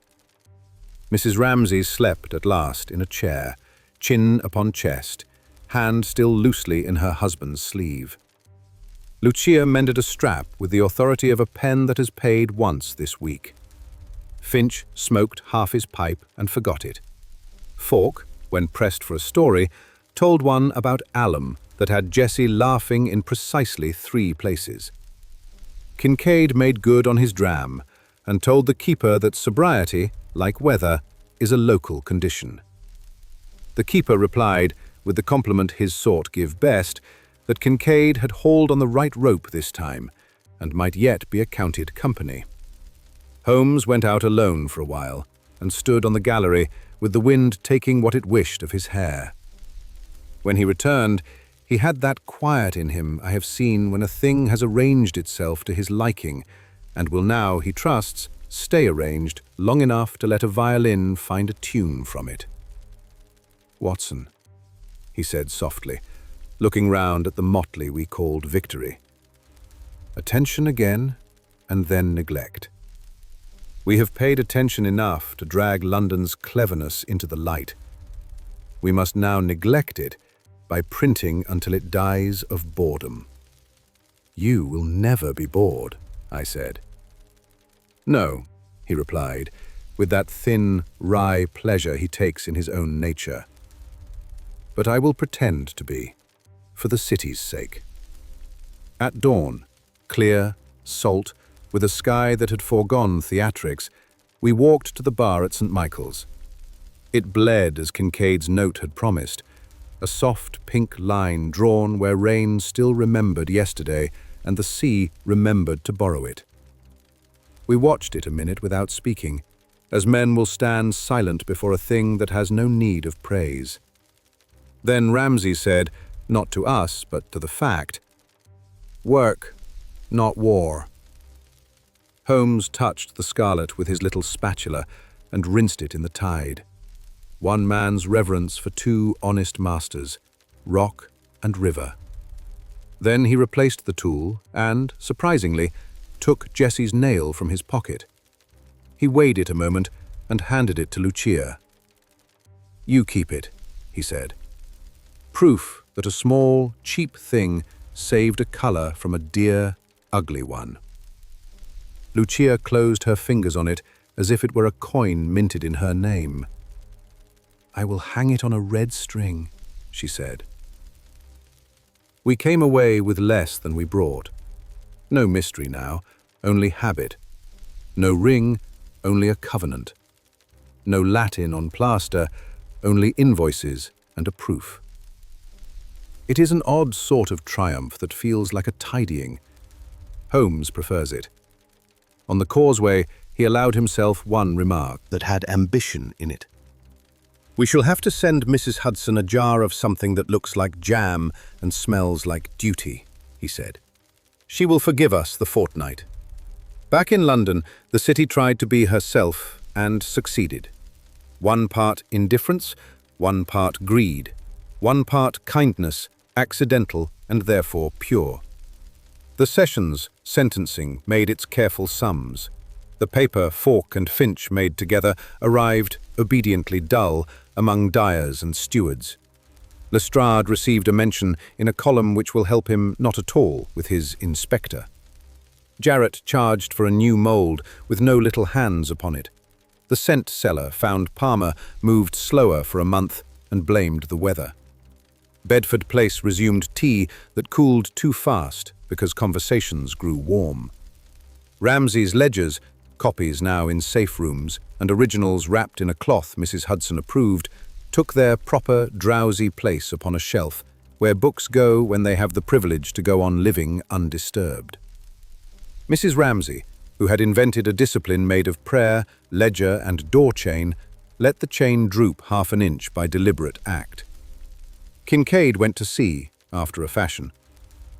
Speaker 1: Mrs. Ramsay slept at last in a chair, chin upon chest, hand still loosely in her husband's sleeve. Lucia mended a strap with the authority of a pen that has paid once this week. Finch smoked half his pipe and forgot it. Fawkes, when pressed for a story, told one about alum that had Jessie laughing in precisely 3 places. Kincaid made good on his dram and told the keeper that sobriety, like weather, is a local condition. The keeper replied, with the compliment his sort give best, that Kincaid had hauled on the right rope this time, and might yet be accounted company. Holmes went out alone for a while, and stood on the gallery, with the wind taking what it wished of his hair. When he returned, he had that quiet in him I have seen when a thing has arranged itself to his liking, and will now, he trusts, stay arranged long enough to let a violin find a tune from it. "Watson," he said softly, looking round at the motley we called victory. "Attention again, and then neglect. We have paid attention enough to drag London's cleverness into the light. We must now neglect it by printing until it dies of boredom." "You will never be bored," I said. "No," he replied, with that thin, wry pleasure he takes in his own nature. "But I will pretend to be, for the city's sake." At dawn, clear, salt, with a sky that had foregone theatrics, we walked to the bar at St. Michael's. It bled as Kincaid's note had promised, a soft pink line drawn where rain still remembered yesterday and the sea remembered to borrow it. We watched it a minute without speaking, as men will stand silent before a thing that has no need of praise. Then Ramsay said, not to us, but to the fact, "Work, not war." Holmes touched the Scarlet with his little spatula and rinsed it in the tide. One man's reverence for two honest masters, rock and river. Then he replaced the tool and, surprisingly, took Jessie's nail from his pocket. He weighed it a moment and handed it to Lucia. "You keep it," he said. Proof that a small, cheap thing saved a colour from a dear, ugly one. Lucia closed her fingers on it as if it were a coin minted in her name. "I will hang it on a red string," she said. We came away with less than we brought. No mystery now, only habit. No ring, only a covenant. No Latin on plaster, only invoices and a proof. It is an odd sort of triumph that feels like a tidying. Holmes prefers it. On the causeway, he allowed himself one remark that had ambition in it. "We shall have to send Mrs. Hudson a jar of something that looks like jam and smells like duty," he said. "She will forgive us the fortnight." Back in London, the city tried to be herself and succeeded. One part indifference, one part greed, one part kindness, accidental and therefore pure. The sessions, sentencing, made its careful sums. The paper Fork and Finch made together arrived, obediently dull, among dyers and stewards. Lestrade received a mention in a column which will help him not at all with his inspector. Jarrett charged for a new mould with no little hands upon it. The scent seller found Palmer moved slower for a month and blamed the weather. Bedford Place resumed tea that cooled too fast because conversations grew warm. Ramsay's ledgers, copies now in safe rooms and originals wrapped in a cloth Mrs. Hudson approved, took their proper drowsy place upon a shelf where books go when they have the privilege to go on living undisturbed. Mrs. Ramsay, who had invented a discipline made of prayer, ledger and door chain, let the chain droop half an inch by deliberate act. Kincaid went to sea, after a fashion.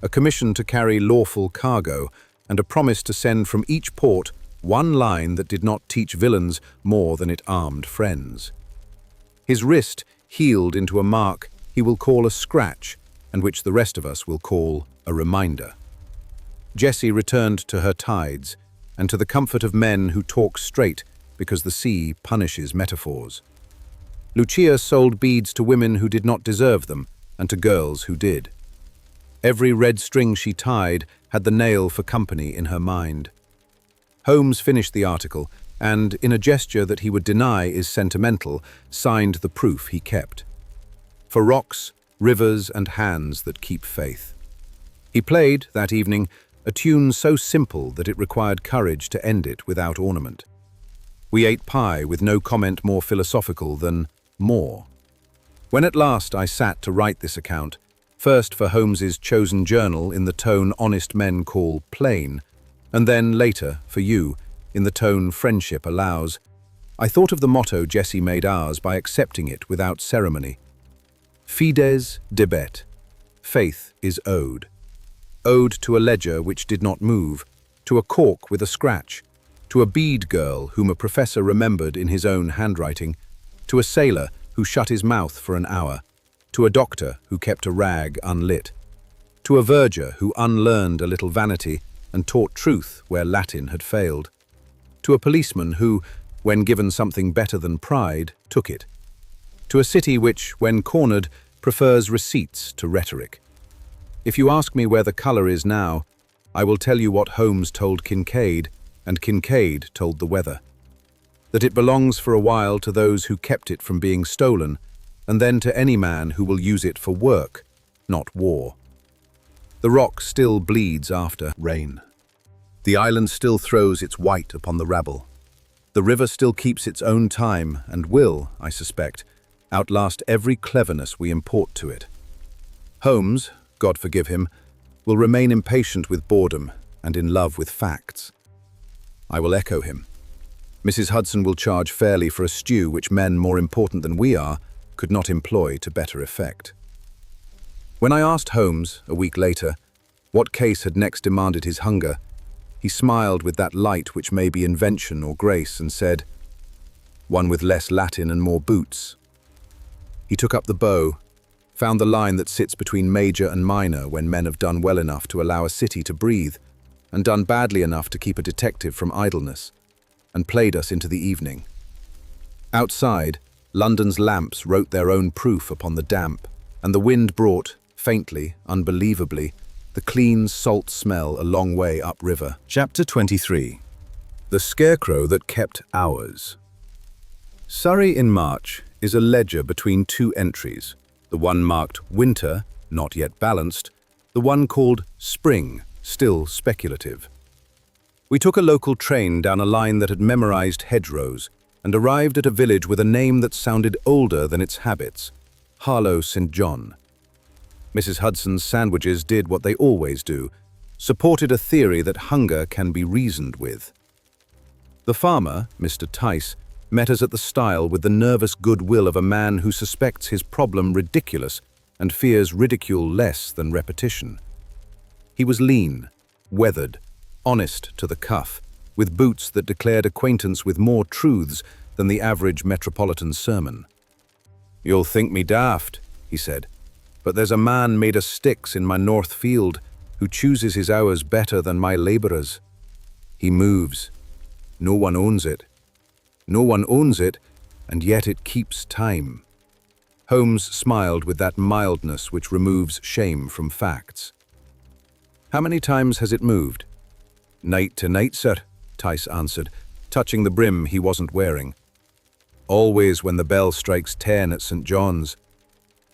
Speaker 1: A commission to carry lawful cargo and a promise to send from each port one line that did not teach villains more than it armed friends. His wrist healed into a mark he will call a scratch and which the rest of us will call a reminder. Jessie returned to her tides and to the comfort of men who talk straight because the sea punishes metaphors. Lucia sold beads to women who did not deserve them and to girls who did. Every red string she tied had the nail for company in her mind. Holmes finished the article and, in a gesture that he would deny is sentimental, signed the proof he kept. For rocks, rivers and hands that keep faith. He played, that evening, a tune so simple that it required courage to end it without ornament. We ate pie with no comment more philosophical than more. When at last I sat to write this account, first for Holmes's chosen journal in the tone honest men call plain, and then later for you in the tone friendship allows, I thought of the motto Jessie made ours by accepting it without ceremony. Fides debet. Faith is owed. Owed to a ledger which did not move, to a cork with a scratch, to a bead girl whom a professor remembered in his own handwriting, to a sailor who shut his mouth for an hour, to a doctor who kept a rag unlit, to a verger who unlearned a little vanity and taught truth where Latin had failed, to a policeman who, when given something better than pride, took it, to a city which, when cornered, prefers receipts to rhetoric. If you ask me where the colour is now, I will tell you what Holmes told Kincaid, and Kincaid told the weather. That it belongs for a while to those who kept it from being stolen, and then to any man who will use it for work, not war. The rock still bleeds after rain. The island still throws its white upon the rabble. The river still keeps its own time and will, I suspect, outlast every cleverness we import to it. Holmes, God forgive him, will remain impatient with boredom and in love with facts. I will echo him. Mrs. Hudson will charge fairly for a stew which men more important than we are could not employ to better effect. When I asked Holmes, a week later, what case had next demanded his hunger, he smiled with that light which may be invention or grace and said, "One with less Latin and more boots." He took up the bow, found the line that sits between major and minor when men have done well enough to allow a city to breathe and done badly enough to keep a detective from idleness, and played us into the evening. Outside, London's lamps wrote their own proof upon the damp, and the wind brought, faintly, unbelievably, the clean salt smell a long way upriver. Chapter 23. The Scarecrow That Kept Hours. Surrey in March is a ledger between two entries, the one marked winter, not yet balanced, the one called spring, still speculative. We took a local train down a line that had memorized hedgerows and arrived at a village with a name that sounded older than its habits, Harlow St. John. Mrs. Hudson's sandwiches did what they always do, supported a theory that hunger can be reasoned with. The farmer, Mr. Tice, met us at the stile with the nervous goodwill of a man who suspects his problem ridiculous and fears ridicule less than repetition. He was lean, weathered, honest to the cuff, with boots that declared acquaintance with more truths than the average metropolitan sermon. "You'll think me daft," he said, "but there's a man made of sticks in my north field who chooses his hours better than my labourers. He moves. No one owns it. No one owns it, and yet it keeps time." Holmes smiled with that mildness which removes shame from facts. "How many times has it moved?" "Night to night, sir," Tice answered, touching the brim he wasn't wearing. "Always when the bell strikes 10 at St. John's.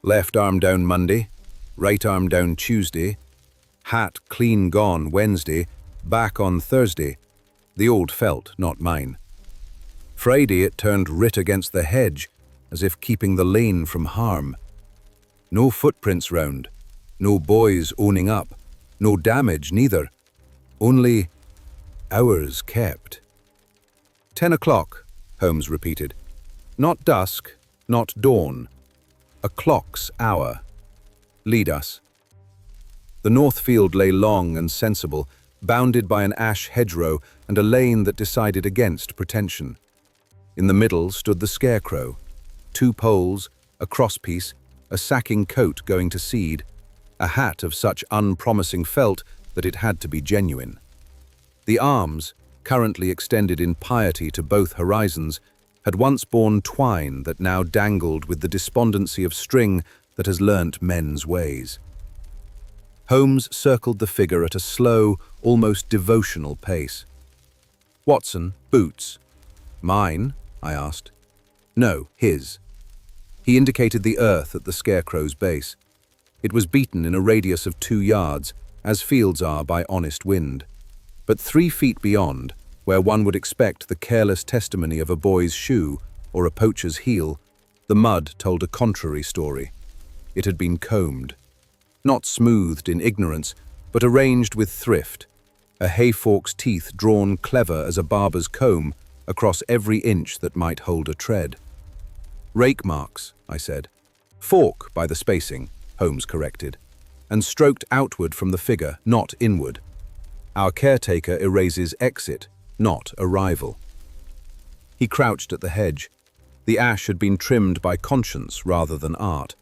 Speaker 1: Left arm down Monday, right arm down Tuesday, hat clean gone Wednesday, back on Thursday, the old felt, not mine. Friday it turned writ against the hedge, as if keeping the lane from harm. No footprints round, no boys owning up, no damage neither, only hours kept." 10 o'clock, Holmes repeated. "Not dusk, not dawn. A clock's hour. Lead us." The north field lay long and sensible, bounded by an ash hedgerow and a lane that decided against pretension. In the middle stood the Scarecrow, 2 poles, a crosspiece, a sacking coat going to seed, a hat of such unpromising felt that it had to be genuine. The arms, currently extended in piety to both horizons, had once borne twine that now dangled with the despondency of string that has learnt men's ways. Holmes circled the figure at a slow, almost devotional pace. "Watson, boots." "Mine?" I asked. "No, his." He indicated the earth at the Scarecrow's base. It was beaten in a radius of 2 yards, as fields are by honest wind. But 3 feet beyond, where one would expect the careless testimony of a boy's shoe or a poacher's heel, the mud told a contrary story. It had been combed. Not smoothed in ignorance, but arranged with thrift, a hayfork's teeth drawn clever as a barber's comb across every inch that might hold a tread. "Rake marks," I said. "Fork by the spacing," Holmes corrected, and stroked outward from the figure, not inward. Our caretaker erases exit, not arrival. He crouched at the hedge. The ash had been trimmed by conscience rather than art.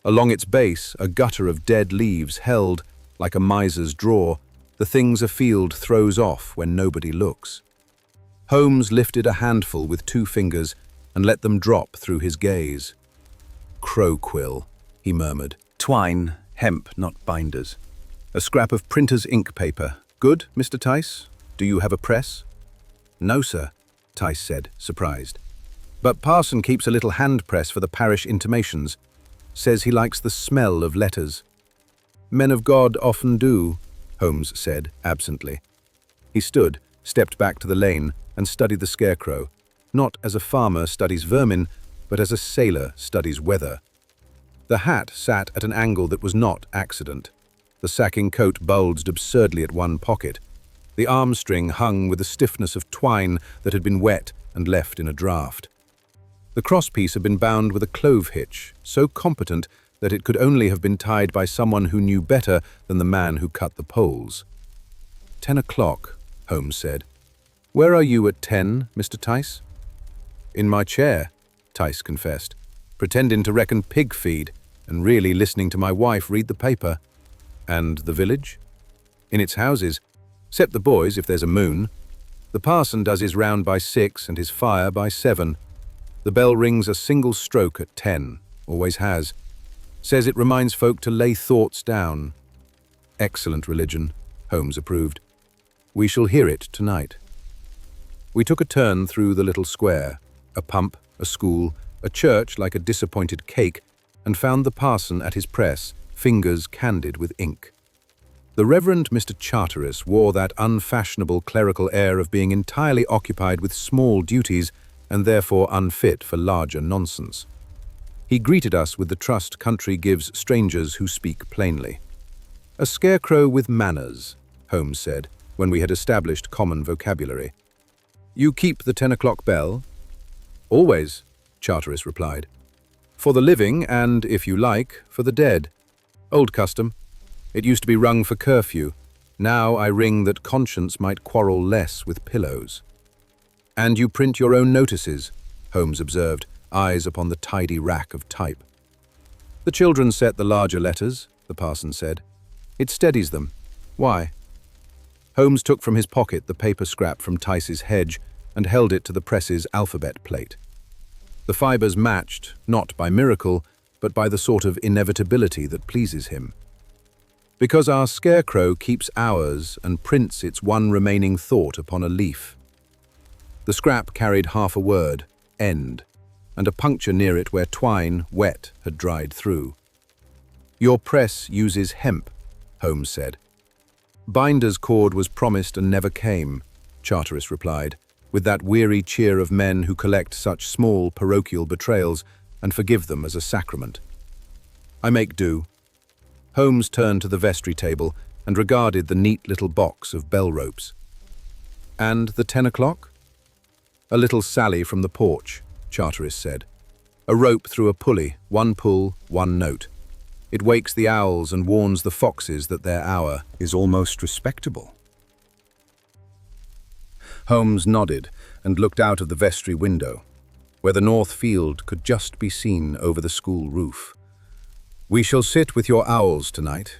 Speaker 1: Along its base, a gutter of dead leaves held, like a miser's drawer, the things a field throws off when nobody looks. Holmes lifted a handful with 2 fingers and let them drop through his gaze. "Crow quill," he murmured. "Twine, hemp, not binders. A scrap of printer's ink paper. Good, Mr. Tice? Do you have a press?" "No, sir," Tice said, surprised. "But Parson keeps a little hand press for the parish intimations. Says he likes the smell of letters." "Men of God often do," Holmes said, absently. He stood, stepped back to the lane, and studied the scarecrow, not as a farmer studies vermin, but as a sailor studies weather. The hat sat at an angle that was not accident. The sacking coat bulged absurdly at one pocket. The arm string hung with the stiffness of twine that had been wet and left in a draught. The crosspiece had been bound with a clove hitch, so competent that it could only have been tied by someone who knew better than the man who cut the poles. 10 o'clock, Holmes said. "Where are you at 10, Mr. Tice?" "In my chair," Tice confessed, "pretending to reckon pig feed and really listening to my wife read the paper." "And the village?" "In its houses, except the boys if there's a moon. The parson does his round by 6 and his fire by 7. The bell rings a single stroke at 10, always has. Says it reminds folk to lay thoughts down." "Excellent religion," Holmes approved. "We shall hear it tonight." We took a turn through the little square, a pump, a school, a church like a disappointed cake, and found the parson at his press, fingers candid with ink. The Reverend Mr. Charteris wore that unfashionable clerical air of being entirely occupied with small duties and therefore unfit for larger nonsense. He greeted us with the trust country gives strangers who speak plainly. "A scarecrow with manners," Holmes said, when we had established common vocabulary. "You keep the 10 o'clock bell?" "Always," Charteris replied. "For the living and, if you like, for the dead. Old custom. It used to be rung for curfew. Now I ring that conscience might quarrel less with pillows." "And you print your own notices," Holmes observed, eyes upon the tidy rack of type. "The children set the larger letters," the parson said. "It steadies them. Why?" Holmes took from his pocket the paper scrap from Tice's hedge and held it to the press's alphabet plate. The fibers matched, not by miracle, but by the sort of inevitability that pleases him. "Because our scarecrow keeps hours and prints its one remaining thought upon a leaf." The scrap carried half a word, end, and a puncture near it where twine, wet, had dried through. "Your press uses hemp," Holmes said. "Binder's cord was promised and never came," Charteris replied, with that weary cheer of men who collect such small parochial betrayals and forgive them as a sacrament. "I make do." Holmes turned to the vestry table and regarded the neat little box of bell ropes. "And the 10 o'clock?" "A little sally from the porch," Charteris said. "A rope through a pulley, one pull, one note. It wakes the owls and warns the foxes that their hour is almost respectable." Holmes nodded and looked out of the vestry window, where the north field could just be seen over the school roof. "We shall sit with your owls tonight,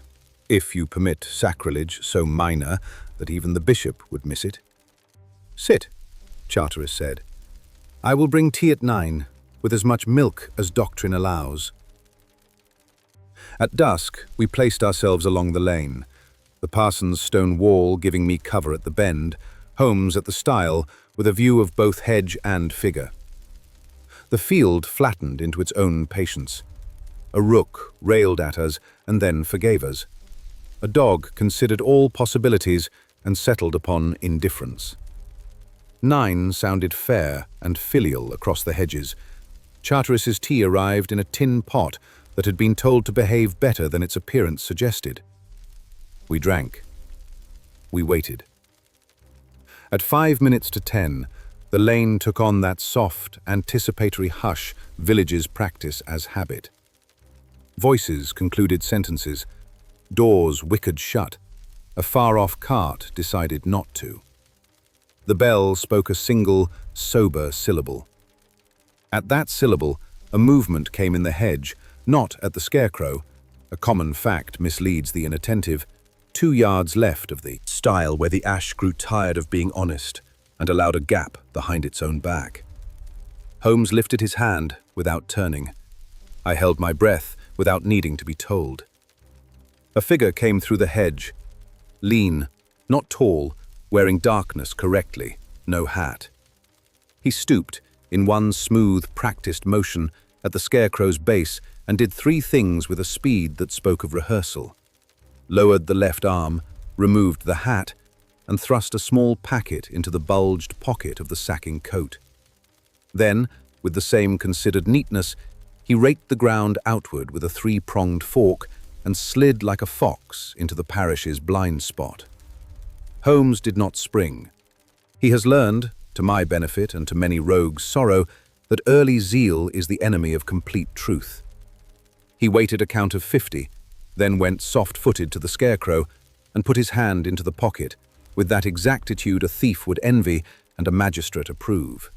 Speaker 1: if you permit sacrilege so minor that even the bishop would miss it." "Sit," Charteris said. "I will bring tea at 9, with as much milk as doctrine allows." At dusk, we placed ourselves along the lane, the parson's stone wall giving me cover at the bend, Holmes at the stile, with a view of both hedge and figure. The field flattened into its own patience. A rook railed at us and then forgave us. A dog considered all possibilities and settled upon indifference. 9 sounded fair and filial across the hedges. Charteris's tea arrived in a tin pot that had been told to behave better than its appearance suggested. We drank. We waited. At 5 minutes to 10, the lane took on that soft, anticipatory hush villages practice as habit. Voices concluded sentences, doors wickered shut, A far-off cart decided not to. The bell spoke a single, sober syllable. At that syllable, a movement came in the hedge, not at the scarecrow. A common fact misleads the inattentive. 2 yards left of the stile where the ash grew tired of being honest and allowed a gap behind its own back. Holmes lifted his hand without turning. I held my breath without needing to be told. A figure came through the hedge, lean, not tall, wearing darkness correctly, no hat. He stooped in one smooth, practiced motion at the scarecrow's base and did 3 things with a speed that spoke of rehearsal. Lowered the left arm, removed the hat, and thrust a small packet into the bulged pocket of the sacking coat. Then, with the same considered neatness, he raked the ground outward with a 3-pronged fork and slid like a fox into the parish's blind spot. Holmes did not spring. He has learned, to my benefit and to many rogues' sorrow, that early zeal is the enemy of complete truth. He waited a count of 50, then went soft-footed to the scarecrow and put his hand into the pocket with that exactitude a thief would envy and a magistrate approve.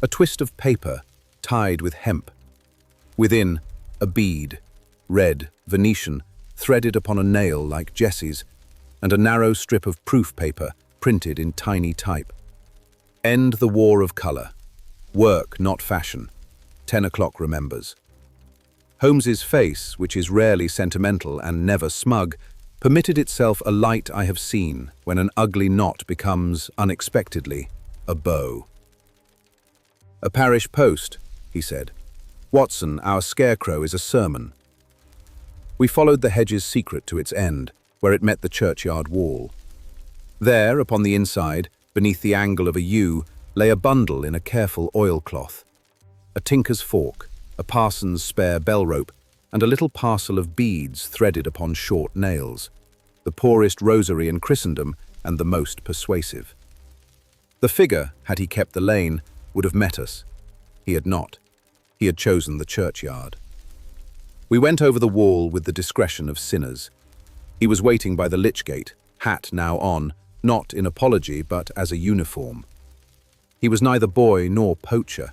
Speaker 1: A twist of paper, tied with hemp. Within, a bead, red, Venetian, threaded upon a nail like Jesse's, and a narrow strip of proof paper printed in tiny type. End the war of colour. Work, not fashion. 10 o'clock remembers. Holmes's face, which is rarely sentimental and never smug, permitted itself a light I have seen when an ugly knot becomes, unexpectedly, a bow. "A parish post," he said. "Watson, our scarecrow is a sermon." We followed the hedge's secret to its end, where it met the churchyard wall. There, upon the inside, beneath the angle of a U, lay a bundle in a careful oilcloth. A tinker's fork, a parson's spare bell rope, and a little parcel of beads threaded upon short nails, the poorest rosary in Christendom and the most persuasive. The figure, had he kept the lane, would have met us. He had not. He had chosen the churchyard. We went over the wall with the discretion of sinners. He was waiting by the lich gate, hat now on, not in apology but as a uniform. He was neither boy nor poacher.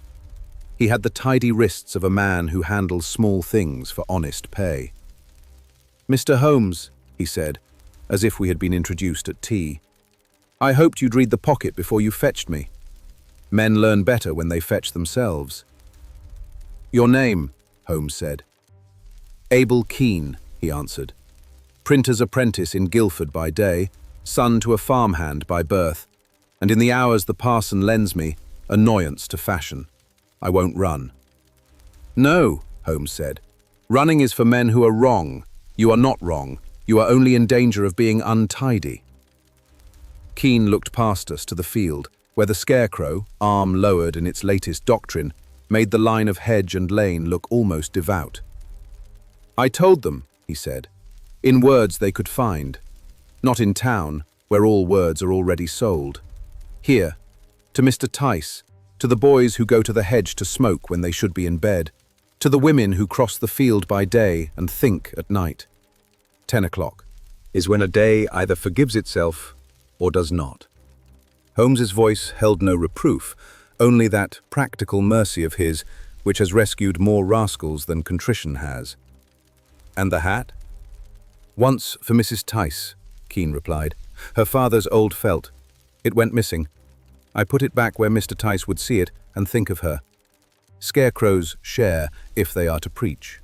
Speaker 1: He had the tidy wrists of a man who handles small things for honest pay. "Mr. Holmes," he said, as if we had been introduced at tea, "I hoped you'd read the pocket before you fetched me. Men learn better when they fetch themselves." "Your name," Holmes said. "Abel Keene," he answered. "Printer's apprentice in Guildford by day, son to a farmhand by birth, and in the hours the parson lends me, annoyance to fashion. I won't run." "No," Holmes said. "Running is for men who are wrong. You are not wrong. You are only in danger of being untidy." Keene looked past us to the field, where the scarecrow, arm lowered in its latest doctrine, made the line of hedge and lane look almost devout. "I told them," he said, "in words they could find. Not in town, where all words are already sold. Here, to Mr. Tice, to the boys who go to the hedge to smoke when they should be in bed, to the women who cross the field by day and think at night. 10 o'clock is when a day either forgives itself or does not." Holmes's voice held no reproof, only that practical mercy of his which has rescued more rascals than contrition has. "And the hat?" "Once for Mrs. Tice," Keene replied. "Her father's old felt. It went missing. I put it back where Mr. Tice would see it and think of her. Scarecrows share if they are to preach."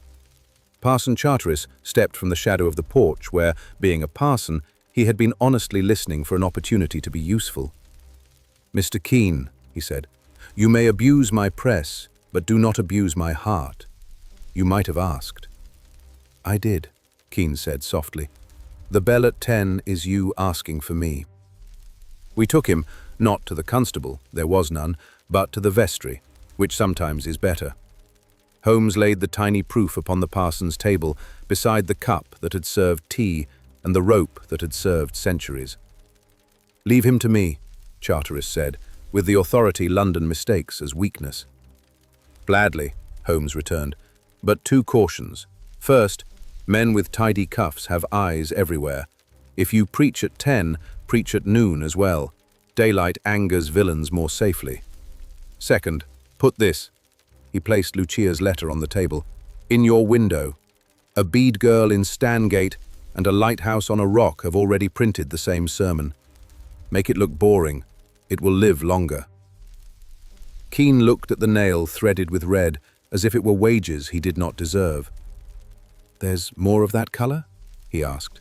Speaker 1: Parson Charteris stepped from the shadow of the porch where, being a parson, he had been honestly listening for an opportunity to be useful. "Mr. Keene," he said, "you may abuse my press, but do not abuse my heart. You might have asked." "I did," Keene said softly. "The bell at 10 is you asking for me." We took him, not to the constable, there was none, but to the vestry, which sometimes is better. Holmes laid the tiny proof upon the parson's table beside the cup that had served tea and the rope that had served centuries. "Leave him to me," Charteris said, with the authority London mistakes as weakness. "Gladly," Holmes returned, "but 2 cautions. First, men with tidy cuffs have eyes everywhere. If you preach at 10, preach at noon as well. Daylight angers villains more safely. Second, put this. He placed Lucia's letter on the table. In your window. A bead girl in Stangate and a lighthouse on a rock have already printed the same sermon. Make it look boring. It will live longer. Keene looked at the nail threaded with red, as if it were wages he did not deserve. There's more of that color? He asked.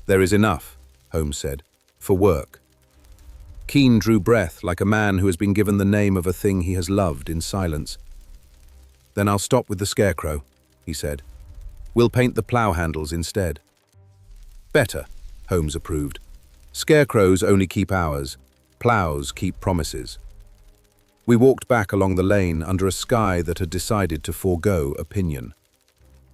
Speaker 1: There is enough, Holmes said, for work. Keene drew breath like a man who has been given the name of a thing he has loved in silence. Then I'll stop with the scarecrow, he said. We'll paint the plough handles instead. Better, Holmes approved. Scarecrows only keep hours. Ploughs keep promises. We walked back along the lane under a sky that had decided to forego opinion.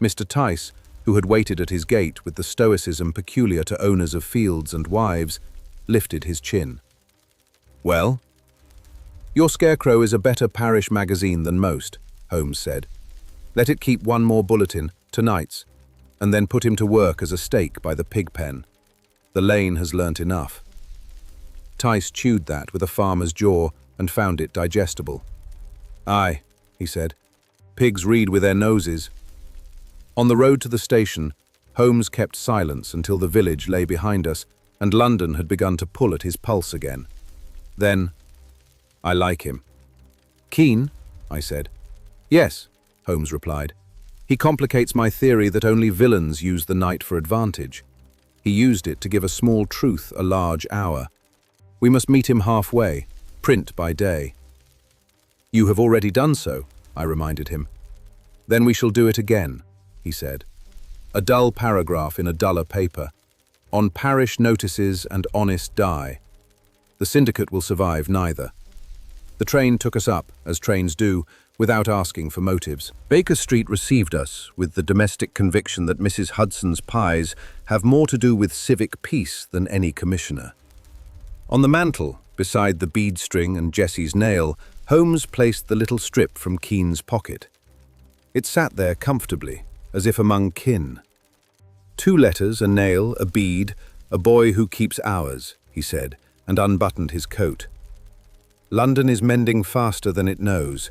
Speaker 1: Mr. Tice, who had waited at his gate with the stoicism peculiar to owners of fields and wives, lifted his chin. Well? Your Scarecrow is a better parish magazine than most, Holmes said. Let it keep one more bulletin, tonight's, and then put him to work as a stake by the pig pen. The lane has learnt enough. Tice chewed that with a farmer's jaw and found it digestible. Aye, he said. Pigs read with their noses. On the road to the station, Holmes kept silence until the village lay behind us and London had begun to pull at his pulse again. Then, I like him. Keene? I said. Yes, Holmes replied. He complicates my theory that only villains use the night for advantage. He used it to give a small truth a large hour. We must meet him halfway, print by day. You have already done so, I reminded him. Then we shall do it again, he said. A dull paragraph in a duller paper. On parish notices and honest die. The syndicate will survive neither. The train took us up, as trains do, without asking for motives. Baker Street received us with the domestic conviction that Mrs. Hudson's pies have more to do with civic peace than any commissioner. On the mantel, beside the bead string and Jessie's nail, Holmes placed the little strip from Keene's pocket. It sat there comfortably, as if among kin. 2 letters, a nail, a bead, a boy who keeps hours, he said, and unbuttoned his coat. London is mending faster than it knows.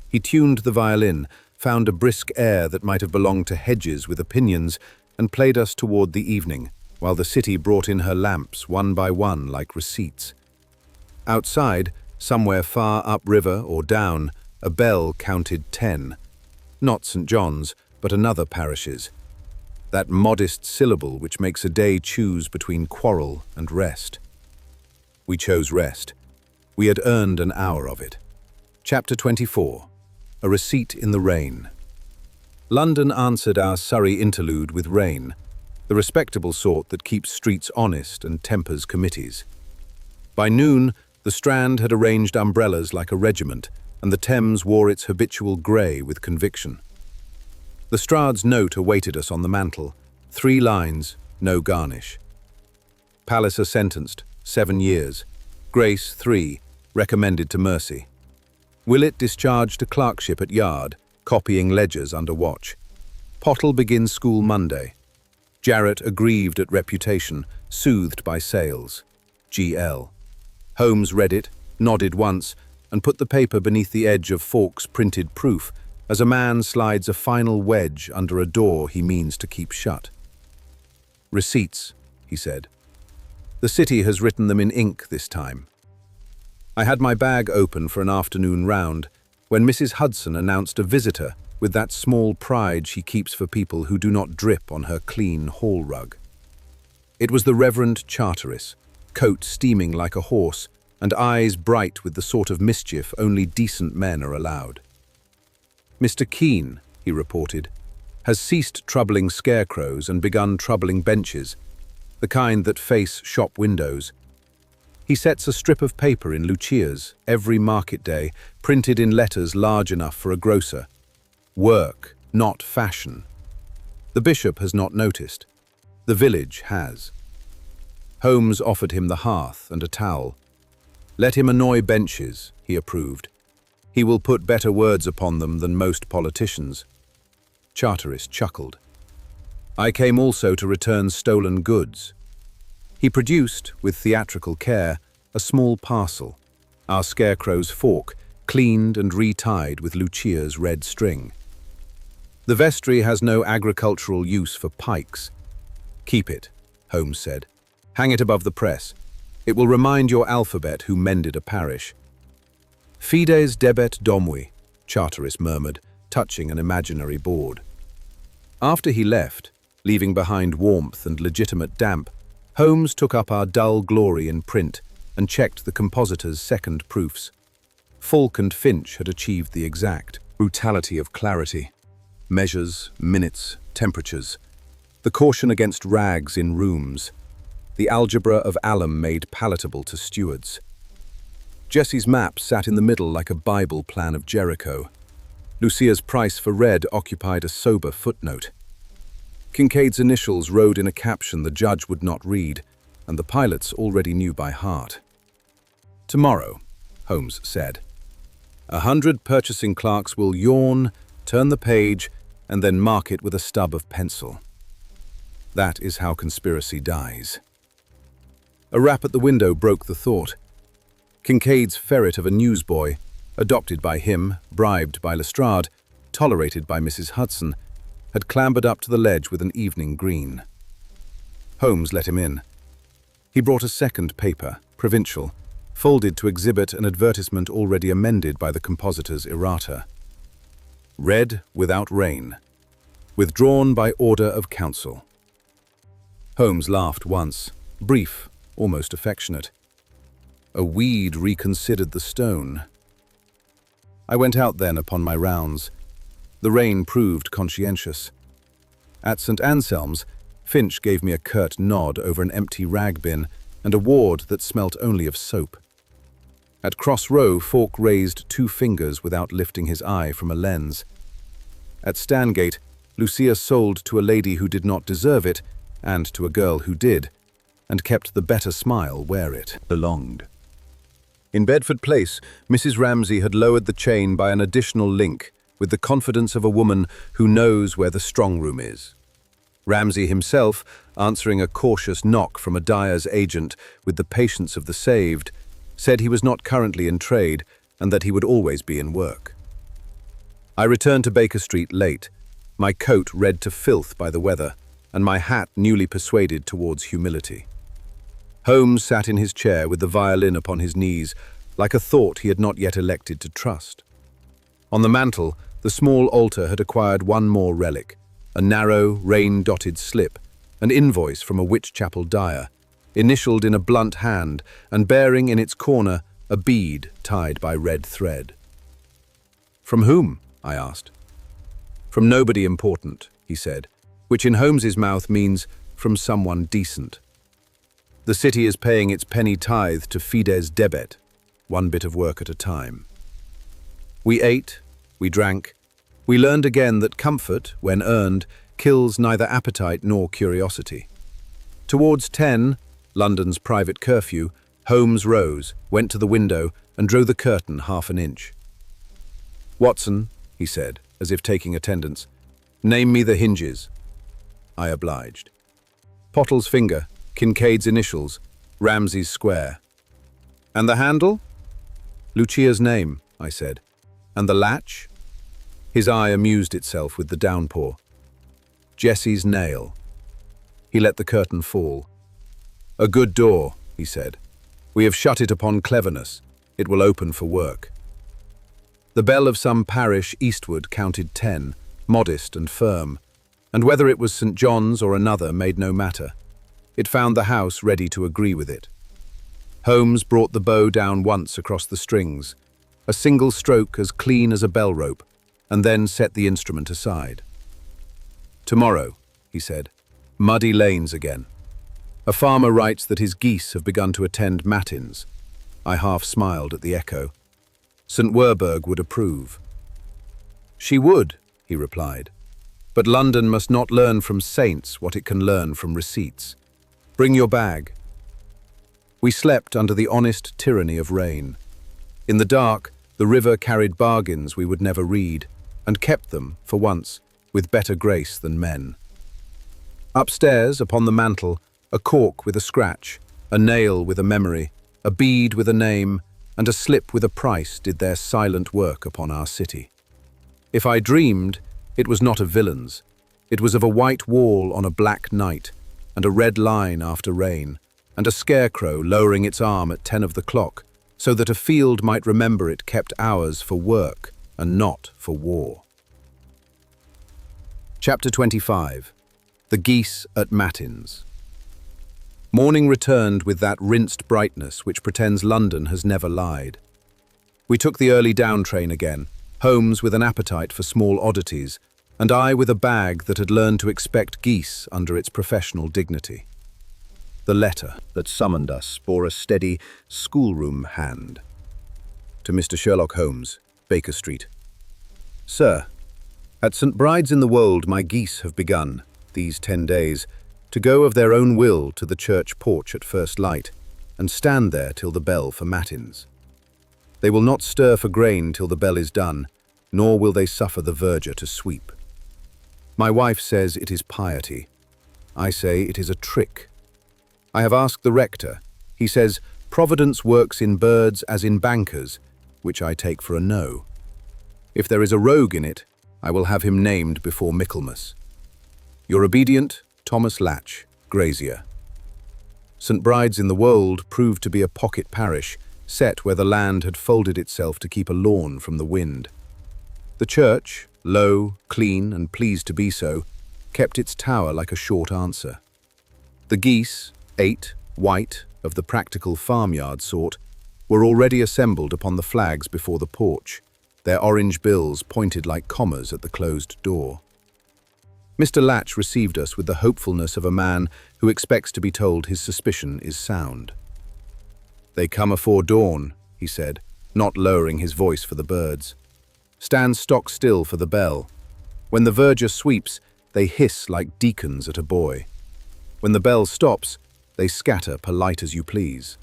Speaker 1: He tuned the violin, found a brisk air that might have belonged to hedges with opinions, and played us toward the evening, while the city brought in her lamps one by one like receipts. Outside, somewhere far upriver or down, a bell counted 10. Not St. John's, but another parish's. That modest syllable which makes a day choose between quarrel and rest. We chose rest. We had earned an hour of it. Chapter 24. A Receipt in the Rain. London answered our Surrey interlude with rain, the respectable sort that keeps streets honest and tempers committees. By noon, the Strand had arranged umbrellas like a regiment, and the Thames wore its habitual grey with conviction. Lestrade's note awaited us on the mantel. 3 lines, no garnish. Palliser sentenced, 7 years. Grace, 3, recommended to mercy. Willett discharged to clerkship at yard, copying ledgers under watch. Pottle begins school Monday. Jarrett aggrieved at reputation, soothed by sales. G.L. Holmes read it, nodded once, and put the paper beneath the edge of Fawkes' printed proof, as a man slides a final wedge under a door he means to keep shut. Receipts, he said. The city has written them in ink this time. I had my bag open for an afternoon round when Mrs. Hudson announced a visitor with that small pride she keeps for people who do not drip on her clean hall rug. It was the Reverend Charteris, coat steaming like a horse and eyes bright with the sort of mischief only decent men are allowed. Mr. Keene, he reported, has ceased troubling scarecrows and begun troubling benches, the kind that face shop windows. He sets a strip of paper in Lucia's every market day, printed in letters large enough for a grocer. Work, not fashion. The bishop has not noticed. The village has. Holmes offered him the hearth and a towel. Let him annoy benches, he approved. He will put better words upon them than most politicians. Charteris chuckled. I came also to return stolen goods. He produced, with theatrical care, a small parcel, our scarecrow's fork, cleaned and retied with Lucia's red string. The vestry has no agricultural use for pikes. Keep it, Holmes said. Hang it above the press. It will remind your alphabet who mended a parish. Fides debet domui, Charteris murmured, touching an imaginary board. After he left, leaving behind warmth and legitimate damp, Holmes took up our dull glory in print and checked the compositor's second proofs. Falk and Finch had achieved the exact brutality of clarity. Measures, minutes, temperatures. The caution against rags in rooms. The algebra of alum made palatable to stewards. Jessie's map sat in the middle like a Bible plan of Jericho. Lucia's price for red occupied a sober footnote. Kincaid's initials rode in a caption the judge would not read, and the pilots already knew by heart. Tomorrow, Holmes said. 100 purchasing clerks will yawn, turn the page, and then mark it with a stub of pencil. That is how conspiracy dies. A rap at the window broke the thought. Kincaid's ferret of a newsboy, adopted by him, bribed by Lestrade, tolerated by Mrs. Hudson, had clambered up to the ledge with an evening green. Holmes let him in. He brought a second paper, provincial, folded to exhibit an advertisement already amended by the compositor's errata. Red without rain. Withdrawn by order of council. Holmes laughed once, brief, almost affectionate. A weed reconsidered the stone. I went out then upon my rounds. The rain proved conscientious. At St. Anselm's, Finch gave me a curt nod over an empty rag bin and a ward that smelt only of soap. At Cross Row, Falk raised 2 fingers without lifting his eye from a lens. At Stangate, Lucia sold to a lady who did not deserve it and to a girl who did, and kept the better smile where it belonged. In Bedford Place, Mrs. Ramsay had lowered the chain by an additional link with the confidence of a woman who knows where the strong room is. Ramsay himself, answering a cautious knock from a dyer's agent with the patience of the saved, said he was not currently in trade and that he would always be in work. I returned to Baker Street late, my coat red to filth by the weather, and my hat newly persuaded towards humility. Holmes sat in his chair with the violin upon his knees, like a thought he had not yet elected to trust. On the mantel, the small altar had acquired one more relic, a narrow, rain-dotted slip, an invoice from a Whitechapel dyer, initialed in a blunt hand and bearing in its corner a bead tied by red thread. "From whom?" I asked. "From nobody important," he said, which in Holmes's mouth means from someone decent. The city is paying its penny tithe to Fides debet, one bit of work at a time. We ate, we drank, we learned again that comfort, when earned, kills neither appetite nor curiosity. Towards 10, London's private curfew, Holmes rose, went to the window, and drew the curtain half an inch. "Watson," he said, as if taking attendance, "name me the hinges." I obliged. Pottle's finger, Kincaid's initials, Ramsay's square. "And the handle?" "Lucia's name," I said. "And the latch?" His eye amused itself with the downpour. "Jessie's nail." He let the curtain fall. "A good door," he said. "We have shut it upon cleverness. It will open for work." The bell of some parish eastward counted 10, modest and firm, and whether it was St. John's or another made no matter. It found the house ready to agree with it. Holmes brought the bow down once across the strings, a single stroke as clean as a bell rope, and then set the instrument aside. "Tomorrow," he said, "muddy lanes again. A farmer writes that his geese have begun to attend matins." I half smiled at the echo. "St. Werburgh would approve." "She would," he replied. "But London must not learn from saints what it can learn from receipts. Bring your bag." We slept under the honest tyranny of rain. In the dark, the river carried bargains we would never read, and kept them, for once, with better grace than men. Upstairs, upon the mantel, a cork with a scratch, a nail with a memory, a bead with a name, and a slip with a price did their silent work upon our city. If I dreamed, it was not of villains. It was of a white wall on a black night, and a red line after rain, and a scarecrow lowering its arm at 10 of the clock, so that a field might remember it kept hours for work and not for war. Chapter 25. The Geese at Matins. Morning returned with that rinsed brightness which pretends London has never lied. We took the early down train again, Holmes with an appetite for small oddities, and I with a bag that had learned to expect geese under its professional dignity. The letter that summoned us bore a steady schoolroom hand. To Mr. Sherlock Holmes, Baker Street. Sir, at St. Bride's-in-the-Wold my geese have begun, these 10 days, to go of their own will to the church porch at first light, and stand there till the bell for matins. They will not stir for grain till the bell is done, nor will they suffer the verger to sweep. My wife says it is piety. I say it is a trick. I have asked the rector. He says Providence works in birds as in bankers, which I take for a no. If there is a rogue in it, I will have him named before Michaelmas. Your obedient, Thomas Latch, Grazier. St. Bride's-in-the-Wold proved to be a pocket parish, set where the land had folded itself to keep a lawn from the wind. The church, low, clean, and pleased to be so, kept its tower like a short answer. The geese, 8, white, of the practical farmyard sort, were already assembled upon the flags before the porch, their orange bills pointed like commas at the closed door. Mr. Latch received us with the hopefulness of a man who expects to be told his suspicion is sound. They come afore dawn, he said, not lowering his voice for the birds. Stand stock still for the bell. When the verger sweeps, they hiss like deacons at a boy. When the bell stops, they scatter polite as you please.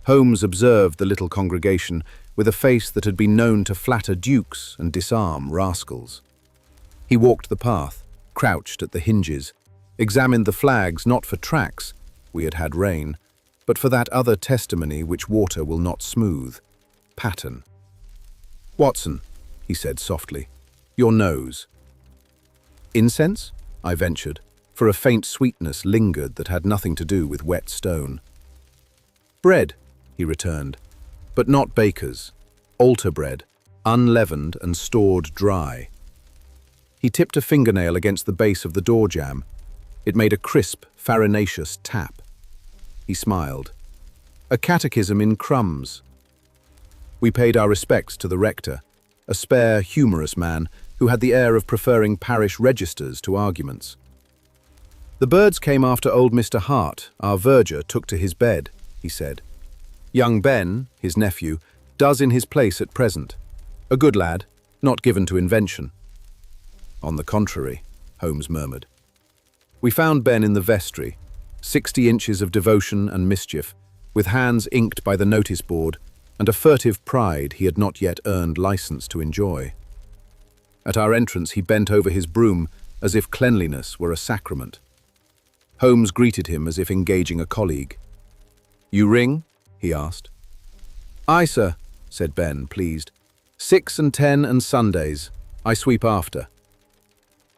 Speaker 1: Holmes observed the little congregation with a face that had been known to flatter dukes and disarm rascals. He walked the path, crouched at the hinges, examined the flags not for tracks, we had had rain, but for that other testimony which water will not smooth, pattern. Watson, he said softly, your nose. Incense? I ventured, for a faint sweetness lingered that had nothing to do with wet stone. Bread, he returned, but not baker's, altar bread, unleavened and stored dry. He tipped a fingernail against the base of the door jamb. It made a crisp, farinaceous tap. He smiled. A catechism in crumbs. We paid our respects to the rector, a spare, humorous man who had the air of preferring parish registers to arguments. The birds came after old Mr. Hart, our verger, took to his bed, he said. Young Ben, his nephew, does in his place at present. A good lad, not given to invention. On the contrary, Holmes murmured. We found Ben in the vestry, 60 inches of devotion and mischief, with hands inked by the notice board and a furtive pride he had not yet earned license to enjoy. At our entrance he bent over his broom as if cleanliness were a sacrament. Holmes greeted him as if engaging a colleague. You ring? He asked. Aye, sir, said Ben, pleased. 6 and 10 and Sundays. I sweep after.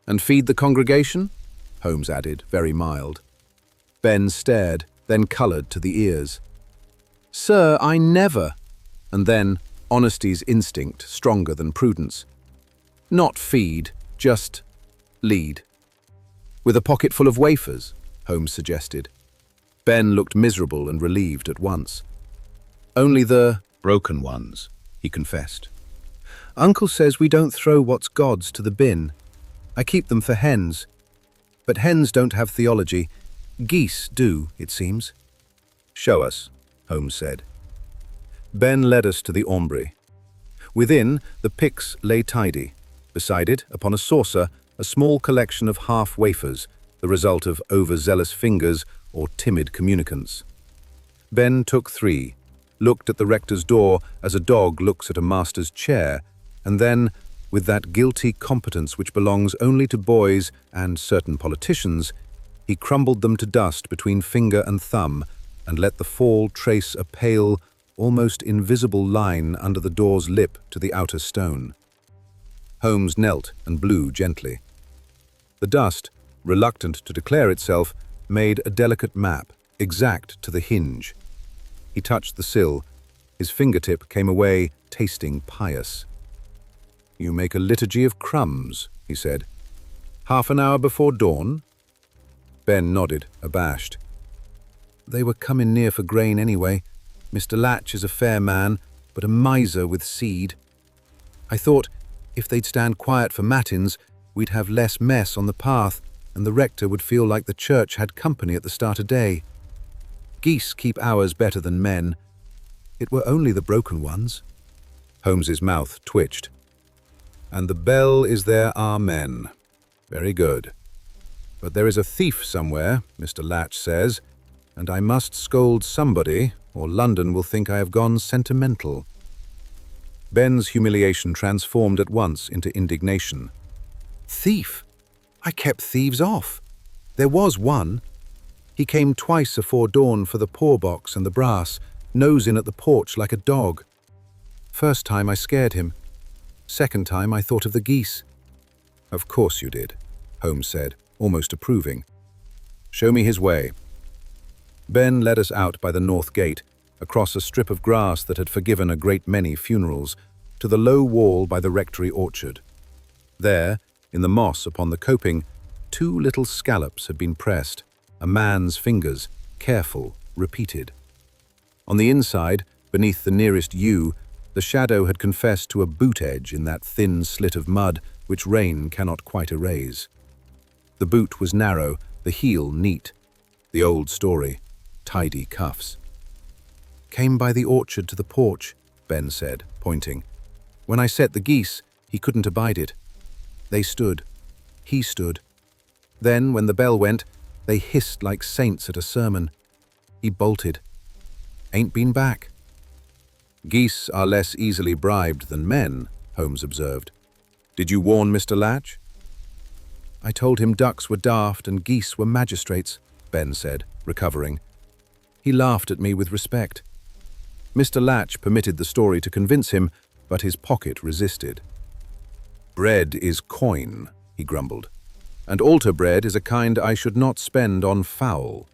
Speaker 1: And feed the congregation? Holmes added, very mild. Ben stared, then coloured to the ears. Sir, I never. And then, honesty's instinct stronger than prudence. Not feed, just lead. With a pocket full of wafers, Holmes suggested. Ben looked miserable and relieved at once. Only the broken ones, he confessed. Uncle says we don't throw what's God's to the bin. I keep them for hens. But hens don't have theology. Geese do, it seems. Show us, Holmes said. Ben led us to the aumbrey. Within, the pyx lay tidy. Beside it, upon a saucer, a small collection of half-wafers, the result of overzealous fingers or timid communicants. Ben took 3, looked at the rector's door as a dog looks at a master's chair, and then, with that guilty competence which belongs only to boys and certain politicians, he crumbled them to dust between finger and thumb and let the fall trace a pale, almost invisible line under the door's lip to the outer stone. Holmes knelt and blew gently. The dust, reluctant to declare itself, made a delicate map, exact to the hinge. He touched the sill. His fingertip came away tasting pious. "You make a liturgy of crumbs," he said. "Half an hour before dawn?" Ben nodded, abashed. "They were coming near for grain anyway. Mr. Latch is a fair man, but a miser with seed. I thought, if they'd stand quiet for matins, we'd have less mess on the path, and the rector would feel like the church had company at the start of day. Geese keep hours better than men. It were only the broken ones." Holmes's mouth twitched. "And the bell is their amen. Very good. But there is a thief somewhere, Mr. Latch says, and I must scold somebody, or London will think I have gone sentimental." Ben's humiliation transformed at once into indignation. "Thief? I kept thieves off. There was one. He came twice afore dawn for the poor box and the brass, nose in at the porch like a dog. First time I scared him. Second time I thought of the geese." "Of course you did," Holmes said, almost approving. "Show me his way." Ben led us out by the north gate, across a strip of grass that had forgiven a great many funerals, to the low wall by the rectory orchard. There, in the moss upon the coping, 2 little scallops had been pressed, a man's fingers, careful, repeated. On the inside, beneath the nearest yew, the shadow had confessed to a boot edge in that thin slit of mud which rain cannot quite erase. The boot was narrow, the heel neat. The old story, tidy cuffs. "Came by the orchard to the porch," Ben said, pointing. "When I set the geese, he couldn't abide it. They stood. He stood. Then, when the bell went, they hissed like saints at a sermon. He bolted. Ain't been back." "Geese are less easily bribed than men," Holmes observed. "Did you warn Mr. Latch?" "I told him ducks were daft and geese were magistrates," Ben said, recovering. He laughed at me with respect. Mr. Latch permitted the story to convince him, but his pocket resisted. "Bread is coin," he grumbled, "and altar bread is a kind I should not spend on fowl."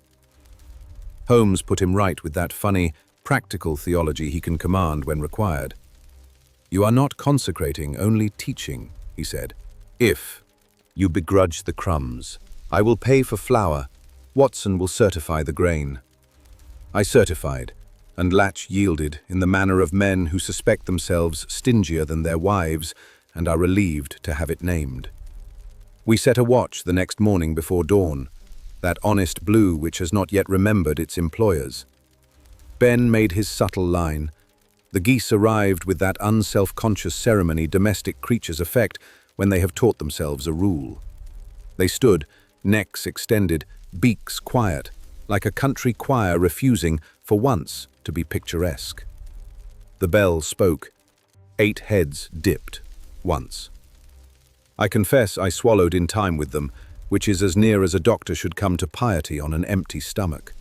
Speaker 1: Holmes put him right with that funny, practical theology he can command when required. "You are not consecrating, only teaching," he said. "If you begrudge the crumbs, I will pay for flour. Watson will certify the grain." I certified, and Latch yielded in the manner of men who suspect themselves stingier than their wives and are relieved to have it named. We set a watch the next morning before dawn, that honest blue which has not yet remembered its employers. Ben made his subtle line. The geese arrived with that unself-conscious ceremony domestic creatures affect when they have taught themselves a rule. They stood, necks extended, beaks quiet, like a country choir refusing, for once, to be picturesque. The bell spoke. 8 heads dipped, once. I confess I swallowed in time with them, which is as near as a doctor should come to piety on an empty stomach.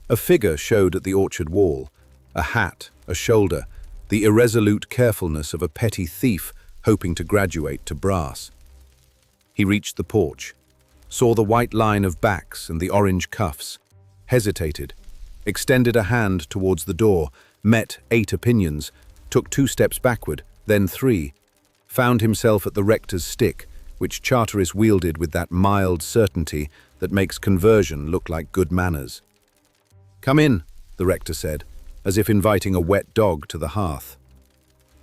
Speaker 1: A figure showed at the orchard wall, a hat, a shoulder, the irresolute carefulness of a petty thief hoping to graduate to brass. He reached the porch, saw the white line of backs and the orange cuffs, hesitated, extended a hand towards the door, met 8 opinions, took 2 steps backward, then 3, found himself at the rector's stick, which Charteris wielded with that mild certainty that makes conversion look like good manners. "Come in," the rector said, as if inviting a wet dog to the hearth.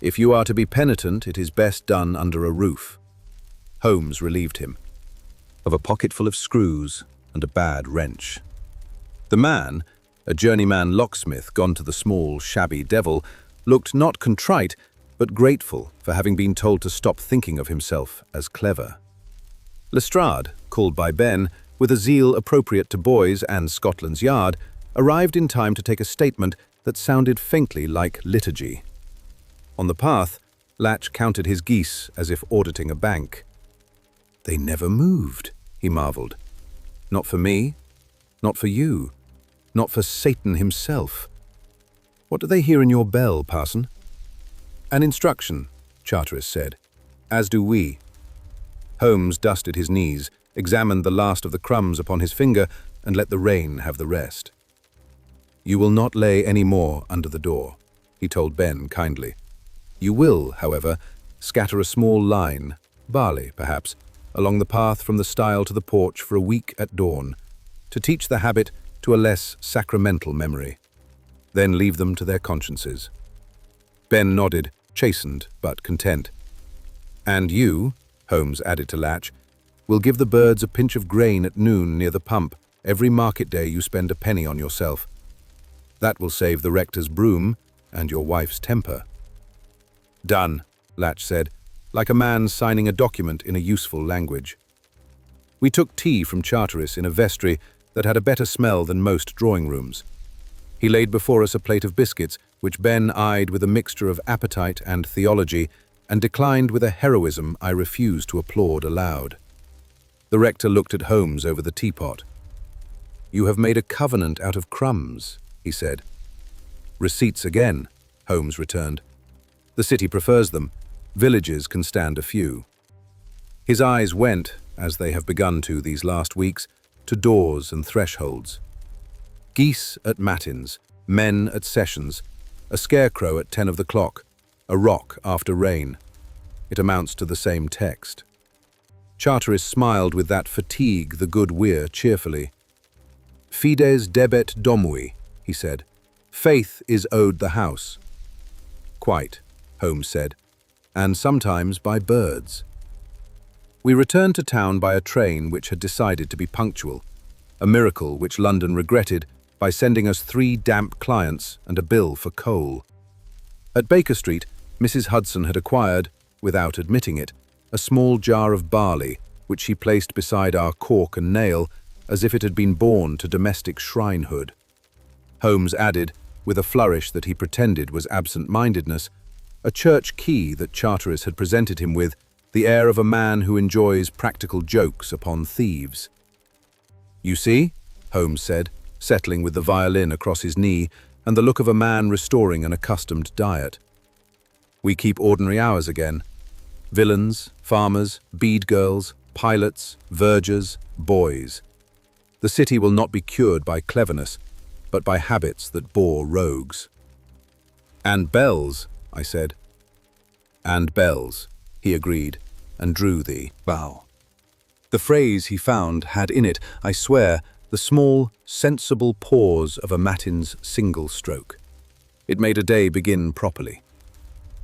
Speaker 1: "If you are to be penitent, it is best done under a roof." Holmes relieved him of a pocketful of screws and a bad wrench. The man, a journeyman locksmith gone to the small, shabby devil, looked not contrite, but grateful for having been told to stop thinking of himself as clever. Lestrade, called by Ben, with a zeal appropriate to boys and Scotland's Yard, arrived in time to take a statement that sounded faintly like liturgy. On the path, Latch counted his geese as if auditing a bank. They never moved, he marveled. Not for me, not for you, not for Satan himself. What do they hear in your bell, parson? An instruction, Charteris said. As do we. Holmes dusted his knees, examined the last of the crumbs upon his finger, and let the rain have the rest. You will not lay any more under the door, he told Ben kindly. You will, however, scatter a small line, barley perhaps, along the path from the stile to the porch for a week at dawn, to teach the habit to a less sacramental memory. Then leave them to their consciences. Ben nodded, chastened but content. And you, Holmes added to Latch, will give the birds a pinch of grain at noon near the pump every market day you spend a penny on yourself. That will save the rector's broom and your wife's temper. Done, Latch said, like a man signing a document in a useful language. We took tea from Charteris in a vestry that had a better smell than most drawing rooms. He laid before us a plate of biscuits, which Ben eyed with a mixture of appetite and theology, and declined with a heroism I refused to applaud aloud. The rector looked at Holmes over the teapot. You have made a covenant out of crumbs, he said. Receipts again, Holmes returned. The city prefers them. Villages can stand a few. His eyes went, as they have begun to these last weeks, to doors and thresholds. Geese at matins, men at sessions, a scarecrow at 10 of the clock, a rock after rain. It amounts to the same text. Charteris smiled with that fatigue the good weir cheerfully. Fides debet domui, he said. Faith is owed the house. Quite, Holmes said, and sometimes by birds. We returned to town by a train which had decided to be punctual, a miracle which London regretted by sending us 3 damp clients and a bill for coal. At Baker Street, Mrs. Hudson had acquired, without admitting it, a small jar of barley, which she placed beside our cork and nail, as if it had been born to domestic shrinehood. Holmes added, with a flourish that he pretended was absent-mindedness, a church key that Charteris had presented him with, the air of a man who enjoys practical jokes upon thieves. You see, Holmes said, settling with the violin across his knee and the look of a man restoring an accustomed diet. We keep ordinary hours again. Villains, farmers, bead girls, pilots, vergers, boys. The city will not be cured by cleverness, but by habits that bore rogues. And bells, I said. And bells, he agreed, and drew the bow. The phrase he found had in it, I swear, the small, sensible pause of a matin's single stroke. It made a day begin properly.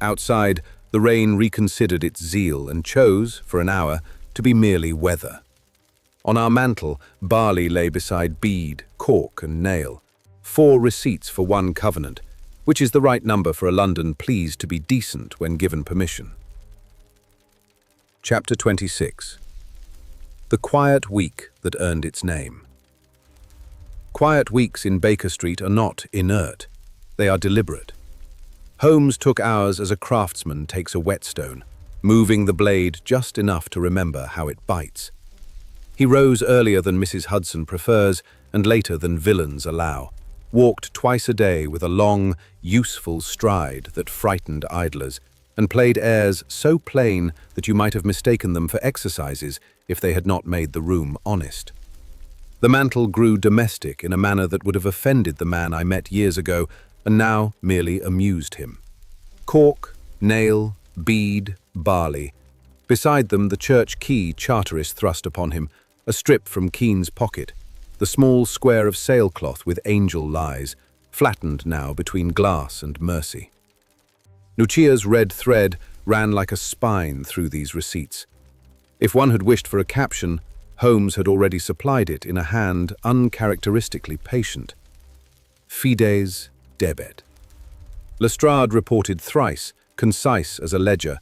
Speaker 1: Outside, the rain reconsidered its zeal and chose, for an hour, to be merely weather. On our mantel, barley lay beside bead, cork and nail, 4 receipts for 1 covenant, which is the right number for a London pleased to be decent when given permission. Chapter 26. The quiet week that earned its name. Quiet weeks in Baker Street are not inert. They are deliberate. Holmes took ours as a craftsman takes a whetstone, moving the blade just enough to remember how it bites. He rose earlier than Mrs. Hudson prefers and later than villains allow, walked twice a day with a long, useful stride that frightened idlers, and played airs so plain that you might have mistaken them for exercises if they had not made the room honest. The mantle grew domestic in a manner that would have offended the man I met years ago and now merely amused him. Cork, nail, bead, barley. Beside them the church key Charteris thrust upon him, a strip from Keane's pocket, the small square of sailcloth with angel lies, flattened now between glass and mercy. Lucia's red thread ran like a spine through these receipts. If one had wished for a caption, Holmes had already supplied it in a hand uncharacteristically patient. Fides debet. Lestrade reported thrice, concise as a ledger.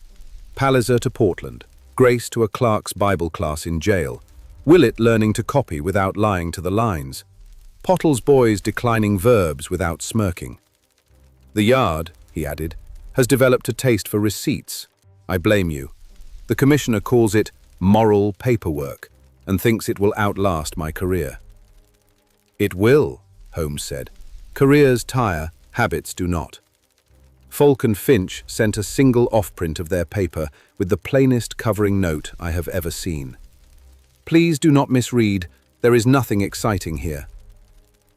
Speaker 1: Palliser to Portland. Grace to a clerk's Bible class in jail. Willett learning to copy without lying to the lines. Pottle's boys declining verbs without smirking. The Yard, he added, has developed a taste for receipts. I blame you. The commissioner calls it moral paperwork and thinks it will outlast my career. It will, Holmes said. Careers tire, habits do not. Falk and Finch sent a single off-print of their paper with the plainest covering note I have ever seen. Please do not misread, there is nothing exciting here.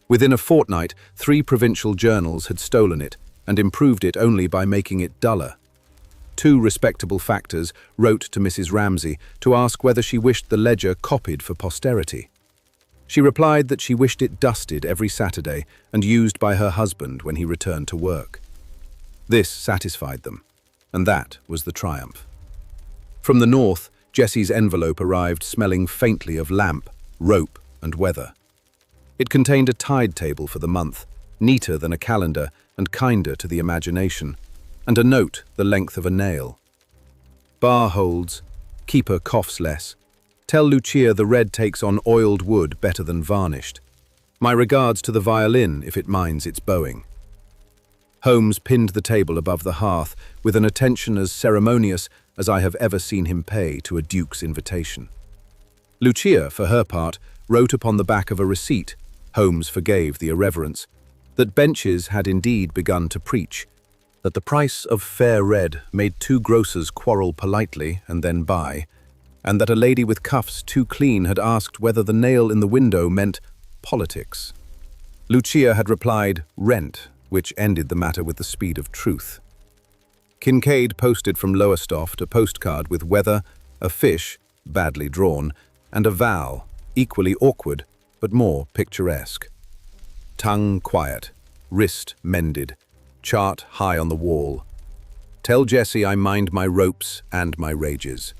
Speaker 1: Within a fortnight, 3 provincial journals had stolen it and improved it only by making it duller. 2 respectable factors wrote to Mrs. Ramsay to ask whether she wished the ledger copied for posterity. She replied that she wished it dusted every Saturday and used by her husband when he returned to work. This satisfied them, and that was the triumph. From the north, Jessie's envelope arrived smelling faintly of lamp, rope, and weather. It contained a tide table for the month, neater than a calendar and kinder to the imagination, and a note the length of a nail. Bar holds, keeper coughs less. Tell Lucia the red takes on oiled wood better than varnished. My regards to the violin if it minds its bowing. Holmes pinned the table above the hearth with an attention as ceremonious as I have ever seen him pay to a duke's invitation. Lucia, for her part, wrote upon the back of a receipt, Holmes forgave the irreverence, that benches had indeed begun to preach, that the price of fair red made 2 grocers quarrel politely and then buy, and that a lady with cuffs too clean had asked whether the nail in the window meant politics. Lucia had replied, rent, which ended the matter with the speed of truth. Kincaid posted from Lowestoft a postcard with weather, a fish, badly drawn, and a vowel, equally awkward, but more picturesque. Tongue quiet, wrist mended, chart high on the wall. Tell Jessie I mind my ropes and my rages.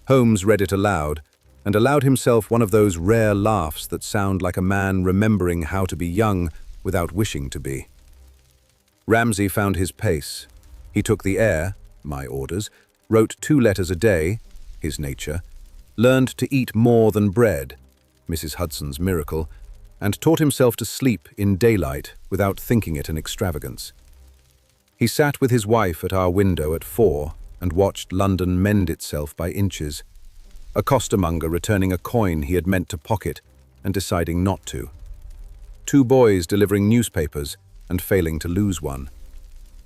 Speaker 1: Holmes read it aloud, and allowed himself one of those rare laughs that sound like a man remembering how to be young without wishing to be. Ramsay found his pace. He took the air, my orders, wrote 2 letters a day, his nature, learned to eat more than bread, Mrs. Hudson's miracle, and taught himself to sleep in daylight without thinking it an extravagance. He sat with his wife at our window at 4 and watched London mend itself by inches, a costermonger returning a coin he had meant to pocket and deciding not to. 2 boys delivering newspapers and failing to lose one.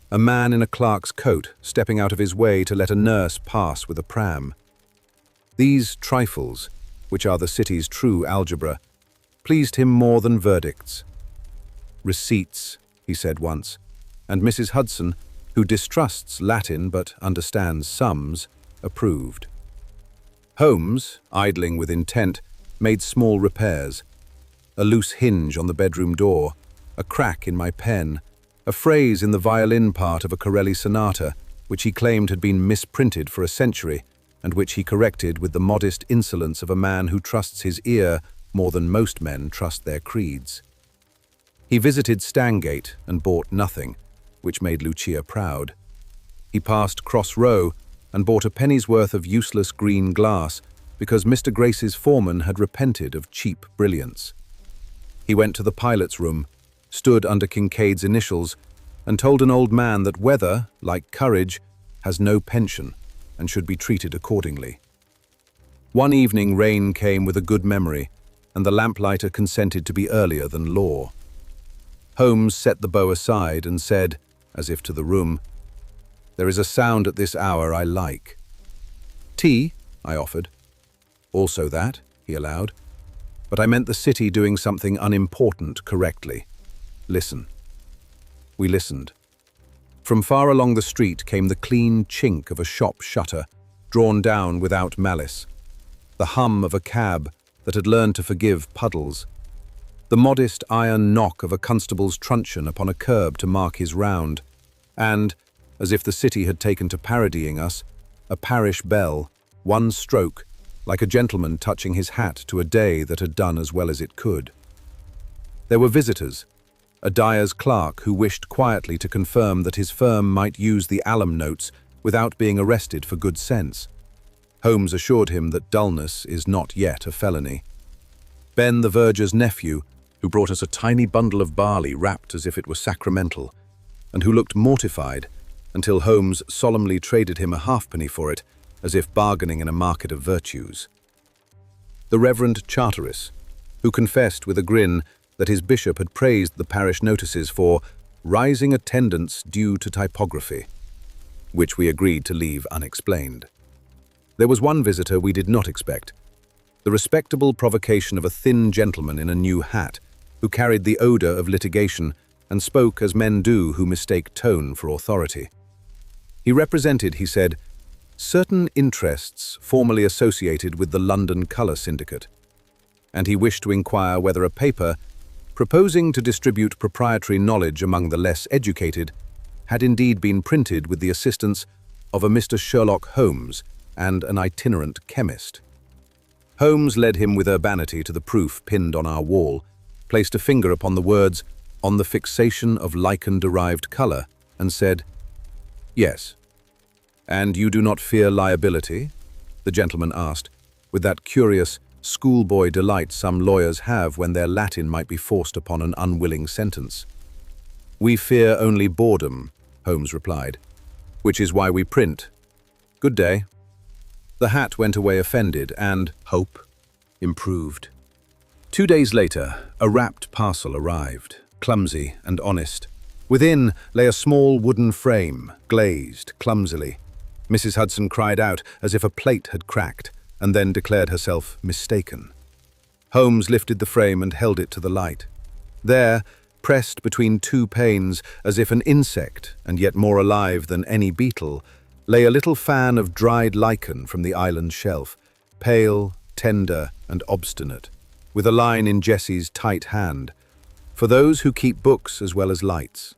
Speaker 1: A man in a clerk's coat stepping out of his way to let a nurse pass with a pram. These trifles, which are the city's true algebra, pleased him more than verdicts. Receipts, he said once, and Mrs. Hudson, who distrusts Latin but understands sums, approved. Holmes, idling with intent, made small repairs. A loose hinge on the bedroom door, a crack in my pen, a phrase in the violin part of a Corelli sonata, which he claimed had been misprinted for a century, and which he corrected with the modest insolence of a man who trusts his ear more than most men trust their creeds. He visited Stangate and bought nothing, which made Lucia proud. He passed Cross Row and bought a penny's worth of useless green glass because Mr. Grace's foreman had repented of cheap brilliance. He went to the pilot's room, stood under Kincaid's initials, and told an old man that weather, like courage, has no pension and should be treated accordingly. One evening rain came with a good memory, and the lamplighter consented to be earlier than law. Holmes set the bow aside and said, as if to the room, "There is a sound at this hour I like." "Tea?" I offered. "Also that," he allowed. "But I meant the city doing something unimportant correctly. Listen." We listened. From far along the street came the clean chink of a shop shutter, drawn down without malice, the hum of a cab that had learned to forgive puddles, the modest iron knock of a constable's truncheon upon a curb to mark his round, and, as if the city had taken to parodying us, a parish bell, one stroke, like a gentleman touching his hat to a day that had done as well as it could. There were visitors, a dyer's clerk who wished quietly to confirm that his firm might use the alum notes without being arrested for good sense. Holmes assured him that dullness is not yet a felony. Ben the verger's nephew, who brought us a tiny bundle of barley wrapped as if it were sacramental, and who looked mortified, until Holmes solemnly traded him a halfpenny for it, as if bargaining in a market of virtues. The Reverend Charteris, who confessed with a grin that his bishop had praised the parish notices for rising attendance due to typography, which we agreed to leave unexplained. There was one visitor we did not expect, the respectable provocation of a thin gentleman in a new hat, who carried the odour of litigation and spoke as men do who mistake tone for authority. He represented, he said, certain interests formerly associated with the London Colour Syndicate, and he wished to inquire whether a paper, proposing to distribute proprietary knowledge among the less educated, had indeed been printed with the assistance of a Mr. Sherlock Holmes and an itinerant chemist. Holmes led him with urbanity to the proof pinned on our wall, placed a finger upon the words, "On the fixation of lichen-derived colour," and said, "Yes." "And you do not fear liability?" the gentleman asked, with that curious, schoolboy delight some lawyers have when their Latin might be forced upon an unwilling sentence. "We fear only boredom," Holmes replied, "which is why we print. Good day." The hat went away offended, and hope improved. 2 days later, a wrapped parcel arrived, clumsy and honest. Within lay a small wooden frame, glazed clumsily. Mrs. Hudson cried out as if a plate had cracked, and then declared herself mistaken. Holmes lifted the frame and held it to the light. There, pressed between two panes, as if an insect, and yet more alive than any beetle, lay a little fan of dried lichen from the island shelf, pale, tender, and obstinate, with a line in Jessie's tight hand, "For those who keep books as well as lights."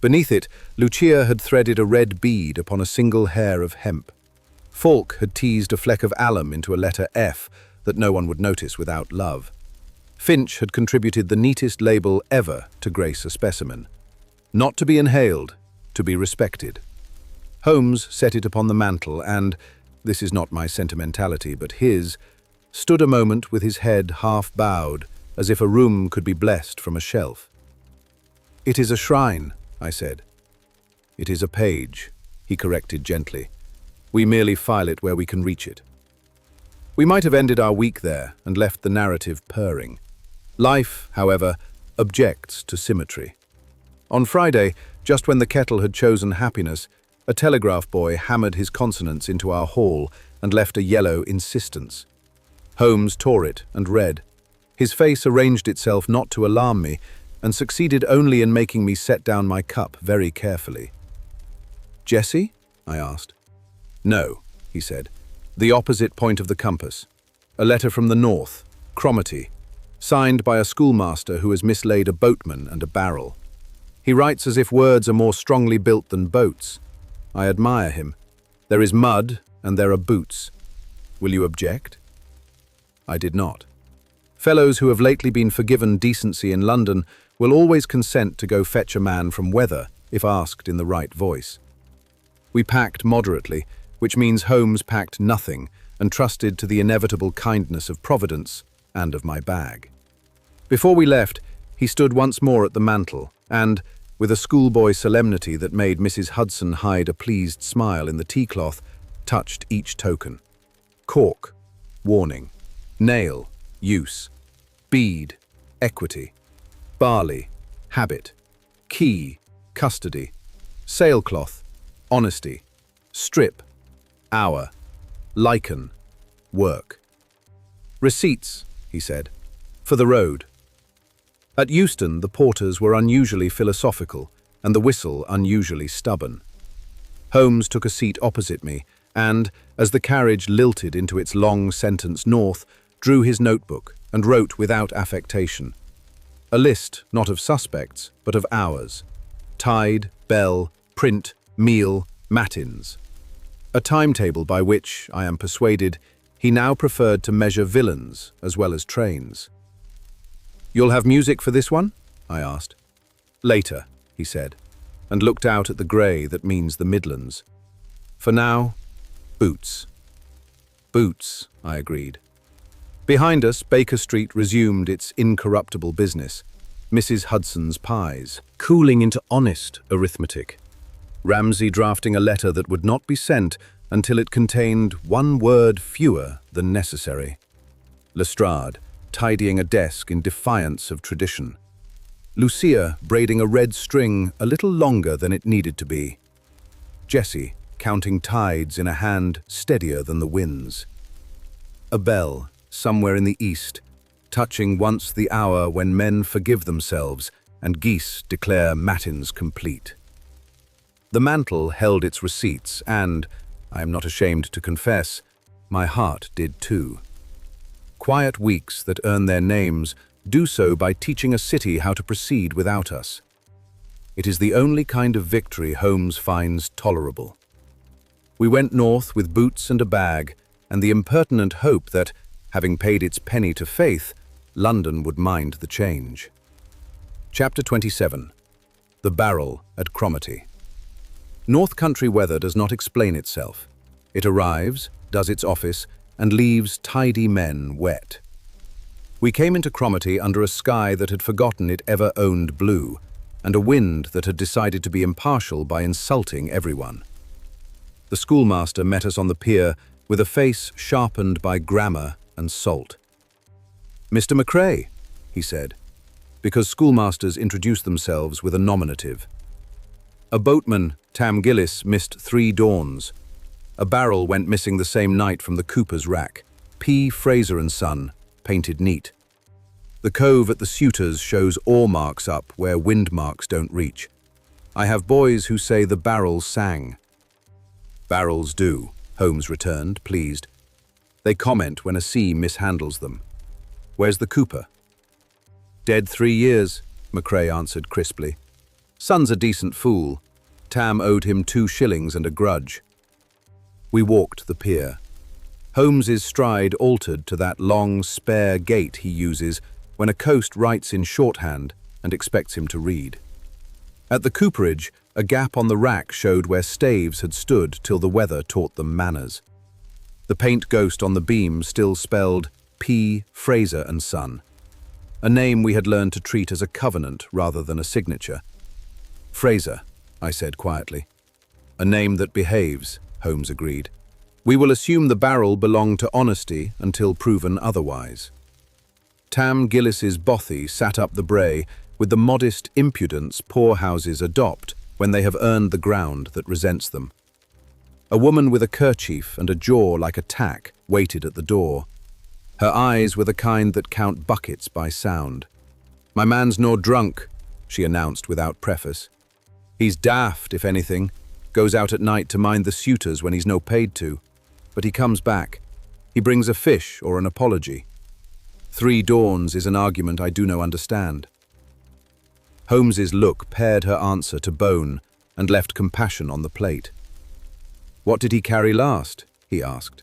Speaker 1: Beneath it, Lucia had threaded a red bead upon a single hair of hemp. Falk had teased a fleck of alum into a letter F that no one would notice without love. Finch had contributed the neatest label ever to grace a specimen. Not to be inhaled, to be respected. Holmes set it upon the mantel and, this is not my sentimentality but his, stood a moment with his head half bowed, as if a room could be blessed from a shelf. "It is a shrine," I said. "It is a page," he corrected gently. "We merely file it where we can reach it." We might have ended our week there and left the narrative purring. Life, however, objects to symmetry. On Friday, just when the kettle had chosen happiness, a telegraph boy hammered his consonants into our hall and left a yellow insistence. Holmes tore it and read. His face arranged itself not to alarm me, and succeeded only in making me set down my cup very carefully. "Jessie?" I asked. "No," he said. "The opposite point of the compass. A letter from the north, Cromarty, signed by a schoolmaster who has mislaid a boatman and a barrel. He writes as if words are more strongly built than boats. I admire him. There is mud and there are boots. Will you object?" I did not. Fellows who have lately been forgiven decency in London will always consent to go fetch a man from weather if asked in the right voice. We packed moderately, which means Holmes packed nothing and trusted to the inevitable kindness of Providence and of my bag. Before we left, he stood once more at the mantel and, with a schoolboy solemnity that made Mrs. Hudson hide a pleased smile in the tea-cloth, touched each token. Cork, warning. Nail, use. Bead, equity. Barley, habit. Key, custody. Sailcloth, honesty. Strip, hour. Lichen, work. Receipts, he said, for the road. At Euston, the porters were unusually philosophical and the whistle unusually stubborn. Holmes took a seat opposite me and, as the carriage lilted into its long sentence north, drew his notebook and wrote without affectation. A list not of suspects, but of hours. Tide, bell, print, meal, matins. A timetable by which, I am persuaded, he now preferred to measure villains as well as trains. "You'll have music for this one?" I asked. "Later," he said, and looked out at the grey that means the Midlands. "For now, boots." "Boots," I agreed. Behind us, Baker Street resumed its incorruptible business, Mrs. Hudson's pies, cooling into honest arithmetic. Ramsay drafting a letter that would not be sent until it contained one word fewer than necessary. Lestrade tidying a desk in defiance of tradition. Lucia braiding a red string a little longer than it needed to be. Jessie counting tides in a hand steadier than the winds. A bell, somewhere in the east, touching once the hour when men forgive themselves and geese declare matins complete. The mantle held its receipts and, I am not ashamed to confess, my heart did too. Quiet weeks that earn their names do so by teaching a city how to proceed without us. It is the only kind of victory Holmes finds tolerable. We went north with boots and a bag, and the impertinent hope that, having paid its penny to faith, London would mind the change. Chapter 27. The Barrel at Cromarty. North country weather does not explain itself. It arrives, does its office, and leaves tidy men wet. We came into Cromarty under a sky that had forgotten it ever owned blue, and a wind that had decided to be impartial by insulting everyone. The schoolmaster met us on the pier with a face sharpened by grammar and salt. "Mr. McCrae," he said, because schoolmasters introduce themselves with a nominative. A boatman, Tam Gillis, missed 3 dawns. A barrel went missing the same night from the cooper's rack. P. Fraser and Son, painted neat. The cove at the Suitors shows oar marks up where wind marks don't reach. I have boys who say the barrels sang. Barrels do, Holmes returned, pleased. They comment when a sea mishandles them. Where's the cooper? Dead 3 years, McCrae answered crisply. Son's a decent fool. Tam owed him 2 shillings and a grudge. We walked the pier. Holmes's stride altered to that long, spare gait he uses when a coast writes in shorthand and expects him to read. At the cooperage, a gap on the rack showed where staves had stood till the weather taught them manners. The paint ghost on the beam still spelled P. Fraser and Son, a name we had learned to treat as a covenant rather than a signature. Fraser, I said quietly. A name that behaves, Holmes agreed. We will assume the barrel belonged to honesty until proven otherwise. Tam Gillis's bothy sat up the brae with the modest impudence poorhouses adopt when they have earned the ground that resents them. A woman with a kerchief and a jaw like a tack waited at the door. Her eyes were the kind that count buckets by sound. "My man's no drunk," she announced without preface. "He's daft, if anything. Goes out at night to mind the suitors when he's no paid to. But he comes back. He brings a fish or an apology. 3 dawns is an argument I do no understand." Holmes's look pared her answer to bone and left compassion on the plate. "What did he carry last?" he asked.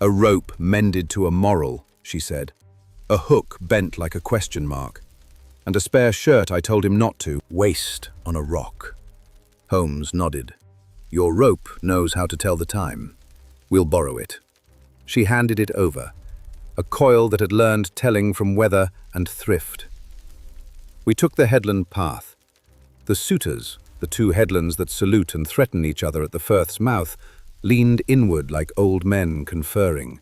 Speaker 1: "A rope mended to a moral," she said. "A hook bent like a question mark. And a spare shirt I told him not to waste on a rock." Holmes nodded. "Your rope knows how to tell the time. We'll borrow it." She handed it over, a coil that had learned telling from weather and thrift. We took the headland path. The Suitors, the 2 headlands that salute and threaten each other at the Firth's mouth, leaned inward like old men conferring.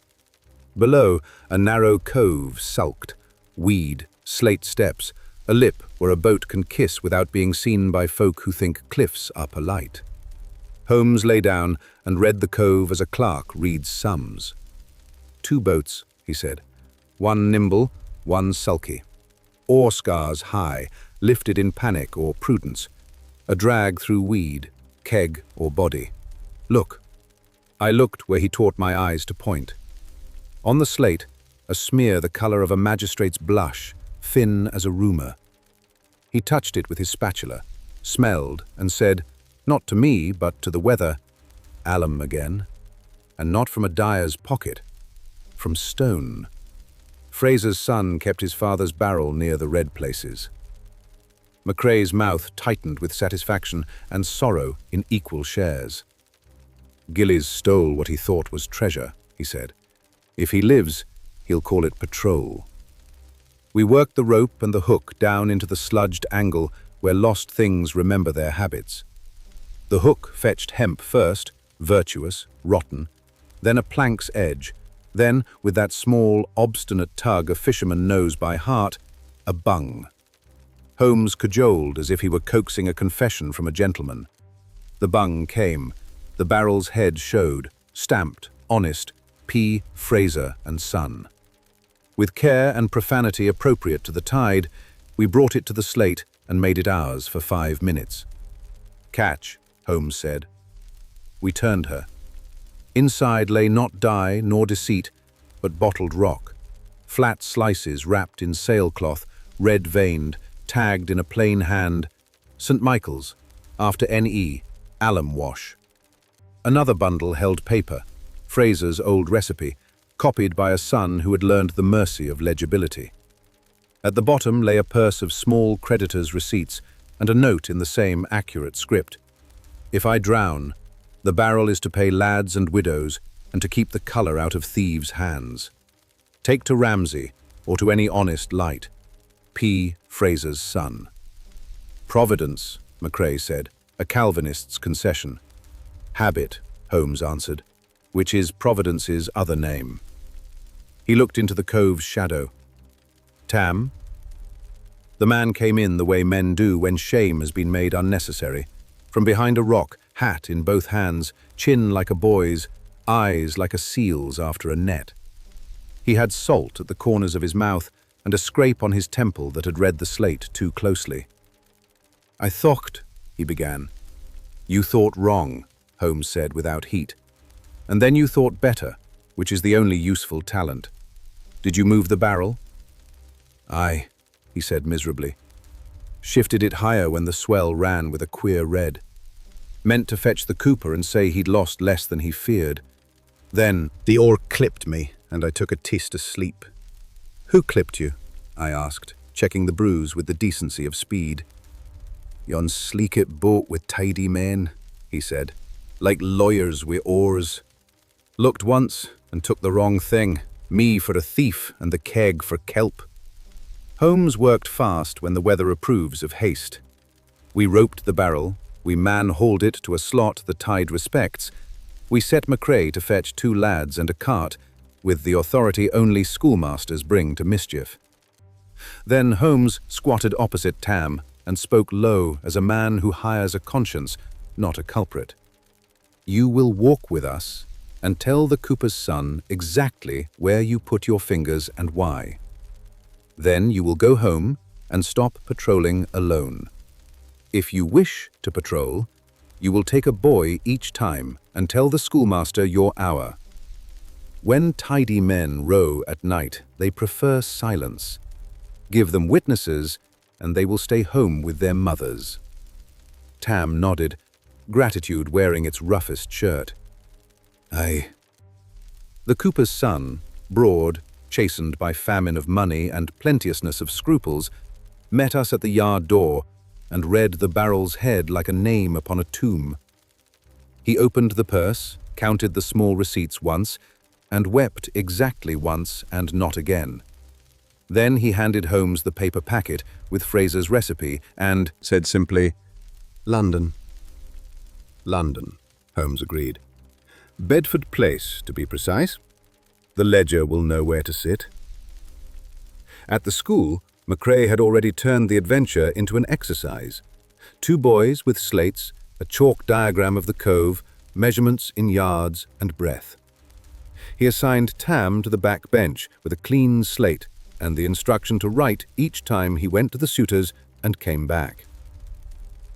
Speaker 1: Below, a narrow cove sulked, weed, slate steps, a lip where a boat can kiss without being seen by folk who think cliffs are polite. Holmes lay down and read the cove as a clerk reads sums. 2 boats, he said. 1 nimble, 1 sulky. Oar scars high, lifted in panic or prudence. A drag through weed, keg or body. Look. I looked where he taught my eyes to point. On the slate, a smear the colour of a magistrate's blush, thin as a rumour. He touched it with his spatula, smelled, and said, not to me, but to the weather, alum again, and not from a dyer's pocket, from stone. Fraser's son kept his father's barrel near the red places. McCrae's mouth tightened with satisfaction and sorrow in equal shares. Gillies stole what he thought was treasure, he said. If he lives, he'll call it patrol. We worked the rope and the hook down into the sludged angle where lost things remember their habits. The hook fetched hemp first, virtuous, rotten, then a plank's edge, then, with that small, obstinate tug a fisherman knows by heart, a bung. Holmes cajoled as if he were coaxing a confession from a gentleman. The bung came. The barrel's head showed, stamped, honest, P. Fraser and Son. With care and profanity appropriate to the tide, we brought it to the slate and made it ours for 5 minutes. "Catch," Holmes said. We turned her. Inside lay not dye nor deceit, but bottled rock. Flat slices wrapped in sailcloth, red-veined, tagged in a plain hand, St. Michael's, after N.E., alum wash. Another bundle held paper, Fraser's old recipe, copied by a son who had learned the mercy of legibility. At the bottom lay a purse of small creditors' receipts and a note in the same accurate script. "If I drown, the barrel is to pay lads and widows and to keep the colour out of thieves' hands. Take to Ramsay or to any honest light. P. Fraser's Son." "Providence," McCrae said, "a Calvinist's concession." "Habit," Holmes answered, "which is Providence's other name." He looked into the cove's shadow. "Tam?" The man came in the way men do when shame has been made unnecessary. From behind a rock, hat in both hands, chin like a boy's, eyes like a seal's after a net. He had salt at the corners of his mouth and a scrape on his temple that had read the slate too closely. "I thocht," he began. "You thought wrong," Holmes said without heat. "And then you thought better, which is the only useful talent. Did you move the barrel?" "Aye," he said miserably. "Shifted it higher when the swell ran with a queer red. Meant to fetch the cooper and say he'd lost less than he feared. Then the oar clipped me, and I took a taste asleep." "Who clipped you?" I asked, checking the bruise with the decency of speed. "Yon sleekit boat with tidy men," he said, "like lawyers wi' oars. Looked once and took the wrong thing, me for a thief and the keg for kelp." Holmes worked fast when the weather approves of haste. We roped the barrel, we man-hauled it to a slot the tide respects, we set McCrae to fetch 2 lads and a cart, with the authority only schoolmasters bring to mischief. Then Holmes squatted opposite Tam and spoke low as a man who hires a conscience, not a culprit. "You will walk with us and tell the cooper's son exactly where you put your fingers and why. Then you will go home and stop patrolling alone. If you wish to patrol, you will take a boy each time and tell the schoolmaster your hour. When tidy men row at night, they prefer silence. Give them witnesses, and they will stay home with their mothers." Tam nodded, gratitude wearing its roughest shirt. "Aye." The cooper's son, broad, chastened by famine of money and plenteousness of scruples, met us at the yard door and read the barrel's head like a name upon a tomb. He opened the purse, counted the small receipts once, and wept exactly once and not again. Then he handed Holmes the paper packet with Fraser's recipe and said simply, "London." "London," Holmes agreed. "Bedford Place, to be precise. The ledger will know where to sit." At the school, McCrae had already turned the adventure into an exercise. 2 boys with slates, a chalk diagram of the cove, measurements in yards and breadth. He assigned Tam to the back bench with a clean slate and the instruction to write each time he went to the suitors and came back.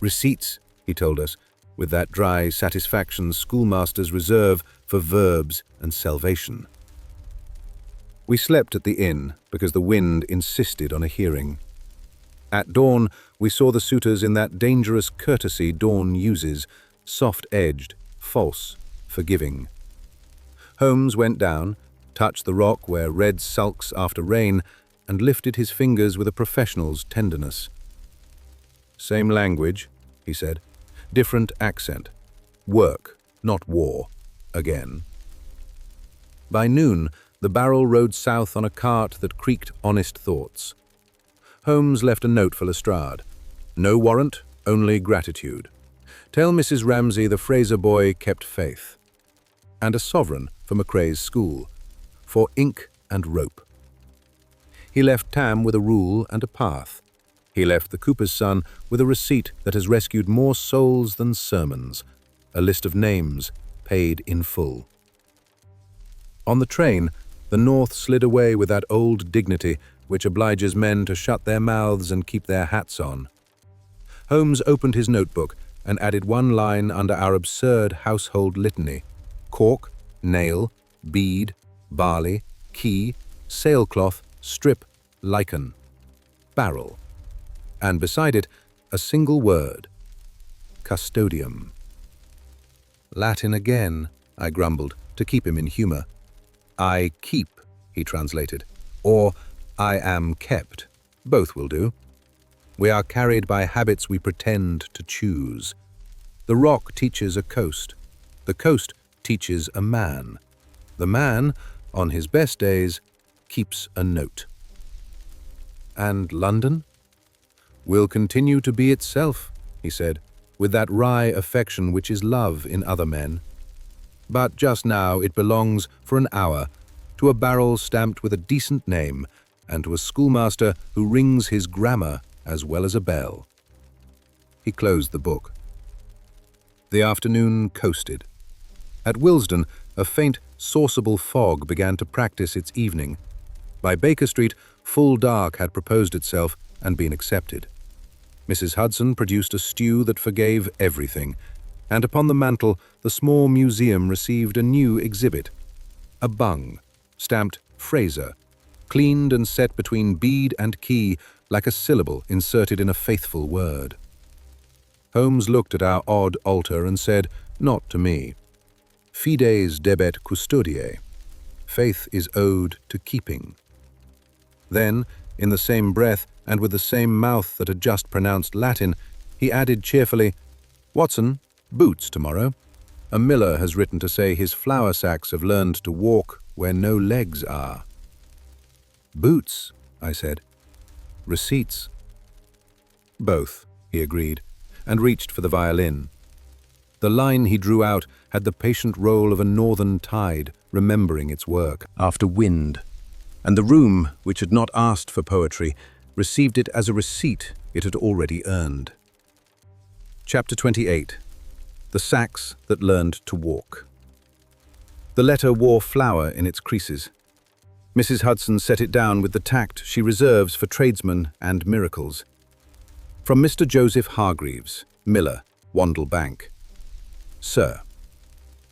Speaker 1: "Receipts," he told us, with that dry satisfaction schoolmasters reserve for verbs and salvation. We slept at the inn because the wind insisted on a hearing. At dawn, we saw the suitors in that dangerous courtesy dawn uses, soft-edged, false, forgiving. Holmes went down, touched the rock where red sulks after rain, and lifted his fingers with a professional's tenderness. "Same language," he said. "Different accent. Work, not war. Again." By noon, the barrel rode south on a cart that creaked honest thoughts. Holmes left a note for Lestrade. No warrant, only gratitude. Tell Mrs. Ramsay the Fraser boy kept faith. And a sovereign for Macrae's school, for ink and rope. He left Tam with a rule and a path. He left the cooper's son with a receipt that has rescued more souls than sermons, a list of names paid in full. On the train, the North slid away with that old dignity which obliges men to shut their mouths and keep their hats on. Holmes opened his notebook and added one line under our absurd household litany: cork, nail, bead, barley, key, sailcloth, strip, lichen, barrel. And beside it, a single word: custodium. Latin again, I grumbled, to keep him in humor. I keep, he translated, or I am kept. Both will do. We are carried by habits we pretend to choose. The rock teaches a coast. The coast teaches a man. The man, on his best days, keeps a note. And London? Will continue to be itself, he said, with that wry affection which is love in other men. But just now it belongs, for an hour, to a barrel stamped with a decent name and to a schoolmaster who rings his grammar as well as a bell. He closed the book. The afternoon coasted. At Willesden, a faint, sauceable fog began to practice its evening. By Baker Street, full dark had proposed itself and been accepted. Mrs. Hudson produced a stew that forgave everything, and upon the mantel the small museum received a new exhibit, a bung, stamped Fraser, cleaned and set between bead and key like a syllable inserted in a faithful word. Holmes looked at our odd altar and said, not to me, Fides debet custodiae. Faith is owed to keeping. Then, in the same breath and with the same mouth that had just pronounced Latin, he added cheerfully, Watson, boots tomorrow. A miller has written to say his flour sacks have learned to walk where no legs are. Boots, I said. Receipts. Both, he agreed, and reached for the violin. The line he drew out had the patient roll of a northern tide remembering its work after wind, and the room, which had not asked for poetry, received it as a receipt it had already earned. Chapter 28. The Sacks That Learned to Walk. The letter wore flour in its creases. Mrs. Hudson set it down with the tact she reserves for tradesmen and miracles. From Mr. Joseph Hargreaves, Miller, Wandle Bank. Sir,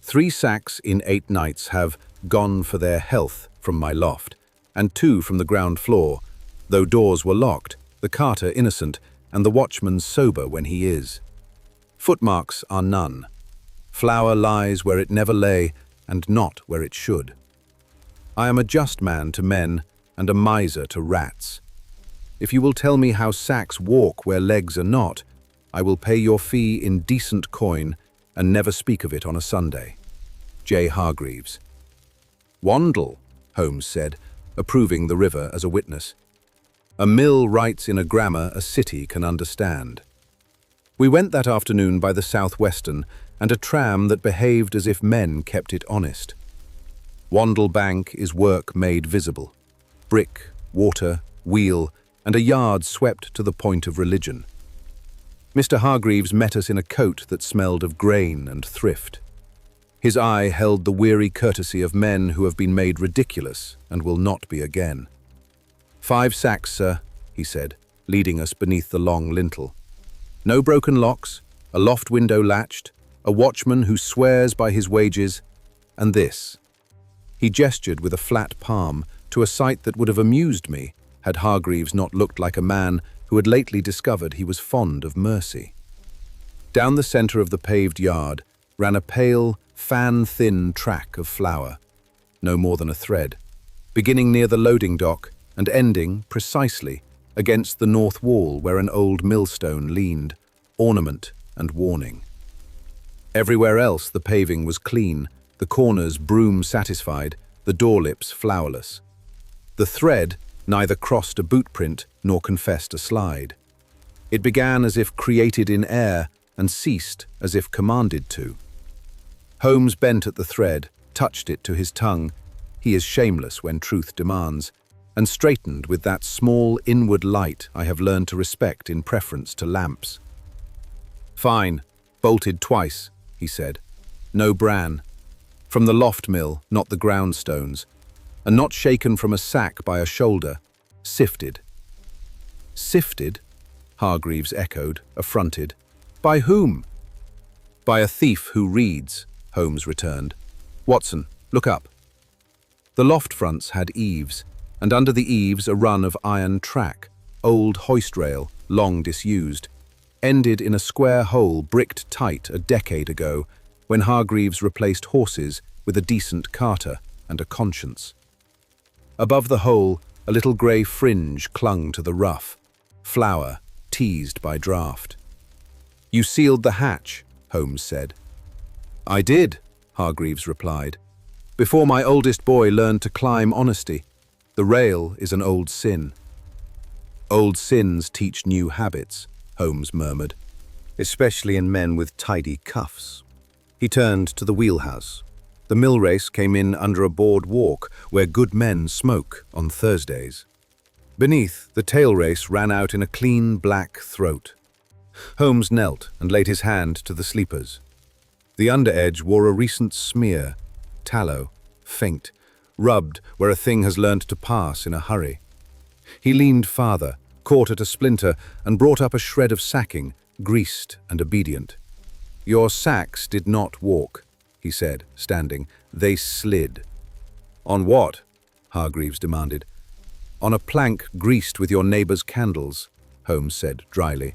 Speaker 1: 3 sacks in 8 nights have gone for their health from my loft, and 2 from the ground floor, though doors were locked, the carter innocent, and the watchman sober when he is. Footmarks are none. Flour lies where it never lay, and not where it should. I am a just man to men, and a miser to rats. If you will tell me how sacks walk where legs are not, I will pay your fee in decent coin, and never speak of it on a Sunday. J. Hargreaves. Wandle, Holmes said, approving the river as a witness. A mill writes in a grammar a city can understand. We went that afternoon by the Southwestern and a tram that behaved as if men kept it honest. Wandle Bank is work made visible. Brick, water, wheel, and a yard swept to the point of religion. Mr. Hargreaves met us in a coat that smelled of grain and thrift. His eye held the weary courtesy of men who have been made ridiculous and will not be again. 5 sacks, sir, he said, leading us beneath the long lintel. No broken locks, a loft window latched, a watchman who swears by his wages, and this. He gestured with a flat palm to a sight that would have amused me had Hargreaves not looked like a man who had lately discovered he was fond of mercy. Down the centre of the paved yard ran a pale, fan-thin track of flour, no more than a thread, beginning near the loading dock and ending, precisely, against the north wall where an old millstone leaned, ornament and warning. Everywhere else the paving was clean, the corners broom-satisfied, the door-lips flourless. The thread neither crossed a boot print nor confessed a slide. It began as if created in air, and ceased as if commanded to. Holmes bent at the thread, touched it to his tongue — he is shameless when truth demands — and straightened with that small inward light I have learned to respect in preference to lamps. "Fine, bolted twice," he said. "No bran. From the loft mill, not the groundstones, and not shaken from a sack by a shoulder. Sifted." "Sifted?" Hargreaves echoed, affronted. "By whom?" "By a thief who reads," Holmes returned. "Watson, look up." The loft fronts had eaves, and under the eaves a run of iron track, old hoist rail, long disused, ended in a square hole bricked tight a decade ago when Hargreaves replaced horses with a decent carter and a conscience. Above the hole, a little grey fringe clung to the rough, flour teased by draught. "You sealed the hatch," Holmes said. "I did," Hargreaves replied, "before my oldest boy learned to climb honesty. The rail is an old sin." "Old sins teach new habits," Holmes murmured, "especially in men with tidy cuffs." He turned to the wheelhouse. The mill race came in under a board walk where good men smoke on Thursdays. Beneath, the tail race ran out in a clean black throat. Holmes knelt and laid his hand to the sleepers. The underedge wore a recent smear, tallow, faint, rubbed where a thing has learned to pass in a hurry. He leaned farther, caught at a splinter, and brought up a shred of sacking, greased and obedient. "Your sacks did not walk," he said, standing. "They slid." "On what?" Hargreaves demanded. "On a plank greased with your neighbour's candles," Holmes said dryly.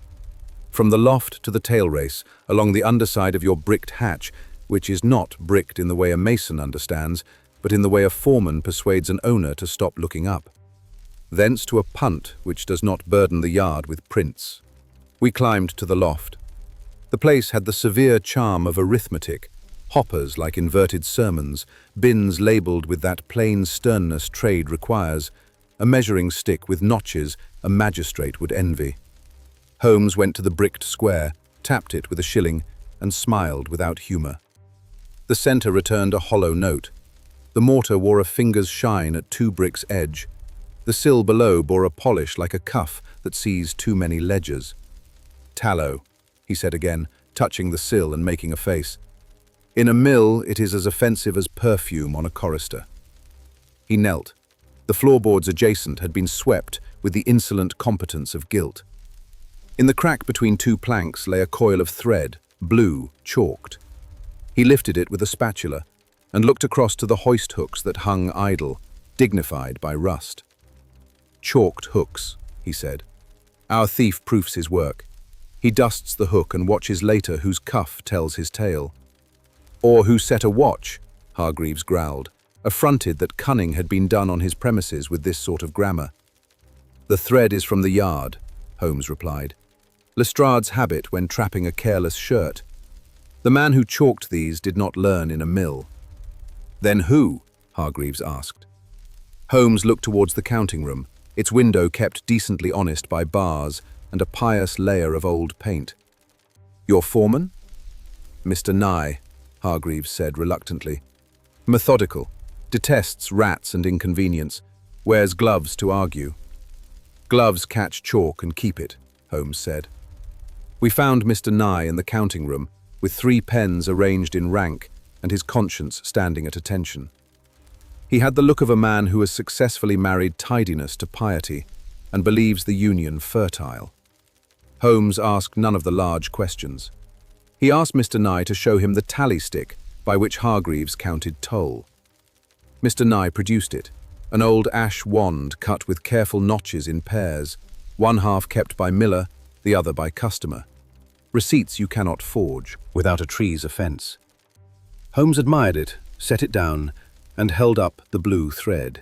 Speaker 1: "From the loft to the tail race, along the underside of your bricked hatch, which is not bricked in the way a mason understands, but in the way a foreman persuades an owner to stop looking up. Thence to a punt which does not burden the yard with prints. We climbed to the loft. The place had the severe charm of arithmetic, hoppers like inverted sermons, bins labelled with that plain sternness trade requires, a measuring stick with notches a magistrate would envy. Holmes went to the bricked square, tapped it with a shilling, and smiled without humour. The centre returned a hollow note. The mortar wore a finger's shine at 2 bricks' edge. The sill below bore a polish like a cuff that sees too many ledgers. "Tallow," he said again, touching the sill and making a face. "In a mill it is as offensive as perfume on a chorister." He knelt. The floorboards adjacent had been swept with the insolent competence of guilt. In the crack between 2 planks lay a coil of thread, blue, chalked. He lifted it with a spatula and looked across to the hoist hooks that hung idle, dignified by rust. "Chalked hooks," he said. "Our thief proofs his work. He dusts the hook and watches later whose cuff tells his tale." "Or who set a watch," Hargreaves growled, affronted that cunning had been done on his premises with this sort of grammar. "The thread is from the yard," Holmes replied. "Lestrade's habit when trapping a careless shirt. The man who chalked these did not learn in a mill." "Then who?" Hargreaves asked. Holmes looked towards the counting room, its window kept decently honest by bars and a pious layer of old paint. "Your foreman?" "Mr. Nye," Hargreaves said reluctantly. "Methodical, detests rats and inconvenience, wears gloves to argue." "Gloves catch chalk and keep it," Holmes said. We found Mr. Nye in the counting room, with 3 pens arranged in rank and his conscience standing at attention. He had the look of a man who has successfully married tidiness to piety and believes the union fertile. Holmes asked none of the large questions. He asked Mr. Nye to show him the tally stick by which Hargreaves counted toll. Mr. Nye produced it, an old ash wand cut with careful notches in pairs, one half kept by miller, the other by customer. Receipts you cannot forge without a tree's offence. Holmes admired it, set it down, and held up the blue thread.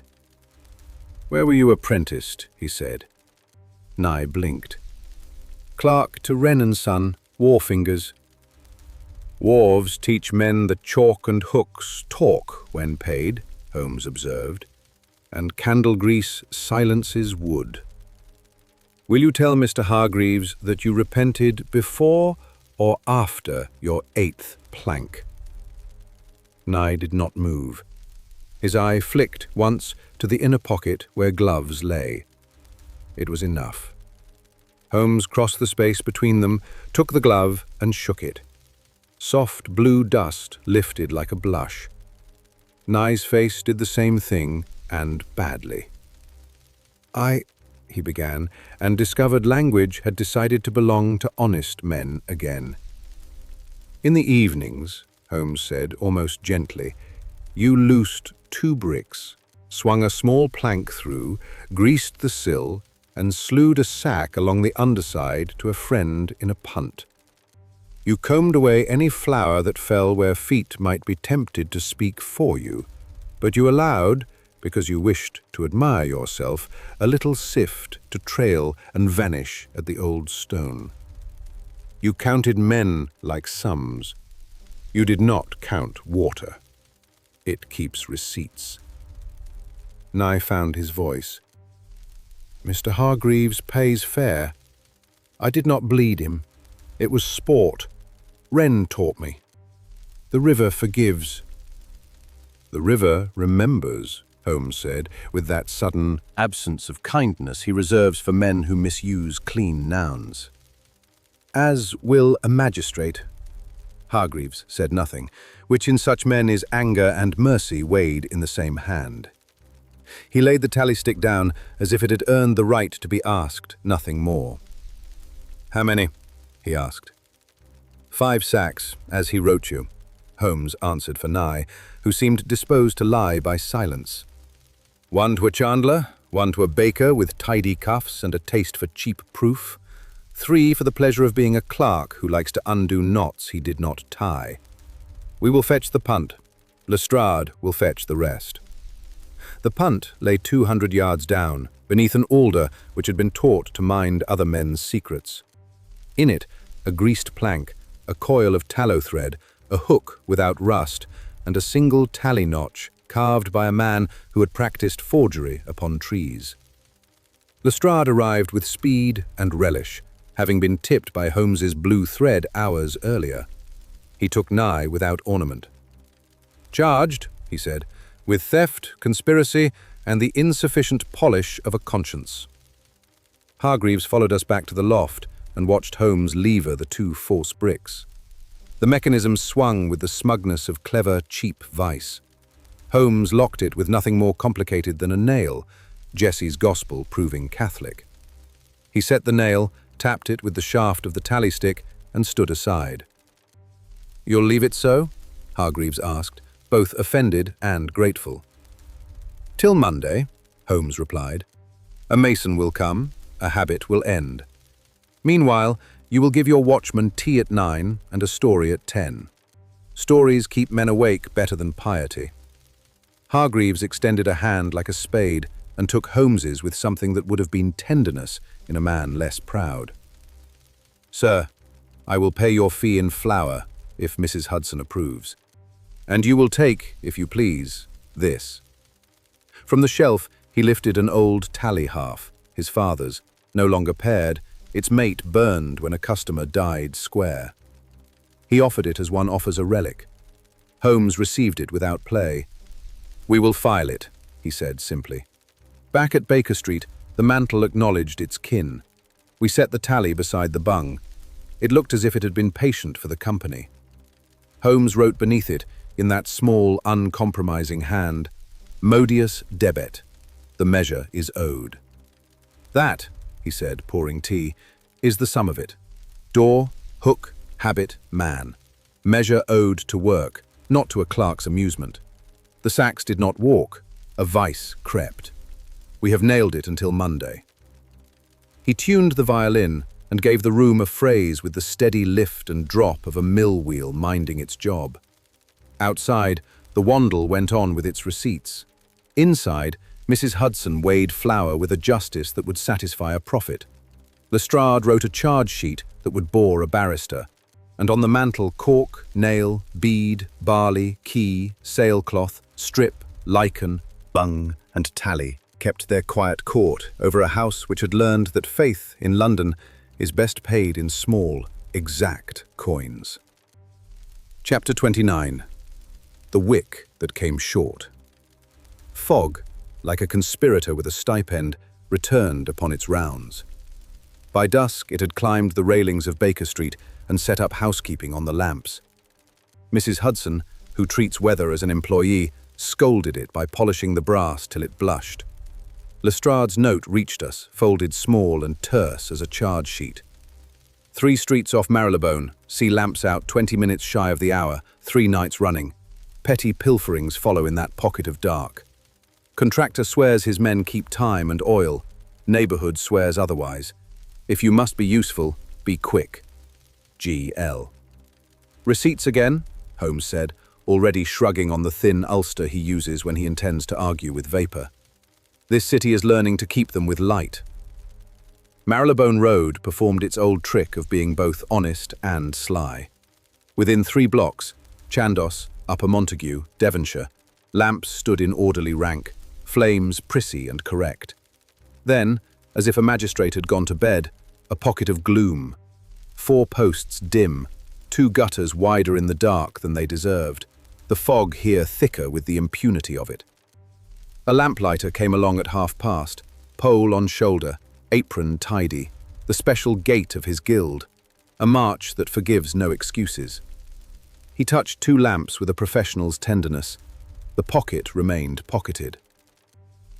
Speaker 1: "Where were you apprenticed?" he said. Nye blinked. "Clerk to Wren & Son, Wharfingers." "Wharves teach men that chalk and hooks talk when paid," Holmes observed, "and candle grease silences wood. Will you tell Mr. Hargreaves that you repented before or after your 8th plank?" Nye did not move. His eye flicked once to the inner pocket where gloves lay. It was enough. Holmes crossed the space between them, took the glove and shook it. Soft blue dust lifted like a blush. Nye's face did the same thing, and badly. He began, and discovered language had decided to belong to honest men again. "In the evenings," Holmes said, almost gently, "you loosed 2 bricks, swung a small plank through, greased the sill, and slewed a sack along the underside to a friend in a punt. You combed away any flour that fell where feet might be tempted to speak for you, but you allowed, because you wished to admire yourself, a little sift to trail and vanish at the old stone. You counted men like sums. You did not count water. It keeps receipts." Nye found his voice. "Mr. Hargreaves pays fair. I did not bleed him. It was sport. Wren taught me. The river forgives." "The river remembers," Holmes said, with that sudden absence of kindness he reserves for men who misuse clean nouns. "As will a magistrate." Hargreaves said nothing, which in such men is anger and mercy weighed in the same hand. He laid the tally stick down as if it had earned the right to be asked, nothing more. "How many?" he asked. 5 sacks, as he wrote you," Holmes answered for Nye, who seemed disposed to lie by silence. "1 to a chandler, 1 to a baker with tidy cuffs and a taste for cheap proof, 3 for the pleasure of being a clerk who likes to undo knots he did not tie. We will fetch the punt. Lestrade will fetch the rest." The punt lay 200 yards down, beneath an alder which had been taught to mind other men's secrets. In it, a greased plank, a coil of tallow thread, a hook without rust, and a single tally notch carved by a man who had practiced forgery upon trees. Lestrade arrived with speed and relish, having been tipped by Holmes's blue thread hours earlier. He took Nye without ornament. "Charged," he said, "with theft, conspiracy, and the insufficient polish of a conscience." Hargreaves followed us back to the loft and watched Holmes lever the 2 false bricks. The mechanism swung with the smugness of clever, cheap vice. Holmes locked it with nothing more complicated than a nail, Jesse's gospel proving Catholic. He set the nail, tapped it with the shaft of the tally stick, and stood aside. "You'll leave it so?" Hargreaves asked, both offended and grateful. "Till Monday," Holmes replied. "A mason will come, a habit will end. Meanwhile, you will give your watchman tea at 9 and a story at 10. Stories keep men awake better than piety." Hargreaves extended a hand like a spade and took Holmes's with something that would have been tenderness in a man less proud. "Sir, I will pay your fee in flour, if Mrs. Hudson approves. And you will take, if you please, this." From the shelf, he lifted an old tally half, his father's, no longer paired, its mate burned when a customer died square. He offered it as one offers a relic. Holmes received it without play. "We will file it," he said simply. Back at Baker Street, the mantle acknowledged its kin. We set the tally beside the bung. It looked as if it had been patient for the company. Holmes wrote beneath it, in that small, uncompromising hand, "Modius debet. The measure is owed." "That," he said, pouring tea, "is the sum of it. Door, hook, habit, man. Measure owed to work, not to a clerk's amusement. The sacks did not walk, a vice crept. We have nailed it until Monday." He tuned the violin and gave the room a phrase with the steady lift and drop of a mill wheel minding its job. Outside, the wandle went on with its receipts. Inside, Mrs. Hudson weighed flour with a justice that would satisfy a prophet. Lestrade wrote a charge sheet that would bore a barrister, and on the mantel cork, nail, bead, barley, key, sailcloth, strip, lichen, bung, and tally kept their quiet court over a house which had learned that faith in London is best paid in small, exact coins. Chapter 29. The Wick That Came Short. Fog, like a conspirator with a stipend, returned upon its rounds. By dusk it had climbed the railings of Baker Street and set up housekeeping on the lamps. Mrs. Hudson, who treats weather as an employee, scolded it by polishing the brass till it blushed. Lestrade's note reached us, folded small and terse as a charge sheet. 3 streets off Marylebone, see lamps out 20 minutes shy of the hour, 3 nights running. Petty pilferings follow in that pocket of dark. Contractor swears his men keep time and oil. Neighborhood swears otherwise. If you must be useful, be quick. G.L. Receipts again? Holmes said, already shrugging on the thin ulster he uses when he intends to argue with vapor. This city is learning to keep them with light. Marylebone Road performed its old trick of being both honest and sly. Within 3 blocks, Chandos, Upper Montague, Devonshire, lamps stood in orderly rank, flames prissy and correct. Then, as if a magistrate had gone to bed, a pocket of gloom. 4 posts dim, 2 gutters wider in the dark than they deserved, the fog here thicker with the impunity of it. A lamplighter came along at past, pole on shoulder, apron tidy, the special gait of his guild, a march that forgives no excuses. He touched 2 lamps with a professional's tenderness. The pocket remained pocketed.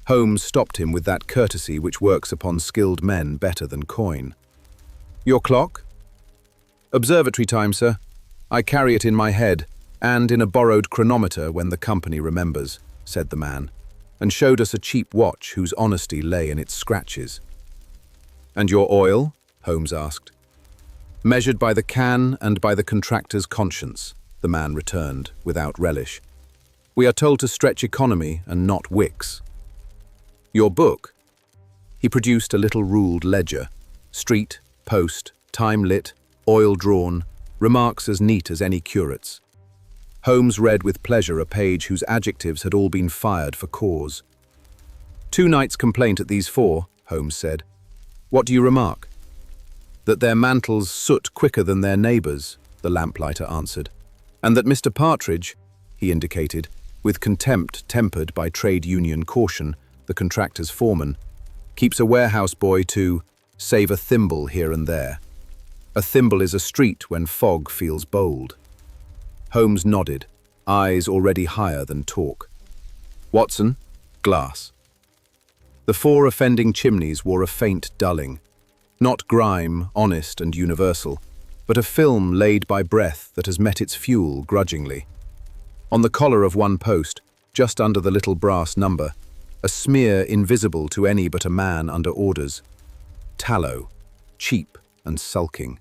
Speaker 1: Holmes stopped him with that courtesy which works upon skilled men better than coin. "Your clock?" "Observatory time, sir. I carry it in my head, and in a borrowed chronometer when the company remembers," said the man, and showed us a cheap watch whose honesty lay in its scratches. "And your oil?" Holmes asked. "Measured by the can and by the contractor's conscience," the man returned, without relish. "We are told to stretch economy and not wicks." "Your book?" He produced a little ruled ledger. Street, post, time lit, oil drawn, remarks as neat as any curate's. Holmes read with pleasure a page whose adjectives had all been fired for cause. "2 nights' complaint at these 4, Holmes said. "What do you remark?" "That their mantles soot quicker than their neighbours," the lamplighter answered, "and that Mr. Partridge," he indicated, with contempt tempered by trade union caution, the contractor's foreman, "keeps a warehouse boy to save a thimble here and there. A thimble is a street when fog feels bold." Holmes nodded, eyes already higher than talk. "Watson, glass." The 4 offending chimneys wore a faint dulling, not grime, honest and universal, but a film laid by breath that has met its fuel grudgingly. On the collar of one post, just under the little brass number, a smear invisible to any but a man under orders. Tallow, cheap and sulking.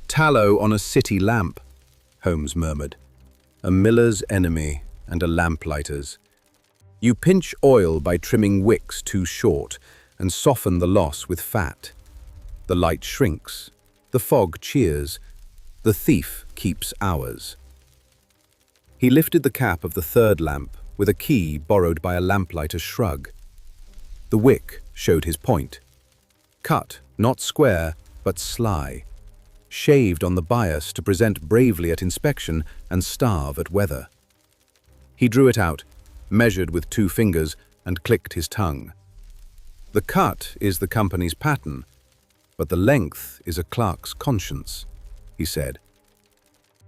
Speaker 1: "Tallow on a city lamp," Holmes murmured. "A miller's enemy and a lamplighter's. You pinch oil by trimming wicks too short and soften the loss with fat. The light shrinks, the fog cheers, the thief keeps hours." He lifted the cap of the 3rd lamp with a key borrowed by a lamplighter's shrug. The wick showed his point. Cut, not square, but sly. Shaved on the bias to present bravely at inspection and starve at weather. He drew it out, measured with 2 fingers, and clicked his tongue. "The cut is the company's pattern, but the length is a clerk's conscience," he said.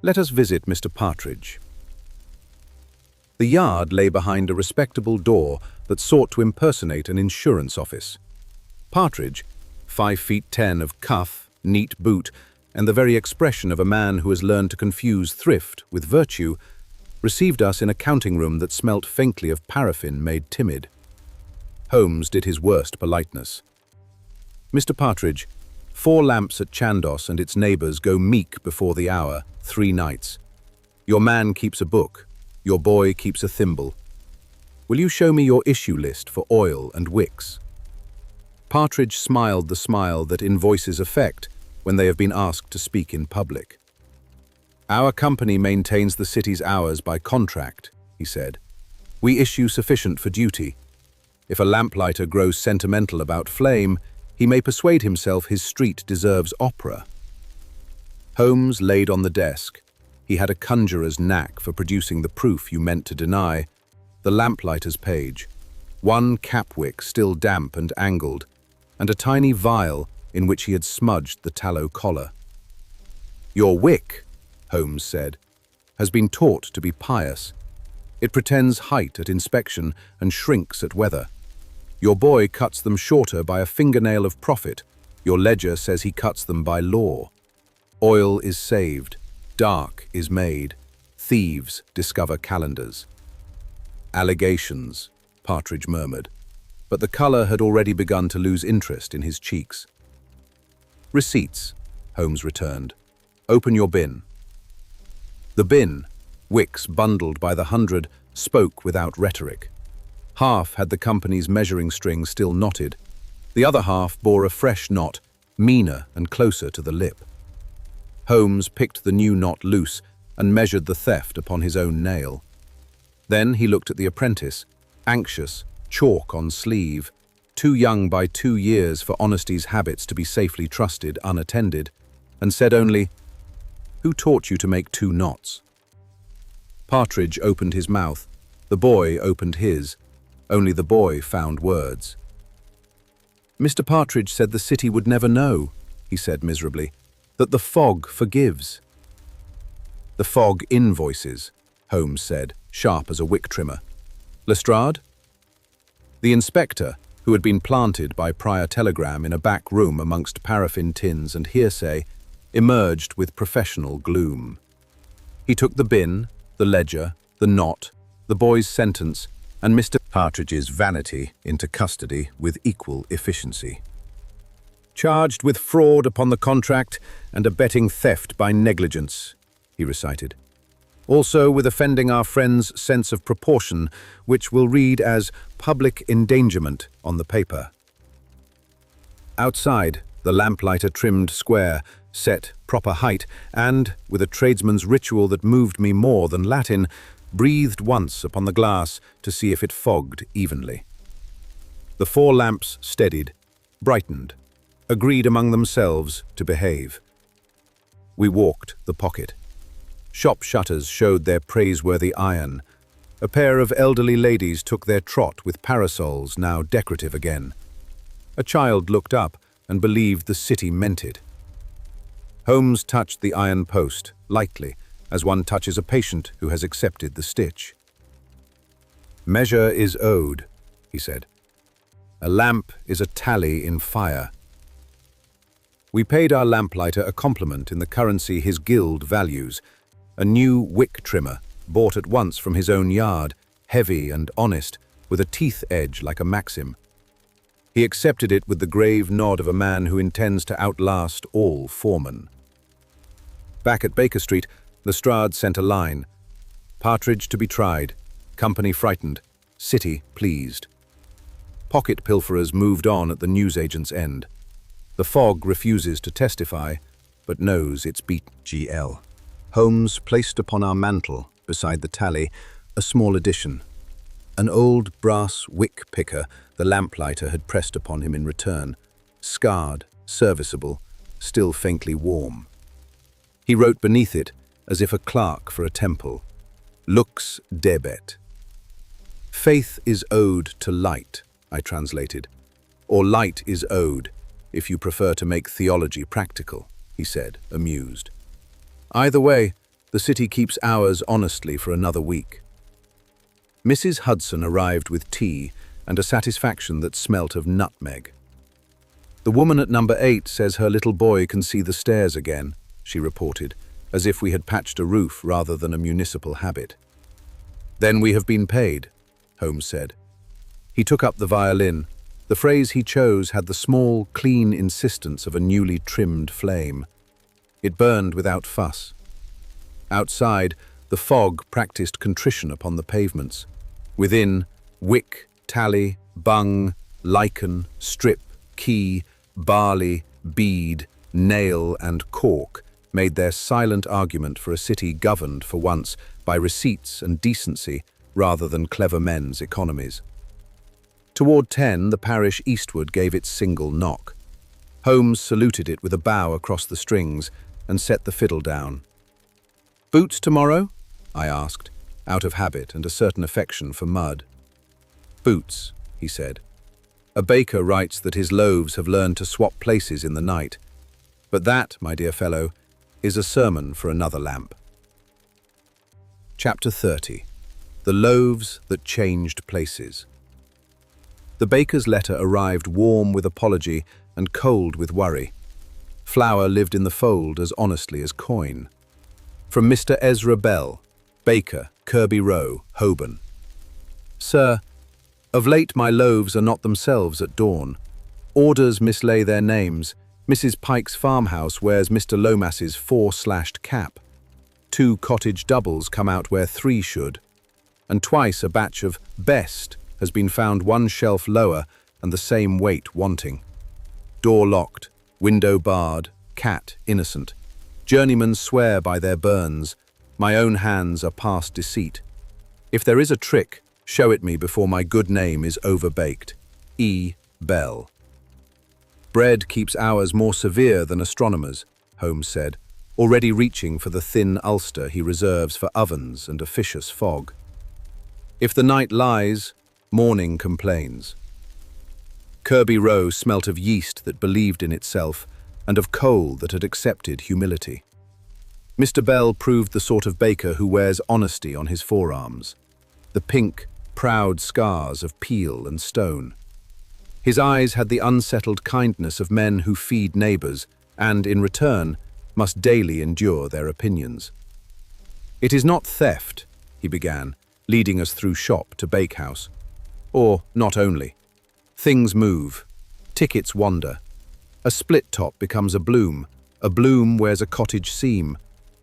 Speaker 1: "Let us visit Mr. Partridge." The yard lay behind a respectable door that sought to impersonate an insurance office. Partridge, 5 feet 10 of cuff, neat boot, and the very expression of a man who has learned to confuse thrift with virtue, received us in a counting room that smelt faintly of paraffin made timid. Holmes did his worst politeness. "Mr. Partridge, 4 lamps at Chandos and its neighbours go meek before the hour, 3 nights. Your man keeps a book. Your boy keeps a thimble. Will you show me your issue list for oil and wicks?" Partridge smiled the smile that invoices affect when they have been asked to speak in public. "Our company maintains the city's hours by contract," he said. "We issue sufficient for duty. If a lamplighter grows sentimental about flame, he may persuade himself his street deserves opera." Holmes laid on the desk. He had a conjurer's knack for producing the proof you meant to deny. The lamplighter's page, one cap wick still damp and angled, and a tiny vial in which he had smudged the tallow collar. "Your wick," Holmes said, "has been taught to be pious. It pretends height at inspection and shrinks at weather. Your boy cuts them shorter by a fingernail of profit. Your ledger says he cuts them by law. Oil is saved, dark is made, thieves discover calendars." "Allegations," Partridge murmured, but the colour had already begun to lose interest in his cheeks. "Receipts," Holmes returned. "Open your bin." The bin, wicks bundled by the hundred, spoke without rhetoric. Half had the company's measuring string still knotted. The other half bore a fresh knot, meaner and closer to the lip. Holmes picked the new knot loose and measured the theft upon his own nail. Then he looked at the apprentice, anxious, chalk on sleeve, too young by 2 years for honesty's habits to be safely trusted unattended, and said only, "Who taught you to make 2 knots?" Partridge opened his mouth. The boy opened his. Only the boy found words. "Mr. Partridge said the city would never know," he said miserably, "that the fog forgives." "The fog invoices," Holmes said, sharp as a wick trimmer. "Lestrade?" The inspector, who had been planted by prior telegram in a back room amongst paraffin tins and hearsay, emerged with professional gloom. He took the bin, the ledger, the knot, the boy's sentence, and Mr. Partridge's vanity into custody with equal efficiency. "Charged with fraud upon the contract and abetting theft by negligence," he recited. "Also with offending our friend's sense of proportion, which will read as public endangerment on the paper." Outside, the lamplighter trimmed square, set proper height, and, with a tradesman's ritual that moved me more than Latin, breathed once upon the glass to see if it fogged evenly. The 4 lamps steadied, brightened, agreed among themselves to behave. We walked the pocket. Shop shutters showed their praiseworthy iron. A pair of elderly ladies took their trot with parasols now decorative again. A child looked up and believed the city meant it. Holmes touched the iron post, lightly, as one touches a patient who has accepted the stitch. "Measure is owed," he said. "A lamp is a tally in fire." We paid our lamplighter a compliment in the currency his guild values, a new wick trimmer, bought at once from his own yard, heavy and honest, with a teeth edge like a maxim. He accepted it with the grave nod of a man who intends to outlast all foremen. Back at Baker Street, Lestrade sent a line. "Partridge to be tried. Company frightened. City pleased." Pocket pilferers moved on at the newsagent's end. The fog refuses to testify, but knows it's beaten. GL. Holmes placed upon our mantel, beside the tally, a small addition. An old brass wick picker the lamplighter had pressed upon him in return, scarred, serviceable, still faintly warm. He wrote beneath it, as if a clerk for a temple, "Lux debet." "Faith is owed to light," I translated. "Or light is owed, if you prefer to make theology practical," he said, amused. "Either way, the city keeps ours honestly for another week." Mrs. Hudson arrived with tea and a satisfaction that smelt of nutmeg. "The woman at number 8 says her little boy can see the stairs again," she reported, as if we had patched a roof rather than a municipal habit. "Then we have been paid," Holmes said. He took up the violin. The phrase he chose had the small, clean insistence of a newly trimmed flame. It burned without fuss. Outside, the fog practiced contrition upon the pavements. Within, wick, tally, bung, lichen, strip, key, barley, bead, nail, and cork made their silent argument for a city governed, for once, by receipts and decency rather than clever men's economies. Toward 10, the parish eastward gave its single knock. Holmes saluted it with a bow across the strings, and set the fiddle down. "Boots tomorrow?" I asked, out of habit and a certain affection for mud. "Boots," he said. "A baker writes that his loaves have learned to swap places in the night. But that, my dear fellow, is a sermon for another lamp." Chapter 30. The Loaves That Changed Places. The baker's letter arrived warm with apology and cold with worry. Flour lived in the fold as honestly as coin. From Mr. Ezra Bell, baker, Kirby Row, Holborn. "Sir, of late my loaves are not themselves at dawn. Orders mislay their names. Mrs. Pike's farmhouse wears Mr. Lomas's 4-slashed cap. 2 cottage doubles come out where 3 should. And twice a batch of best has been found 1 shelf lower and the same weight wanting. Door locked, window barred, cat innocent. Journeymen swear by their burns. My own hands are past deceit. If there is a trick, show it me before my good name is overbaked. E. Bell." "Bread keeps hours more severe than astronomers," Holmes said, already reaching for the thin ulster he reserves for ovens and officious fog. "If the night lies, morning complains." Kirby Row smelt of yeast that believed in itself and of coal that had accepted humility. Mr. Bell proved the sort of baker who wears honesty on his forearms, the pink, proud scars of peel and stone. His eyes had the unsettled kindness of men who feed neighbours and, in return, must daily endure their opinions. "It is not theft," he began, leading us through shop to bakehouse. "Or not only. Things move. Tickets wander. A split top becomes a bloom wears a cottage seam,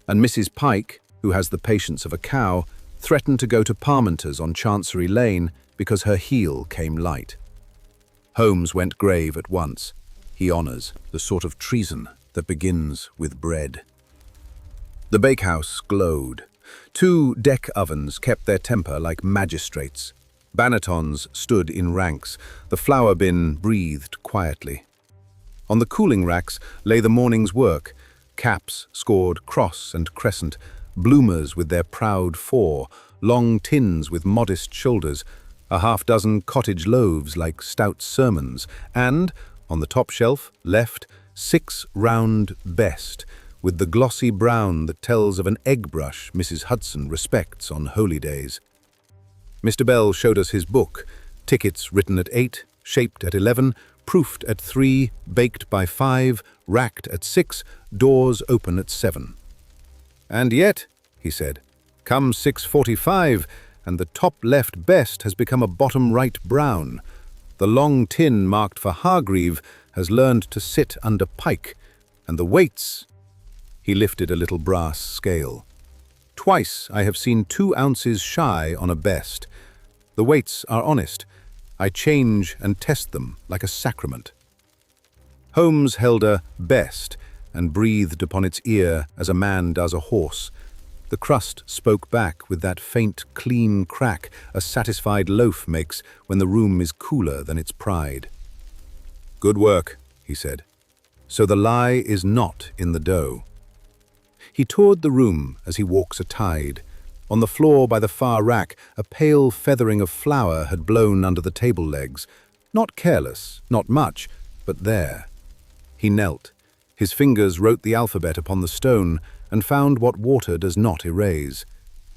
Speaker 1: and Mrs. Pike, who has the patience of a cow, threatened to go to Parmenter's on Chancery Lane because her heel came light." Holmes went grave at once. He honours the sort of treason that begins with bread. The bakehouse glowed. 2 deck ovens kept their temper like magistrates. Bannetons stood in ranks. The flour bin breathed quietly. On the cooling racks lay the morning's work, caps scored cross and crescent, bloomers with their proud 4, long tins with modest shoulders, a half-dozen cottage loaves like stout sermons, and, on the top shelf, left, 6 round best, with the glossy brown that tells of an egg brush Mrs. Hudson respects on holy days. Mr. Bell showed us his book, tickets written at 8, shaped at 11, proofed at 3, baked by 5, racked at 6, doors open at 7. "And yet," he said, "come 6:45, and the top left best has become a bottom right brown. The long tin marked for Hargreave has learned to sit under Pike, and the weights—" He lifted a little brass scale. "Twice I have seen 2 ounces shy on a best. The weights are honest. I change and test them like a sacrament." Holmes held a best and breathed upon its ear as a man does a horse. The crust spoke back with that faint, clean crack a satisfied loaf makes when the room is cooler than its pride. "Good work," he said. "So the lie is not in the dough." He toured the room as he walks a tide. On the floor by the far rack, a pale feathering of flour had blown under the table legs. Not careless, not much, but there. He knelt. His fingers wrote the alphabet upon the stone and found what water does not erase.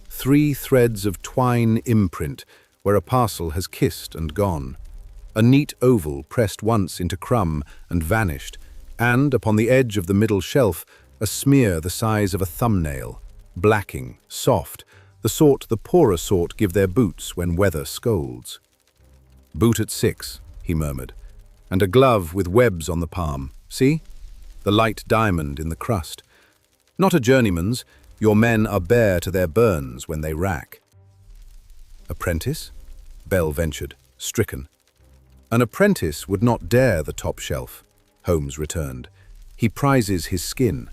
Speaker 1: 3 threads of twine imprint, where a parcel has kissed and gone. A neat oval pressed once into crumb and vanished, and, upon the edge of the middle shelf, a smear the size of a thumbnail, blacking, soft, the sort the poorer sort give their boots when weather scolds. "Boot at 6, he murmured, "and a glove with webs on the palm. See? The light diamond in the crust. Not a journeyman's. Your men are bare to their burns when they rack." "Apprentice?" Bell ventured, stricken. "An apprentice would not dare the top shelf," Holmes returned. "He prizes his skin,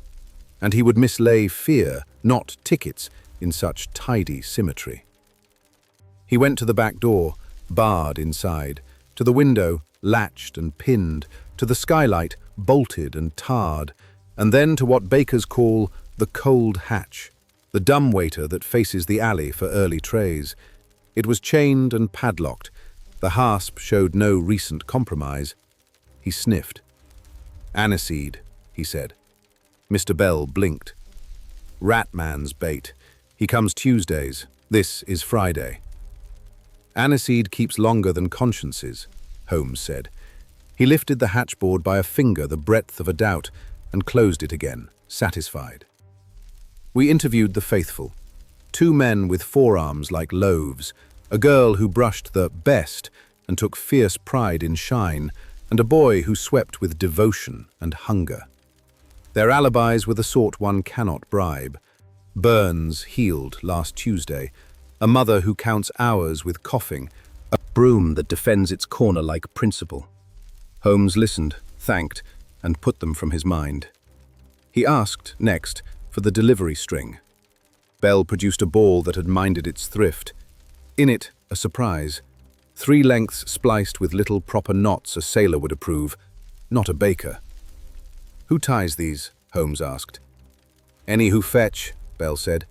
Speaker 1: and he would mislay fear, not tickets, in such tidy symmetry." He went to the back door, barred inside, to the window, latched and pinned, to the skylight, bolted and tarred. and then to what bakers call the cold hatch, the dumbwaiter that faces the alley for early trays. It was chained and padlocked. The hasp showed no recent compromise. He sniffed. "Aniseed," he said. Mr. Bell blinked. "Ratman's bait. He comes Tuesdays. This is Friday." "Aniseed keeps longer than consciences," Holmes said. He lifted the hatchboard by a finger the breadth of a doubt and closed it again, satisfied. We interviewed the faithful. 2 men with forearms like loaves, a girl who brushed the best and took fierce pride in shine, and a boy who swept with devotion and hunger. Their alibis were the sort one cannot bribe. Burns healed last Tuesday, a mother who counts hours with coughing, a broom that defends its corner like principle. Holmes listened, thanked, and put them from his mind. He asked, next, for the delivery string. Bell produced a ball that had minded its thrift. In it, a surprise. 3 lengths spliced with little proper knots a sailor would approve, not a baker. "Who ties these?" Holmes asked. "Any who fetch," Bell said.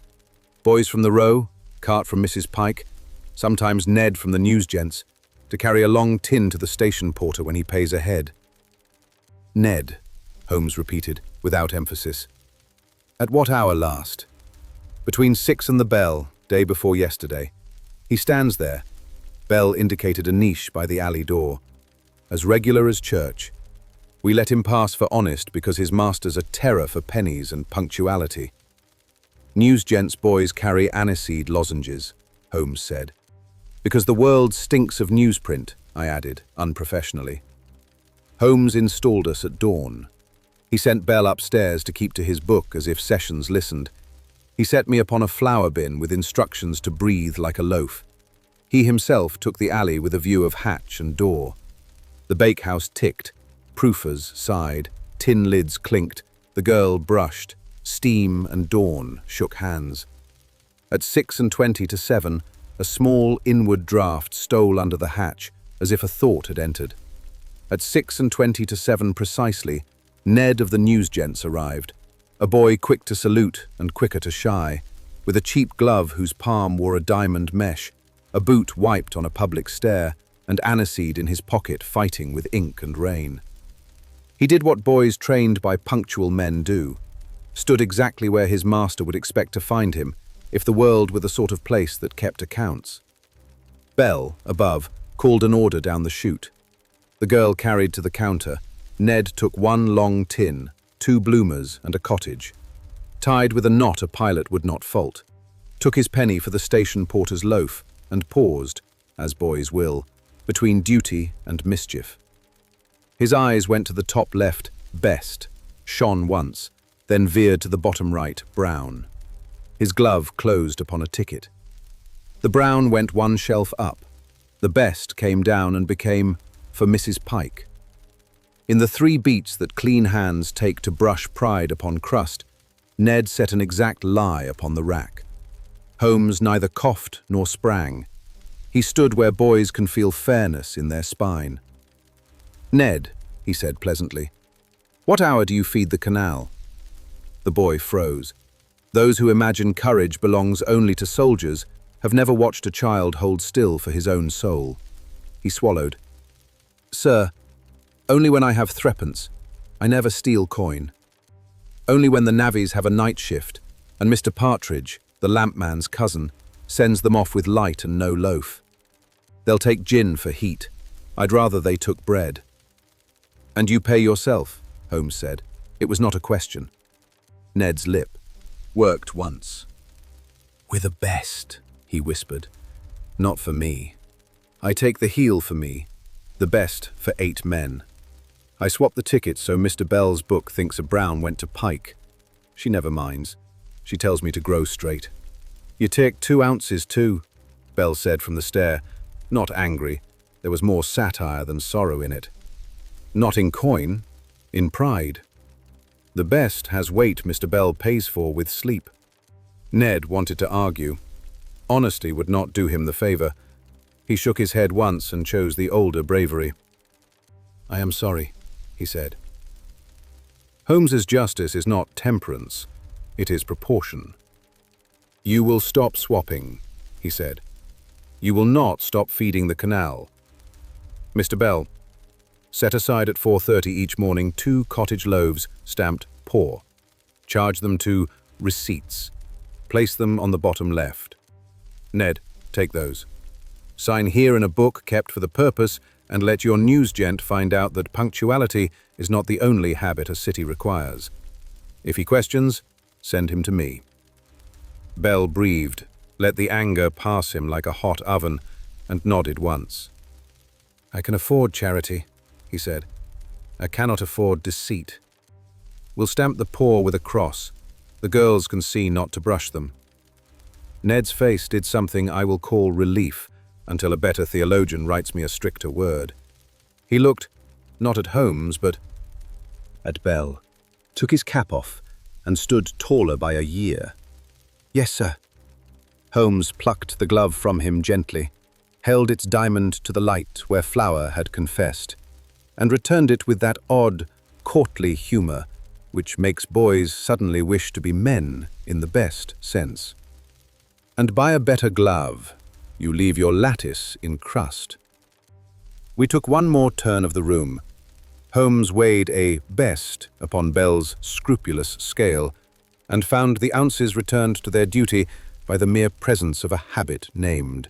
Speaker 1: "Boys from the row, cart from Mrs. Pike, sometimes Ned from the news gents, to carry a long tin to the station porter when he pays ahead." "Ned," Holmes repeated, without emphasis. "At what hour last?" "Between 6 and the bell, day before yesterday. He stands there." Bell indicated a niche by the alley door. "As regular as church. We let him pass for honest because his master's a terror for pennies and punctuality." "News gents' boys carry aniseed lozenges," Holmes said. "Because the world stinks of newsprint," I added, unprofessionally. Holmes installed us at dawn. He sent Bell upstairs to keep to his book as if Sessions listened. He set me upon a flour bin with instructions to breathe like a loaf. He himself took the alley with a view of hatch and door. The bakehouse ticked, proofers sighed, tin lids clinked, the girl brushed, steam and dawn shook hands. At 6:20 to 7, a small inward draught stole under the hatch, as if a thought had entered. At 6:20 to 7 precisely, Ned of the news gents arrived, a boy quick to salute and quicker to shy, with a cheap glove whose palm wore a diamond mesh, a boot wiped on a public stair, and aniseed in his pocket fighting with ink and rain. He did what boys trained by punctual men do, stood exactly where his master would expect to find him, if the world were the sort of place that kept accounts. Bell, above, called an order down the chute. The girl carried to the counter. Ned took 1 long tin, 2 bloomers and a cottage. Tied with a knot a pilot would not fault. Took his penny for the station porter's loaf, and paused, as boys will, between duty and mischief. His eyes went to the top left, best, shone once, then veered to the bottom right, brown. His glove closed upon a ticket. The brown went 1 shelf up. The best came down and became for Mrs. Pike. In the 3 beats that clean hands take to brush pride upon crust, Ned set an exact lie upon the rack. Holmes neither coughed nor sprang. He stood where boys can feel fairness in their spine. "Ned," he said pleasantly, "what hour do you feed the canal?" The boy froze. Those who imagine courage belongs only to soldiers have never watched a child hold still for his own soul. He swallowed. "Sir, only when I have 3pence. I never steal coin. Only when the navvies have a night shift, and Mr. Partridge, the lampman's cousin, sends them off with light and no loaf. They'll take gin for heat. I'd rather they took bread." "And you pay yourself," Holmes said. It was not a question. Ned's lip worked once. "With a best," he whispered. "Not for me. I take the heel for me, the best for 8 men. I swap the tickets so Mr. Bell's book thinks a brown went to Pike. She never minds. She tells me to grow straight." "You take 2 ounces too," Bell said from the stair, not angry. There was more satire than sorrow in it. "Not in coin, in pride. The best has weight Mr. Bell pays for with sleep." Ned wanted to argue. Honesty would not do him the favor. He shook his head once and chose the older bravery. "I am sorry," he said. Holmes's justice is not temperance, it is proportion. "You will stop swapping," he said. "You will not stop feeding the canal. Mr. Bell, set aside at 4:30 each morning 2 cottage loaves stamped poor. Charge them to receipts. Place them on the bottom left. Ned, take those. Sign here in a book kept for the purpose, and let your newsgent find out that punctuality is not the only habit a city requires. If he questions, send him to me." Bell breathed, let the anger pass him like a hot oven, and nodded once. "I can afford charity," he said. "I cannot afford deceit. We'll stamp the poor with a cross. The girls can see not to brush them." Ned's face did something I will call relief, until a better theologian writes me a stricter word. He looked, not at Holmes, but at Bell, took his cap off, and stood taller by a year. "Yes, sir." Holmes plucked the glove from him gently, held its diamond to the light where flour had confessed, and returned it with that odd, courtly humor which makes boys suddenly wish to be men in the best sense. "And buy a better glove. You leave your lattice in crust." We took one more turn of the room. Holmes weighed a best upon Bell's scrupulous scale, and found the ounces returned to their duty by the mere presence of a habit named.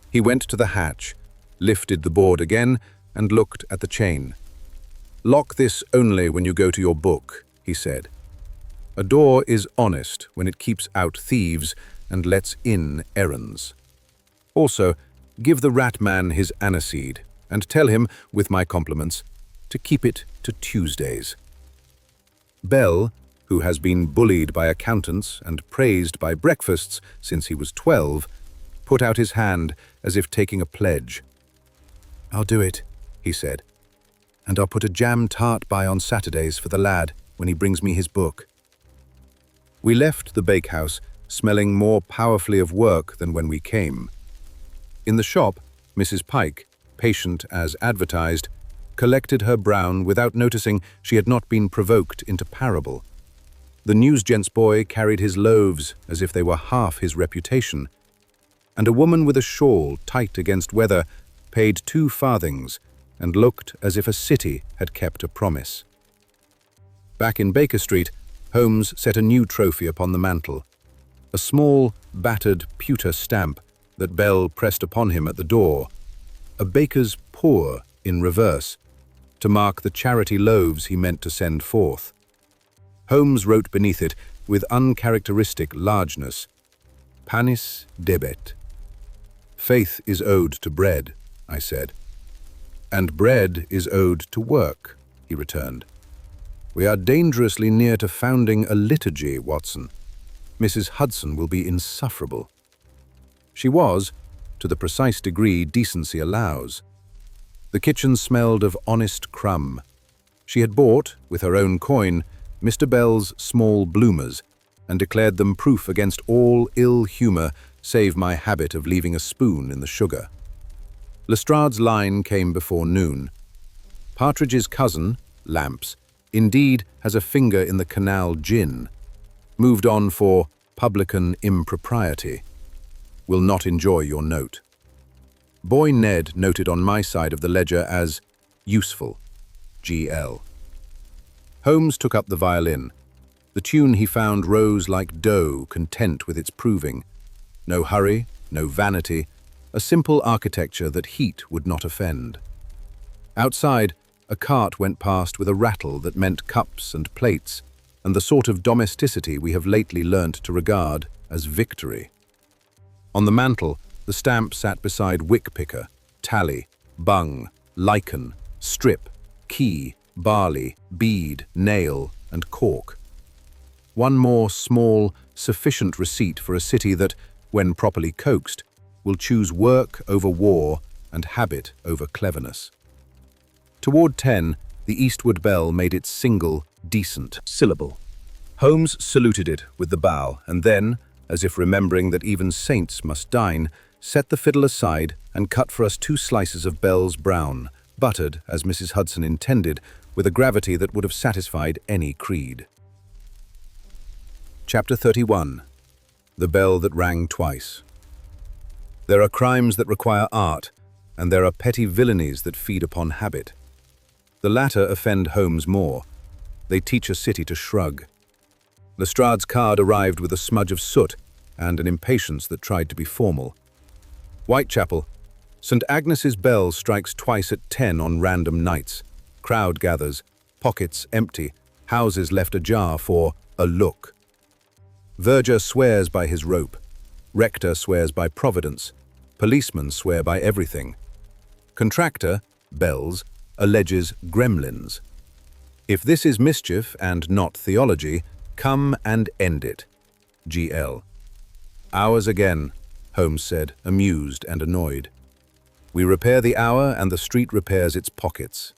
Speaker 1: He went to the hatch, lifted the board again, and looked at the chain. "Lock this only when you go to your book," he said. "A door is honest when it keeps out thieves and lets in errands. Also, give the rat man his aniseed, and tell him, with my compliments, to keep it to Tuesdays." Bell, who has been bullied by accountants and praised by breakfasts since he was 12, put out his hand as if taking a pledge. "I'll do it," he said, "and I'll put a jam tart by on Saturdays for the lad when he brings me his book." We left the bakehouse, smelling more powerfully of work than when we came. In the shop, Mrs. Pike, patient as advertised, collected her brown without noticing she had not been provoked into parable. The newsgent's boy carried his loaves as if they were half his reputation, and a woman with a shawl tight against weather paid 2 farthings and looked as if a city had kept a promise. Back in Baker Street, Holmes set a new trophy upon the mantel, a small, battered pewter stamp that Bell pressed upon him at the door, a baker's poor in reverse, to mark the charity loaves he meant to send forth. Holmes wrote beneath it, with uncharacteristic largeness, "Panis debet." "Faith is owed to bread," I said. "And bread is owed to work," he returned. "We are dangerously near to founding a liturgy, Watson. Mrs. Hudson will be insufferable." She was, to the precise degree decency allows. The kitchen smelled of honest crumb. She had bought, with her own coin, Mr. Bell's small bloomers, and declared them proof against all ill humor save my habit of leaving a spoon in the sugar. Lestrade's line came before noon. Partridge's cousin, Lamps, indeed has a finger in the canal gin. Moved on for publican impropriety. Will not enjoy your note. Boy Ned noted on my side of the ledger as useful, GL. Holmes took up the violin. The tune he found rose like dough, content with its proving. No hurry, no vanity, a simple architecture that heat would not offend. Outside, a cart went past with a rattle that meant cups and plates, and the sort of domesticity we have lately learnt to regard as victory. On the mantel, the stamp sat beside wick picker, tally, bung, lichen, strip, key, barley, bead, nail, and cork. One more small, sufficient receipt for a city that, when properly coaxed, will choose work over war and habit over cleverness. Toward 10, the Eastward bell made its single, decent syllable. Holmes saluted it with the bow, and then, as if remembering that even saints must dine, set the fiddle aside and cut for us 2 slices of Bell's brown, buttered, as Mrs. Hudson intended, with a gravity that would have satisfied any creed. Chapter 31. The Bell That Rang Twice. There are crimes that require art, and there are petty villainies that feed upon habit. The latter offend Holmes more. They teach a city to shrug. Lestrade's card arrived with a smudge of soot and an impatience that tried to be formal. Whitechapel. St. Agnes's bell strikes twice at 10 on random nights. Crowd gathers, pockets empty, houses left ajar for a look. Verger swears by his rope. Rector swears by Providence. Policemen swear by everything. Contractor, Bells, alleges gremlins. If this is mischief and not theology, come and end it. G.L. Hours again, Holmes said, amused and annoyed. We repair the hour and the street repairs its pockets.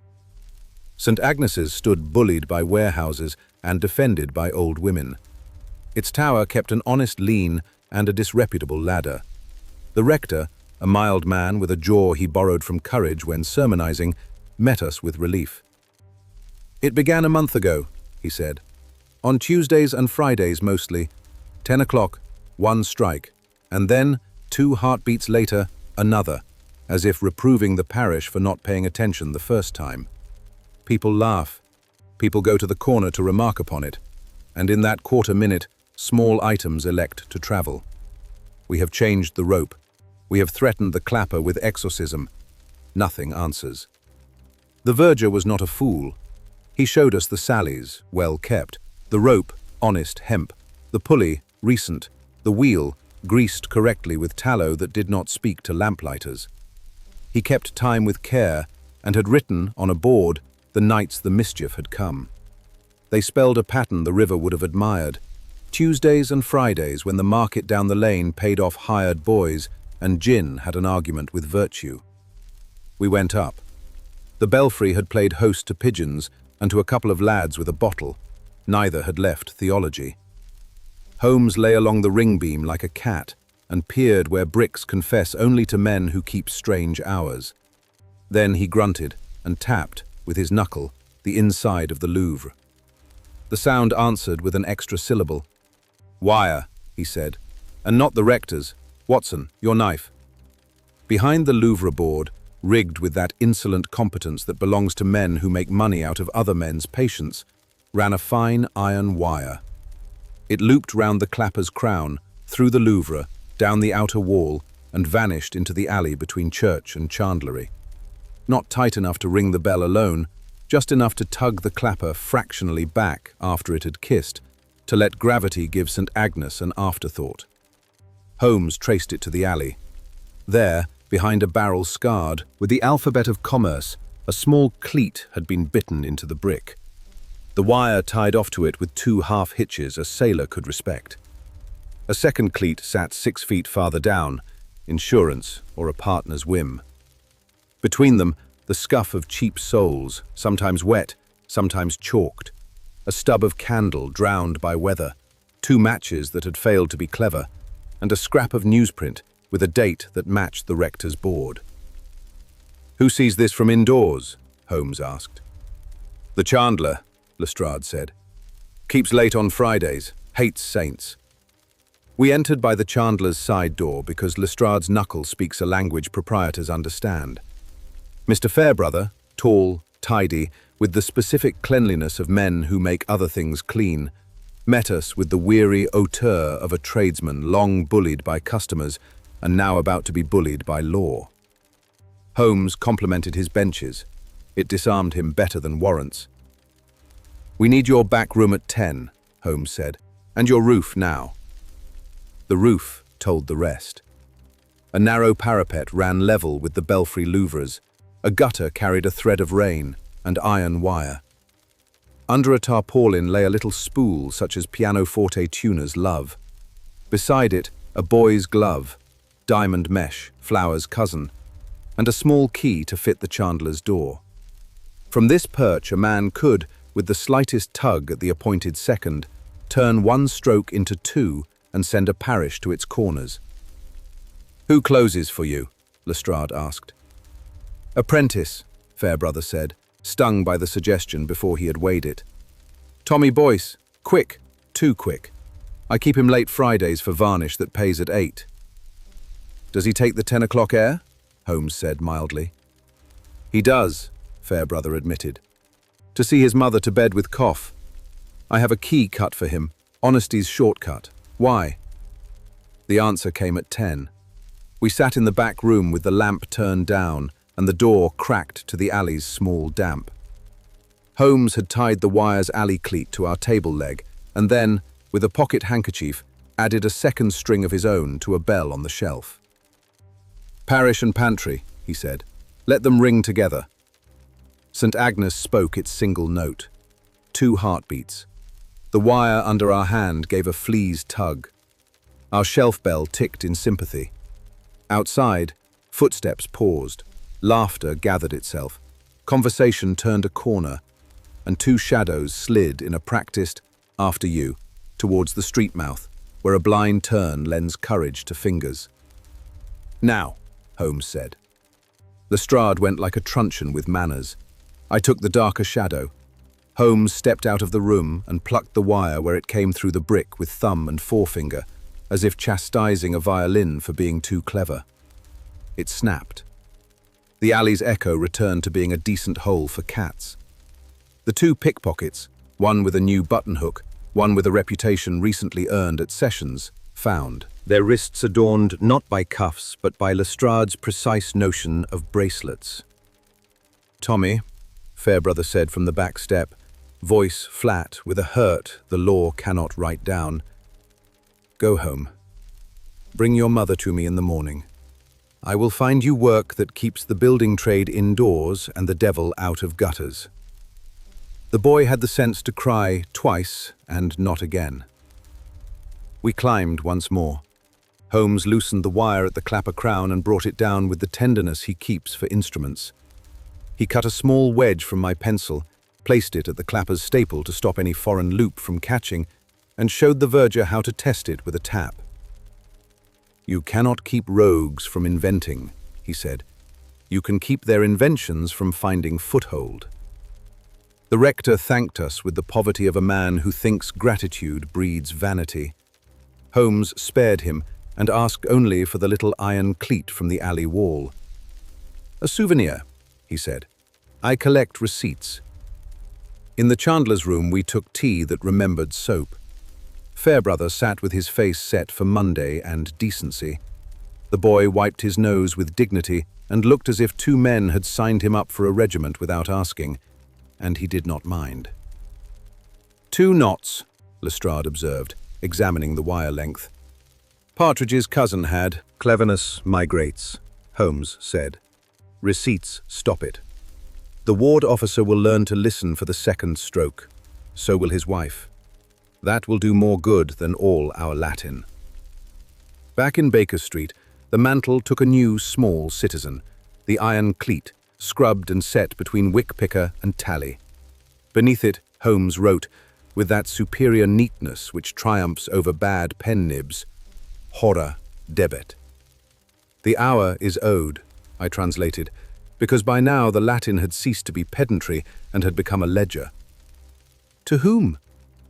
Speaker 1: St. Agnes's stood bullied by warehouses and defended by old women. Its tower kept an honest lean and a disreputable ladder. The rector, a mild man with a jaw he borrowed from courage when sermonizing, met us with relief. It began a month ago, he said. On Tuesdays and Fridays mostly. 10 o'clock, one strike, and then, 2 heartbeats later, another, as if reproving the parish for not paying attention the first time. People laugh. People go to the corner to remark upon it, and in that quarter minute, small items elect to travel. We have changed the rope. We have threatened the clapper with exorcism. Nothing answers. The verger was not a fool. He showed us the sallies, well kept, the rope, honest hemp, the pulley, recent, the wheel, greased correctly with tallow that did not speak to lamplighters. He kept time with care and had written, on a board, the nights the mischief had come. They spelled a pattern the river would have admired. Tuesdays and Fridays when the market down the lane paid off hired boys and gin had an argument with virtue. We went up. The belfry had played host to pigeons and to a couple of lads with a bottle. Neither had left theology. Holmes lay along the ring beam like a cat and peered where bricks confess only to men who keep strange hours. Then he grunted and tapped, with his knuckle, the inside of the Louvre. The sound answered with an extra syllable. Wire, he said, and not the rector's. Watson, your knife. Behind the Louvre board, rigged with that insolent competence that belongs to men who make money out of other men's patience, ran a fine iron wire. It looped round the clapper's crown, through the Louvre, down the outer wall, and vanished into the alley between Church and Chandlery. Not tight enough to ring the bell alone, just enough to tug the clapper fractionally back after it had kissed, to let gravity give St. Agnes an afterthought. Holmes traced it to the alley. There, behind a barrel scarred, with the alphabet of commerce, a small cleat had been bitten into the brick. The wire tied off to it with 2 half-hitches a sailor could respect. A second cleat sat 6 feet farther down, insurance or a partner's whim. Between them, the scuff of cheap soles, sometimes wet, sometimes chalked. A stub of candle drowned by weather, 2 matches that had failed to be clever, and a scrap of newsprint with a date that matched the rector's board. Who sees this from indoors? Holmes asked. The chandler, Lestrade said. Keeps late on Fridays, hates saints. We entered by the chandler's side door because Lestrade's knuckle speaks a language proprietors understand. Mr. Fairbrother, tall, tidy, with the specific cleanliness of men who make other things clean, met us with the weary hauteur of a tradesman long bullied by customers and now about to be bullied by law. Holmes complimented his benches. It disarmed him better than warrants. We need your back room at 10, Holmes said, and your roof now. The roof told the rest. A narrow parapet ran level with the belfry louvres. A gutter carried a thread of rain and iron wire. Under a tarpaulin lay a little spool such as pianoforte tuners love. Beside it, a boy's glove, diamond mesh, Flower's cousin, and a small key to fit the chandler's door. From this perch a man could, with the slightest tug at the appointed second, turn 1 stroke into 2 and send a parish to its corners. Who closes for you? Lestrade asked. Apprentice, Fairbrother said, stung by the suggestion before he had weighed it. "Tommy Boyce, quick, too quick. I keep him late Fridays for varnish that pays at 8. "Does he take the 10 o'clock air?" Holmes said mildly. "He does," Fairbrother admitted. "To see his mother to bed with cough. I have a key cut for him, honesty's shortcut. Why?" The answer came at 10. We sat in the back room with the lamp turned down and the door cracked to the alley's small damp. Holmes had tied the wire's alley cleat to our table leg and then, with a pocket handkerchief, added a second string of his own to a bell on the shelf. "Parish and pantry," he said. "Let them ring together." St. Agnes spoke its single note. 2 heartbeats. The wire under our hand gave a flea's tug. Our shelf bell ticked in sympathy. Outside, footsteps paused. Laughter gathered itself. Conversation turned a corner, and 2 shadows slid in a practiced "after you" towards the street mouth, where a blind turn lends courage to fingers. "Now," Holmes said. Lestrade went like a truncheon with manners. I took the darker shadow. Holmes stepped out of the room and plucked the wire where it came through the brick with thumb and forefinger, as if chastising a violin for being too clever. It snapped. The alley's echo returned to being a decent hole for cats. The 2 pickpockets, one with a new button hook, one with a reputation recently earned at sessions, found. Their wrists adorned not by cuffs, but by Lestrade's precise notion of bracelets. "Tommy," Fairbrother said from the back step, voice flat with a hurt the law cannot write down. "Go home. Bring your mother to me in the morning. I will find you work that keeps the building trade indoors and the devil out of gutters." The boy had the sense to cry twice and not again. We climbed once more. Holmes loosened the wire at the clapper crown and brought it down with the tenderness he keeps for instruments. He cut a small wedge from my pencil, placed it at the clapper's staple to stop any foreign loop from catching, and showed the verger how to test it with a tap. "You cannot keep rogues from inventing," he said. "You can keep their inventions from finding foothold." The rector thanked us with the poverty of a man who thinks gratitude breeds vanity. Holmes spared him and asked only for the little iron cleat from the alley wall. "A souvenir," he said. "I collect receipts." In the chandler's room we took tea that remembered soap. Fairbrother sat with his face set for Monday and decency. The boy wiped his nose with dignity and looked as if 2 men had signed him up for a regiment without asking, and he did not mind. 2 knots, Lestrade observed, examining the wire length. "Partridge's cousin had. Cleverness migrates," Holmes said. "Receipts stop it. The ward officer will learn to listen for the second stroke. So will his wife. That will do more good than all our Latin." Back in Baker Street, the mantle took a new small citizen, the iron cleat, scrubbed and set between wick picker and tally. Beneath it, Holmes wrote, with that superior neatness which triumphs over bad pen nibs, "Hora debet." "The hour is owed," I translated, because by now the Latin had ceased to be pedantry and had become a ledger. "To whom?"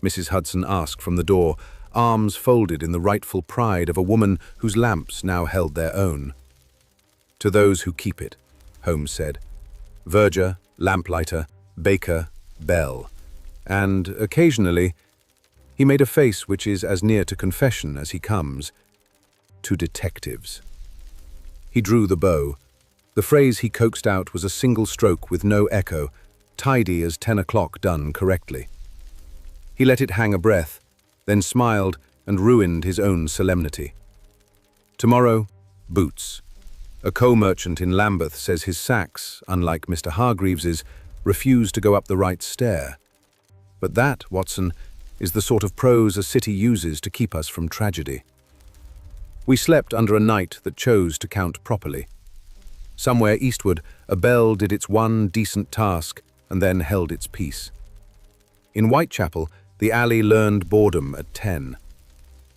Speaker 1: Mrs. Hudson asked from the door, arms folded in the rightful pride of a woman whose lamps now held their own. "To those who keep it," Holmes said. "Verger, lamplighter, baker, bell. And occasionally," he made a face which is as near to confession as he comes, "to detectives." He drew the bow. The phrase he coaxed out was a single stroke with no echo, tidy as 10 o'clock done correctly. He let it hang a breath, then smiled and ruined his own solemnity. "Tomorrow, boots. A co-merchant in Lambeth says his sacks, unlike Mr. Hargreaves's, refuse to go up the right stair. But that, Watson, is the sort of prose a city uses to keep us from tragedy." We slept under a night that chose to count properly. Somewhere eastward, a bell did its one decent task and then held its peace. In Whitechapel, the alley learned boredom at 10.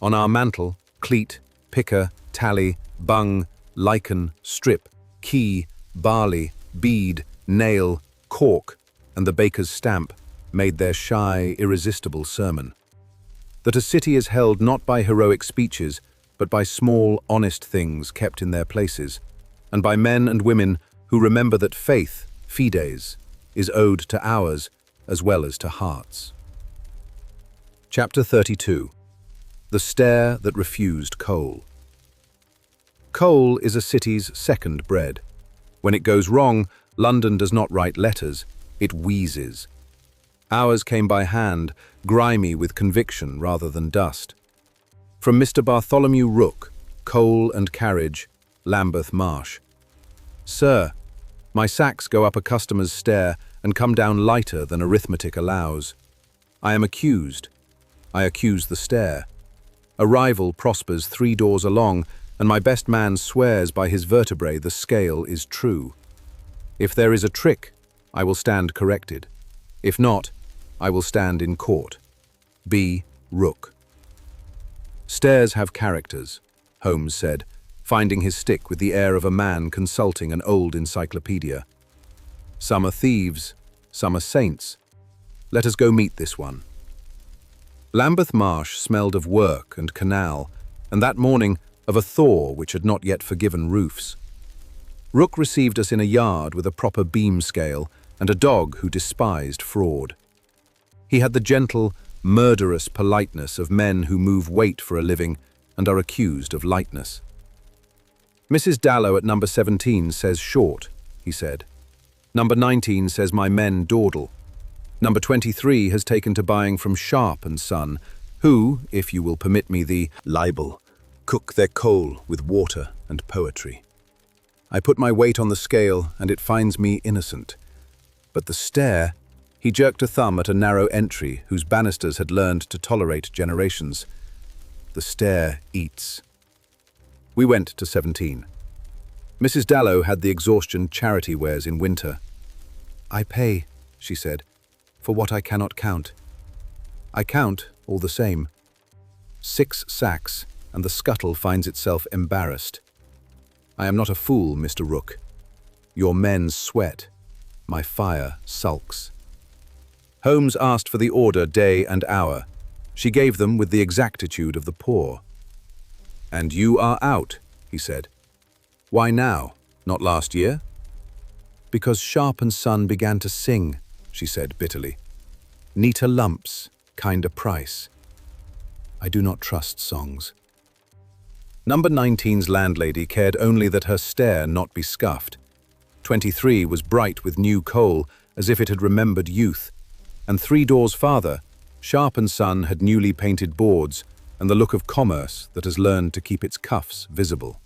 Speaker 1: On our mantle, cleat, picker, tally, bung, lichen, strip, key, barley, bead, nail, cork, and the baker's stamp made their shy, irresistible sermon. That a city is held not by heroic speeches, but by small, honest things kept in their places, and by men and women who remember that faith, fides, is owed to hours as well as to hearts. Chapter 32. The Stair That Refused Coal. Coal is a city's second bread. When it goes wrong, London does not write letters, it wheezes. Ours came by hand, grimy with conviction rather than dust. From Mr. Bartholomew Rook, Coal and Carriage, Lambeth Marsh. Sir, my sacks go up a customer's stair and come down lighter than arithmetic allows. I am accused. I accuse the stair. A rival prospers 3 doors along, and my best man swears by his vertebrae the scale is true. If there is a trick, I will stand corrected. If not, I will stand in court. B. Rook. Stairs have characters, Holmes said, finding his stick with the air of a man consulting an old encyclopedia. Some are thieves, some are saints. Let us go meet this one. Lambeth Marsh smelled of work and canal, and that morning of a thaw which had not yet forgiven roofs. Rook received us in a yard with a proper beam scale and a dog who despised fraud. He had the gentle, murderous politeness of men who move weight for a living and are accused of lightness. Mrs. Dallow at number 17 says short, he said. Number 19 says my men dawdle. Number 23 has taken to buying from Sharp and Son, who, if you will permit me the libel, cook their coal with water and poetry. I put my weight on the scale and it finds me innocent. But the stair, he jerked a thumb at a narrow entry whose banisters had learned to tolerate generations. The stair eats. We went to 17. Mrs. Dallow had the exhaustion charity wears in winter. I pay, she said, for what I cannot count. I count all the same. 6 sacks, and the scuttle finds itself embarrassed. I am not a fool, Mr. Rook. Your men sweat. My fire sulks. Holmes asked for the order day and hour. She gave them with the exactitude of the poor. And you are out, he said. Why now? Not last year? Because Sharp and Son began to sing, she said bitterly. Neater lumps, kinder price. I do not trust songs. Number 19's landlady cared only that her stair not be scuffed. 23 was bright with new coal, as if it had remembered youth, and 3 doors farther, Sharp and Son had newly painted boards and the look of commerce that has learned to keep its cuffs visible.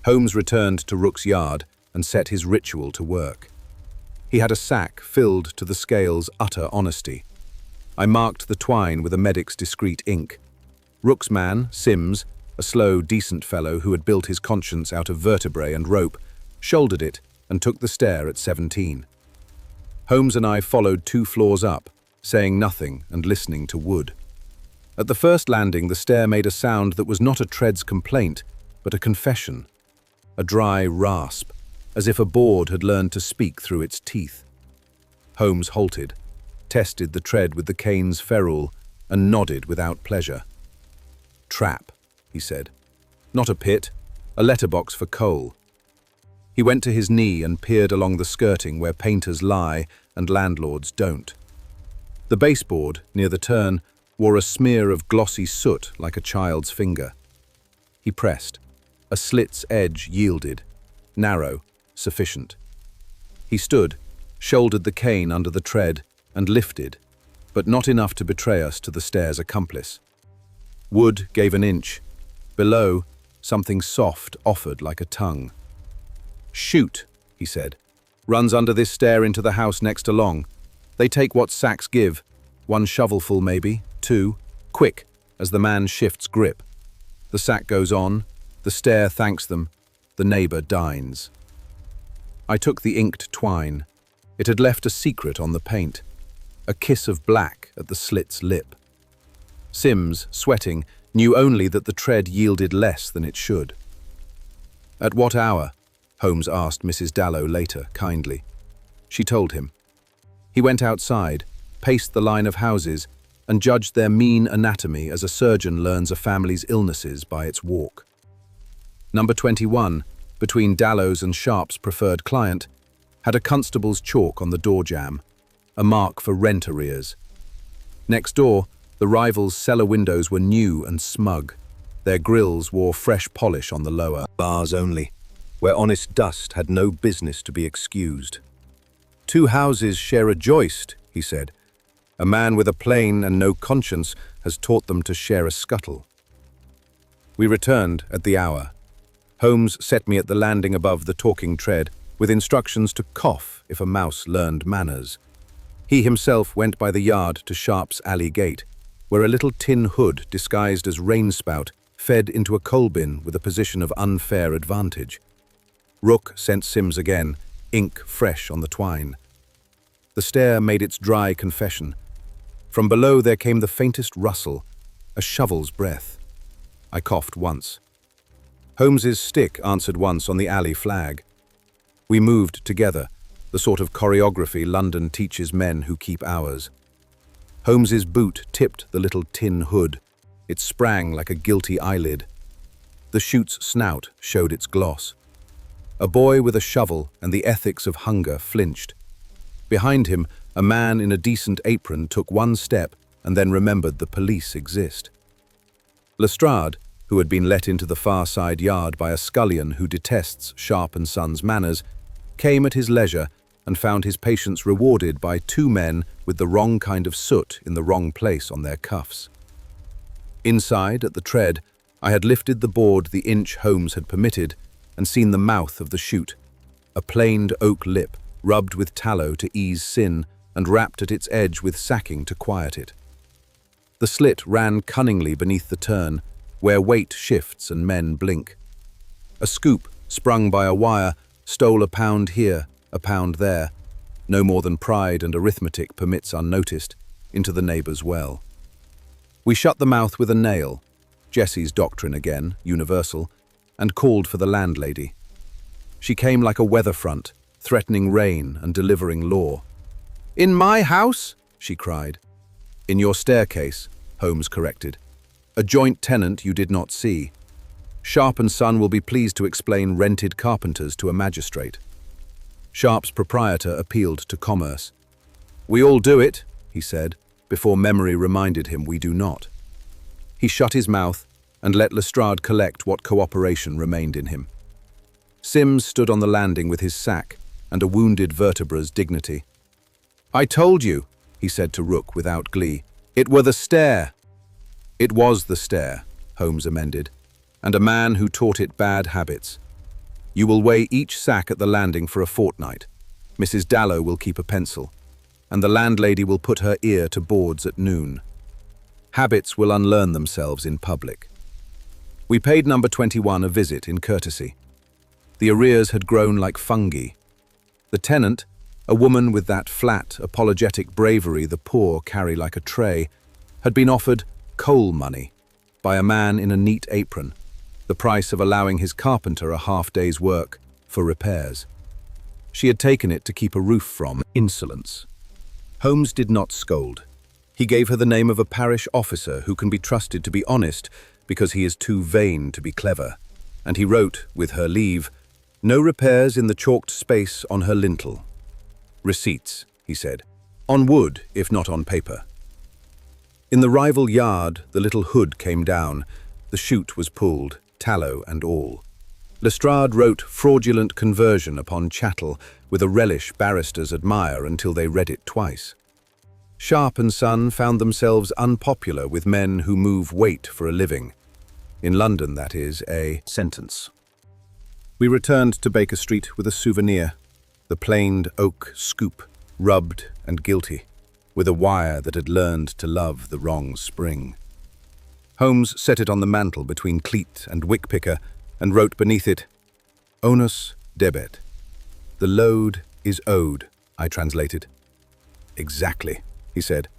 Speaker 1: Holmes returned to Rook's yard and set his ritual to work. He had a sack filled to the scale's utter honesty. I marked the twine with a medic's discreet ink. Rook's man, Sims, a slow, decent fellow who had built his conscience out of vertebrae and rope, shouldered it and took the stair at 17. Holmes and I followed 2 floors up, saying nothing and listening to wood. At the first landing, the stair made a sound that was not a tread's complaint, but a confession. A dry rasp, as if a board had learned to speak through its teeth. Holmes halted, tested the tread with the cane's ferrule, and nodded without pleasure. Trap, he said. Not a pit, a letterbox for coal. He went to his knee and peered along the skirting where painters lie and landlords don't. The baseboard, near the turn, wore a smear of glossy soot like a child's finger. He pressed. A slit's edge yielded. Narrow, sufficient. He stood, shouldered the cane under the tread, and lifted, but not enough to betray us to the stair's accomplice. Wood gave an inch. Below, something soft offered like a tongue. Shoot, he said. Runs under this stair into the house next along. They take what sacks give. 1 shovelful maybe, 2. Quick, as the man shifts grip. The sack goes on. The stair thanks them. The neighbor dines. I took the inked twine. It had left a secret on the paint. A kiss of black at the slit's lip. Sims, sweating, knew only that the tread yielded less than it should. At what hour? Holmes asked Mrs. Dallow later, kindly. She told him. He went outside, paced the line of houses, and judged their mean anatomy as a surgeon learns a family's illnesses by its walk. Number 21, between Dallow's and Sharp's preferred client, had a constable's chalk on the door jamb, a mark for rent arrears. Next door, the rivals' cellar windows were new and smug. Their grills wore fresh polish on the lower. Bars only, where honest dust had no business to be excused. Two houses share a joist, he said. A man with a plane and no conscience has taught them to share a scuttle. We returned at the hour. Holmes set me at the landing above the talking tread, with instructions to cough if a mouse learned manners. He himself went by the yard to Sharp's alley gate, where a little tin hood disguised as rainspout fed into a coal bin with a position of unfair advantage. Rook sent Sims again, ink fresh on the twine. The stair made its dry confession. From below there came the faintest rustle, a shovel's breath. I coughed once. Holmes's stick answered once on the alley flag. We moved together, the sort of choreography London teaches men who keep hours. Holmes's boot tipped the little tin hood. It sprang like a guilty eyelid. The chute's snout showed its gloss. A boy with a shovel and the ethics of hunger flinched. Behind him, a man in a decent apron took one step and then remembered the police exist. Lestrade, who had been let into the far side yard by a scullion who detests Sharp and Son's manners, came at his leisure and found his patience rewarded by two men with the wrong kind of soot in the wrong place on their cuffs. Inside, at the tread, I had lifted the board the inch Holmes had permitted and seen the mouth of the chute, a planed oak lip, rubbed with tallow to ease sin and wrapped at its edge with sacking to quiet it. The slit ran cunningly beneath the turn, where weight shifts and men blink. A scoop, sprung by a wire, stole a pound here, a pound there, no more than pride and arithmetic permits unnoticed, into the neighbour's well. We shut the mouth with a nail, Jessie's doctrine again, universal, and called for the landlady. She came like a weather front, threatening rain and delivering law. "In my house?" she cried. "In your staircase," Holmes corrected. "A joint tenant you did not see. Sharp and Son will be pleased to explain rented carpenters to a magistrate." Sharp's proprietor appealed to commerce. "We all do it," he said, before memory reminded him we do not. He shut his mouth and let Lestrade collect what cooperation remained in him. Sims stood on the landing with his sack and a wounded vertebra's dignity. "I told you," he said to Rook without glee. "It were the stair." "It was the stair," Holmes amended, "and a man who taught it bad habits. You will weigh each sack at the landing for a fortnight. Mrs. Dallow will keep a pencil, and the landlady will put her ear to boards at noon. Habits will unlearn themselves in public." We paid number 21 a visit in courtesy. The arrears had grown like fungi. The tenant, a woman with that flat, apologetic bravery the poor carry like a tray, had been offered coal money by a man in a neat apron, the price of allowing his carpenter a half-day's work for repairs. She had taken it to keep a roof from insolence. Holmes did not scold. He gave her the name of a parish officer who can be trusted to be honest because he is too vain to be clever, and he wrote, with her leave, "No repairs in the chalked space on her lintel. Receipts," he said, "on wood if not on paper." In the rival yard, the little hood came down. The chute was pulled, tallow and all. Lestrade wrote fraudulent conversion upon chattel with a relish barristers admire until they read it twice. Sharp and Son found themselves unpopular with men who move weight for a living. In London, that is, a sentence. We returned to Baker Street with a souvenir, the planed oak scoop, rubbed and guilty, with a wire that had learned to love the wrong spring. Holmes set it on the mantel between cleat and wick-picker and wrote beneath it, "Onus debet." "The load is owed," I translated. "Exactly," he said.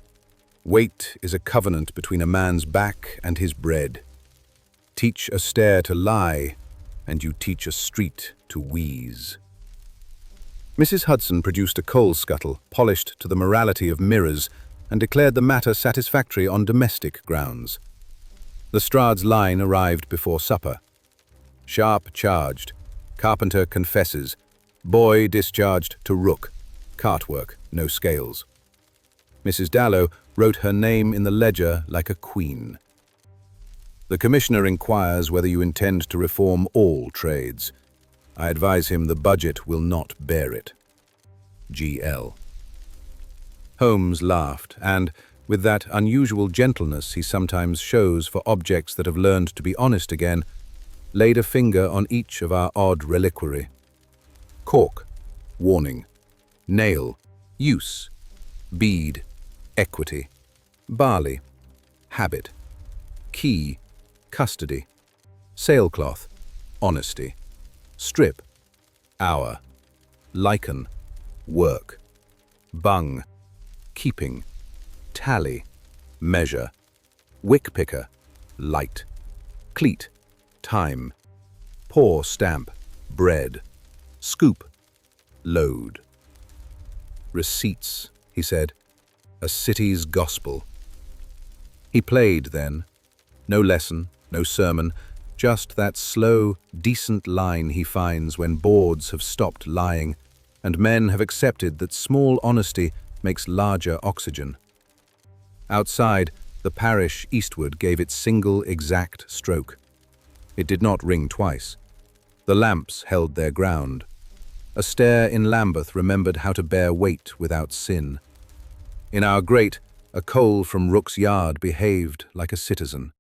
Speaker 1: "Weight is a covenant between a man's back and his bread. Teach a stair to lie, and you teach a street to wheeze." Mrs. Hudson produced a coal scuttle, polished to the morality of mirrors, and declared the matter satisfactory on domestic grounds. Lestrade's line arrived before supper. Sharp charged. Carpenter confesses. Boy discharged to Rook. Cart work, no scales. Mrs. Dallow wrote her name in the ledger like a queen. The commissioner inquires whether you intend to reform all trades. I advise him the budget will not bear it. G.L. Holmes laughed, and, with that unusual gentleness he sometimes shows for objects that have learned to be honest again, laid a finger on each of our odd reliquary. Cork, warning. Nail, use. Bead, equity. Barley, habit. Key, custody. Sailcloth, honesty. Strip, hour. Lichen, work. Bung, keeping. Tally, measure. Wick picker, light. Cleat, time. Pour stamp, bread. Scoop, load. Receipts, he said, a city's gospel. He played then. No lesson, no sermon, just that slow, decent line he finds when boards have stopped lying and men have accepted that small honesty makes larger oxygen. Outside, the parish eastward gave its single exact stroke. It did not ring twice. The lamps held their ground. A stair in Lambeth remembered how to bear weight without sin. In our grate, a coal from Rook's yard behaved like a citizen.